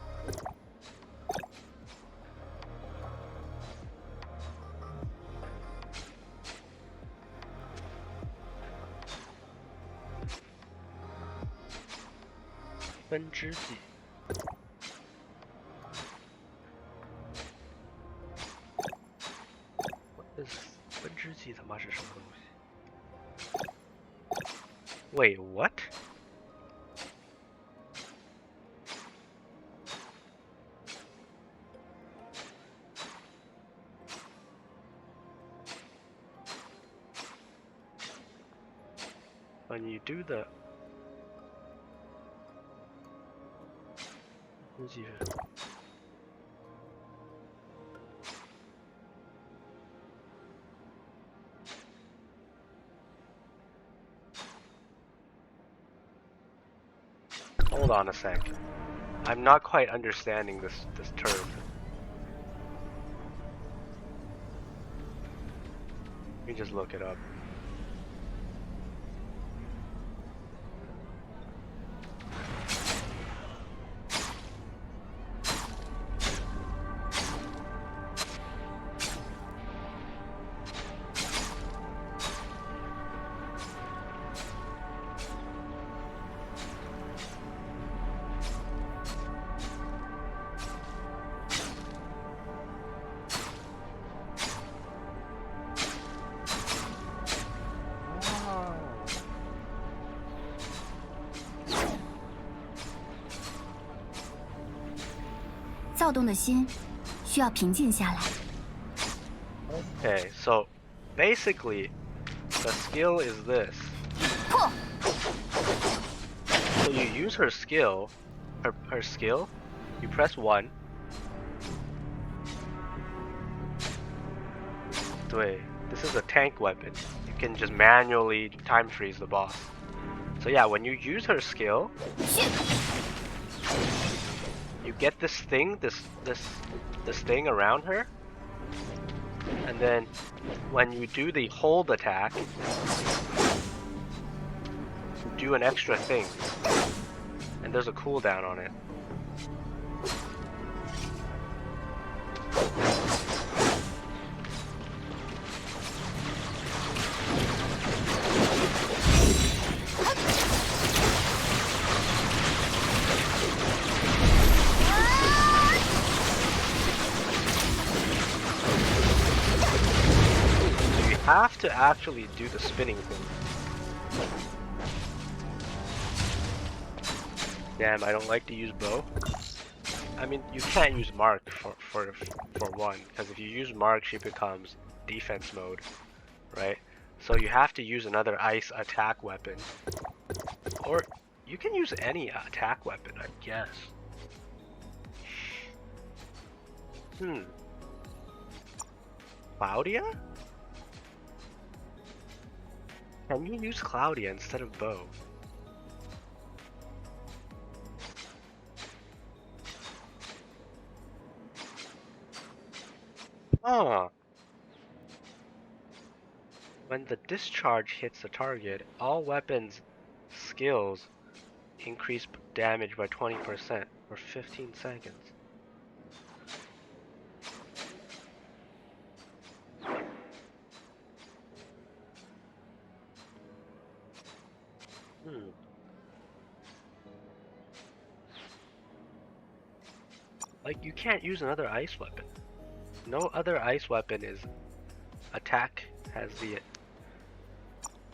What is 分支技他妈是什么东西 Wait, what? when you do the hold on a sec. I'm not quite understanding this term. Let me just look it up. Okay, so basically the skill is this. So you use her skill, her skill, you press 1. 对, this is a tank weapon. You can just manually time freeze the boss. So yeah, when you use her skill, you get this thing, this thing around her, and then when you do the hold attack, you do an extra thing, and there's a cooldown on it. Have to actually do the spinning thing. Damn, I don't like to use bow. I mean, you can't use Mark for one, because if you use Mark, she becomes defense mode, right? So you have to use another ice attack weapon, or you can use any attack weapon, I guess. Claudia? Can you use Claudia instead of bow? Huh. When the discharge hits the target, all weapons skills increase damage by 20% for 15 seconds. Like, you can't use another ice weapon. No other ice weapon is has the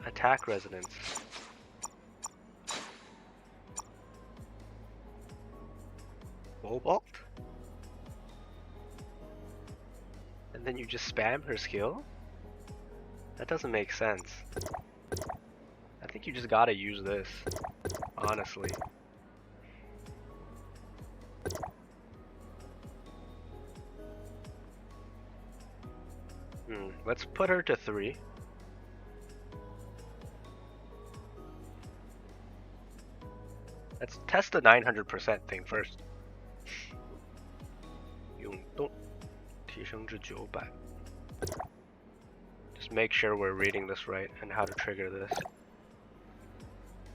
attack resonance. Cobalt? And then you just spam her skill? That doesn't make sense. I think you just gotta use this, honestly. Let's put her to 3. Let's test the 900% thing first. 永动提升至900. Just make sure we're reading this right and how to trigger this.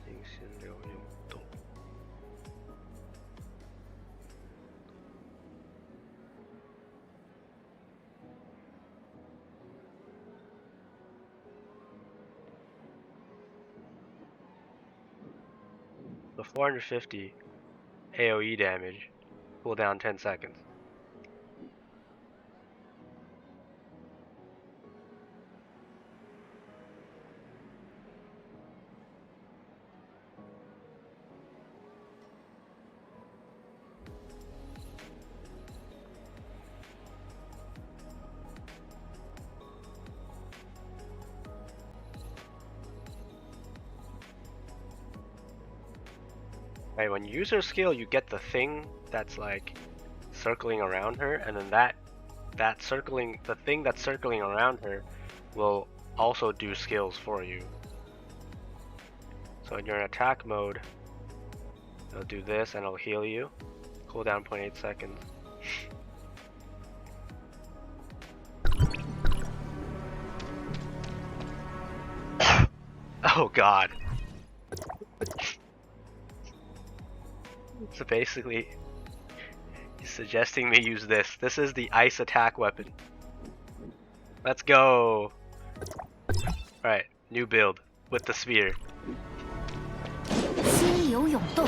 银心流永动. The 450 AoE damage, cooldown 10 seconds. Right, when you use her skill, you get the thing that's like circling around her, and then the thing that's circling around her will also do skills for you. So in your attack mode, it'll do this and it'll heal you. Cooldown 0.8 seconds. Oh god. So basically, he's suggesting me use this. This is the ice attack weapon. Let's go! Alright, new build with the sphere. 心流涌动，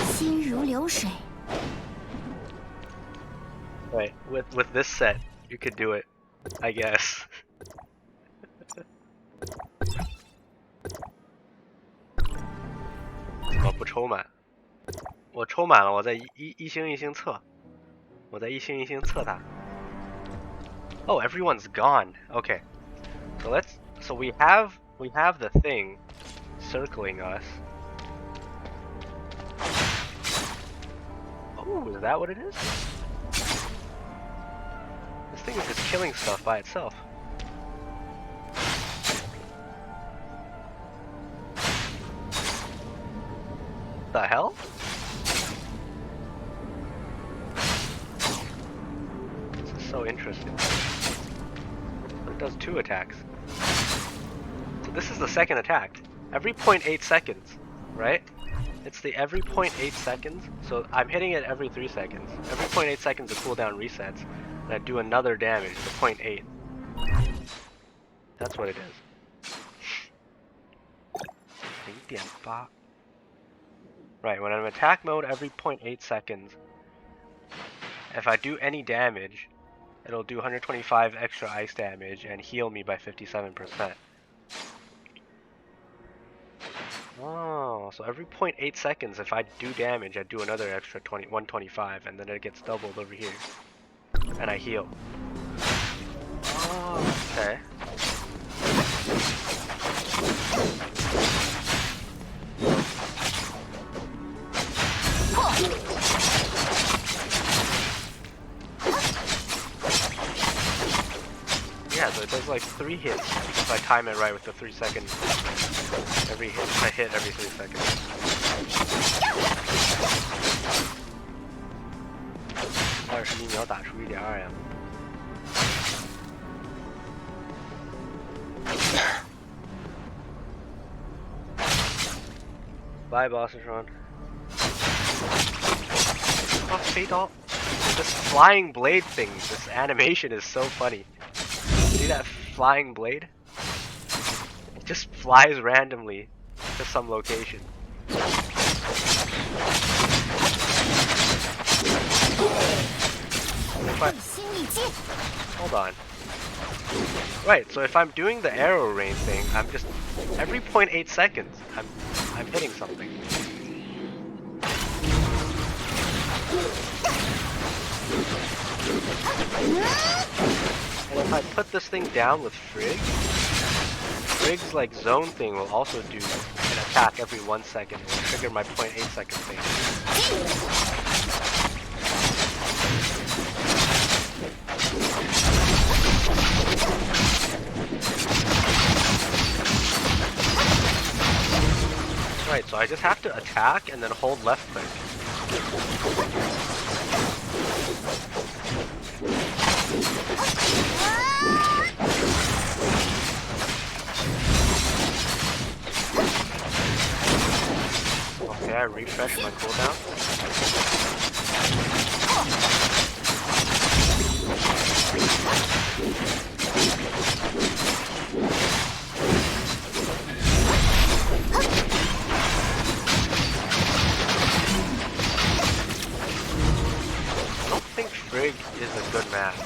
心如流水。 Right, with this set, you could do it, I guess. 怎么不抽满？我抽满了，我在一星一星测，我在一星一星测它。Oh, everyone's gone. Okay, so we have the thing circling us. Oh, is that what it is? This thing is just killing stuff by itself. The hell? This is so interesting. It does 2 attacks. So this is the second attack. Every 0.8 seconds, right? It's the every 0.8 seconds. So I'm hitting it every 3 seconds. Every 0.8 seconds the cooldown resets. And I do another damage to 0.8. That's what it is. 0.8. Right, when I'm in attack mode every 0.8 seconds, if I do any damage, it'll do 125 extra ice damage and heal me by 57%. Oh, so every 0.8 seconds, if I do damage, I do another extra 125, and then it gets doubled over here. And I heal. Oh, okay. Yeah, so it does like 3 hits if I time it right with the 3 seconds. Every hit, I hit every 3 seconds. Bye, Bossatron. Oh, fade off. This flying blade thing, this animation is so funny. See that flying blade? It just flies randomly to some location. Hold on. Right, so if I'm doing the arrow rain thing, I'm just every 0.8 seconds I'm hitting something. And if I put this thing down with Frigg's like zone thing will also do an attack every 1 second. It will trigger my 0.8 second thing. Right, so I just have to attack and then hold left click. Okay, I refresh my cooldown. I don't think Frigg is a good match.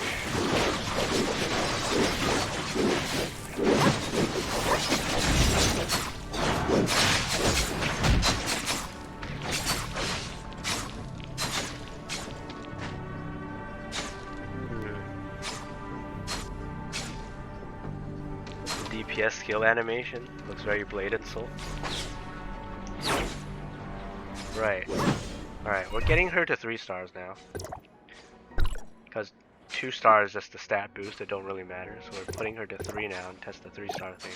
DPS skill animation looks very Blade and Soul. Right. Alright, we're getting her to 3 stars now. Because 2 stars is just a stat boost, it don't really matter. So we're putting her to 3 now and test the 3-star thing.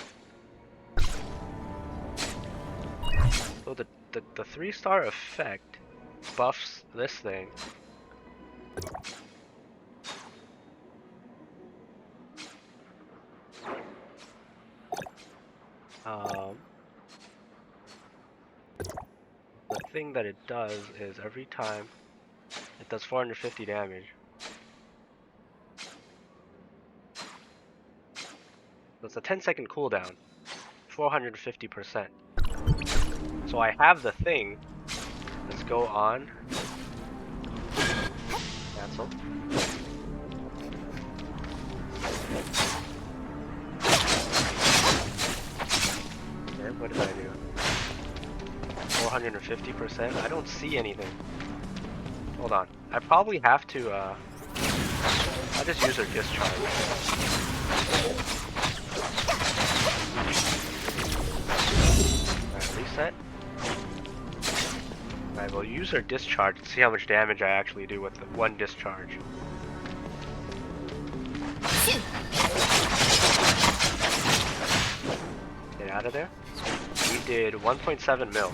So the 3-star effect buffs this thing. The thing that it does is every time it does 450 damage. So it's a 10-second cooldown, 450%. So I have the thing. Let's go on. Cancel. Okay, what did I do? 450%? I don't see anything. Hold on. I probably have to, I'll just use her discharge. Alright, reset. Alright, we'll use her discharge to see how much damage I actually do with the one discharge. Get out of there. We did 1.7 mil.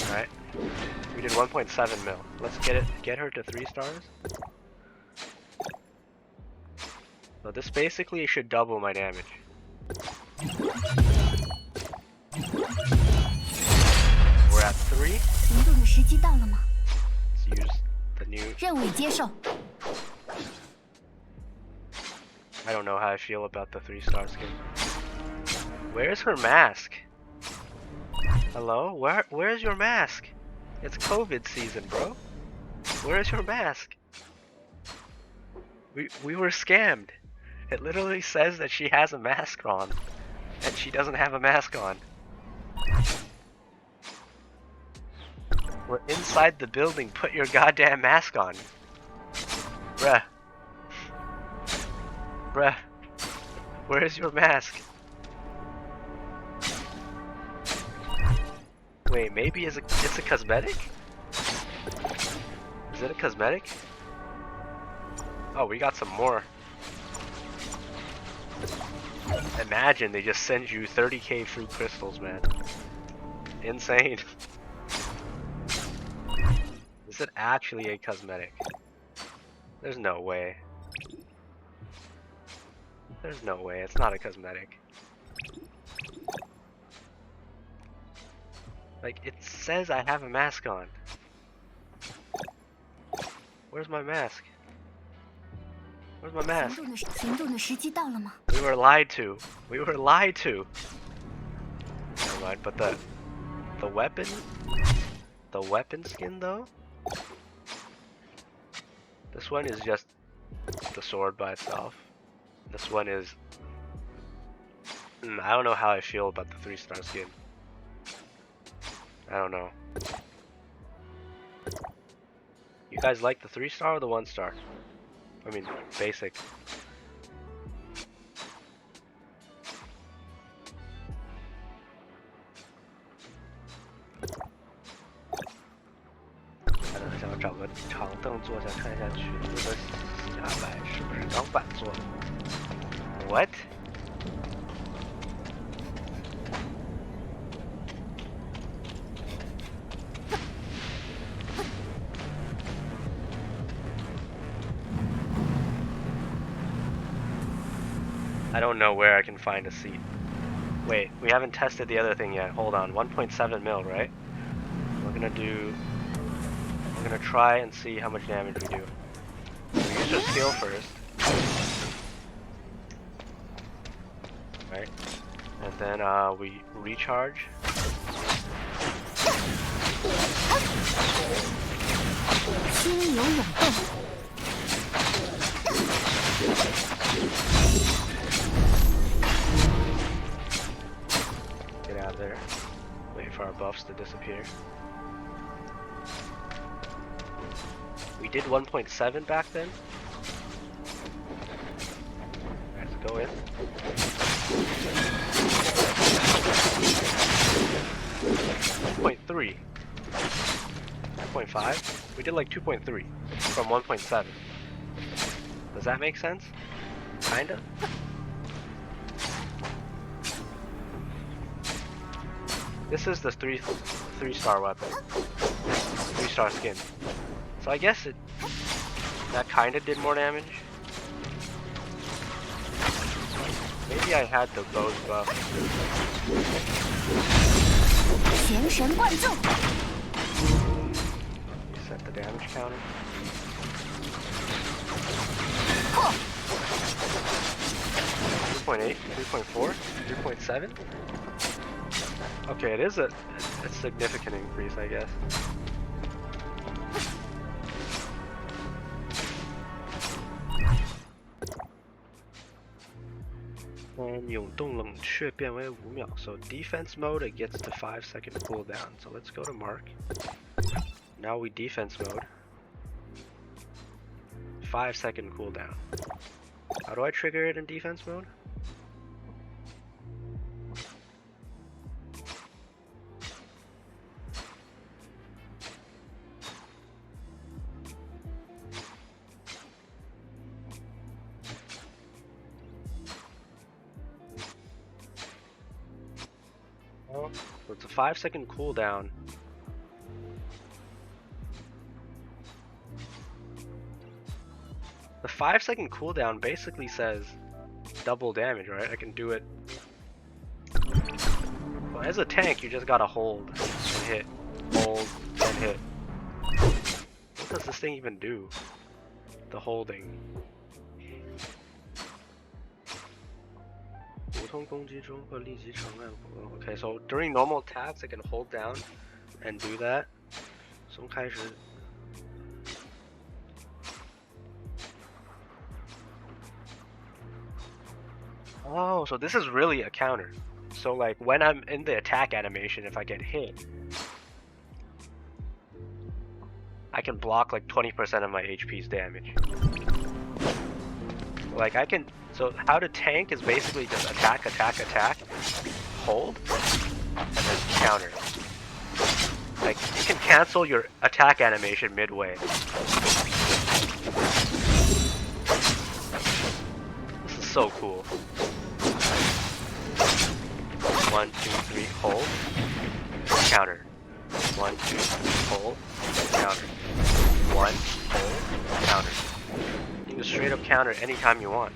Alright. We did 1.7 mil. Let's get her to 3 stars. So this basically should double my damage. We're at 3. Let's use the new. I don't know how I feel about the 3-star skin. Where's her mask? Hello? Where's your mask? It's COVID season, bro. Where's your mask? We were scammed. It literally says that she has a mask on, and she doesn't have a mask on. We're inside the building. Put your goddamn mask on. Bruh. Bruh. Where is your mask? Wait, maybe it's a cosmetic? Is it a cosmetic? Oh, we got some more. Imagine they just send you 30k free crystals, man. Insane. Is it actually a cosmetic? There's no way. There's no way. It's not a cosmetic. Like, it says I have a mask on. Where's my mask? Where's my mask? We were lied to. We were lied to. Never mind, but the weapon? The weapon skin though? This one is just the sword by itself. This one is... I don't know how I feel about the 3-star skin. I don't know. You guys like the 3-star or the 1-star? I mean, basic.想找个长凳坐下看一下裙子的下摆是不是钢板做的 ？What？ I don't know where I can find a seat. Wait, we haven't tested the other thing yet. Hold on, 1.7 mil, right? We're gonna try and see how much damage we do. We use our skill first. Right? And then we recharge. Get out of there. Wait for our buffs to disappear. We did 1.7 back then. Let's go in. 2.3. 2.5? We did like 2.3 from 1.7. Does that make sense? Kinda? This is the 3-star weapon. 3-star skin. So I guess that kinda did more damage. Maybe I had the bows buff. Reset the damage counter. 3.8, 3.4, 3.7? Okay, it is a significant increase, I guess. So defense mode, it gets to 5-second cooldown. So let's go to Mark. Now we defense mode. 5-second cooldown. How do I trigger it in defense mode? So it's a 5-second cooldown. The 5-second cooldown basically says double damage, right? I can do it. Well, as a tank, you just gotta hold and hit, hold and hit. What does this thing even do? The holding. Okay, so during normal attacks, I can hold down and do that. Oh, so this is really a counter. So like when I'm in the attack animation, if I get hit, I can block like 20% of my HP's damage. Like I can, so how to tank is basically just attack, attack, attack, hold, and then counter. Like you can cancel your attack animation midway. This is so cool. 1, 2, 3, hold, counter. 1, 2, 3, hold, counter. 1, hold, counter. You can straight up counter anytime you want.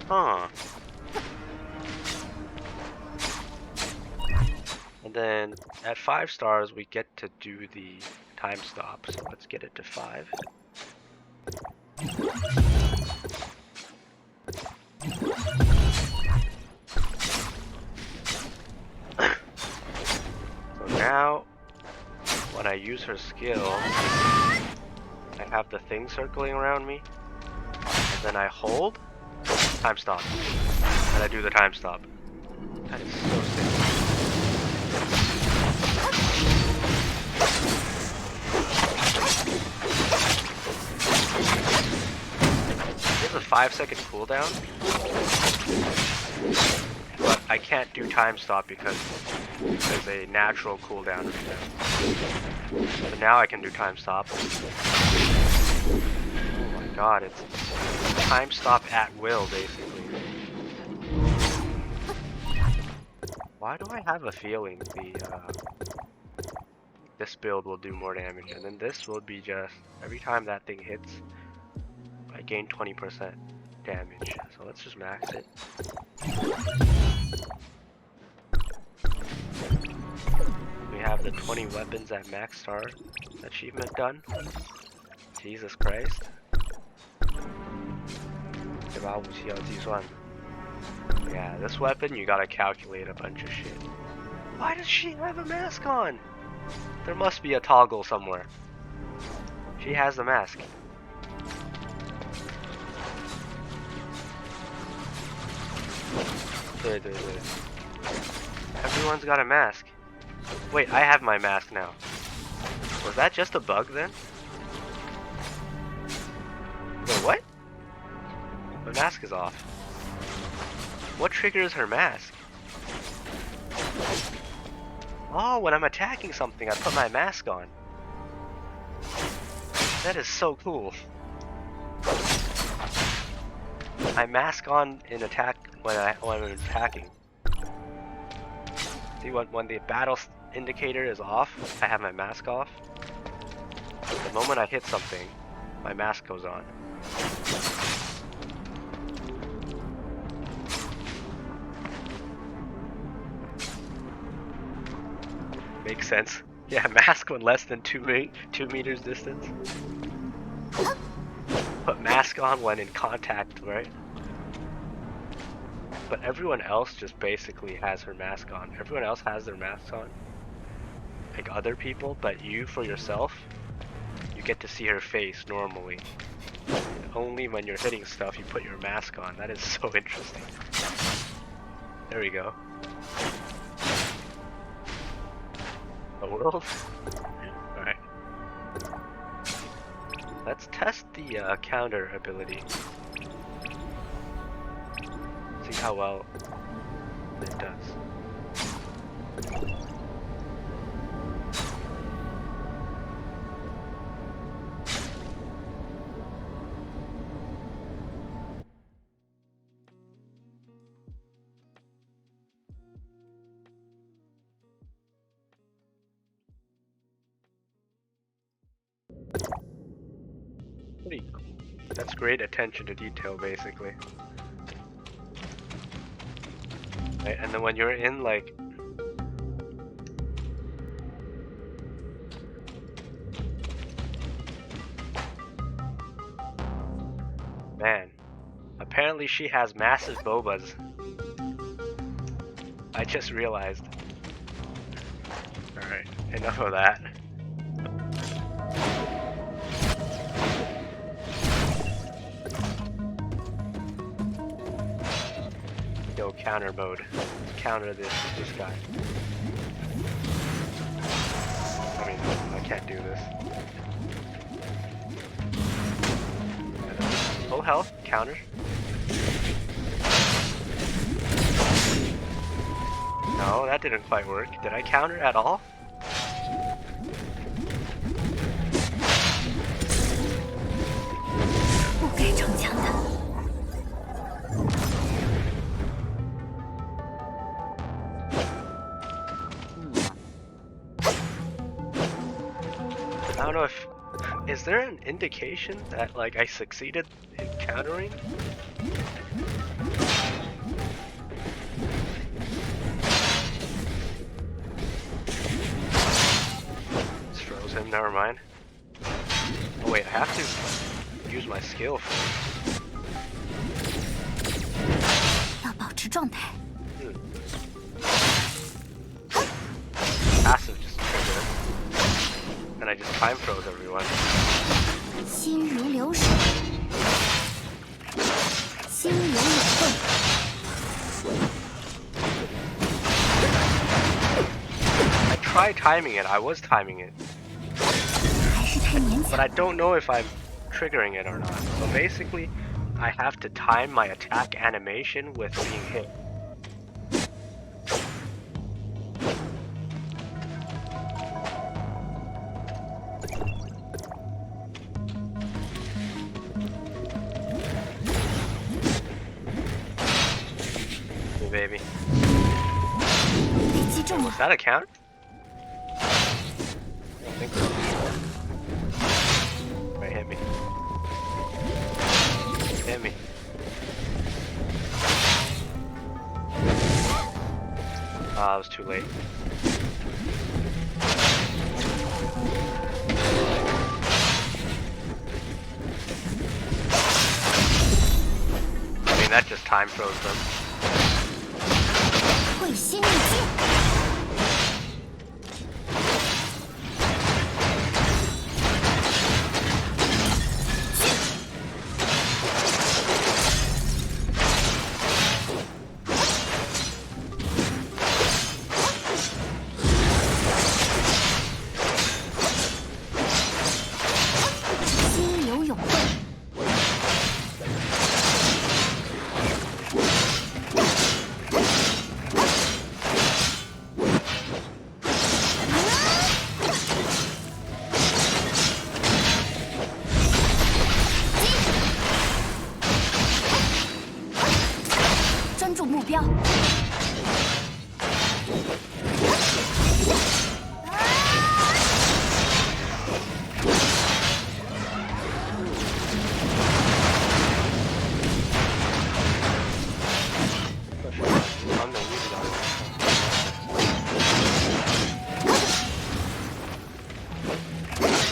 Huh. And then at 5 stars we get to do the time stop. So let's get it to 5. So now when I use her skill, I have the thing circling around me, and then I hold, time stop, and I do the time stop. That is so sick. There's a 5-second cooldown, but I can't do time stop because there's a natural cooldown right now. So now I can do time stop. Oh my god, it's time stop at will basically. Why do I have a feeling this build will do more damage, and then this will be just every time that thing hits, I gain 20% damage. So let's just max it. We have the 20 weapons at max star achievement done. Jesus Christ. Yeah, this weapon you gotta calculate a bunch of shit. Why does she have a mask on? There must be a toggle somewhere. She has the mask. Everyone's got a mask. Wait, I have my mask now. Was that just a bug then? Wait, what? My mask is off. What triggers her mask? Oh, when I'm attacking something, I put my mask on. That is so cool. I mask on in attack when I'm attacking. See, when the battle indicator is off, I have my mask off. The moment I hit something, my mask goes on. Makes sense. Yeah, mask when less than 2 meters distance. Put mask on when in contact, right? But everyone else just basically has her mask on. Everyone else has their masks on. Like other people, but you, for yourself, you get to see her face normally. And only when you're hitting stuff, you put your mask on. That is so interesting. There we go. The world? Alright. Let's test the counter ability. See how well it does. Pretty cool. That's great attention to detail, basically. Right, and then when you're in like man, apparently she has massive bobas. I just realized. Alright, enough of that. Go counter mode. Counter this guy. I mean, I can't do this. Full health, counter. No, that didn't quite work. Did I counter at all? I don't know if... Is there an indication that, like, I succeeded in countering? Just froze him, never mind. Oh wait, I have to use my skill first. Passive just triggered it. And I just time froze everyone. I tried timing it, I was timing it. But I don't know if I'm triggering it or not. So basically, I have to time my attack animation with being hit. Baby. Was that a count? I don't think so. Right, hit me. Hit me. Ah, it was too late. I mean, that just time froze them. 专注目标。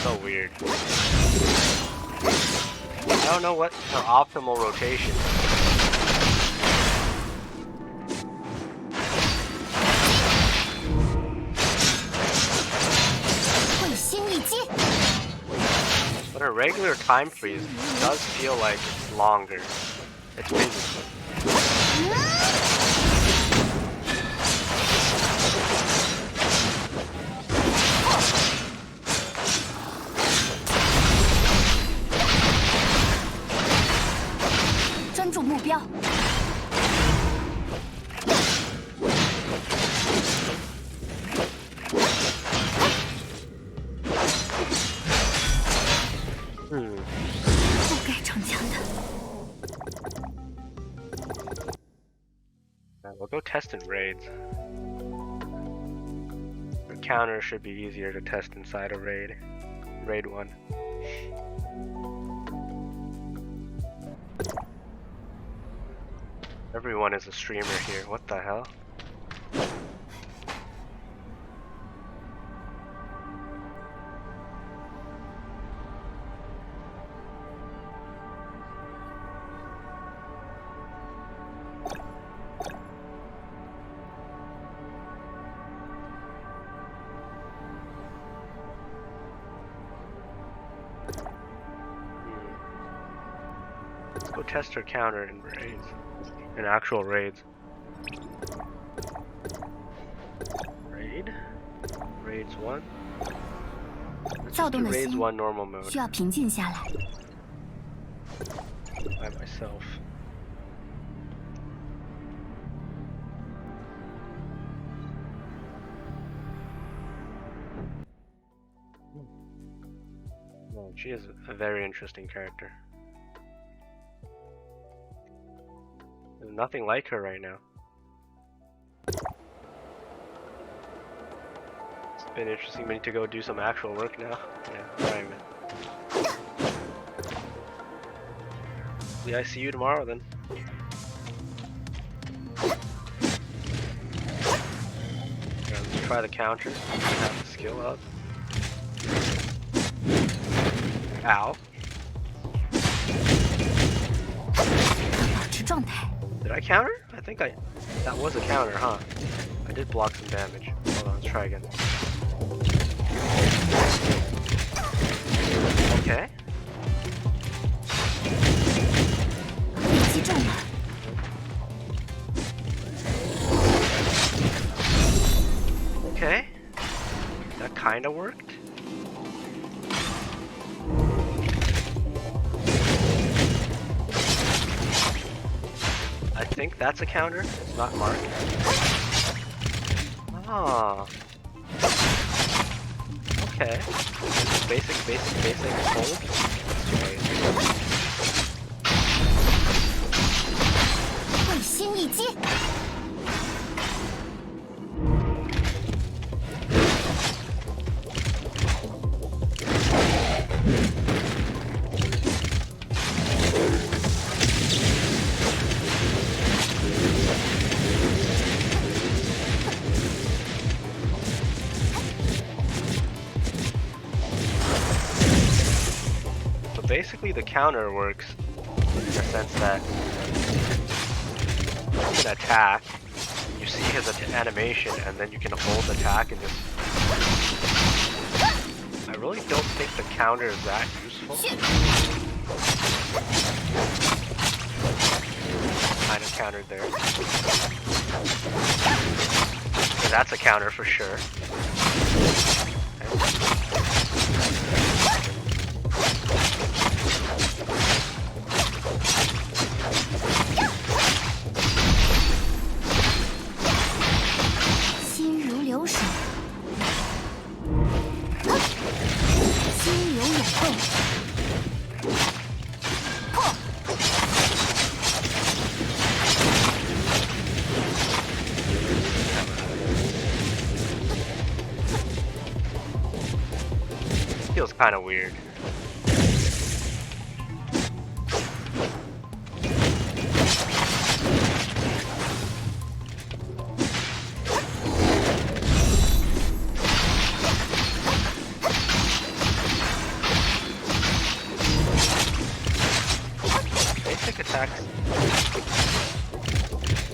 So weird. I don't know what her optimal rotation is. 会心一击。 But a regular time freeze does feel like it's longer. It's physically. 专注目标。不该逞强的。 We'll go test in raids. The counter should be easier to test inside a raid. Raid 1. Everyone is a streamer here. What the hell? Let's go test her counter in raids. In actual raids. Raid? Raids 1? Let's just do raids 1 normal mode. 需要平静下来。 By myself. Well, she is a very interesting character. There's nothing like her right now. It's been interesting. We need to go do some actual work now. Yeah, alright, man. Yeah, I see you tomorrow then. Yeah, let's try the counter. Have the skill up. Ow. 保持状态。 Did I counter? I think that was a counter, huh? I did block some damage. Hold on, let's try again. Okay. 被击中了。 Okay. That kinda worked. I think that's a counter. It's not marked. Ah. Okay. Basic hold. Right. 会心一击。 Basically, the counter works in the sense that you can attack, you see his animation, and then you can hold attack and just... I really don't think the counter is that useful. Kind of countered there. So that's a counter for sure. kind of weird. Basic attacks.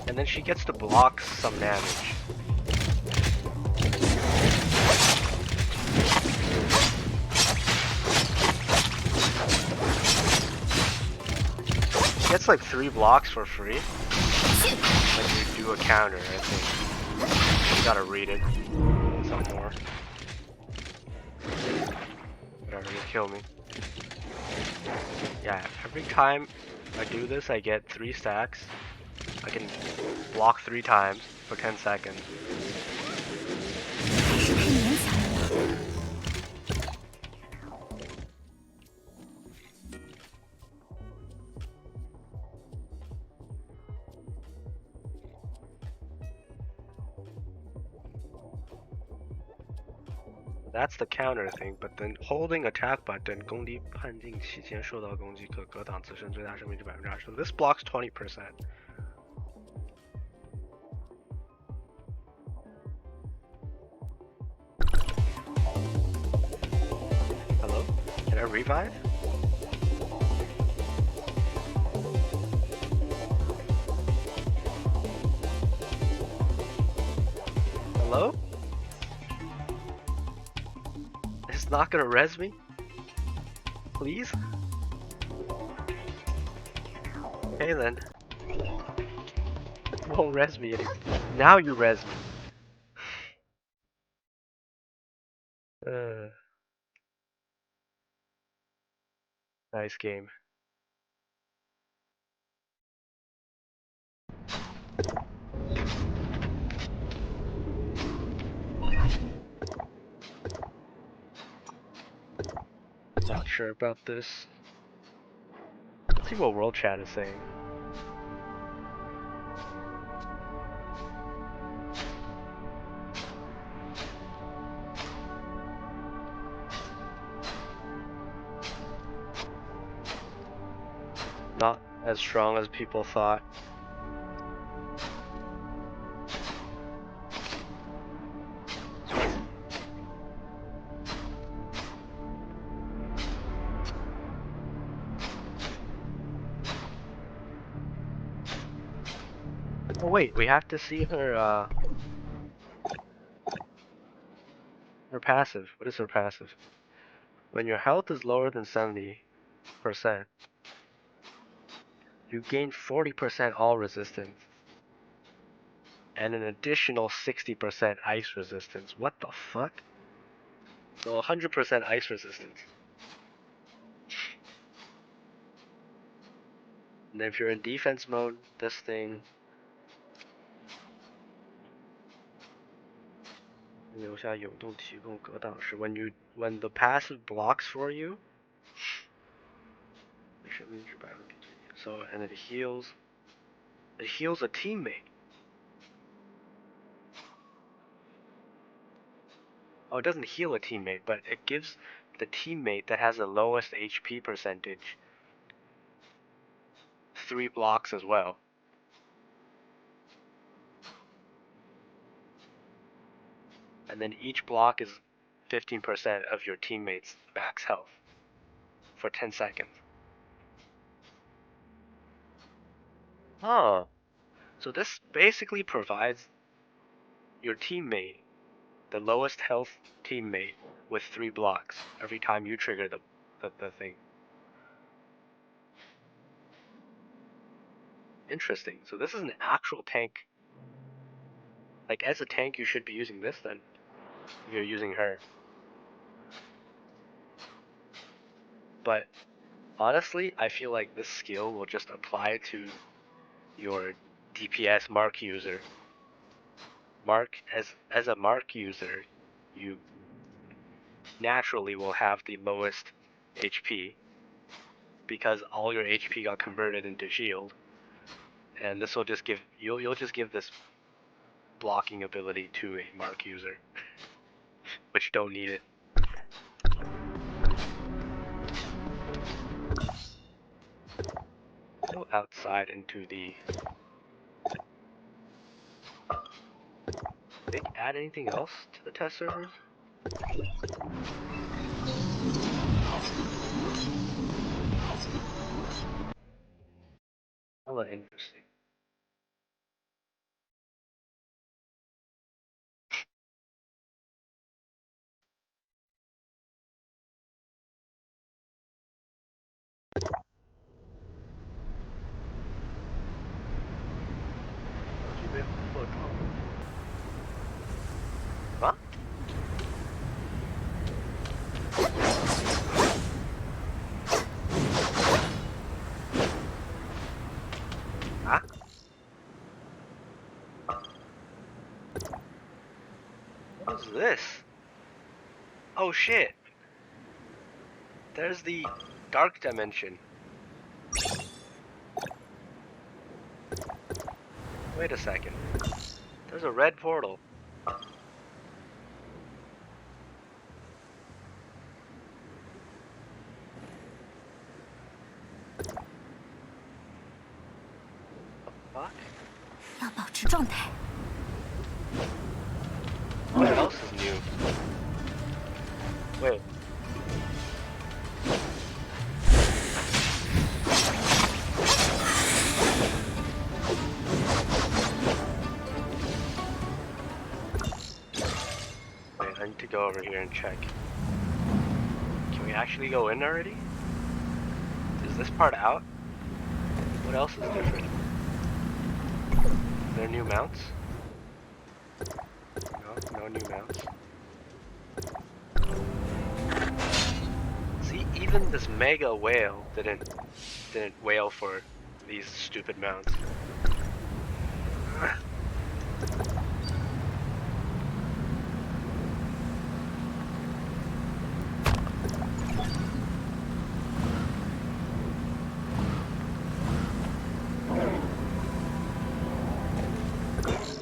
And then she gets to block some damage. Gets like 3 blocks for free. Like you do a counter, I think. You gotta read it. Some more. Whatever, you kill me. Yeah, every time I do this, I get 3 stacks. I can block 3 times for 10 seconds. That's the counter thing, but then holding attack button, 攻敌判定期间受到攻击可格挡自身最大生命值20%. So this blocks 20%. Hello? Can I revive? Hello? It's not gonna res me? Please? Okay then. It won't res me anymore. Now you res me. Nice game. Not sure about this. Let's see what world chat is saying. Not as strong as people thought. Oh wait, we have to see her her passive. What is her passive? When your health is lower than 70%, you gain 40% all resistance and an additional 60% ice resistance. What the fuck? So 100% ice resistance. And if you're in defense mode, this thing when the passive blocks for you, so and it heals a teammate. Oh, it doesn't heal a teammate, but it gives the teammate that has the lowest HP percentage 3 blocks as well. And then each block is 15% of your teammate's max health for 10 seconds. Oh, so this basically provides your teammate, the lowest health teammate, with 3 blocks every time you trigger the thing. Interesting. So this is an actual tank. Like, as a tank, you should be using this then. If you're using her. But honestly, I feel like this skill will just apply to your DPS Mark user. As a Mark user, you naturally will have the lowest HP because all your HP got converted into shield. And this will just give you'll just give this blocking ability to a Mark user, which don't need it. Go outside into the... Did they add anything else to the test servers? Hella interesting. Huh? Huh? What is this? Oh shit! There's the dark dimension. Wait a second. There's a red portal. What? 要保持状态。 What else is new? Wait. Wait, I need to go over here and check. Can we actually go in already? Is this part out? What else is different? Are there new mounts? No, no new mounts. See, even this mega whale didn't wail for these stupid mounts.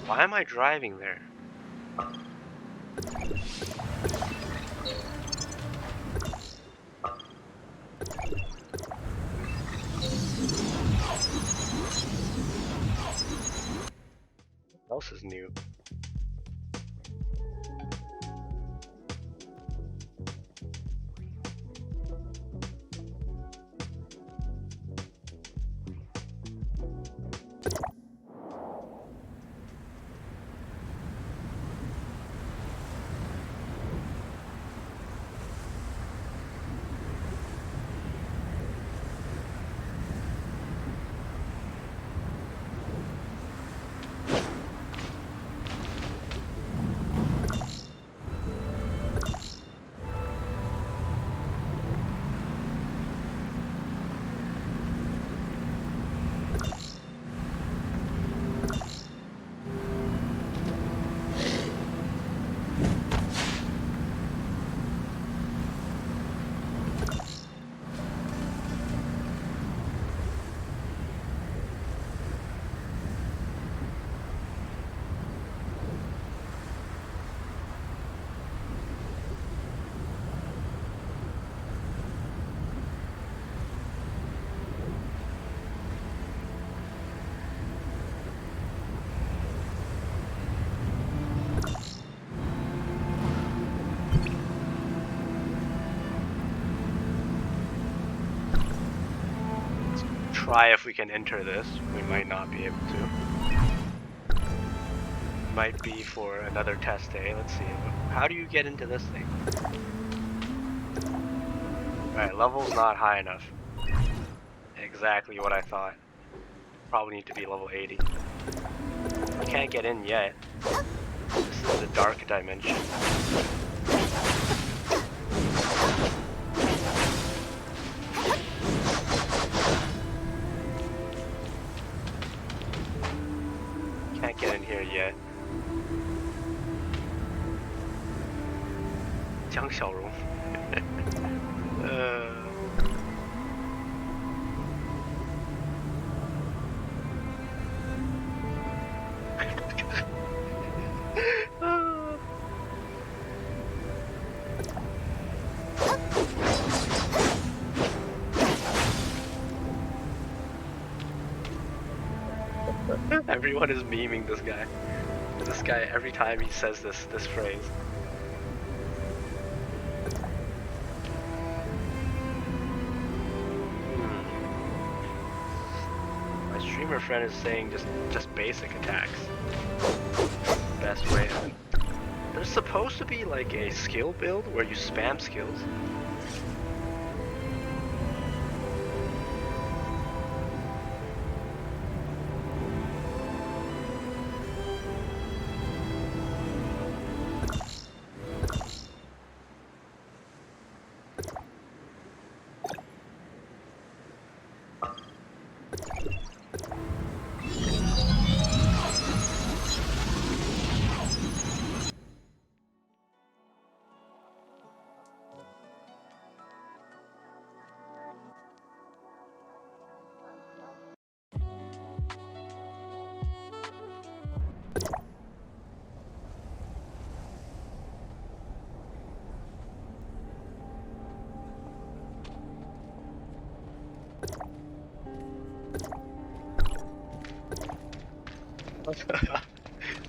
Why am I driving there? What else is new? Try if we can enter this. We might not be able to. Might be for another test day. Let's see. How do you get into this thing? Alright, level's not high enough. Exactly what I thought. Probably need to be level 80. We can't get in yet. This is the dark dimension. Can't get in here yet. Jiang Xiaorong. Everyone is memeing this guy. This guy, every time he says this phrase. My streamer friend is saying just basic attacks. Best way. There's supposed to be like a skill build where you spam skills.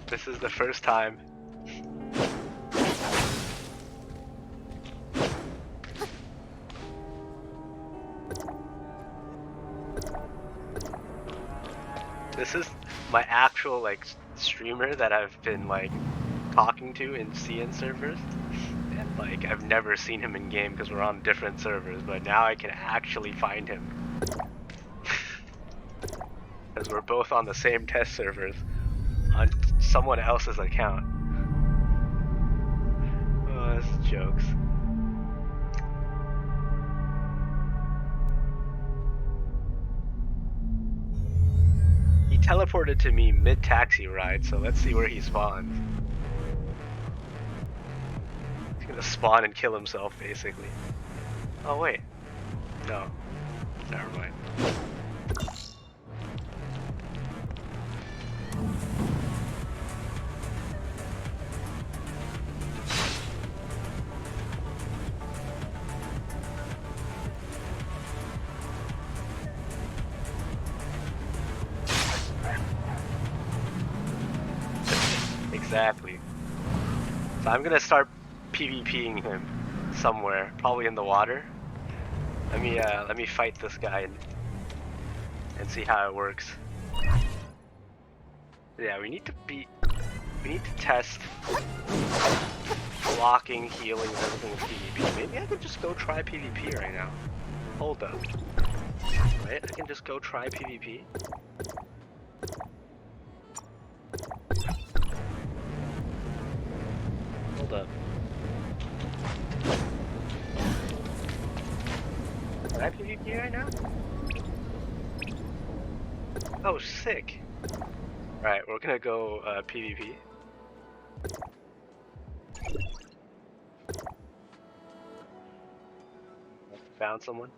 This is the first time. This is my actual like streamer that I've been like talking to in CN servers, and like I've never seen him in game because we're on different servers, but now I can actually find him because we're both on the same test servers on someone else's account. Oh, that's jokes. He teleported to me mid-taxi ride, so let's see where he spawns. He's gonna spawn and kill himself, basically. Oh wait. No. Never mind. Exactly. So I'm gonna start PvPing him somewhere, probably in the water. Let me fight this guy and see how it works. Yeah, we need to test blocking, healing, and everything with PvP. Maybe I could just go try PvP right now. Hold up. Right? I can just go try PvP. Hold up. Can I PvP right now? Oh, sick. Alright, we're gonna go PvP. Found someone.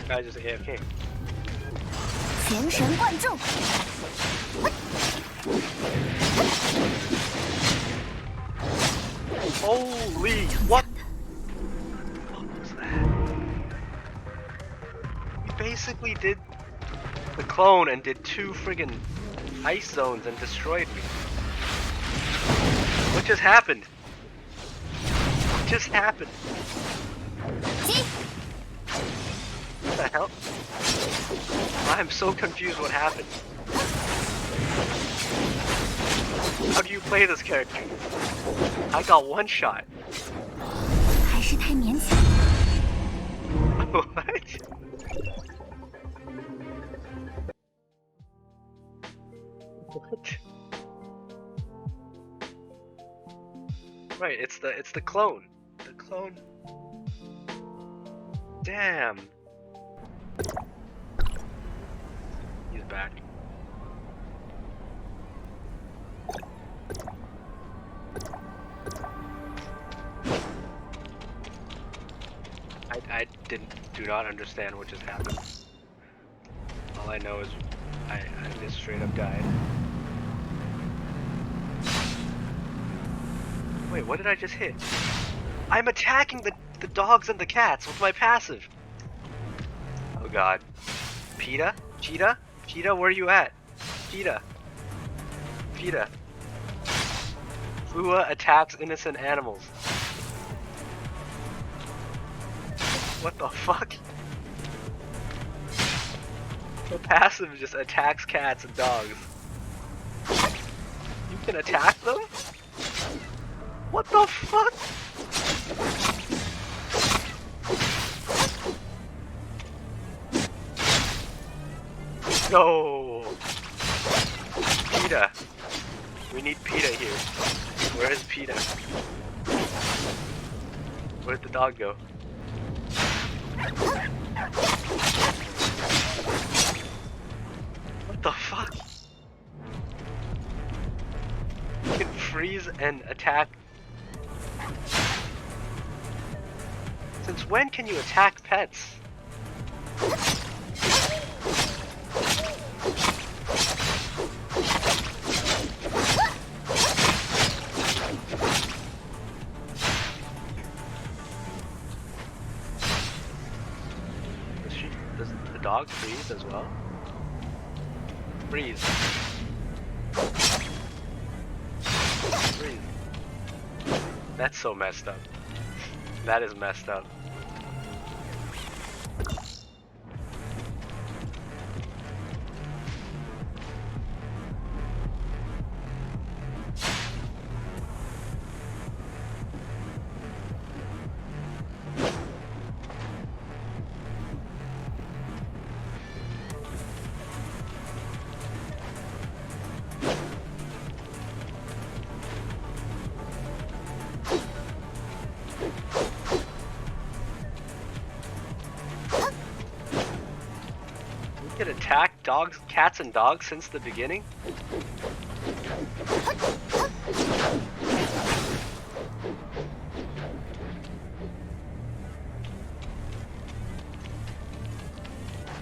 Guy just AFK. 全神贯注。 Holy, what was that? He basically did the clone and did 2 friggin' ice zones and destroyed me. What just happened? What just happened? What the hell? I'm so confused what happened. How do you play this character? I got one shot. 还是太勉强。 What? What? Right, it's the clone. The clone. Damn. He's back. do not understand what just happened. All I know is I just straight up died. Wait, what did I just hit? I'm attacking the dogs and the cats with my passive. Oh god. PETA? Cheetah? Cheetah, where are you at? PETA. PETA. Fua attacks innocent animals. What the fuck? The passive just attacks cats and dogs. You can attack them? What the fuck? No! PETA. We need PETA here. Where is PETA? Where'd the dog go? What the fuck? You can freeze and attack. Since when can you attack pets? Does the dog freeze as well? Freeze. Freeze. That's so messed up. That is messed up. Could attack dogs, cats and dogs since the beginning?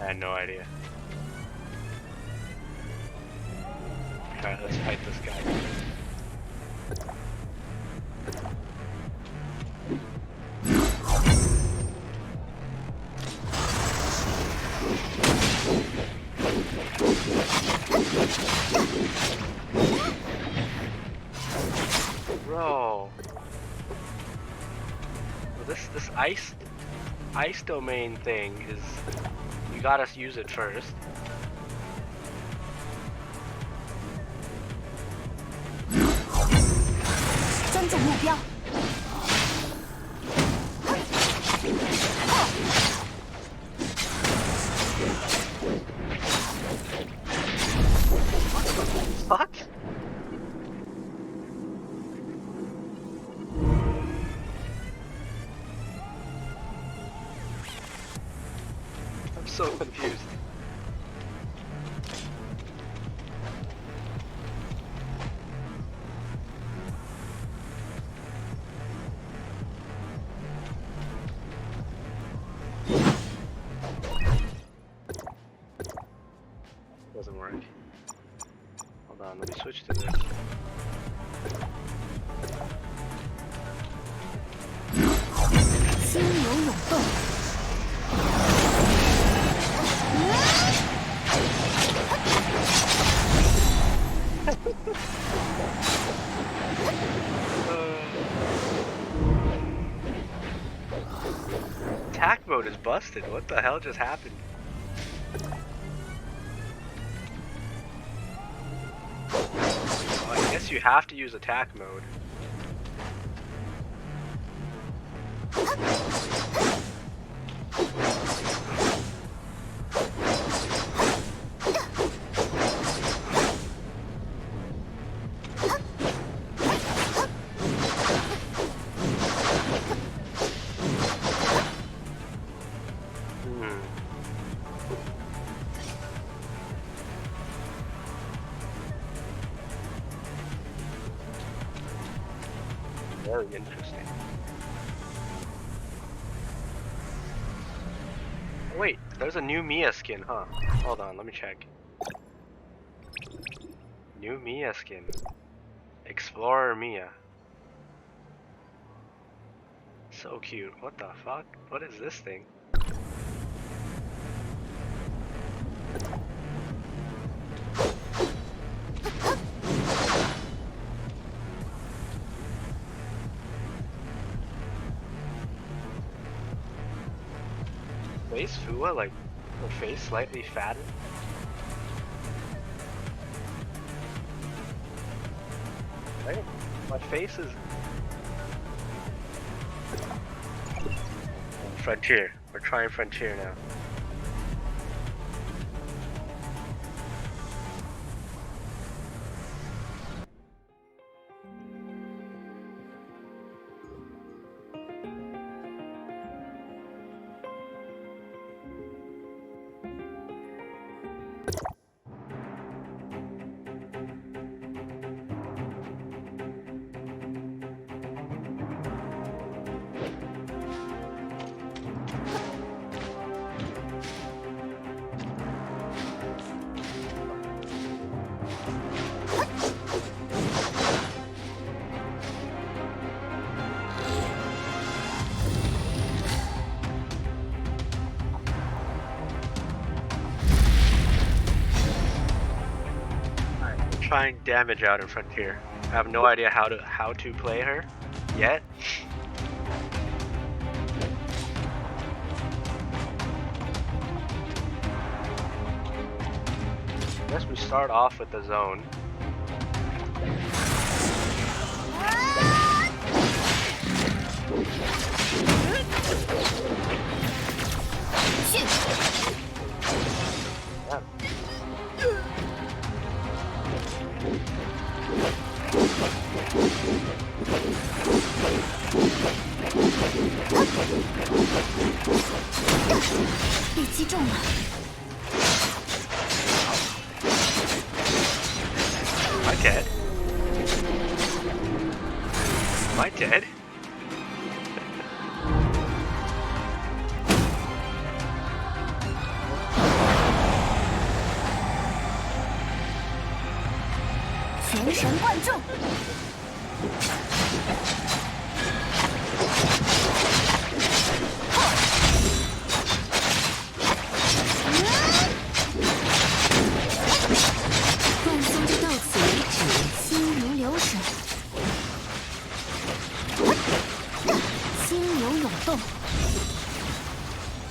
I had no idea. Alright, let's fight this guy. Bro. Well, this ice domain thing is, you gotta use it first. Fuck? I'm so confused. Doesn't work. Hold on, let me switch to this. Attack mode is busted. What the hell just happened? Oh, I guess you have to use attack mode. Very interesting. Wait, there's a new Mia skin, huh? Hold on, let me check. New Mia skin. Explorer Mia. So cute. What the fuck? What is this thing? Face Fua, like her face slightly fattened. Right? My face is Frontier. We're trying Frontier now. Trying damage out in Frontier. I have no idea how to play her yet. I guess we start off with the zone. Yeah. Am I dead? Am I dead?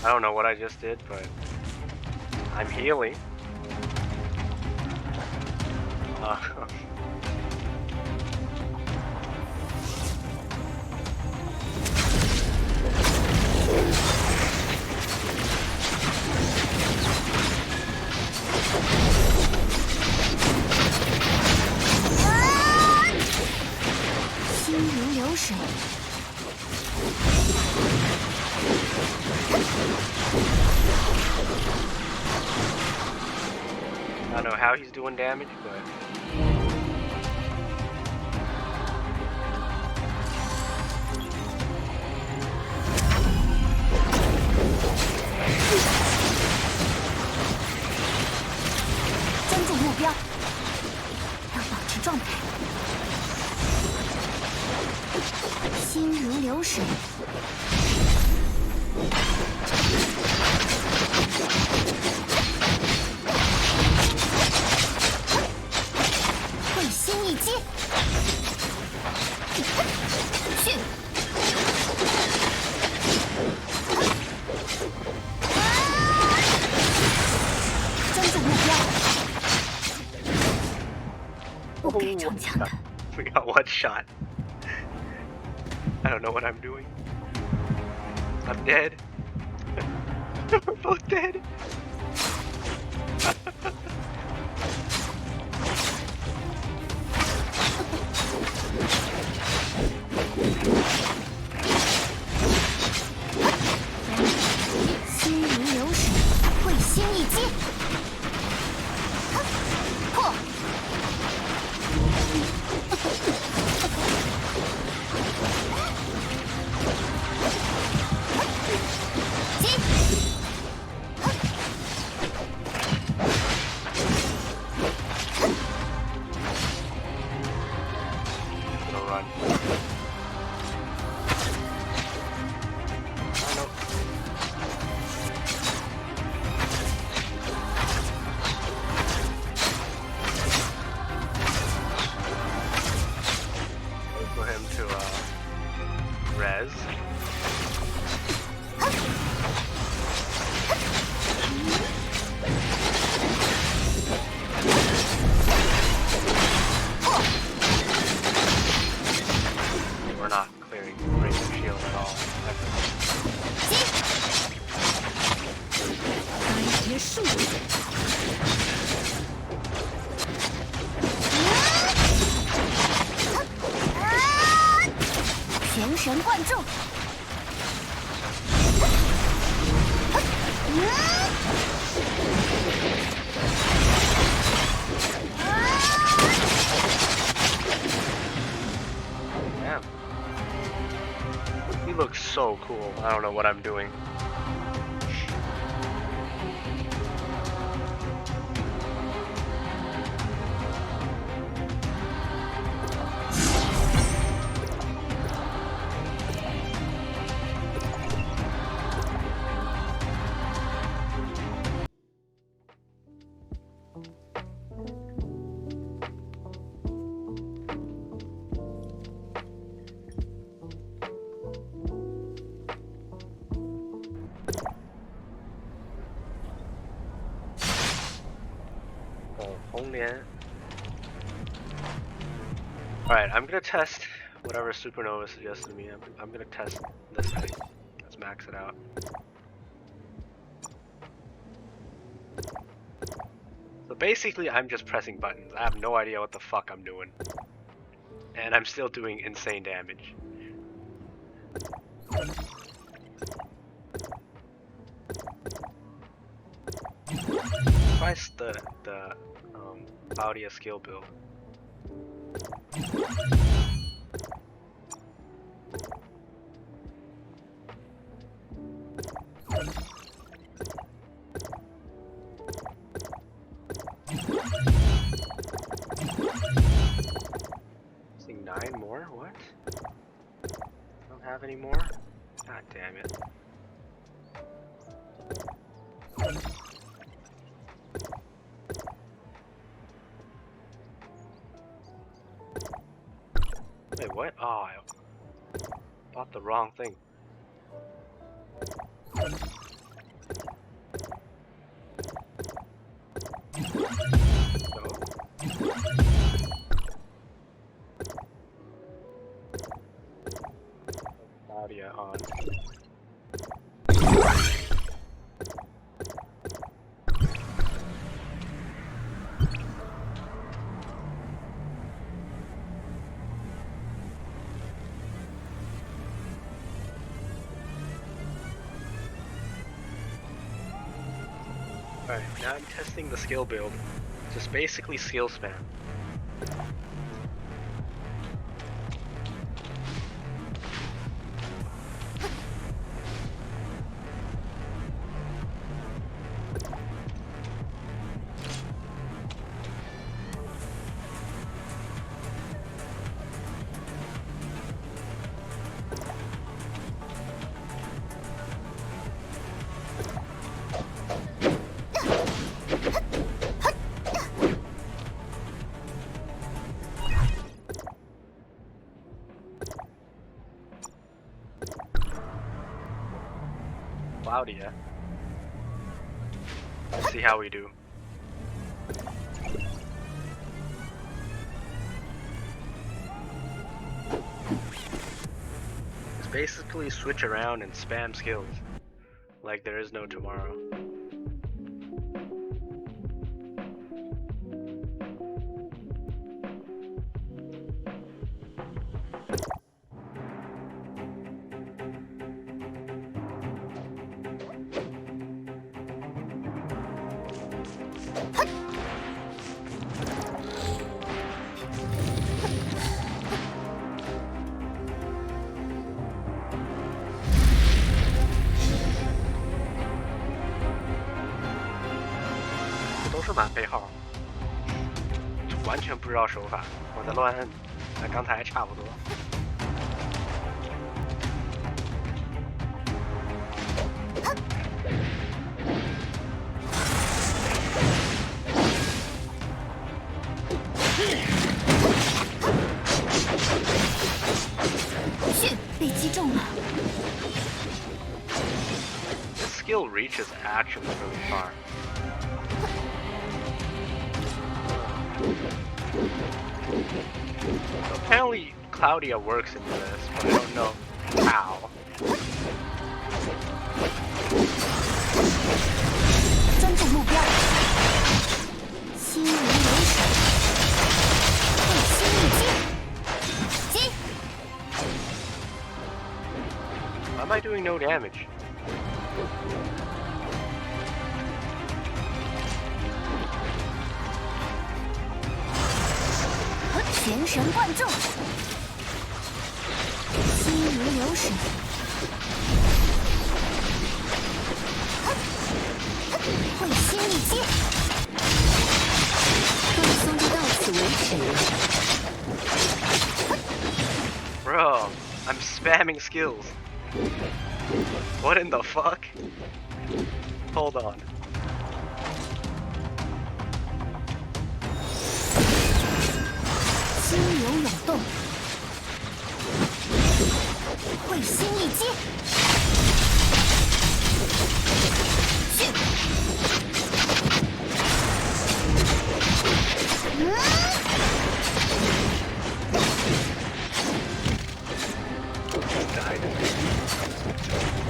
I don't know what I just did, but I'm healing. I don't know how he's doing damage, but we got one shot. I don't know what I'm doing. I'm dead. We're both dead. 神贯注。Damn. He looks so cool. I don't know what I'm doing. Alright, I'm gonna test whatever Supernova suggested to me. I'm gonna test this thing. Let's max it out. So basically, I'm just pressing buttons. I have no idea what the fuck I'm doing. And I'm still doing insane damage. Twice the Claudia skill build. Missing 9 more? What? Don't have any more? God damn it. Wait, what? Oh, I bought the wrong thing. Claudia on. Alright, now I'm testing the skill build. Just basically skill spam. Claudia. Let's see how we do. Just basically switch around and spam skills like there is no tomorrow.都是满配号，完全不知道手法，我在乱摁，那刚才还差不多。去，被击中了。This skill reaches actually really far. Apparently Claudia works into this, but I don't know how. 专注目标，心如雷闪，会心一击，击！ am I doing no damage? 全神贯注，心如流水。会心一击，放松就到此为止。Bro, I'm spamming skills. What in the fuck? Hold on. 心流涌动，会心一击，去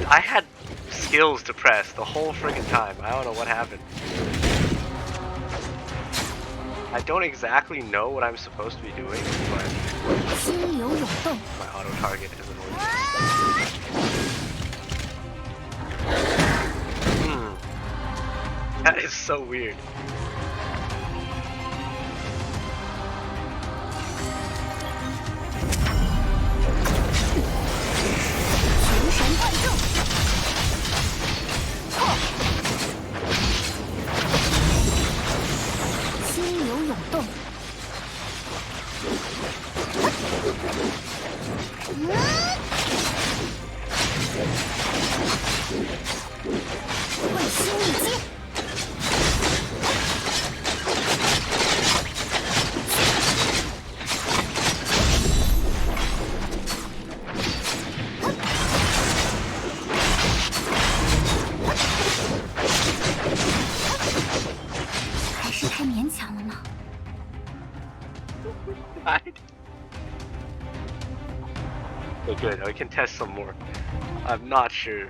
！I had skills to press the whole friggin' time. I don't know what happened. I don't exactly know what I'm supposed to be doing, but 心流涌动， my auto target is annoying. That is so weird. 全神贯注，破！心流涌动，会心一击。 还是太勉强了呢。 Died. Okay, good. I can test some more. I'm not sure.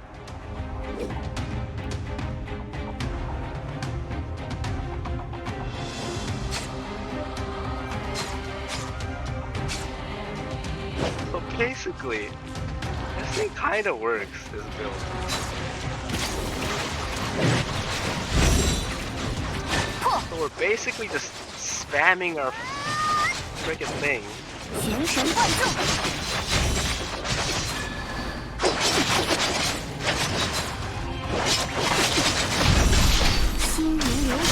So basically, this thing kind of works, this build. So we're basically just spamming our freaking thing. 全神贯注，心如流水，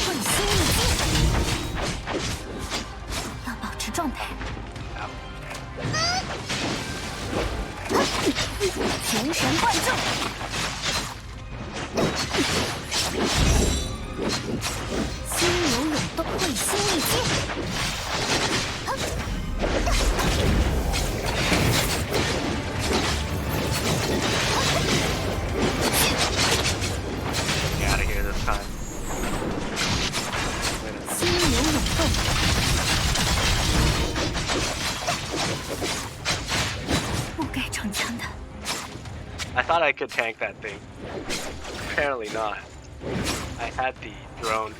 会心一击，要保持状态。全神贯注，心流涌动，会心一击。 Get out of here this time. 心流涌动，不该逞强的。 I thought I could tank that thing. Apparently not. I had the drone.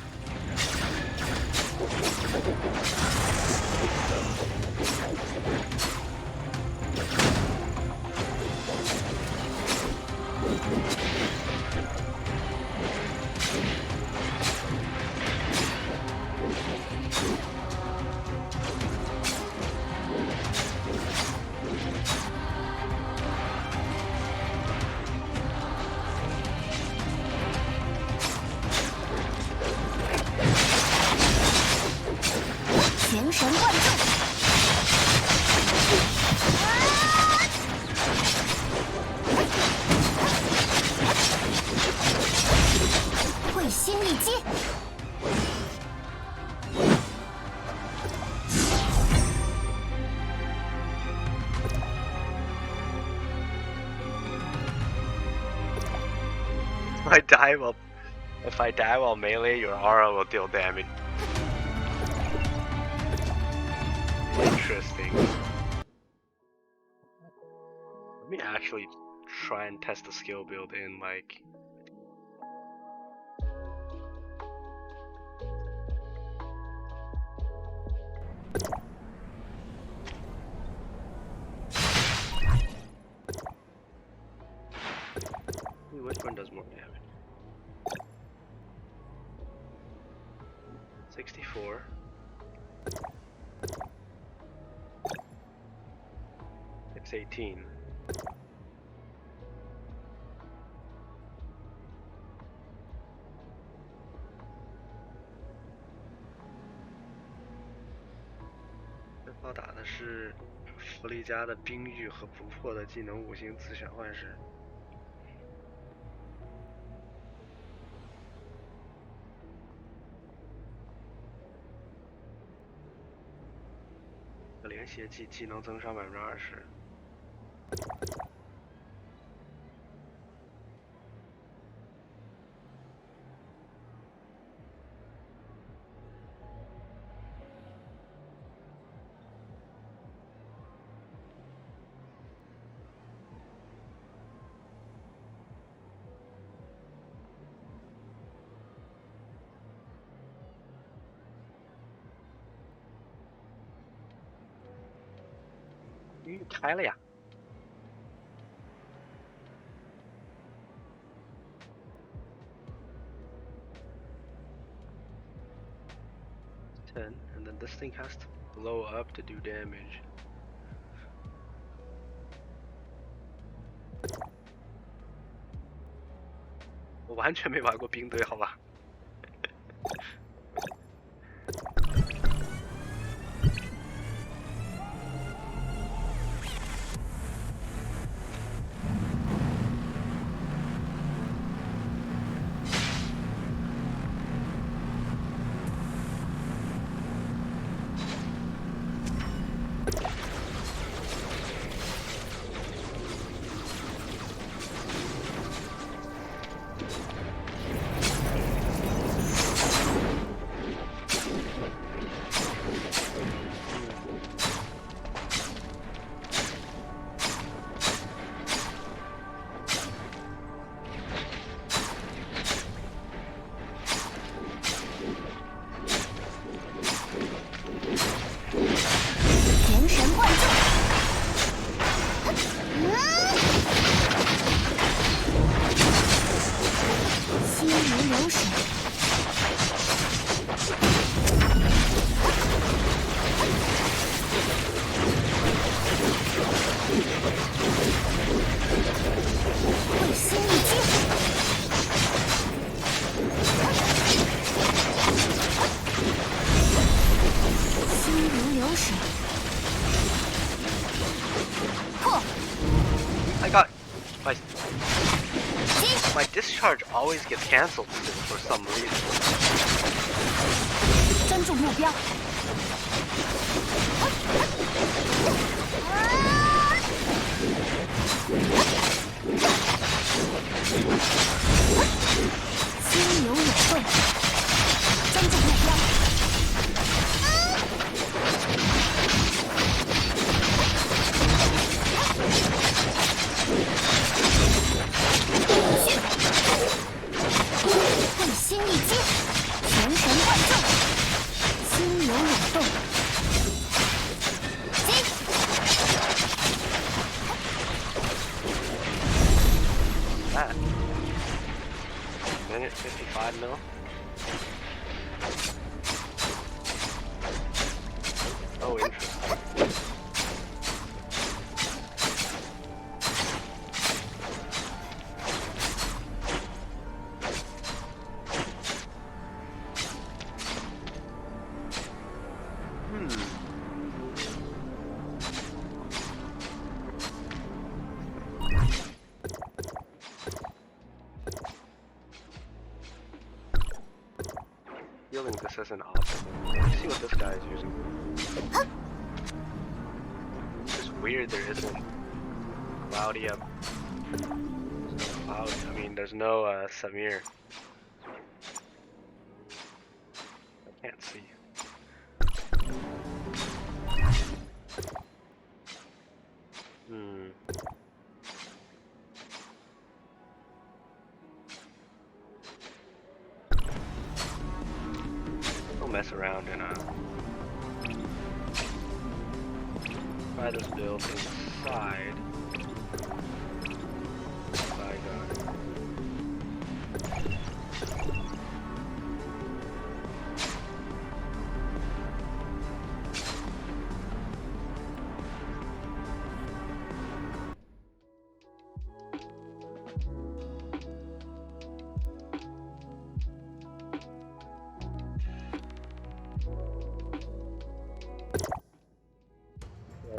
If I die while melee, your aura will deal damage. Interesting. Let me actually try and test the skill build in like. Which one does more damage? 64. It's 18.这炮打的是弗利加的冰域和不破的技能5星自选幻师。连血技技能增伤20%。开了呀！10, and then this thing has to blow up to do damage. 我完全没玩过冰堆，好吧？My discharge always gets cancelled for some reason. 专注目标。心流涌动，专注目标。会心一击，全神贯注，心流涌动。击！ That minute 55 mil. Oh, interesting. Feeling this isn't awesome. Let's see what this guy is using. It's just weird there isn't cloudy up. There's no cloud. I mean, there's no Samir. I can't see. Mess around and try this build inside.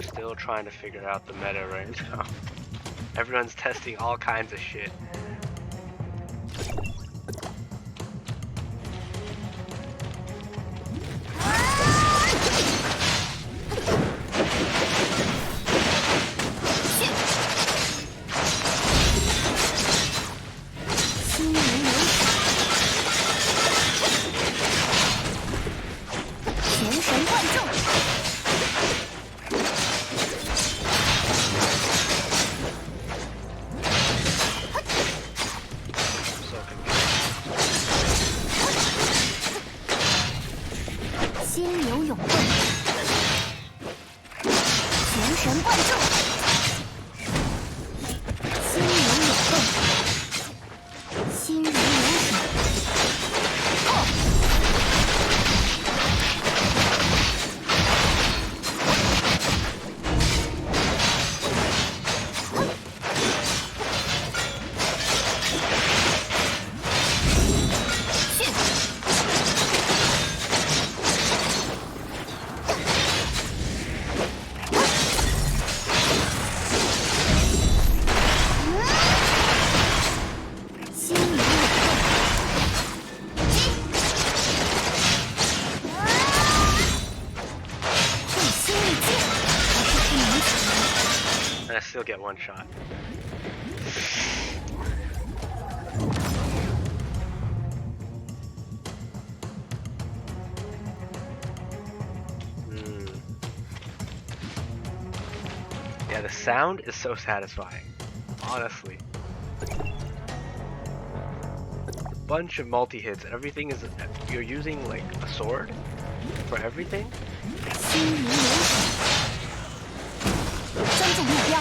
We're still trying to figure out the meta right now. Everyone's testing all kinds of shit. And I still get one shot. Yeah, the sound is so satisfying. Honestly. A bunch of multi-hits. Everything is... You're using like a sword for everything? 专注目标。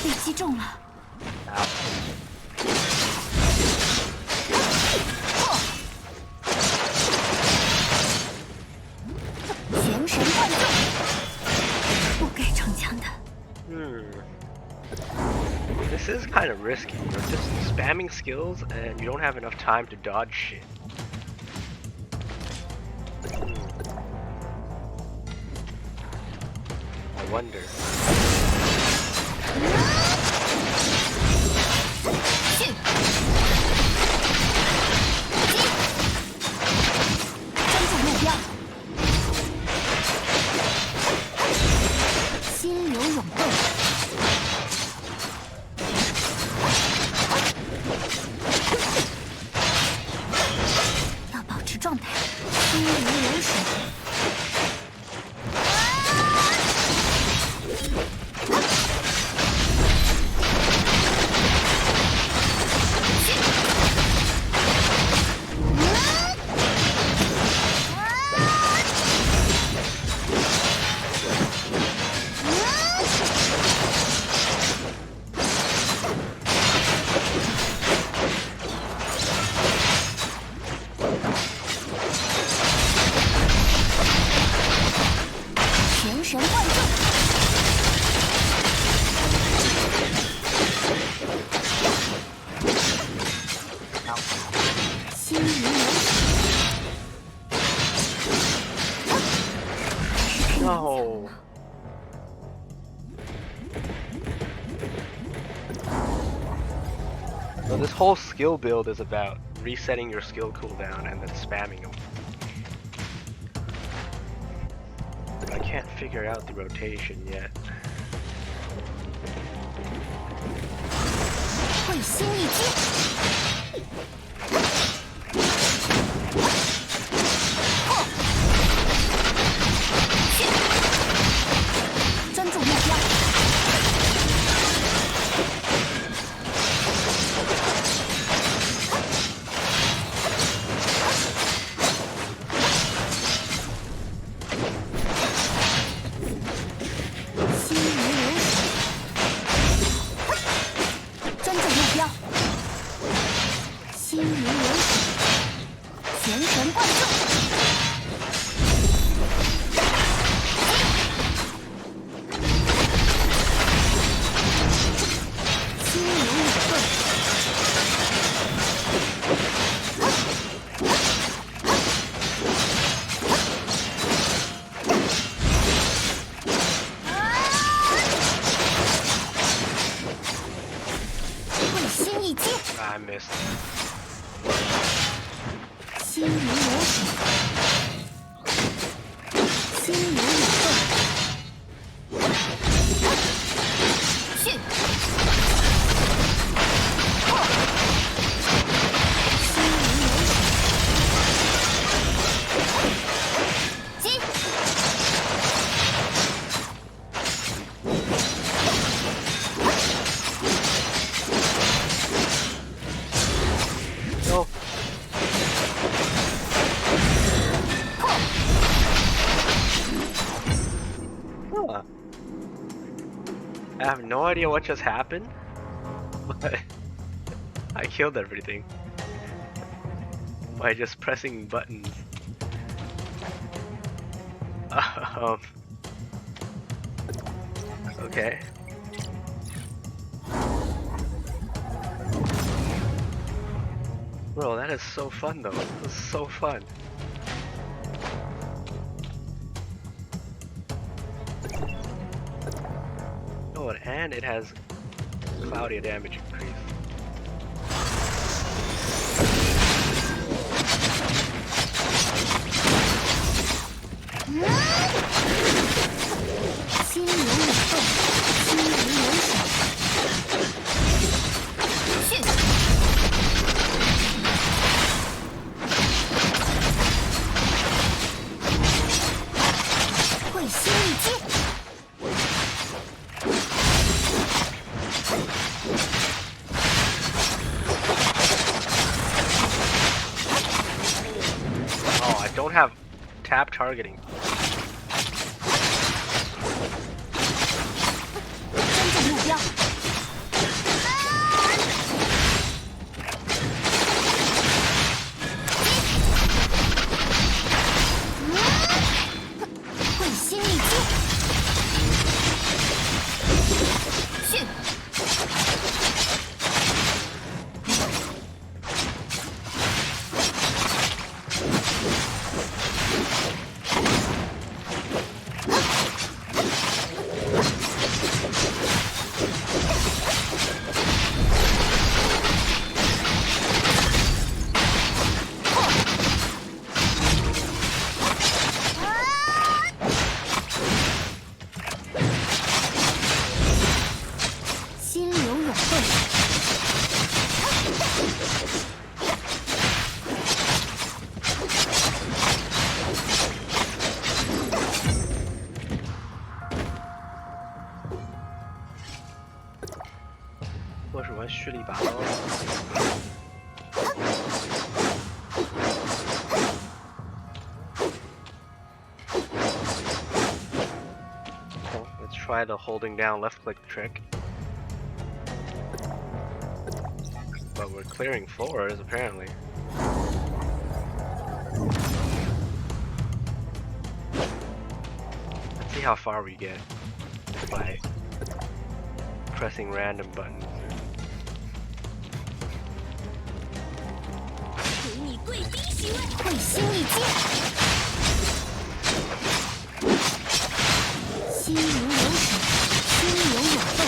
被击中了。全神贯注，不该逞强的。 This is kind of risky. You're just spamming skills and you don't have enough time to dodge shit. I wonder. No. So this whole skill build is about resetting your skill cooldown and then spamming them. But I can't figure out the rotation yet. 会心一击。 心如流水，全神贯心流涌动，去！破！心灵流涌，击！No. Huh. I have no idea what just happened, but I killed everything by just pressing buttons. Okay. Bro, that is so fun though. This is so fun. Oh, and it has cloudy damage increase.心流涌动，心灵流闪，去！会心一击，Oh, I don't have tap targeting. 真正目标，会心一击，去！心流涌动，我是玩蓄力拔刀。Oh, let's try the holding down left click trick. But we're clearing floors apparently. Let's see how far we get by pressing random buttons. 给你贵宾席位，会心一击，心灵流闪，心流涌动，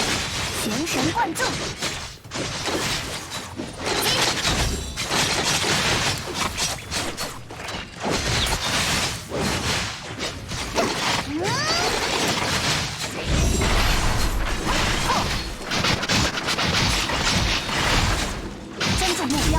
全神贯注。真正目标，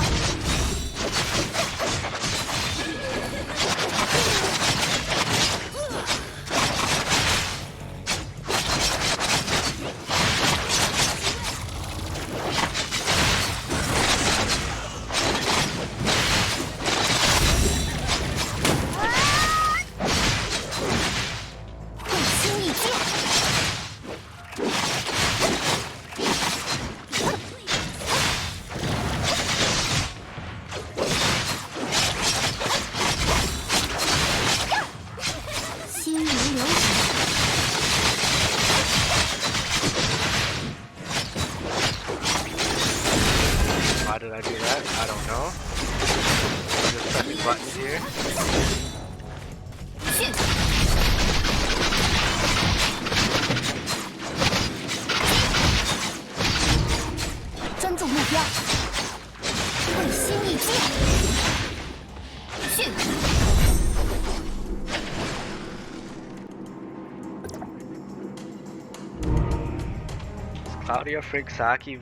Claudia Frig Saki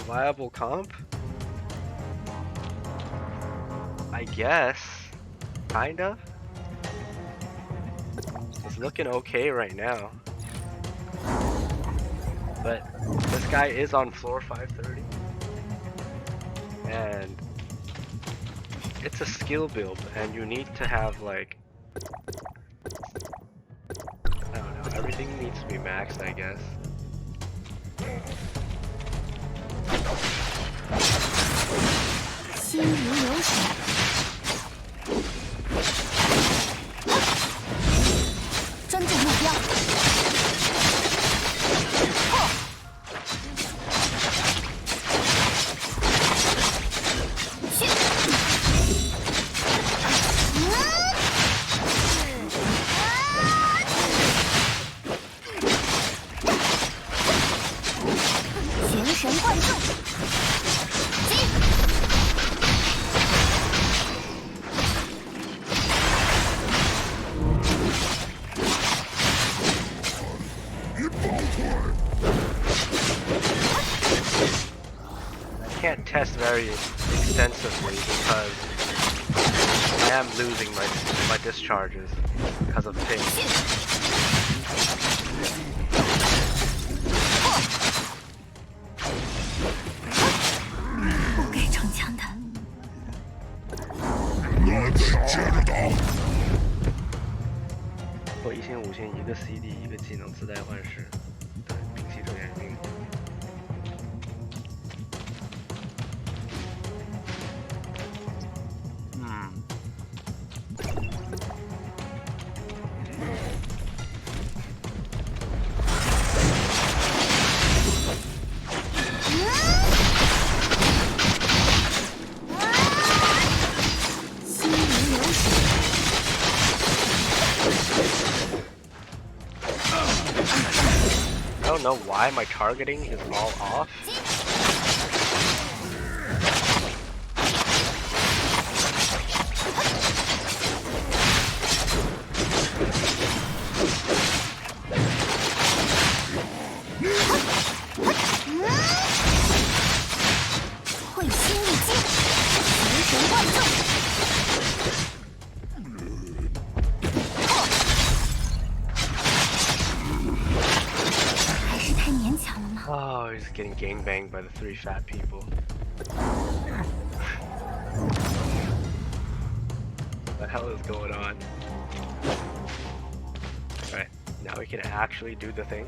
viable comp? I guess. Kind of. It's looking okay right now. But this guy is on floor 530. And it's a skill build, and you need to have like, I don't know, everything needs to be maxed, I guess. Can't test very extensively because I am losing my discharges because of ping.我一线5线一个 CD 一个技能自带幻视，对，兵器特眼兵。I don't know why my targeting is all off. Oh, he's getting gangbanged by the 3 fat people. What the hell is going on? Alright, now we can actually do the thing.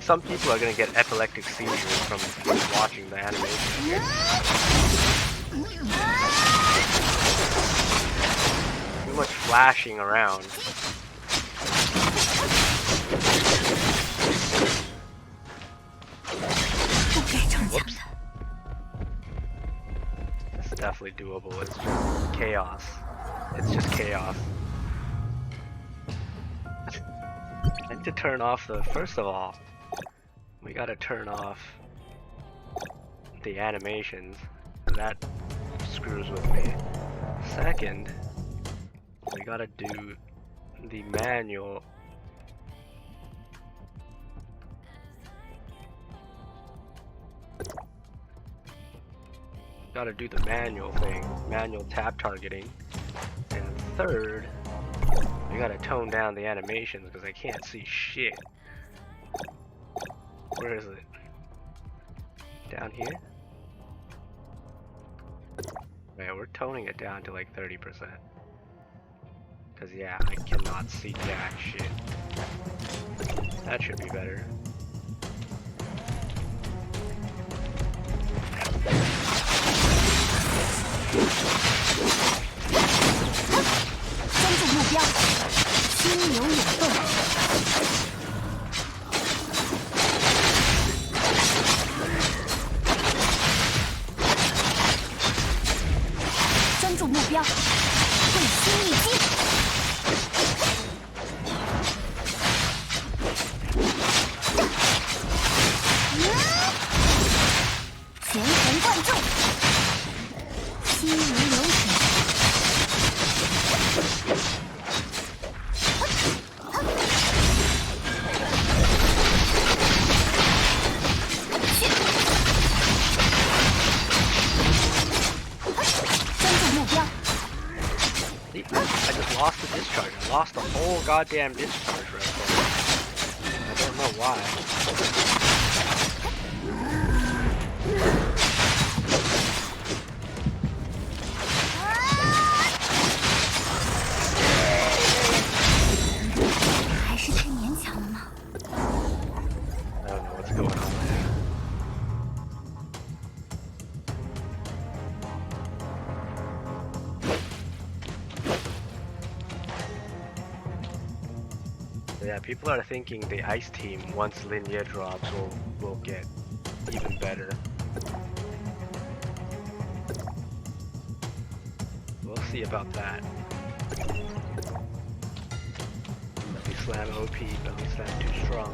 Some people are gonna get epileptic seizures from watching the animation. Too much flashing around. Whoops. It's definitely doable. It's just chaos. It's just chaos. I need to turn off the, first of all, we gotta turn off the animations. That screws with me. Second, we gotta do the manual. Gotta do the manual thing, manual tap targeting. And third, we gotta tone down the animations because I can't see shit. Where is it? Down here? Yeah, we're toning it down to like 30%. Cause yeah, I cannot see jack shit. That should be better. 众，心如流水。专注目标。 I just lost the discharge. I lost the whole goddamn discharge right there. I don't know why. 还是太勉强了吗？ I don't know what's going on there. Yeah, people are thinking the ice team, once Linya drops, will get even better. We'll see about that. Belly slam OP, belly slam too strong.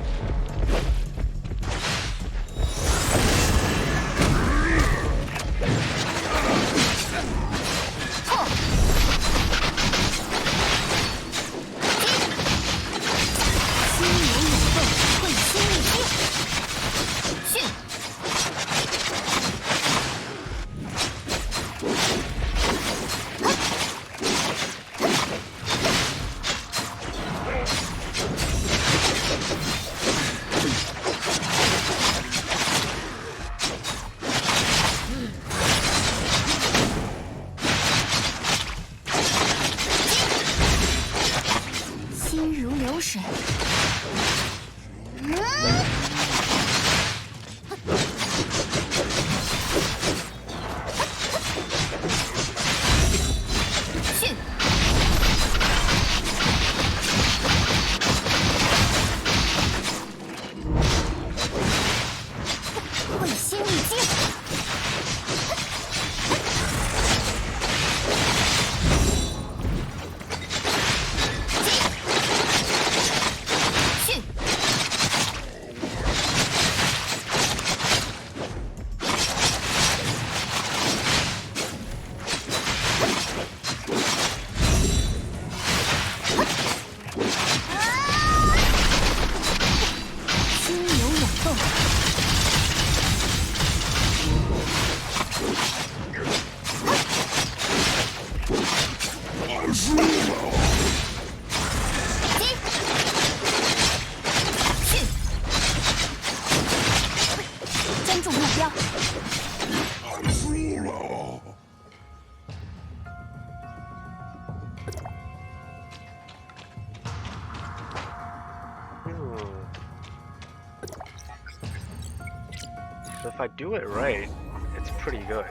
So if I do it right, it's pretty good.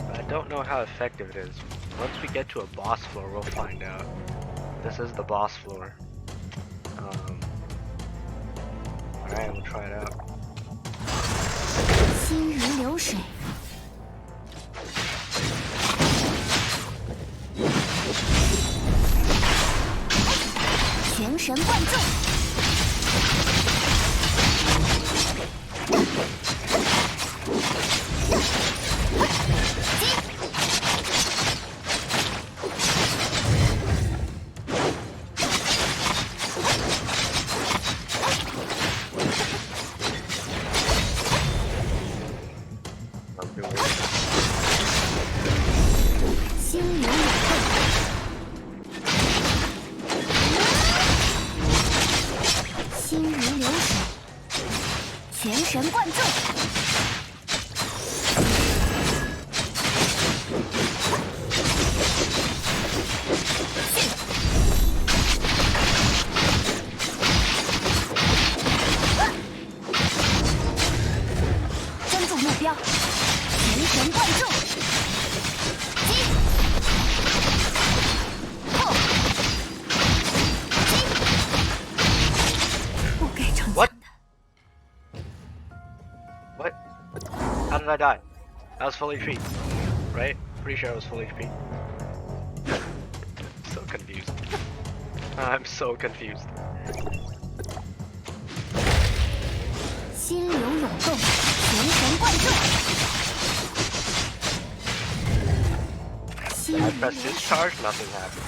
But I don't know how effective it is. Once we get to a boss floor, we'll find out. This is the boss floor. Alright, we'll try it out. 心如流水。 全神贯注。心流涌动。 心如流水，全神贯注。专注目标，全神贯注。击！破！击！ 不该逞强的。 What? How did I die? I was full HP, right? Pretty sure I was full HP. So confused. I'm so confused. 心流涌动，全神贯 I press discharge, nothing happens.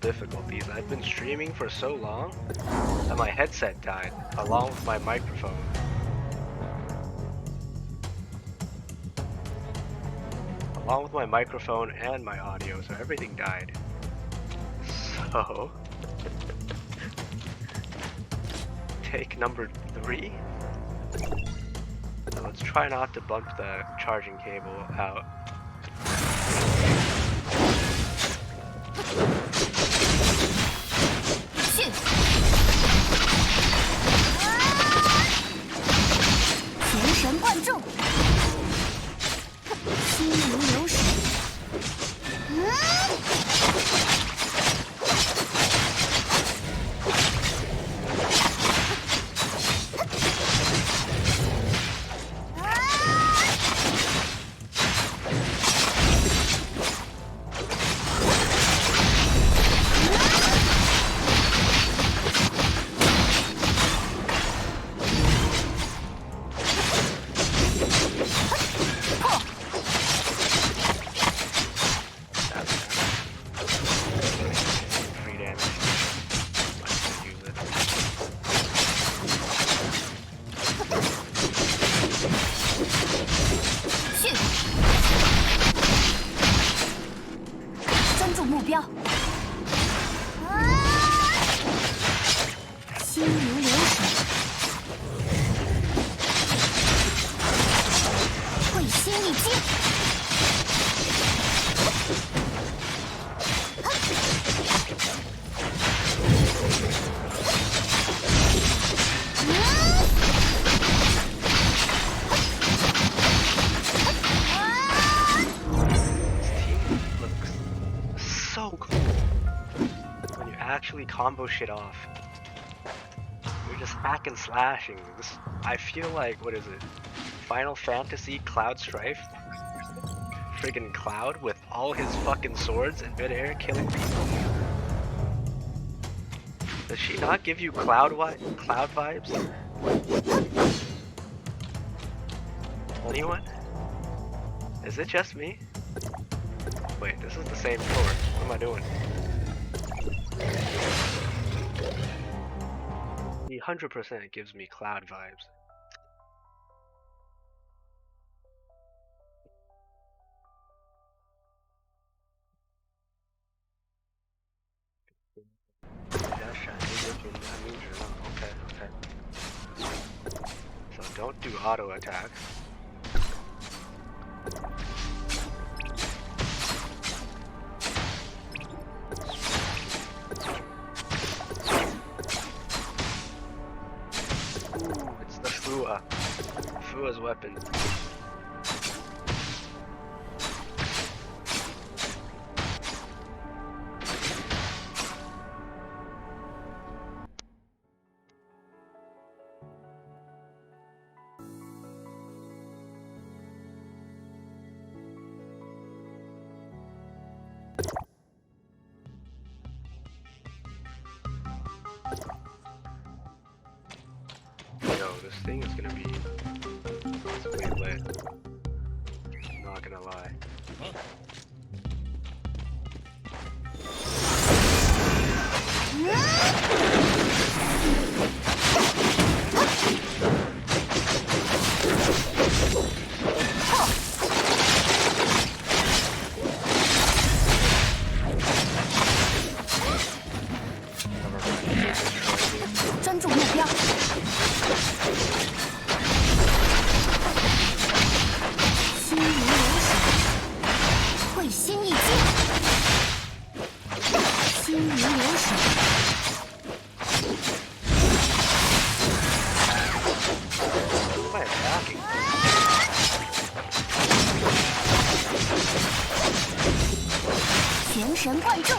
Difficulties. I've been streaming for so long that my headset died, along with my microphone. Along with my microphone and my audio, so everything died. So... take number 3. So let's try not to bump the charging cable out. Combo shit off. We're just hack and slashing. This, I feel like, what is it? Final Fantasy Cloud Strife? Friggin' Cloud with all his fucking swords in midair killing people. Does she not give you Cloud vibes? Anyone? Is it just me? Wait, this is the same sword. What am I doing? He 100% gives me Cloud vibes. Okay. So don't do auto attacks. Fua's weapon. Yo, this thing is gonna be possibly lit. Not gonna lie. 神贯注。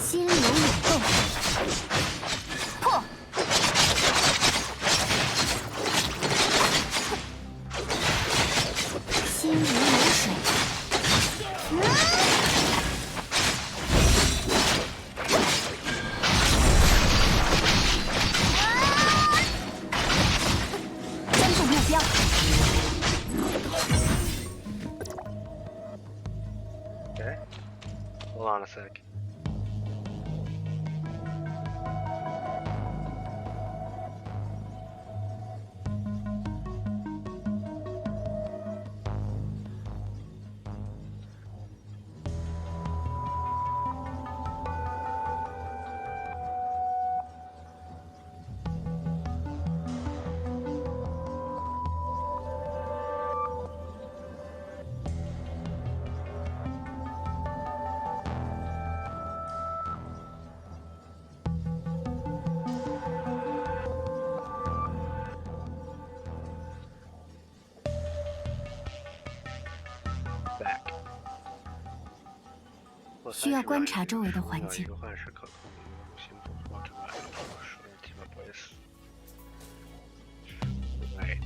心流涌动，破！心如流水，专注目标。Okay. Hold on a sec. Back. 需要观察周围的环境。Right.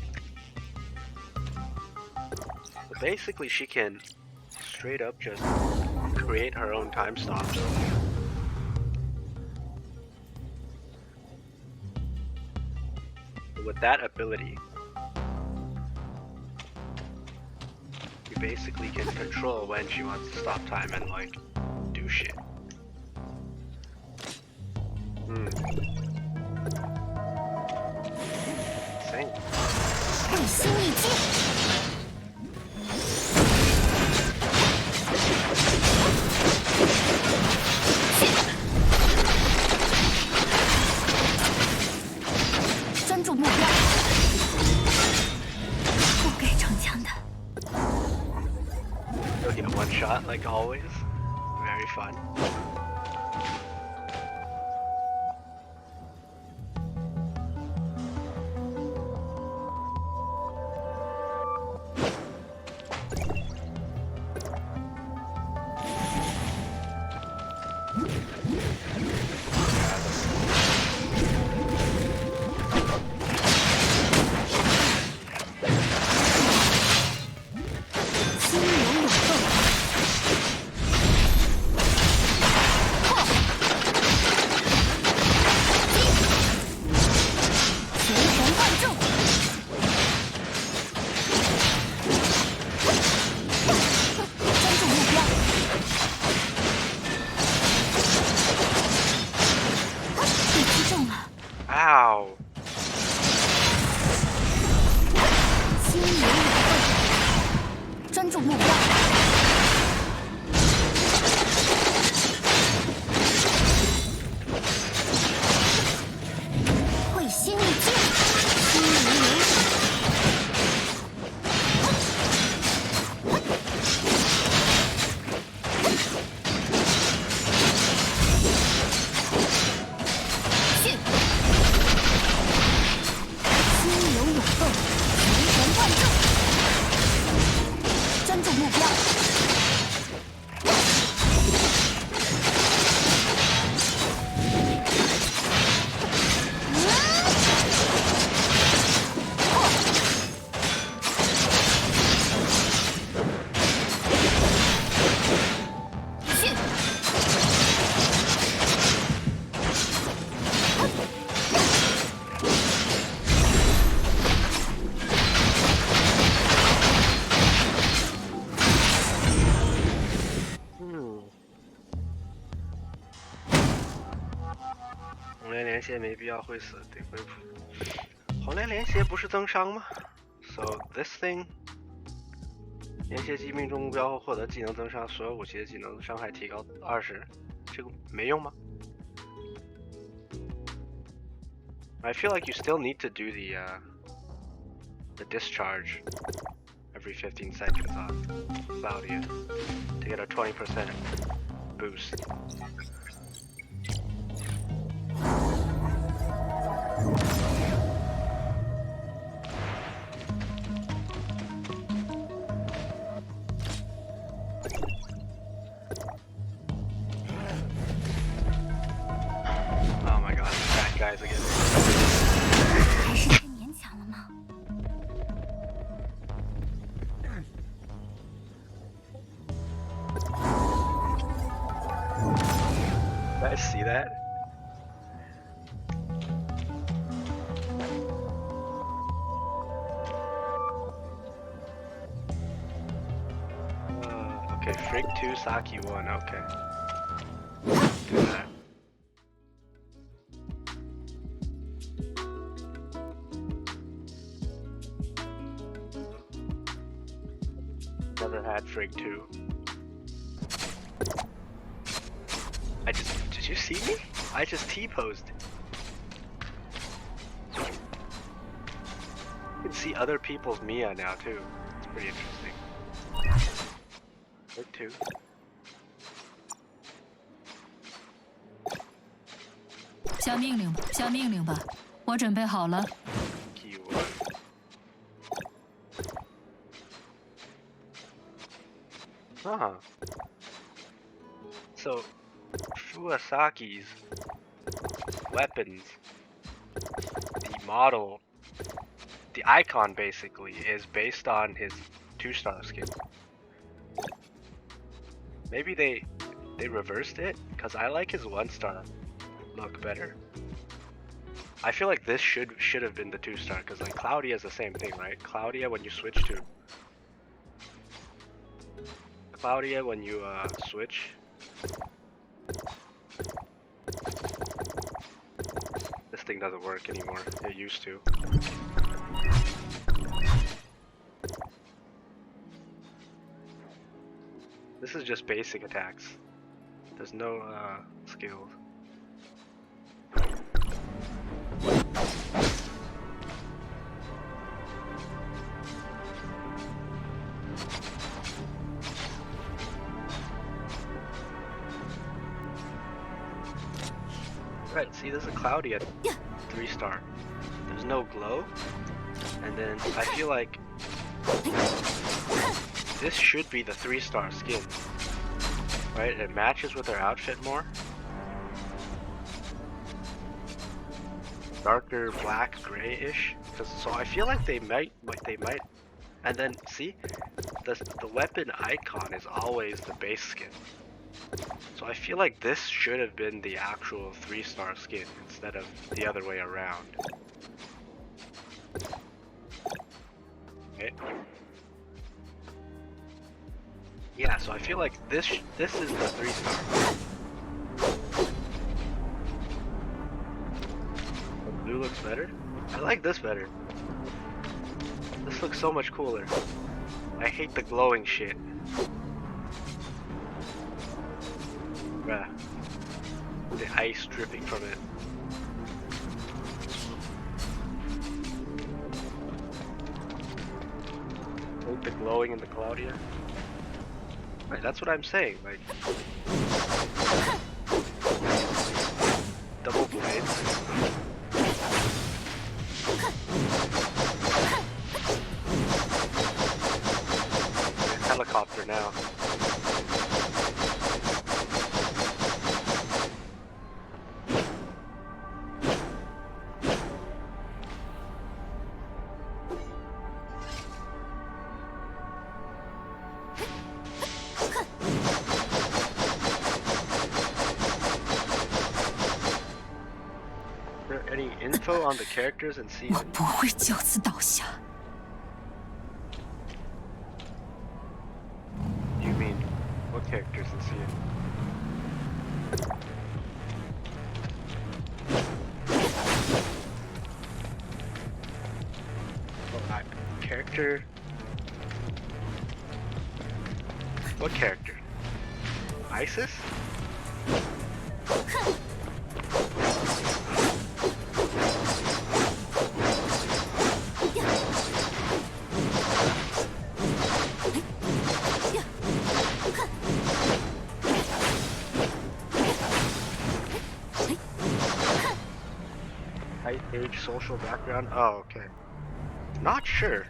So basically, she can straight up just create her own time stop. With that ability, you basically can control when she wants to stop time and like do shit. Insane. 会心一击，专注目标，不给逞强的。 You'll get one shot like always. Very fun. Ow. 心流涌动，专注目标。会心一击，心如流水。去。 心流涌动，神神贯注，专注目标。去。红莲连线没必要会死，得恢复。红莲连携不是增伤吗 ？So this thing， 连携击命中目标后获得技能增伤，所有武器的技能伤害提高20，这个没用吗 ？I feel like you still need to do the discharge every 15 seconds on Claudia to get a 20% boost. Oh my god, bad guys again. 还是太勉强了吗？ You guys see that? Okay, Frig 2, Saki 1, okay. Do that. Never had Frig 2. Did you see me? I just T-posed. You can see other people's Mia now too. It's pretty interesting. Frig 2. 下命令吧，下命令吧，我准备好了。 Keyword. So, Fuasaki's weapons, the model, the icon basically, is based on his 2-star skin. Maybe they reversed it, because I like his 1-star look better. I feel like this should have been the 2-star, because like Claudia is the same thing, right? Claudia, when you switch, this thing doesn't work anymore. It used to. This is just basic attacks. There's no skills. Right, see, this is cloudy at 3-star. There's no glow, and then I feel like this should be the 3-star skin, right? It matches with her outfit more. Darker black grayish. So I feel like they might, and then see, the weapon icon is always the base skin. So I feel like this should have been the actual 3-star skin instead of the other way around. Okay. Yeah, so I feel like this is the 3-star. The blue looks better. I like this better. This looks so much cooler. I hate the glowing shit. Bruh. The ice dripping from it. Like the glowing in the Claudia. Right, that's what I'm saying, like double blades. Helicopter now. Any info on the characters in season? 我不会就此倒下。 You mean what characters in season? character? What character? ISIS? Height, age, social background? Oh, okay. Not sure.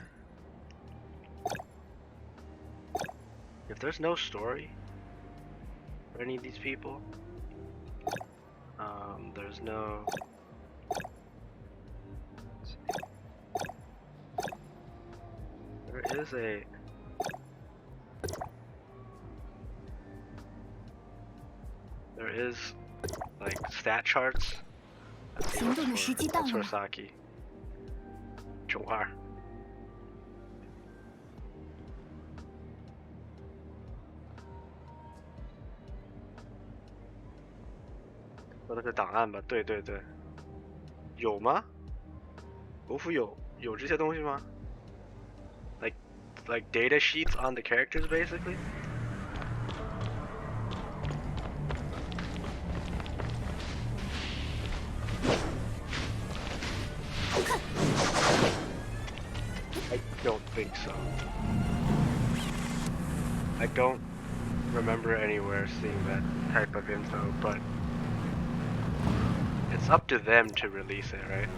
If there's no story for any of these people, there's no... There is a... There is, like, stat charts. 行动的时机到了。 Saki. 中二。说的是档案吧？对对对。有吗？国服有这些东西吗？ Like data sheets on the characters basically? I don't think so. I don't remember anywhere seeing that type of info, but it's up to them to release it, right?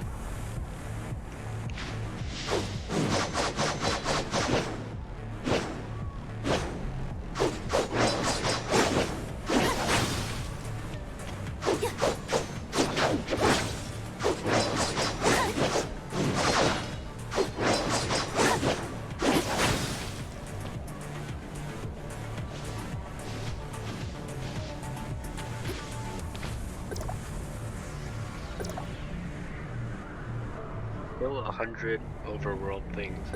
Kill 100 overworld things.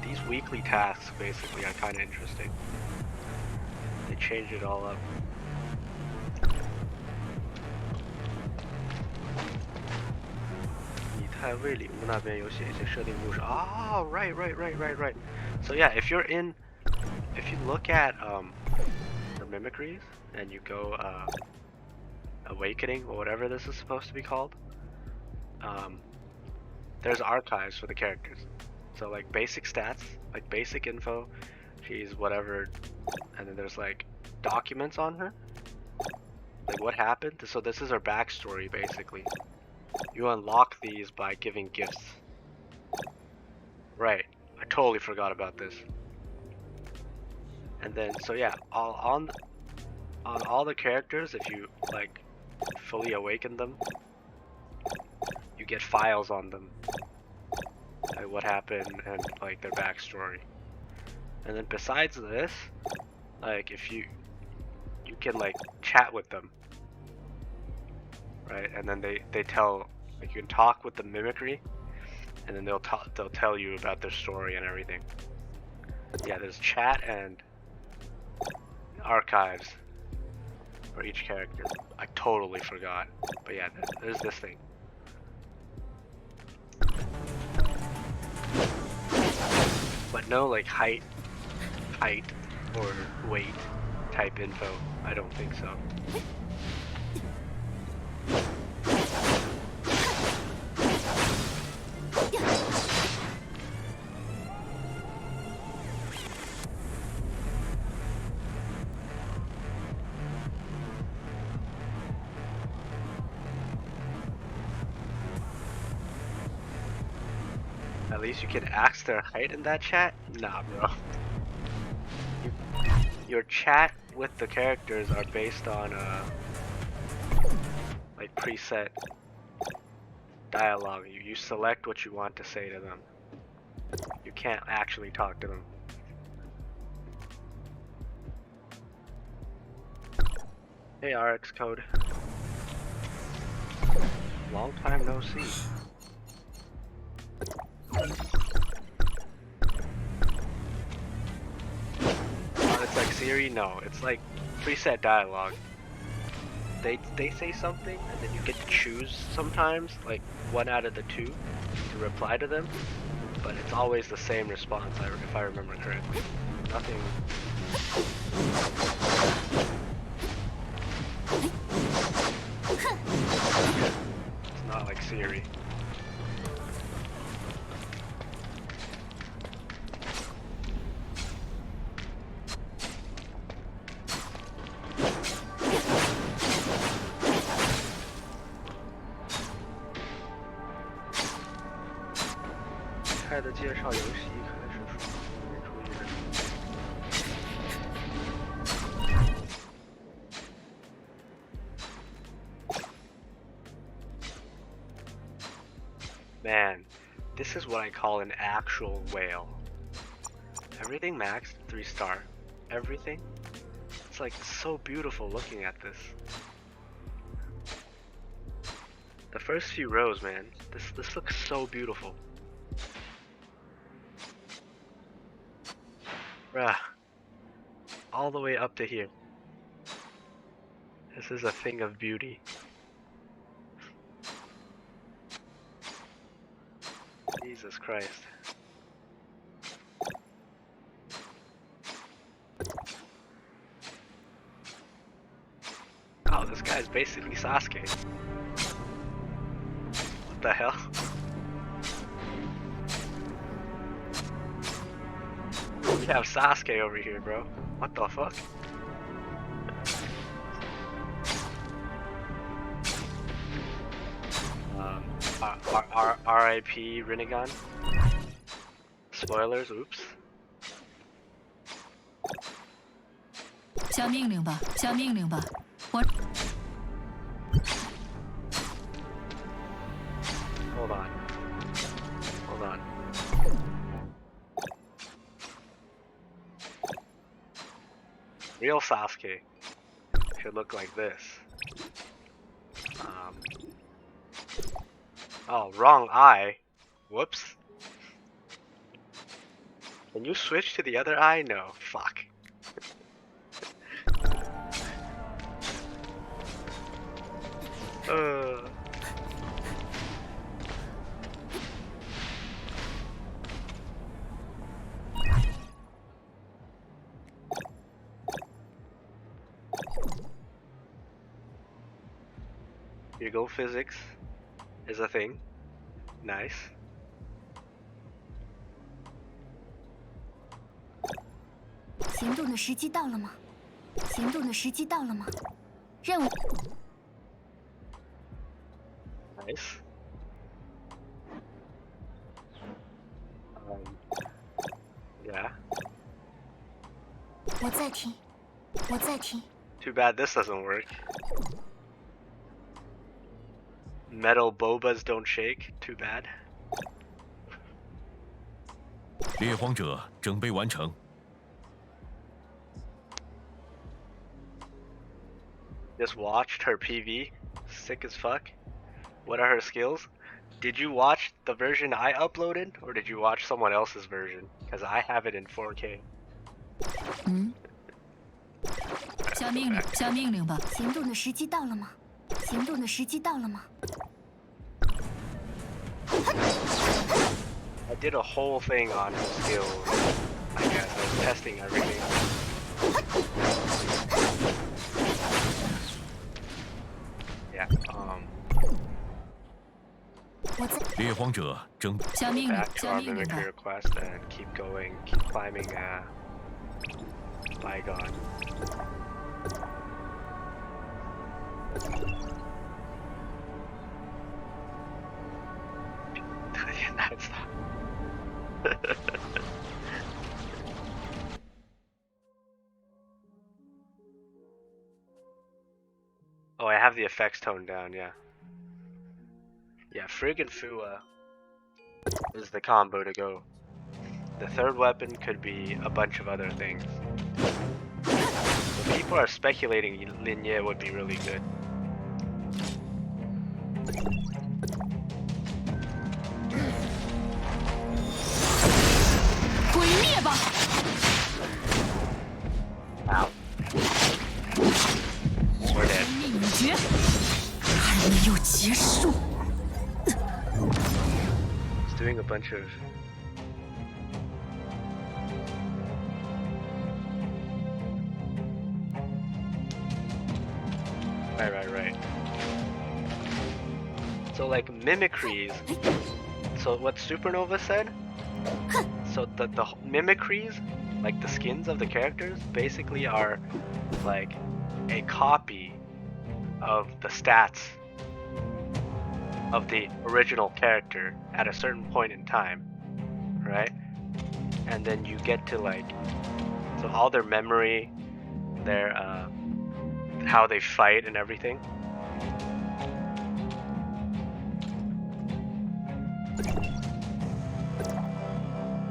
These weekly tasks basically are kind of interesting. They change it all up. Oh, right. So yeah, if you look at the mimicries and you go awakening or whatever this is supposed to be called, there's archives for the characters. So like basic stats, like basic info, she's whatever, and then there's like documents on her, like what happened. So this is her backstory basically. You unlock these by giving gifts. Right, I totally forgot about this. And then so yeah, on all the characters, if you like fully awaken them, you get files on them. Like what happened and like their backstory. And then besides this, like if you can like chat with them, right? And then they tell, like you can talk with the mimicry, and then they'll tell you about their story and everything. Yeah, there's chat and archives for each character. I totally forgot, but yeah, there's this thing. But no like height or weight type info. I don't think so. At least you can ask their height in that chat? Nah, bro. Your chat with the characters are based on like preset dialogue. You select what you want to say to them. You can't actually talk to them. Hey RX Code. Long time no see. It's like Siri? No, it's like preset dialogue. they say something, and then you get to choose sometimes, like one out of the two, to reply to them. But it's always the same response, if I remember correctly. Nothing. It's not like Siri.的介绍游戏开始出现。Man, this is what I call an actual whale. Everything maxed 3-star. Everything. It's like so beautiful looking at this. The first few rows, man. This looks so beautiful. Bruh. All the way up to here. This is a thing of beauty. Jesus Christ. Oh, this guy's basically Sasuke. What the hell? We have Sasuke over here, bro. What the fuck? R.I.P. Rinnegan. Spoilers, oops. 下命令吧，下命令吧，我。Hold on. Hold on. Real Sasuke should look like this. Oh, wrong eye. Whoops. Can you switch to the other eye? No. Fuck. Here go physics is a thing. Nice. 行动的时机到了吗？行动的时机到了吗？任务。Nice. Yeah. 我在听，我在听。 Too bad this doesn't work. Metal bobas don't shake. Too bad. 猎荒者整备完成。 Just watched her PV. Sick as fuck. What are her skills? Did you watch the version I uploaded, or did you watch someone else's version? Because I have it in 4K. 下命令，下命令吧。行动的时机到了吗？行动的时机到了吗？ I did a whole thing on his skills. I guess I was testing everything. Yeah. 我在。猎荒者整。下命令， Back to 下 our 命令吧 mimicry。request and keep going, keep climbing. Bygone. That's not. Oh, I have the effects toned down, yeah. Yeah, friggin' Fua is the combo to go. The third weapon could be a bunch of other things. But people are speculating Linye would be really good. Ow. We're dead. doing a bunch of... Right. So like mimicries. So what Supernova said? So the mimicries, like the skins of the characters, basically are like a copy of the stats of the original character at a certain point in time, right? And then you get to like, so all their memory, their how they fight and everything.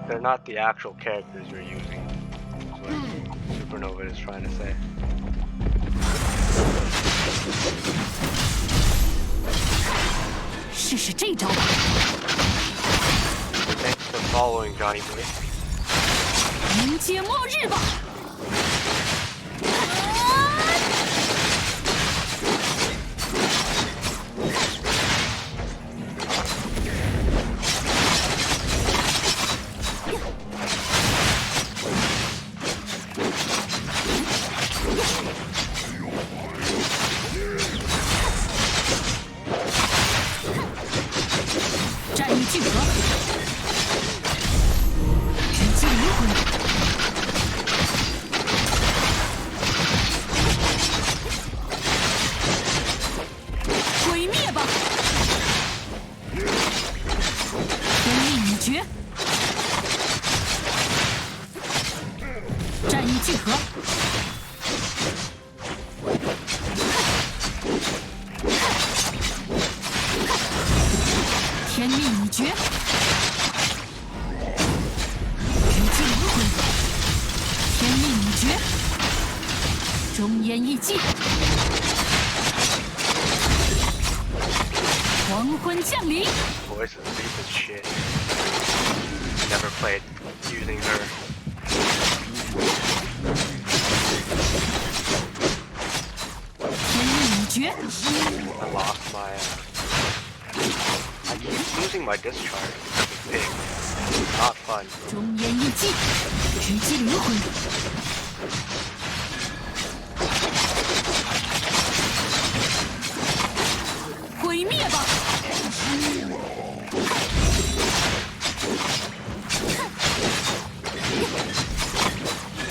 They're not the actual characters you're using. That's what Supernova is trying to say. Thanks for following, Johnny Boy. 迎接末日吧！战役聚合，直击灵魂。 毁灭吧！天命已决，战役聚合，天命已决，直击灵魂，天命已决，忠言义尽。 黄昏降临。 Voice is deep as shit. Never played using her. I lost my. I keep losing my discharge. It's big. It's not fun. 忠言义尽，直击灵魂。毁灭吧！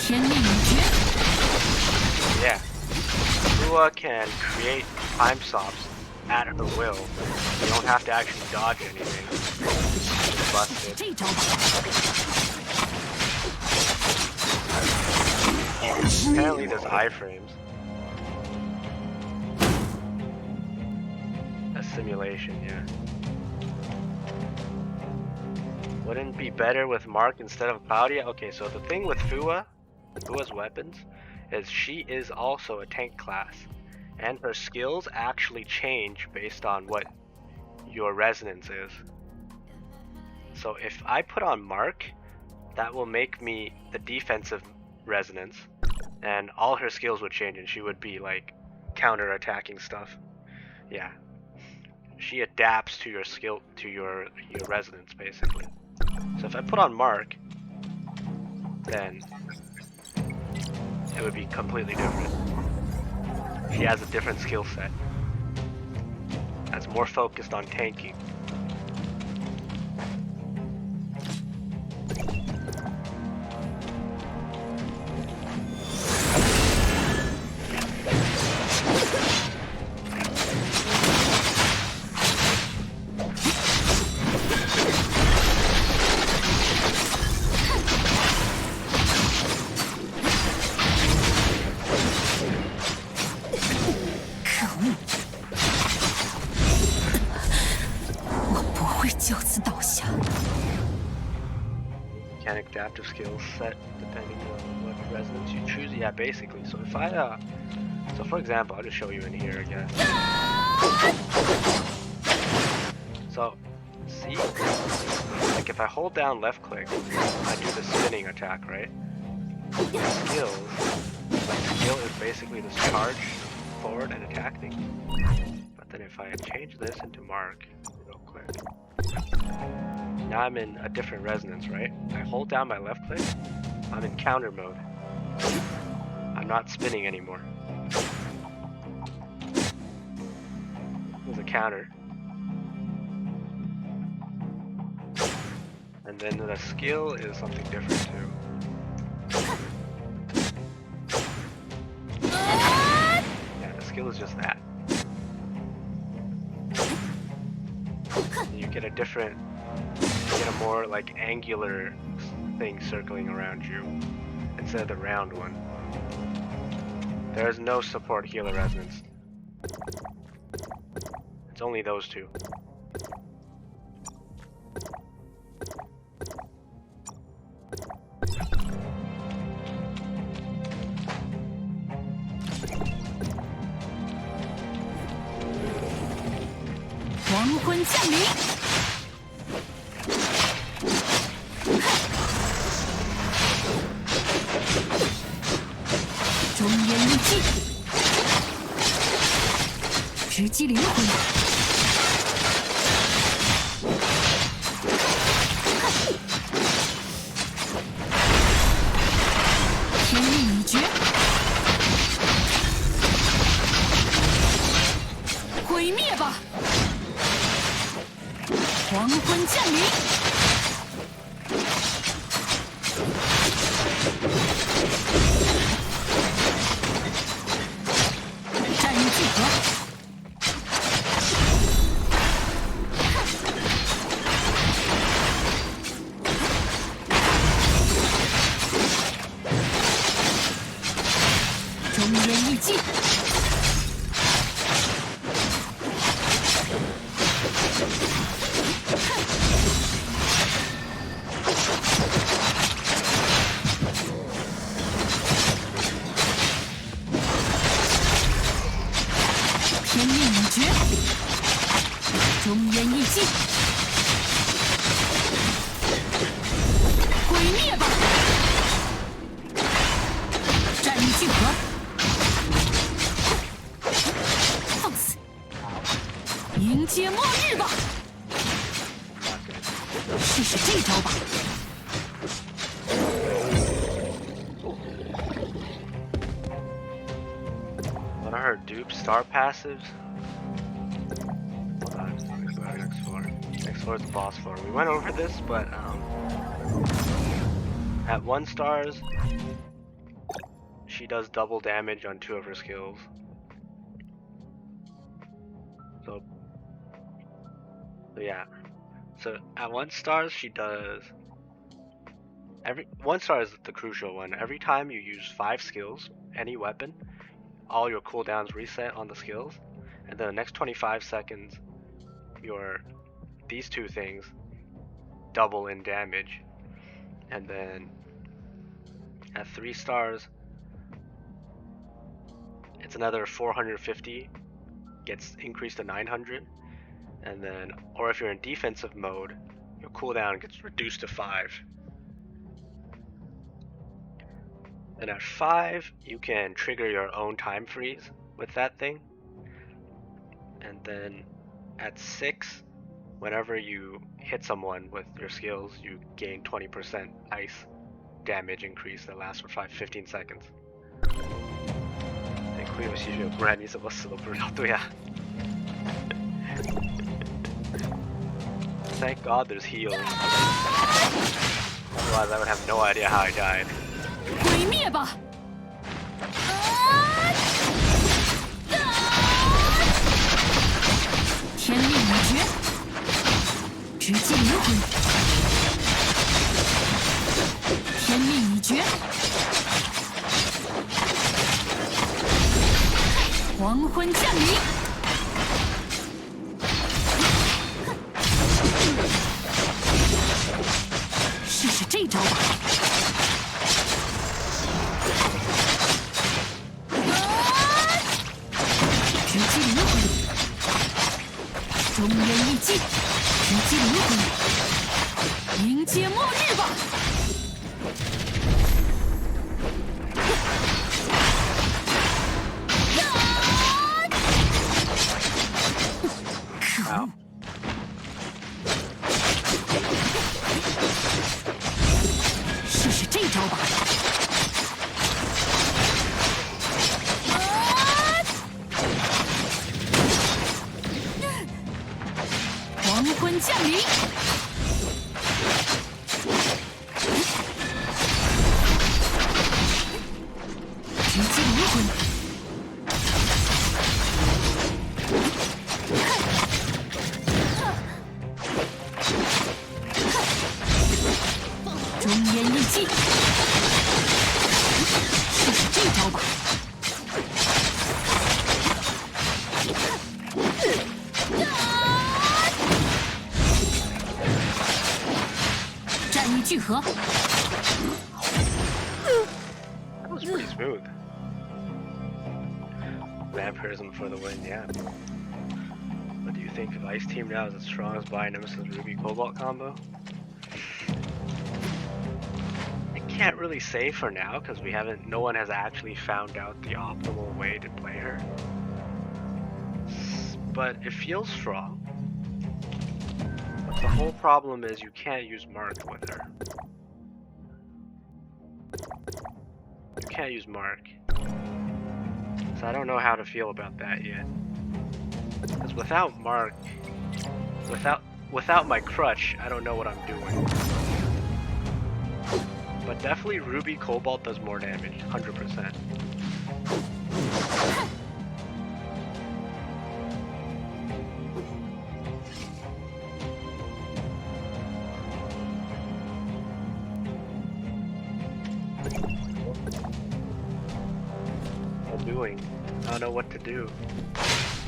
天命已决。 Yeah. Lua can create time stops at her will. You don't have to actually dodge anything. Just bust it. 这招吧。 Apparently there's iframes. A simulation, yeah. Wouldn't it be better with Mark instead of Claudia? Okay, so the thing with Fua's weapons, is she is also a tank class. And her skills actually change based on what your resonance is. So if I put on Mark, that will make me the defensive resonance. And all her skills would change and she would be like counter-attacking stuff. Yeah. She adapts to your skill, to your resonance basically. So if I put on Mark, then it would be completely different. She has a different skill set. That's more focused on tanking. Mechanic adaptive skill set depending on what resonance you choose. Yeah, basically. So if I so for example, I'll just show you in here again. So see, like if I hold down left click, I do the spinning attack, right? Skills, like skill is basically this charge forward and attack thing. But then if I change this into Mark real quick. now I'm in a different resonance, right? I hold down my left click, I'm in counter mode. I'm not spinning anymore. There's a counter. And then the skill is something different too. Yeah, the skill is just that. You get a different, you get a more like angular thing circling around you instead of the round one. There is no support healer resonance. It's only those two. What are her dupe star passives? Hold on, let's go to next floor. Next floor is the boss floor. We went over this, but at 1 stars, she does double damage on 2 of her skills. So yeah. So at 1 stars, she does. 1 star is the crucial one. Every time you use 5 skills, any weapon, all your cooldowns reset on the skills, and then the next 25 seconds, these 2 things double in damage, and then at 3 stars, it's another 450, gets increased to 900, and then, or if you're in defensive mode, your cooldown gets reduced to 5. And at 5, you can trigger your own time freeze with that thing. And then at 6, whenever you hit someone with your skills, you gain 20% ice damage increase that lasts for 15 seconds. 得亏有吸血，不然你怎么死都不知道。对呀。Thank God there's heals. Otherwise I would have no idea how I died. 毁灭吧！天命已绝，直击灵魂。天命已绝，黄昏降临。试试这招吧。 直击灵魂，中原一击，直击灵魂，迎接末日吧！可恶！招吧。黄昏降临。直击灵魂。中烟一击。试试这招吧。战役聚合。 That was pretty smooth. Vampirism for the win, yeah. What do you think of Ice Team now as as strong as Bio Nemesis Ruby Cobalt combo? I can't really say for now because no one has actually found out the optimal way to play her. But it feels strong. But the whole problem is you can't use Mark with her. You can't use Mark. So I don't know how to feel about that yet. Because without Mark, without my crutch, I don't know what I'm doing. But definitely Ruby Cobalt does more damage, 100%. I don't know what to do.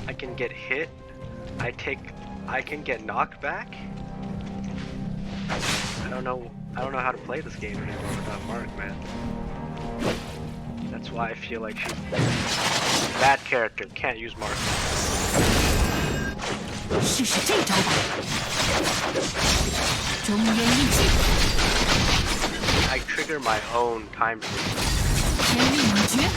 I can get hit. I can get knocked back. I don't know how to play this game anymore without Mark, man. That's why I feel like she's a bad character. Can't use Mark. 试试这招吧。中烟一击。I trigger my own time. 天命已绝。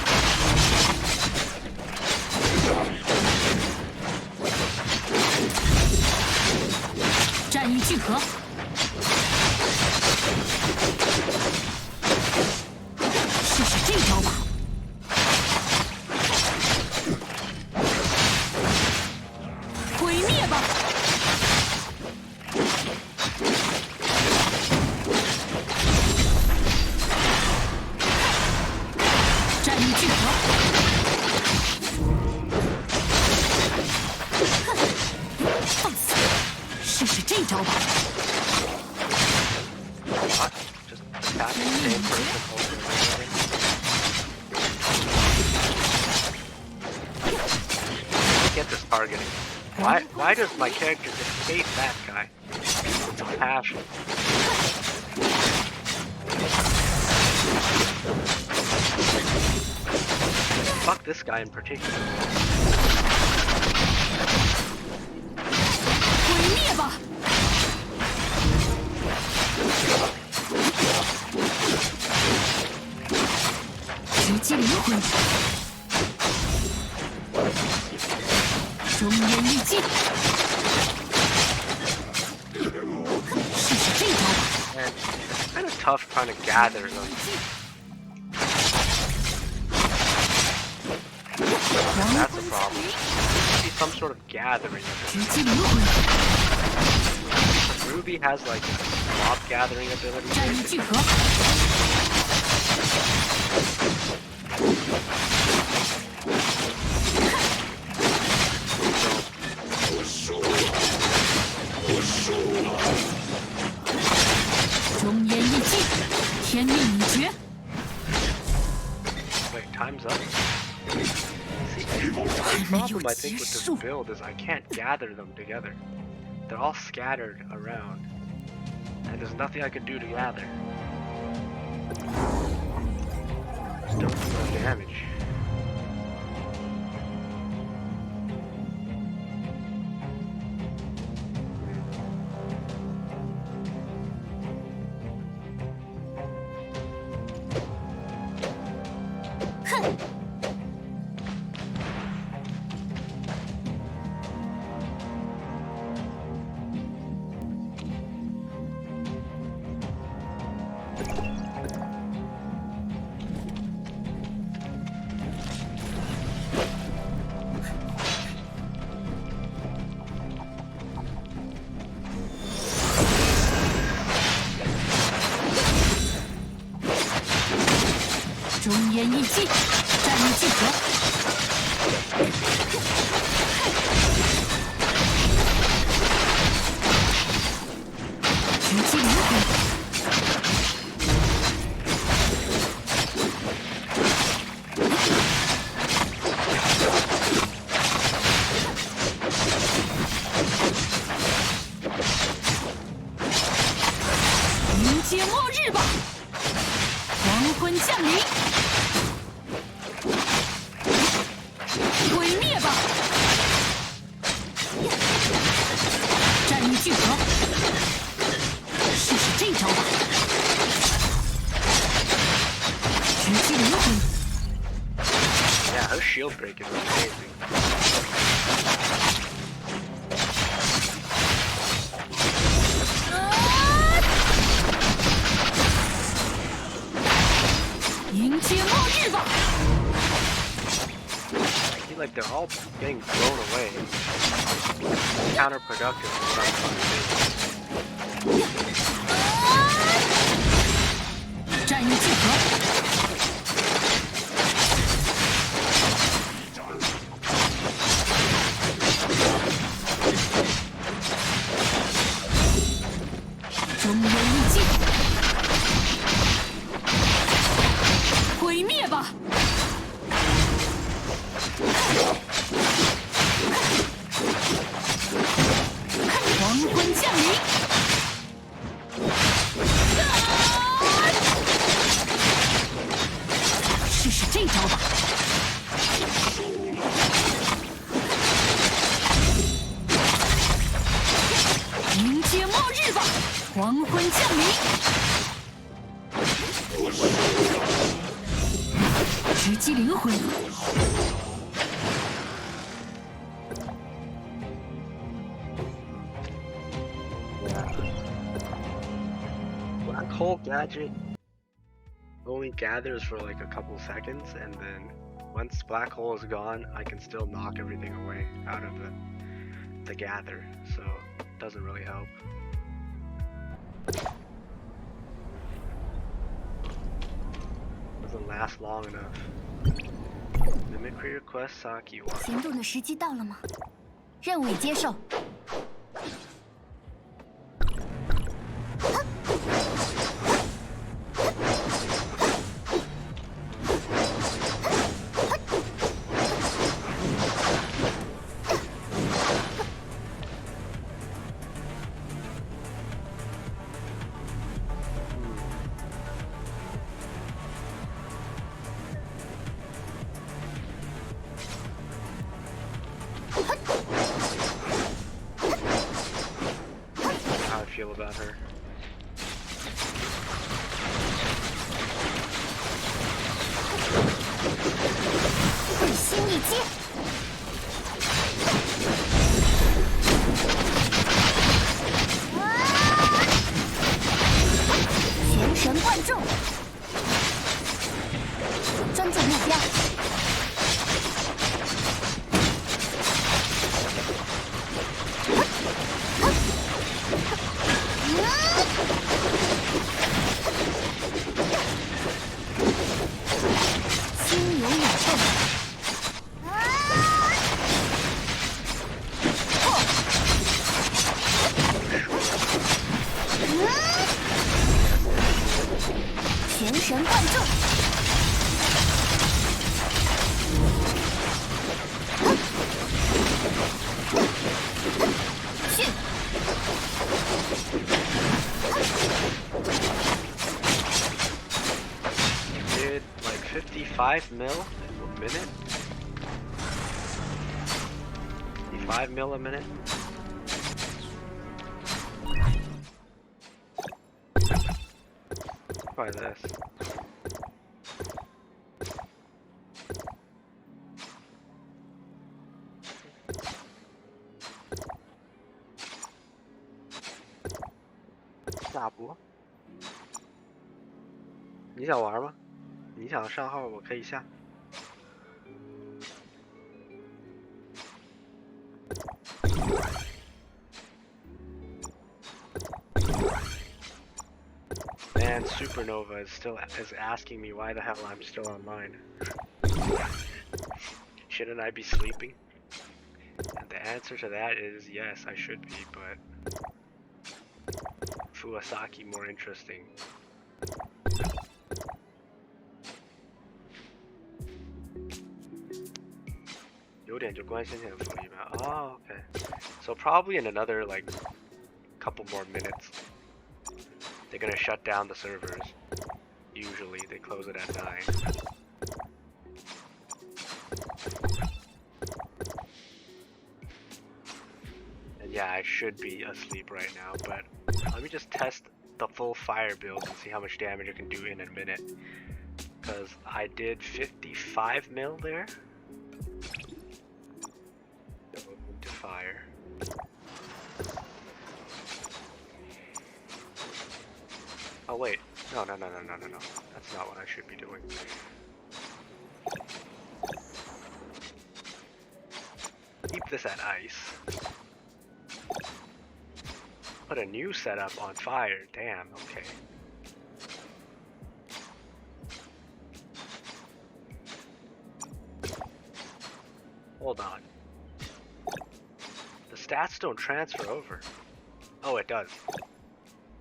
战役聚合。试试这招吧。毁灭吧！战役聚合。 试试这招吧。Just attack the same person over and over. Get this targeting. Why does my character just hate that guy? It's a passion. Fuck this guy in particular. 毁灭吧！直击灵魂，中烟一击，试试这招吧。 Man, it's kind of tough trying to gather them. That's the problem. There should be some sort of gathering. 直击灵魂， Ruby has like mob gathering ability. 战役聚合。中烟一击，天命已绝。 Wait, time's up. See, the problem I think with this build is I can't gather them together. They're all scattered around, and there's nothing I can do to gather. Just don't do much damage. 中烟一击，战力聚合。直击灵魂。迎接末日吧！黄昏降临，毁灭吧！战力聚合，试试这招吧！直击灵魂。 Yeah, her shield break is amazing. I feel like they're all getting blown away. Counterproductive is what I'm trying to do. 战役聚合。 中烟一击，毁灭吧！黄昏降临，试试这招吧！迎接末日吧！ 黄昏降临，直击灵魂。Black hole gadget only gathers for like a couple seconds, and then once black hole is gone, I can still knock everything away out of the gather, so it doesn't really help. Doesn't last long enough. Mimicry request Saki 行动的时机到了吗？任务已接受。How I feel about her. 会心一击，全神贯注，专注目标。心有鸟动。 全神贯注，去！ Did like 55 mil a minute? 55 mil a minute? Try this. Stop. 你想玩吗？你想上号，我可以下。Man, super Supernova is asking me why the hell I'm still online. Shouldn't I be sleeping? And the answer to that is yes, I should be, but Fuwasaki more interesting. Oh, okay. So probably in another like couple more minutes, they're gonna shut down the servers. Usually they close it at 9. And yeah, I should be asleep right now, but let me just test the full fire build and see how much damage it can do in a minute. Because I did 55 mil there. To fire. Oh wait, no. That's not what I should be doing. Keep this at ice. Put a new setup on fire. Damn, okay. Hold on. The stats don't transfer over. Oh, it does.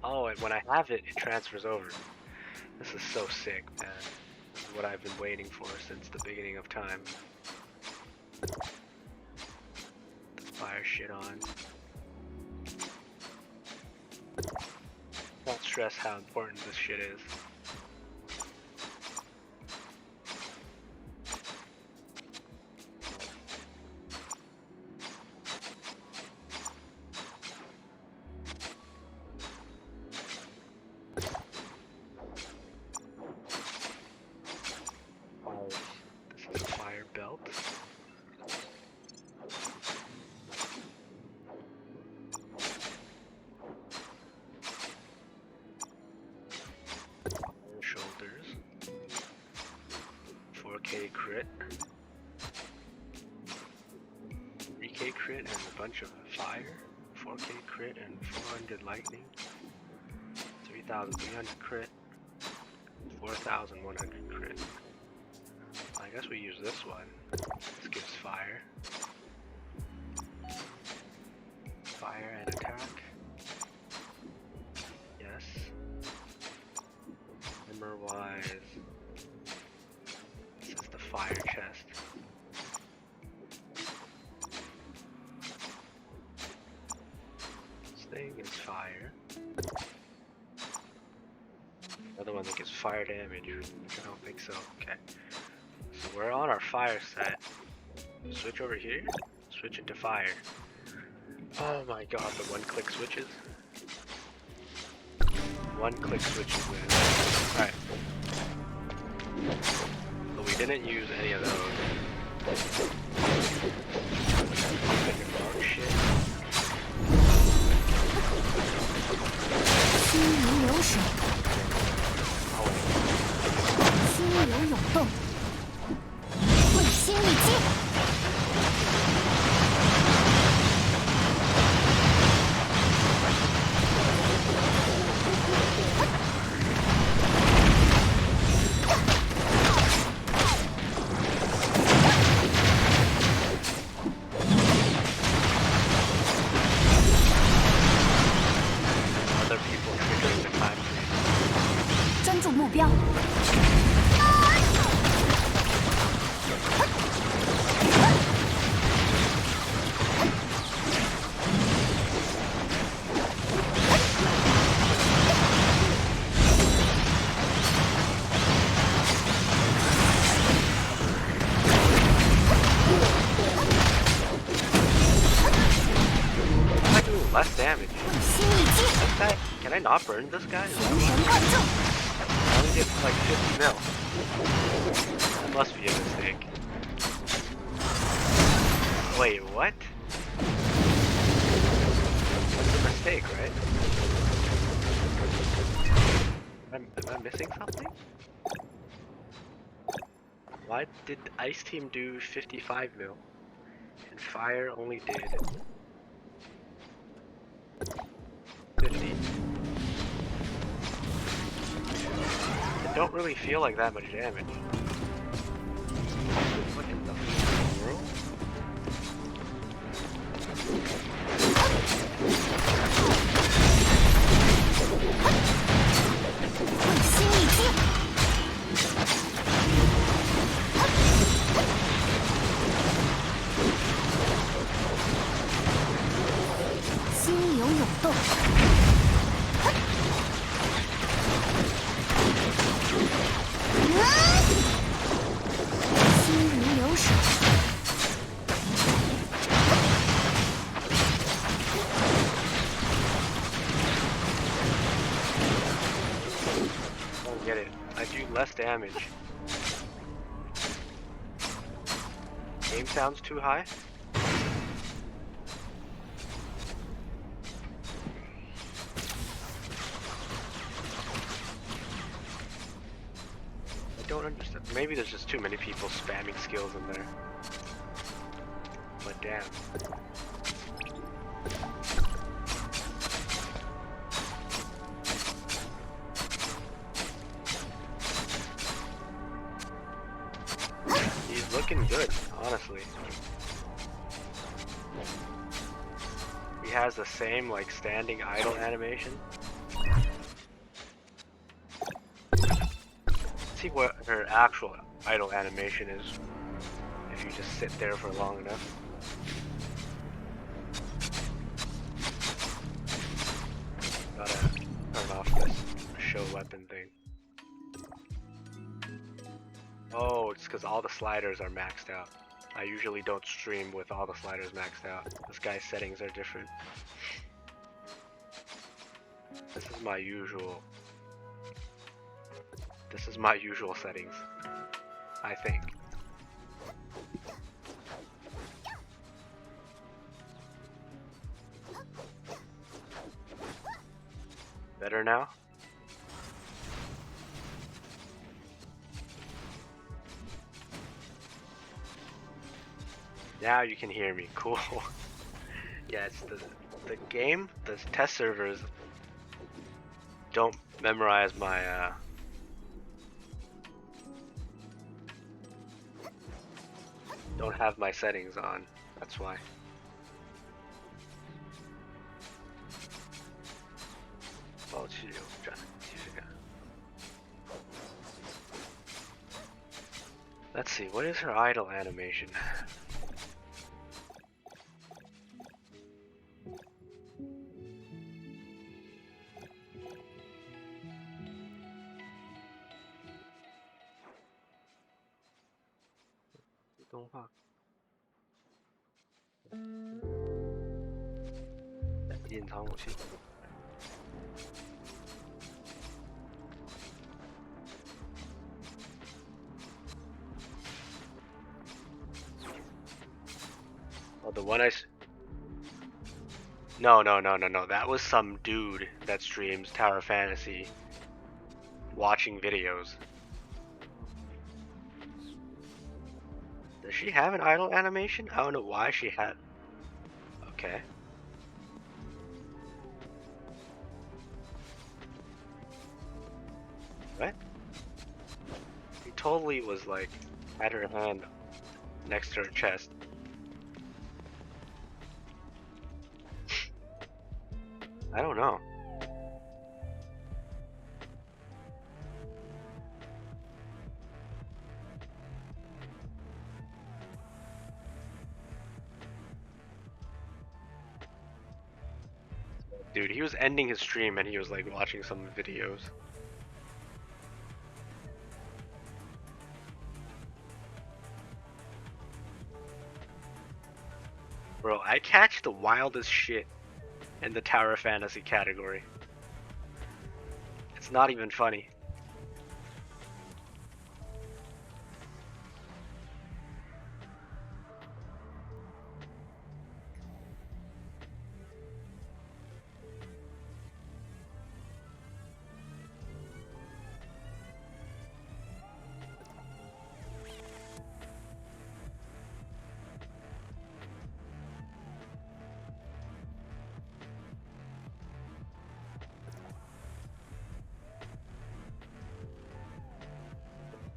Oh, and when I have it, it transfers over. This is so sick, man. This is what I've been waiting for since the beginning of time. Fire shit on. Don't stress how important this shit is. This is a fire belt. Shoulders. 4K crit. 3K crit and a bunch of fire. 4K crit and 400 lightning. 3,300 crit. 4,100 crit. I guess we use this one. This gives fire. Fire and attack. Yes. Number wise. This is the fire chest. This thing is fire. Another one that gives fire damage. I don't think so. Okay. So we're on our fire set. Switch over here. Switch into fire. Oh my god, the one-click switches. One-click switches, man. Alright. But we didn't use any of those. Dark shit. 心如流水，心流涌动，会心一击。 专注目标。I do less damage. Can I not burn this guy? I only get like 50 mil. That must be a mistake. Wait, what? That's a mistake, right? Am I missing something? Why did Ice Team do 55 mil? And Fire only did 50. don't really feel like that much damage. What in the world? Get it. I do less damage. Game sounds too high? I don't understand. Maybe there's just too many people spamming skills in there. But damn. He's looking good, honestly. He has the same like standing idle animation. Let's see what her actual idle animation is if you just sit there for long enough. Gotta turn off this show weapon thing. Oh, it's because all the sliders are maxed out. I usually don't stream with all the sliders maxed out. This guy's settings are different. This is my usual. This is my usual settings, I think. Better now? Now you can hear me. Cool. Yeah, it's the game, the test servers don't memorize my don't have my settings on. That's why. Let's see, what is her idle animation? Oh, the one No. That was some dude that streams Tower Fantasy watching videos. Does she have an idle animation? I don't know why she had. Okay. What? She totally was like, had her hand next to her chest. I don't know. Dude, he was ending his stream and he was like watching some videos. Bro, I catch the wildest shit in the Tower Fantasy category. It's not even funny.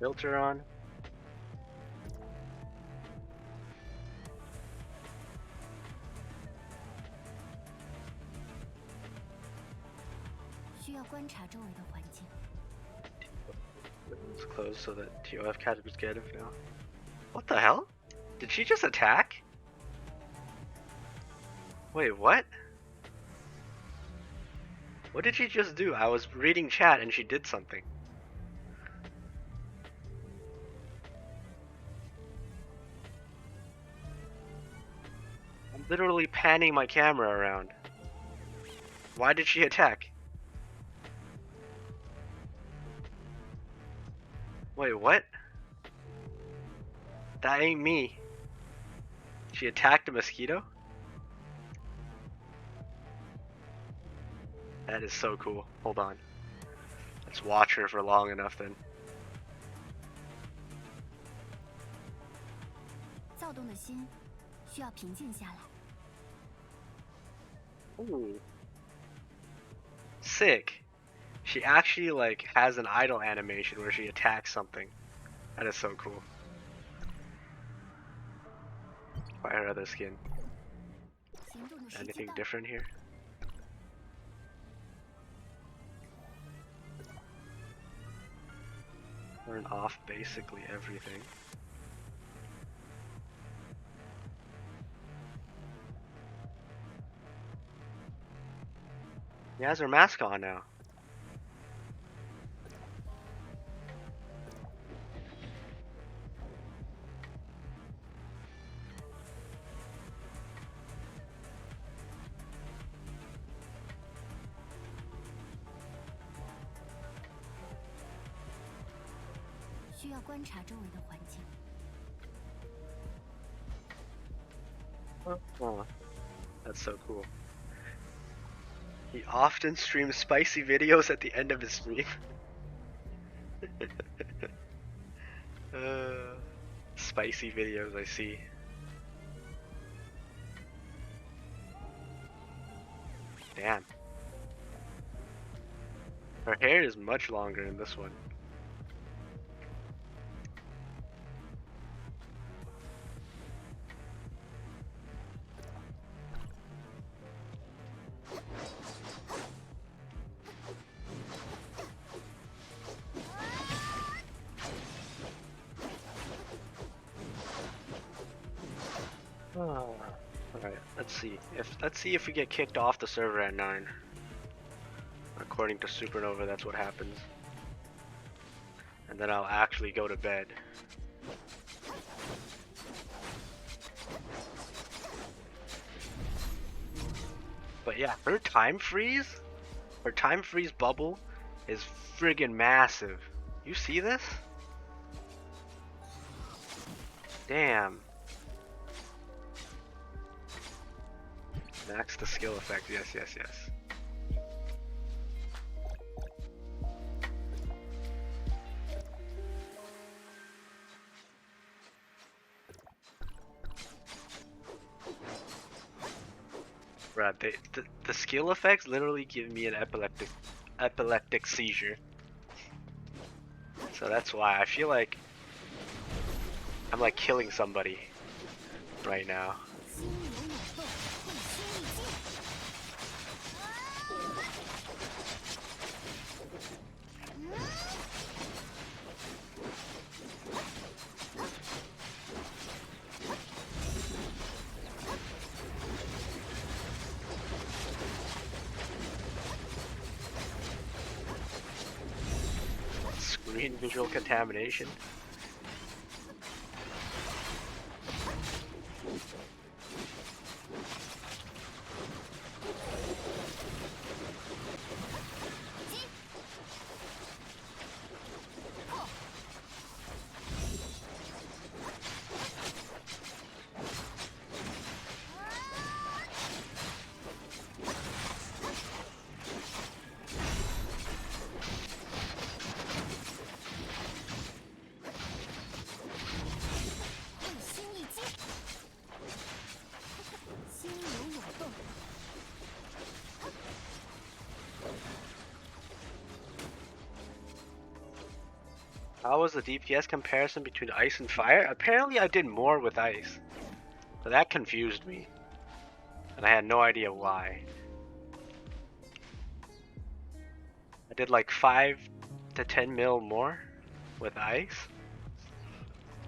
filter on. 需要观察周围的环境。 It's closed so that ToF categories get it now. What the hell? Did she just attack? Wait, what? What did she just do? I was reading chat and she did something. I'm literally panning my camera around. Why did she attack? Wait, what? That ain't me. She attacked a mosquito? That is so cool. Hold on. Let's watch her for long enough then. 躁动的心需要平静下来。 Ooh. Sick. She actually like has an idle animation where she attacks something. That is so cool. Buy her other skin. 行动的时机 Anything 到。 different here? Turn off basically everything. She has her mask on now.需要观察周围的环境。 Oh, that's so cool. He often streams spicy videos at the end of his stream. Spicy videos, I see. Damn. Her hair is much longer in this one. Alright, let's see if we get kicked off the server at 9. According to Supernova, that's what happens. And then I'll actually go to bed. But yeah, her time freeze bubble is friggin' massive. You see this? Damn. Max the skill effect, yes. Bruh, the skill effects literally give me an epileptic seizure. So that's why I feel like I'm like killing somebody right now. 心有涌动，会心一静。 Screen visual contamination. How was the DPS comparison between ice and fire? Apparently I did more with ice. So that confused me. And I had no idea why. I did like 5 to 10 mil more with ice.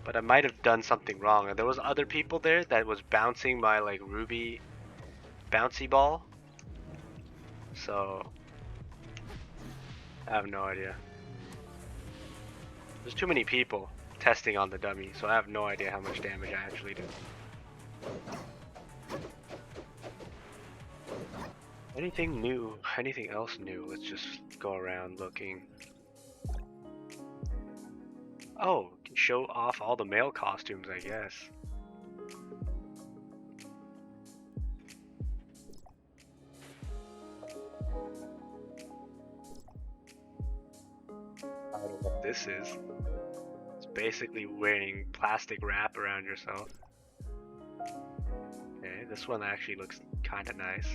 But I might have done something wrong. And there was other people there that was bouncing my like ruby bouncy ball. So I have no idea. There's too many people testing on the dummy, so I have no idea how much damage I actually do. Anything new? Anything else new? Let's just go around looking. Oh, can show off all the male costumes, I guess. I don't know what this is. It's basically wearing plastic wrap around yourself. Okay, this one actually looks kind of nice.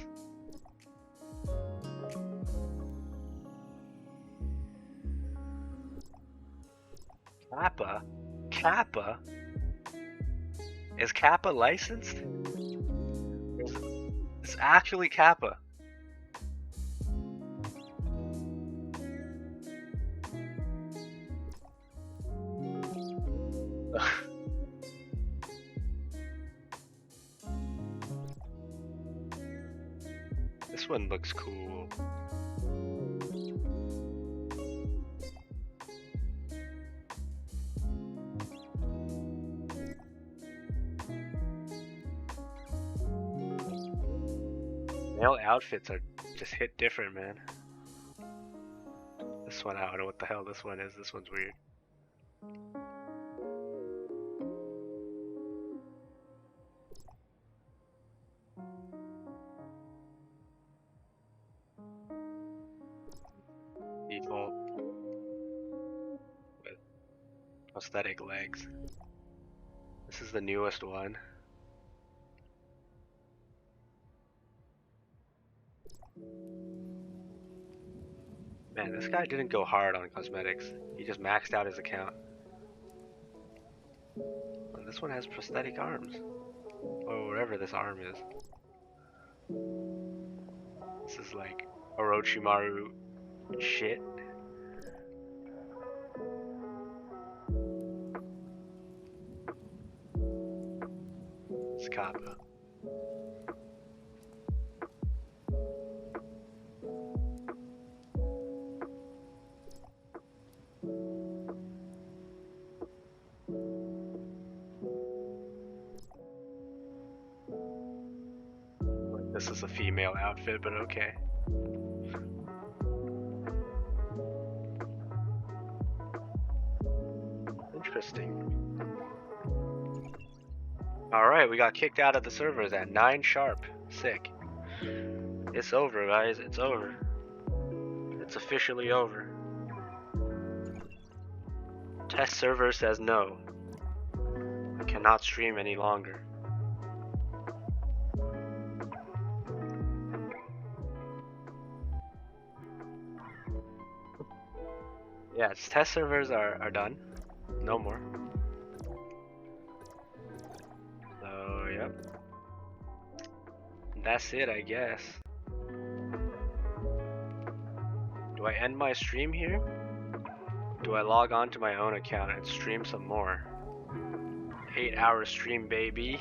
Kappa? Kappa? Is Kappa licensed? It's actually Kappa. This one looks cool. Male outfits are just hit different, man. This one, I don't know what the hell this one is. This one's weird. Default with prosthetic legs. This is the newest one. Man, this guy didn't go hard on cosmetics. He just maxed out his account. And this one has prosthetic arms. Or whatever this arm is. This is like Orochimaru shit. It's Kappa. This is a female outfit, but okay. Interesting. Alright, we got kicked out of the servers at 9 sharp. Sick. It's over, guys. It's over. It's officially over. Test server says no. I cannot stream any longer. Yeah, its test servers are done. No more. So, yep. That's it, I guess. Do I end my stream here? Do I log on to my own account and stream some more? 8-hour stream, baby.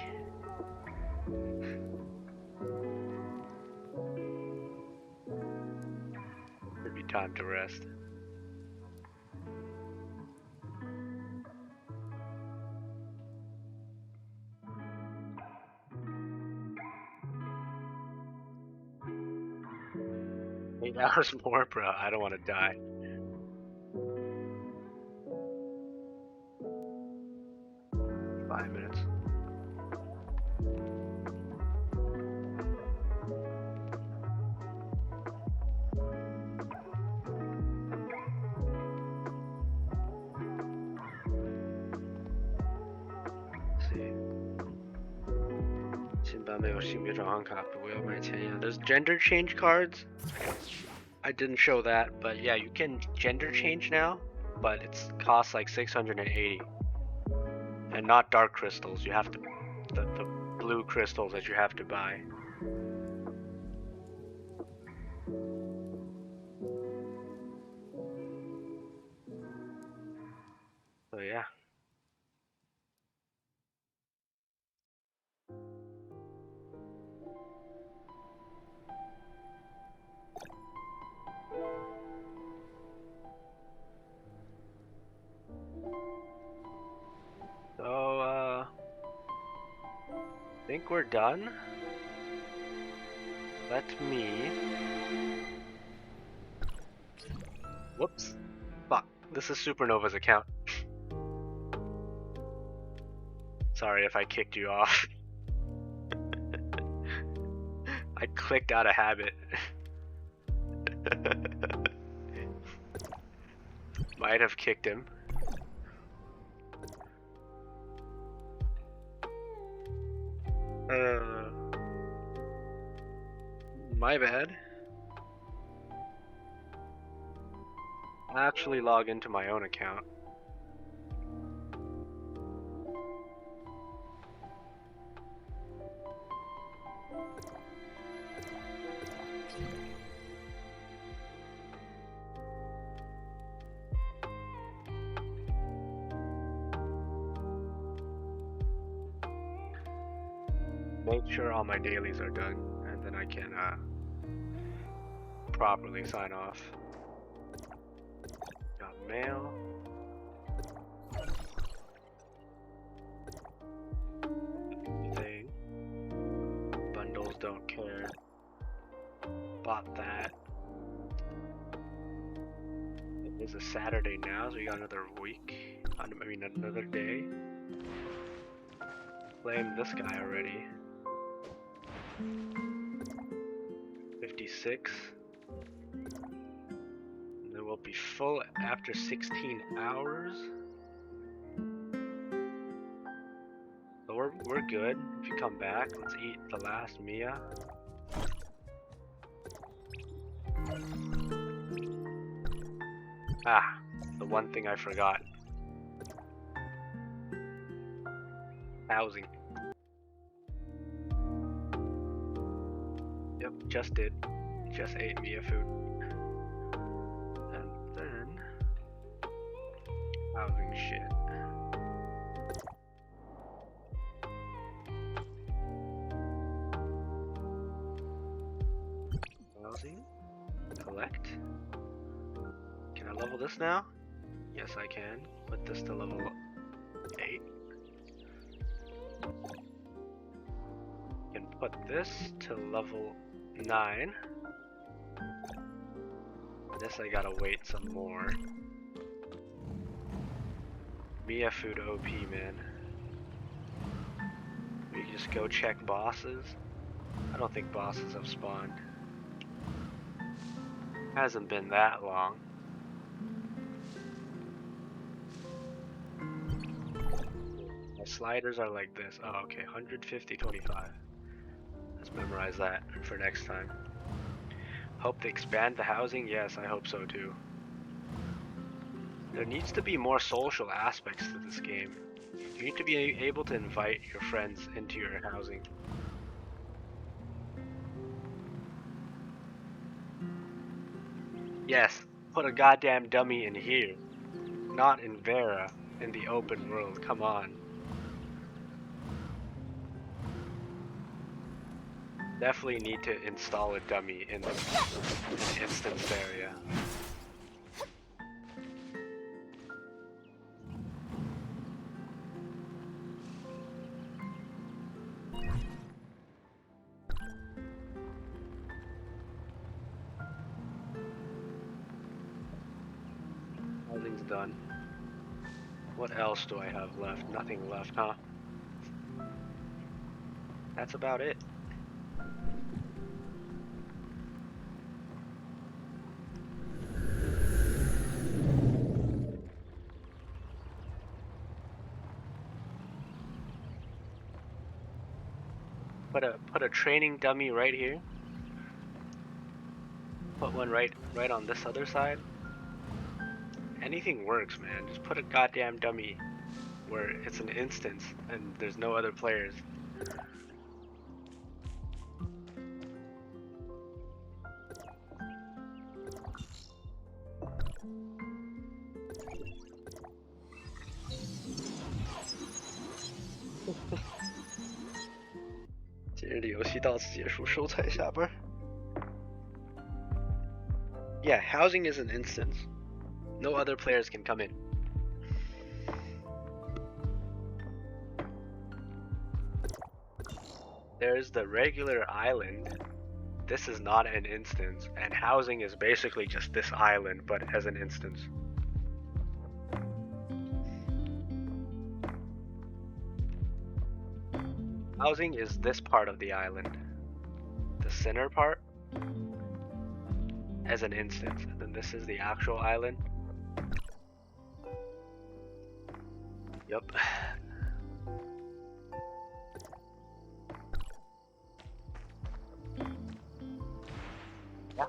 Could be time to rest. Hours more, bro. I don't want to die. Five minutes. Let's see. 新版本有性别转换卡，不要买前沿。There's gender change cards. I didn't show that, but yeah, you can gender change now. but it costs like 680. And not dark crystals. You have to the blue crystals that you have to buy. So yeah. So I think we're done. Let me. Whoops. Fuck. This is Supernova's account. Sorry if I kicked you off. I clicked out of habit. Might have kicked him. My bad. I actually log into my own account. Make sure all my dailies are done, and then I can properly sign off. Got mail. Thing. Bundles don't care. Bought that. It is a Saturday now, so we got another week. I mean, another day. Claimed this guy already. 56. And then we'll be full after 16 hours. So we're good. If you come back, let's eat the last Mia. Ah, the one thing I forgot. Housing. Yep, just did. Just ate Mia food. And then housing shit. Housing. Collect. Can I level this now? Yes, I can. Put this to level 8. Can put this to level 9. This I gotta wait some more. Mia food OP, man. We can just go check bosses. I don't think bosses have spawned. Hasn't been that long. My sliders are like this. Oh, okay, 150, 25. Let's memorize that for next time. Hope they expand the housing. Yes, I hope so too. There needs to be more social aspects to this game. You need to be able to invite your friends into your housing. Yes, put a goddamn dummy in here. Not in Vera, in the open world. Come on. Definitely need to install a dummy in the instance area. Housing's done. What else do I have left? Nothing left, huh? That's about it. Put a training dummy right here. Put one right on this other side. Anything works, man. Just put a goddamn dummy where it's an instance and there's no other players. Yeah, housing is an instance. No other players can come in. There's the regular island. This is not an instance, and housing is basically just this island, but as an instance. Housing is this part of the island. The center part as an instance, and then this is the actual island. Yup. Yeah.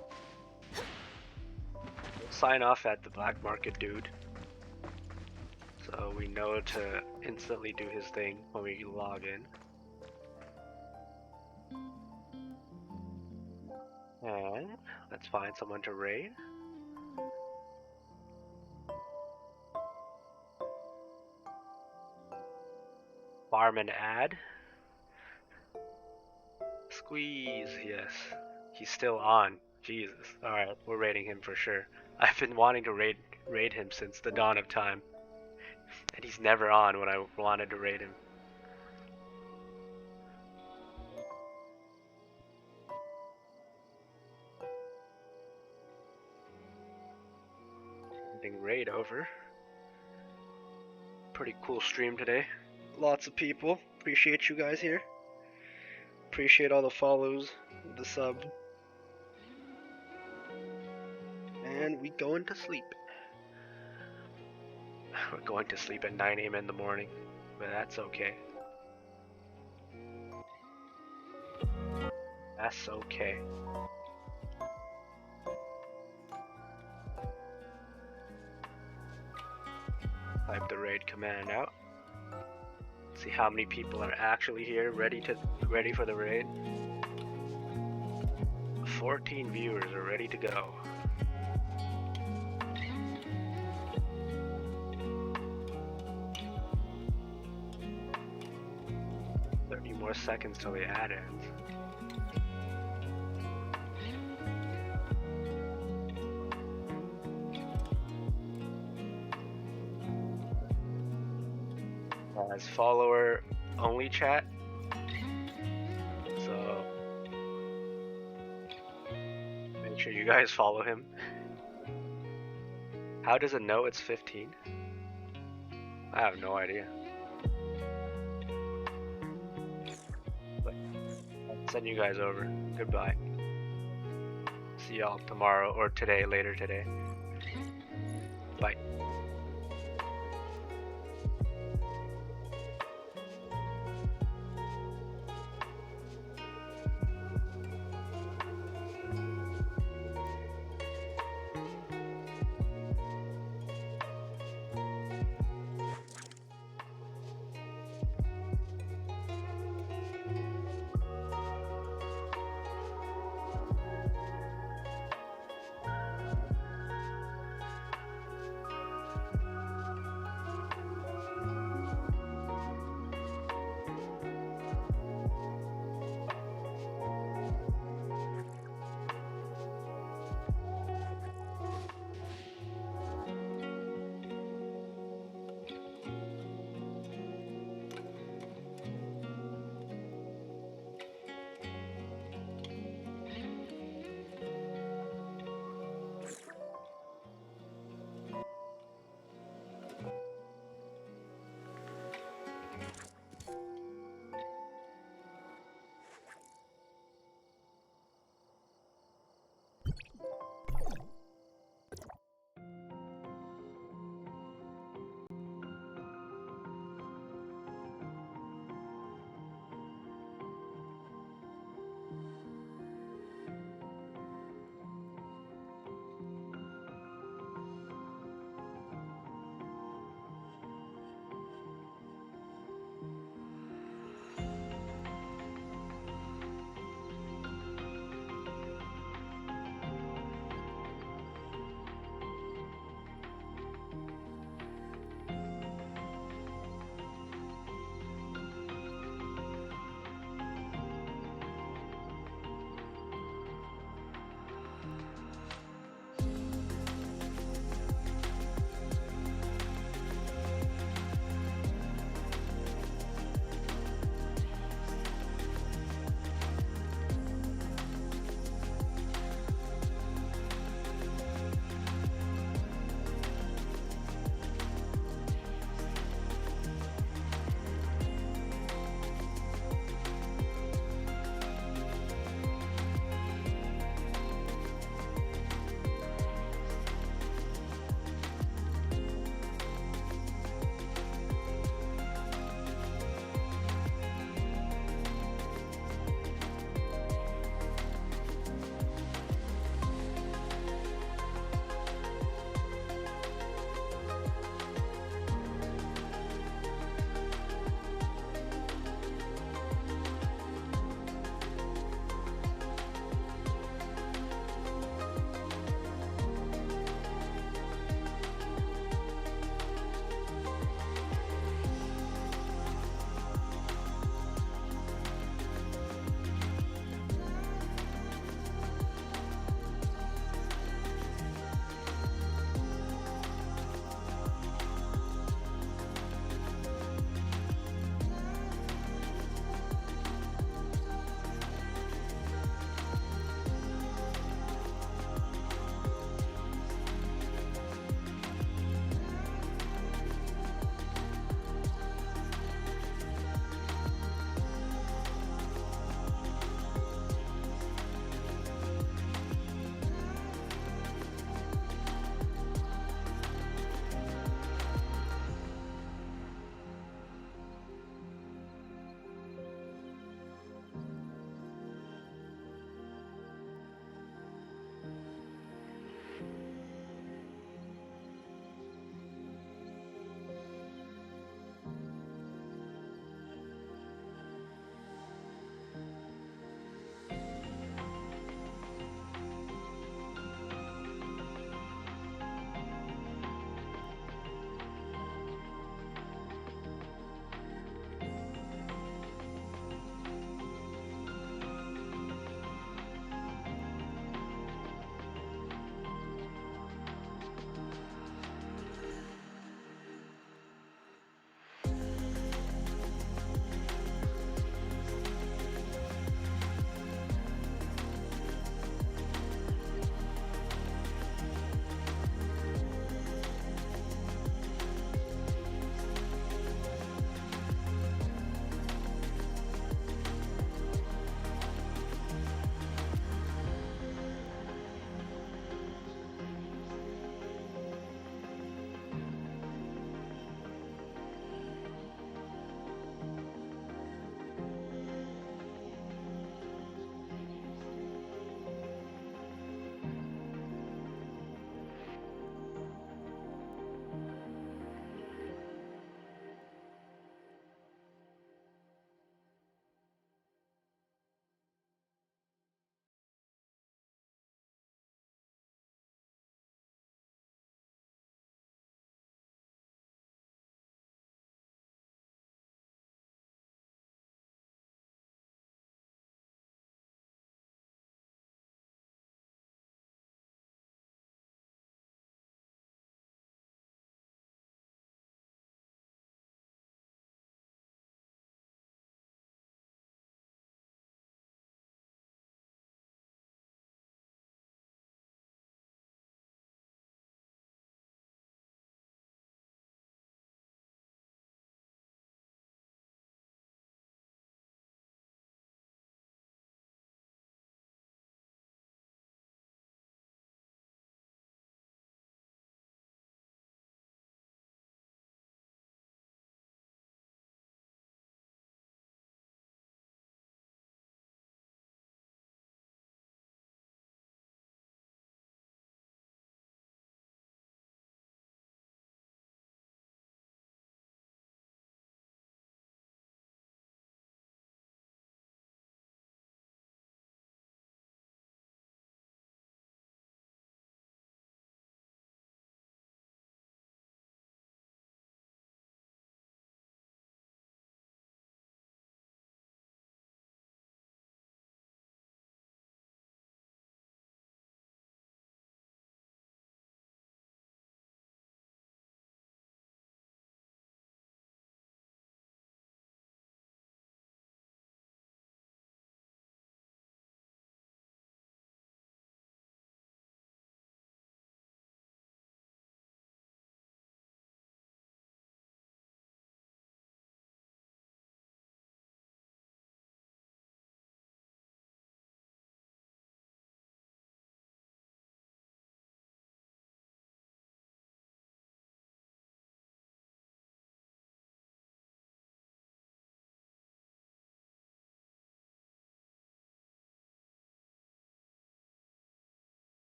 We'll sign off at the black market dude. So we know to instantly do his thing when we log in. And let's find someone to raid. Farm and add. Squeeze, yes. He's still on. Jesus. Alright, we're raiding him for sure. I've been wanting to raid him since the dawn of time. And he's never on when I wanted to raid him. Raid over. Pretty cool stream today. Lots of people. Appreciate you guys here. Appreciate all the follows, the sub. And we going to sleep. We're going to sleep at 9 AM in the morning, but that's okay. That's okay. Type the raid command out. See how many people are actually here, ready for the raid. 14 viewers are ready to go. More seconds till the ad ends. As follower only chat, so make sure you guys follow him. How does it know it's 15? I have no idea. Send you guys over. Goodbye. See y'all tomorrow or today, later today. Bye.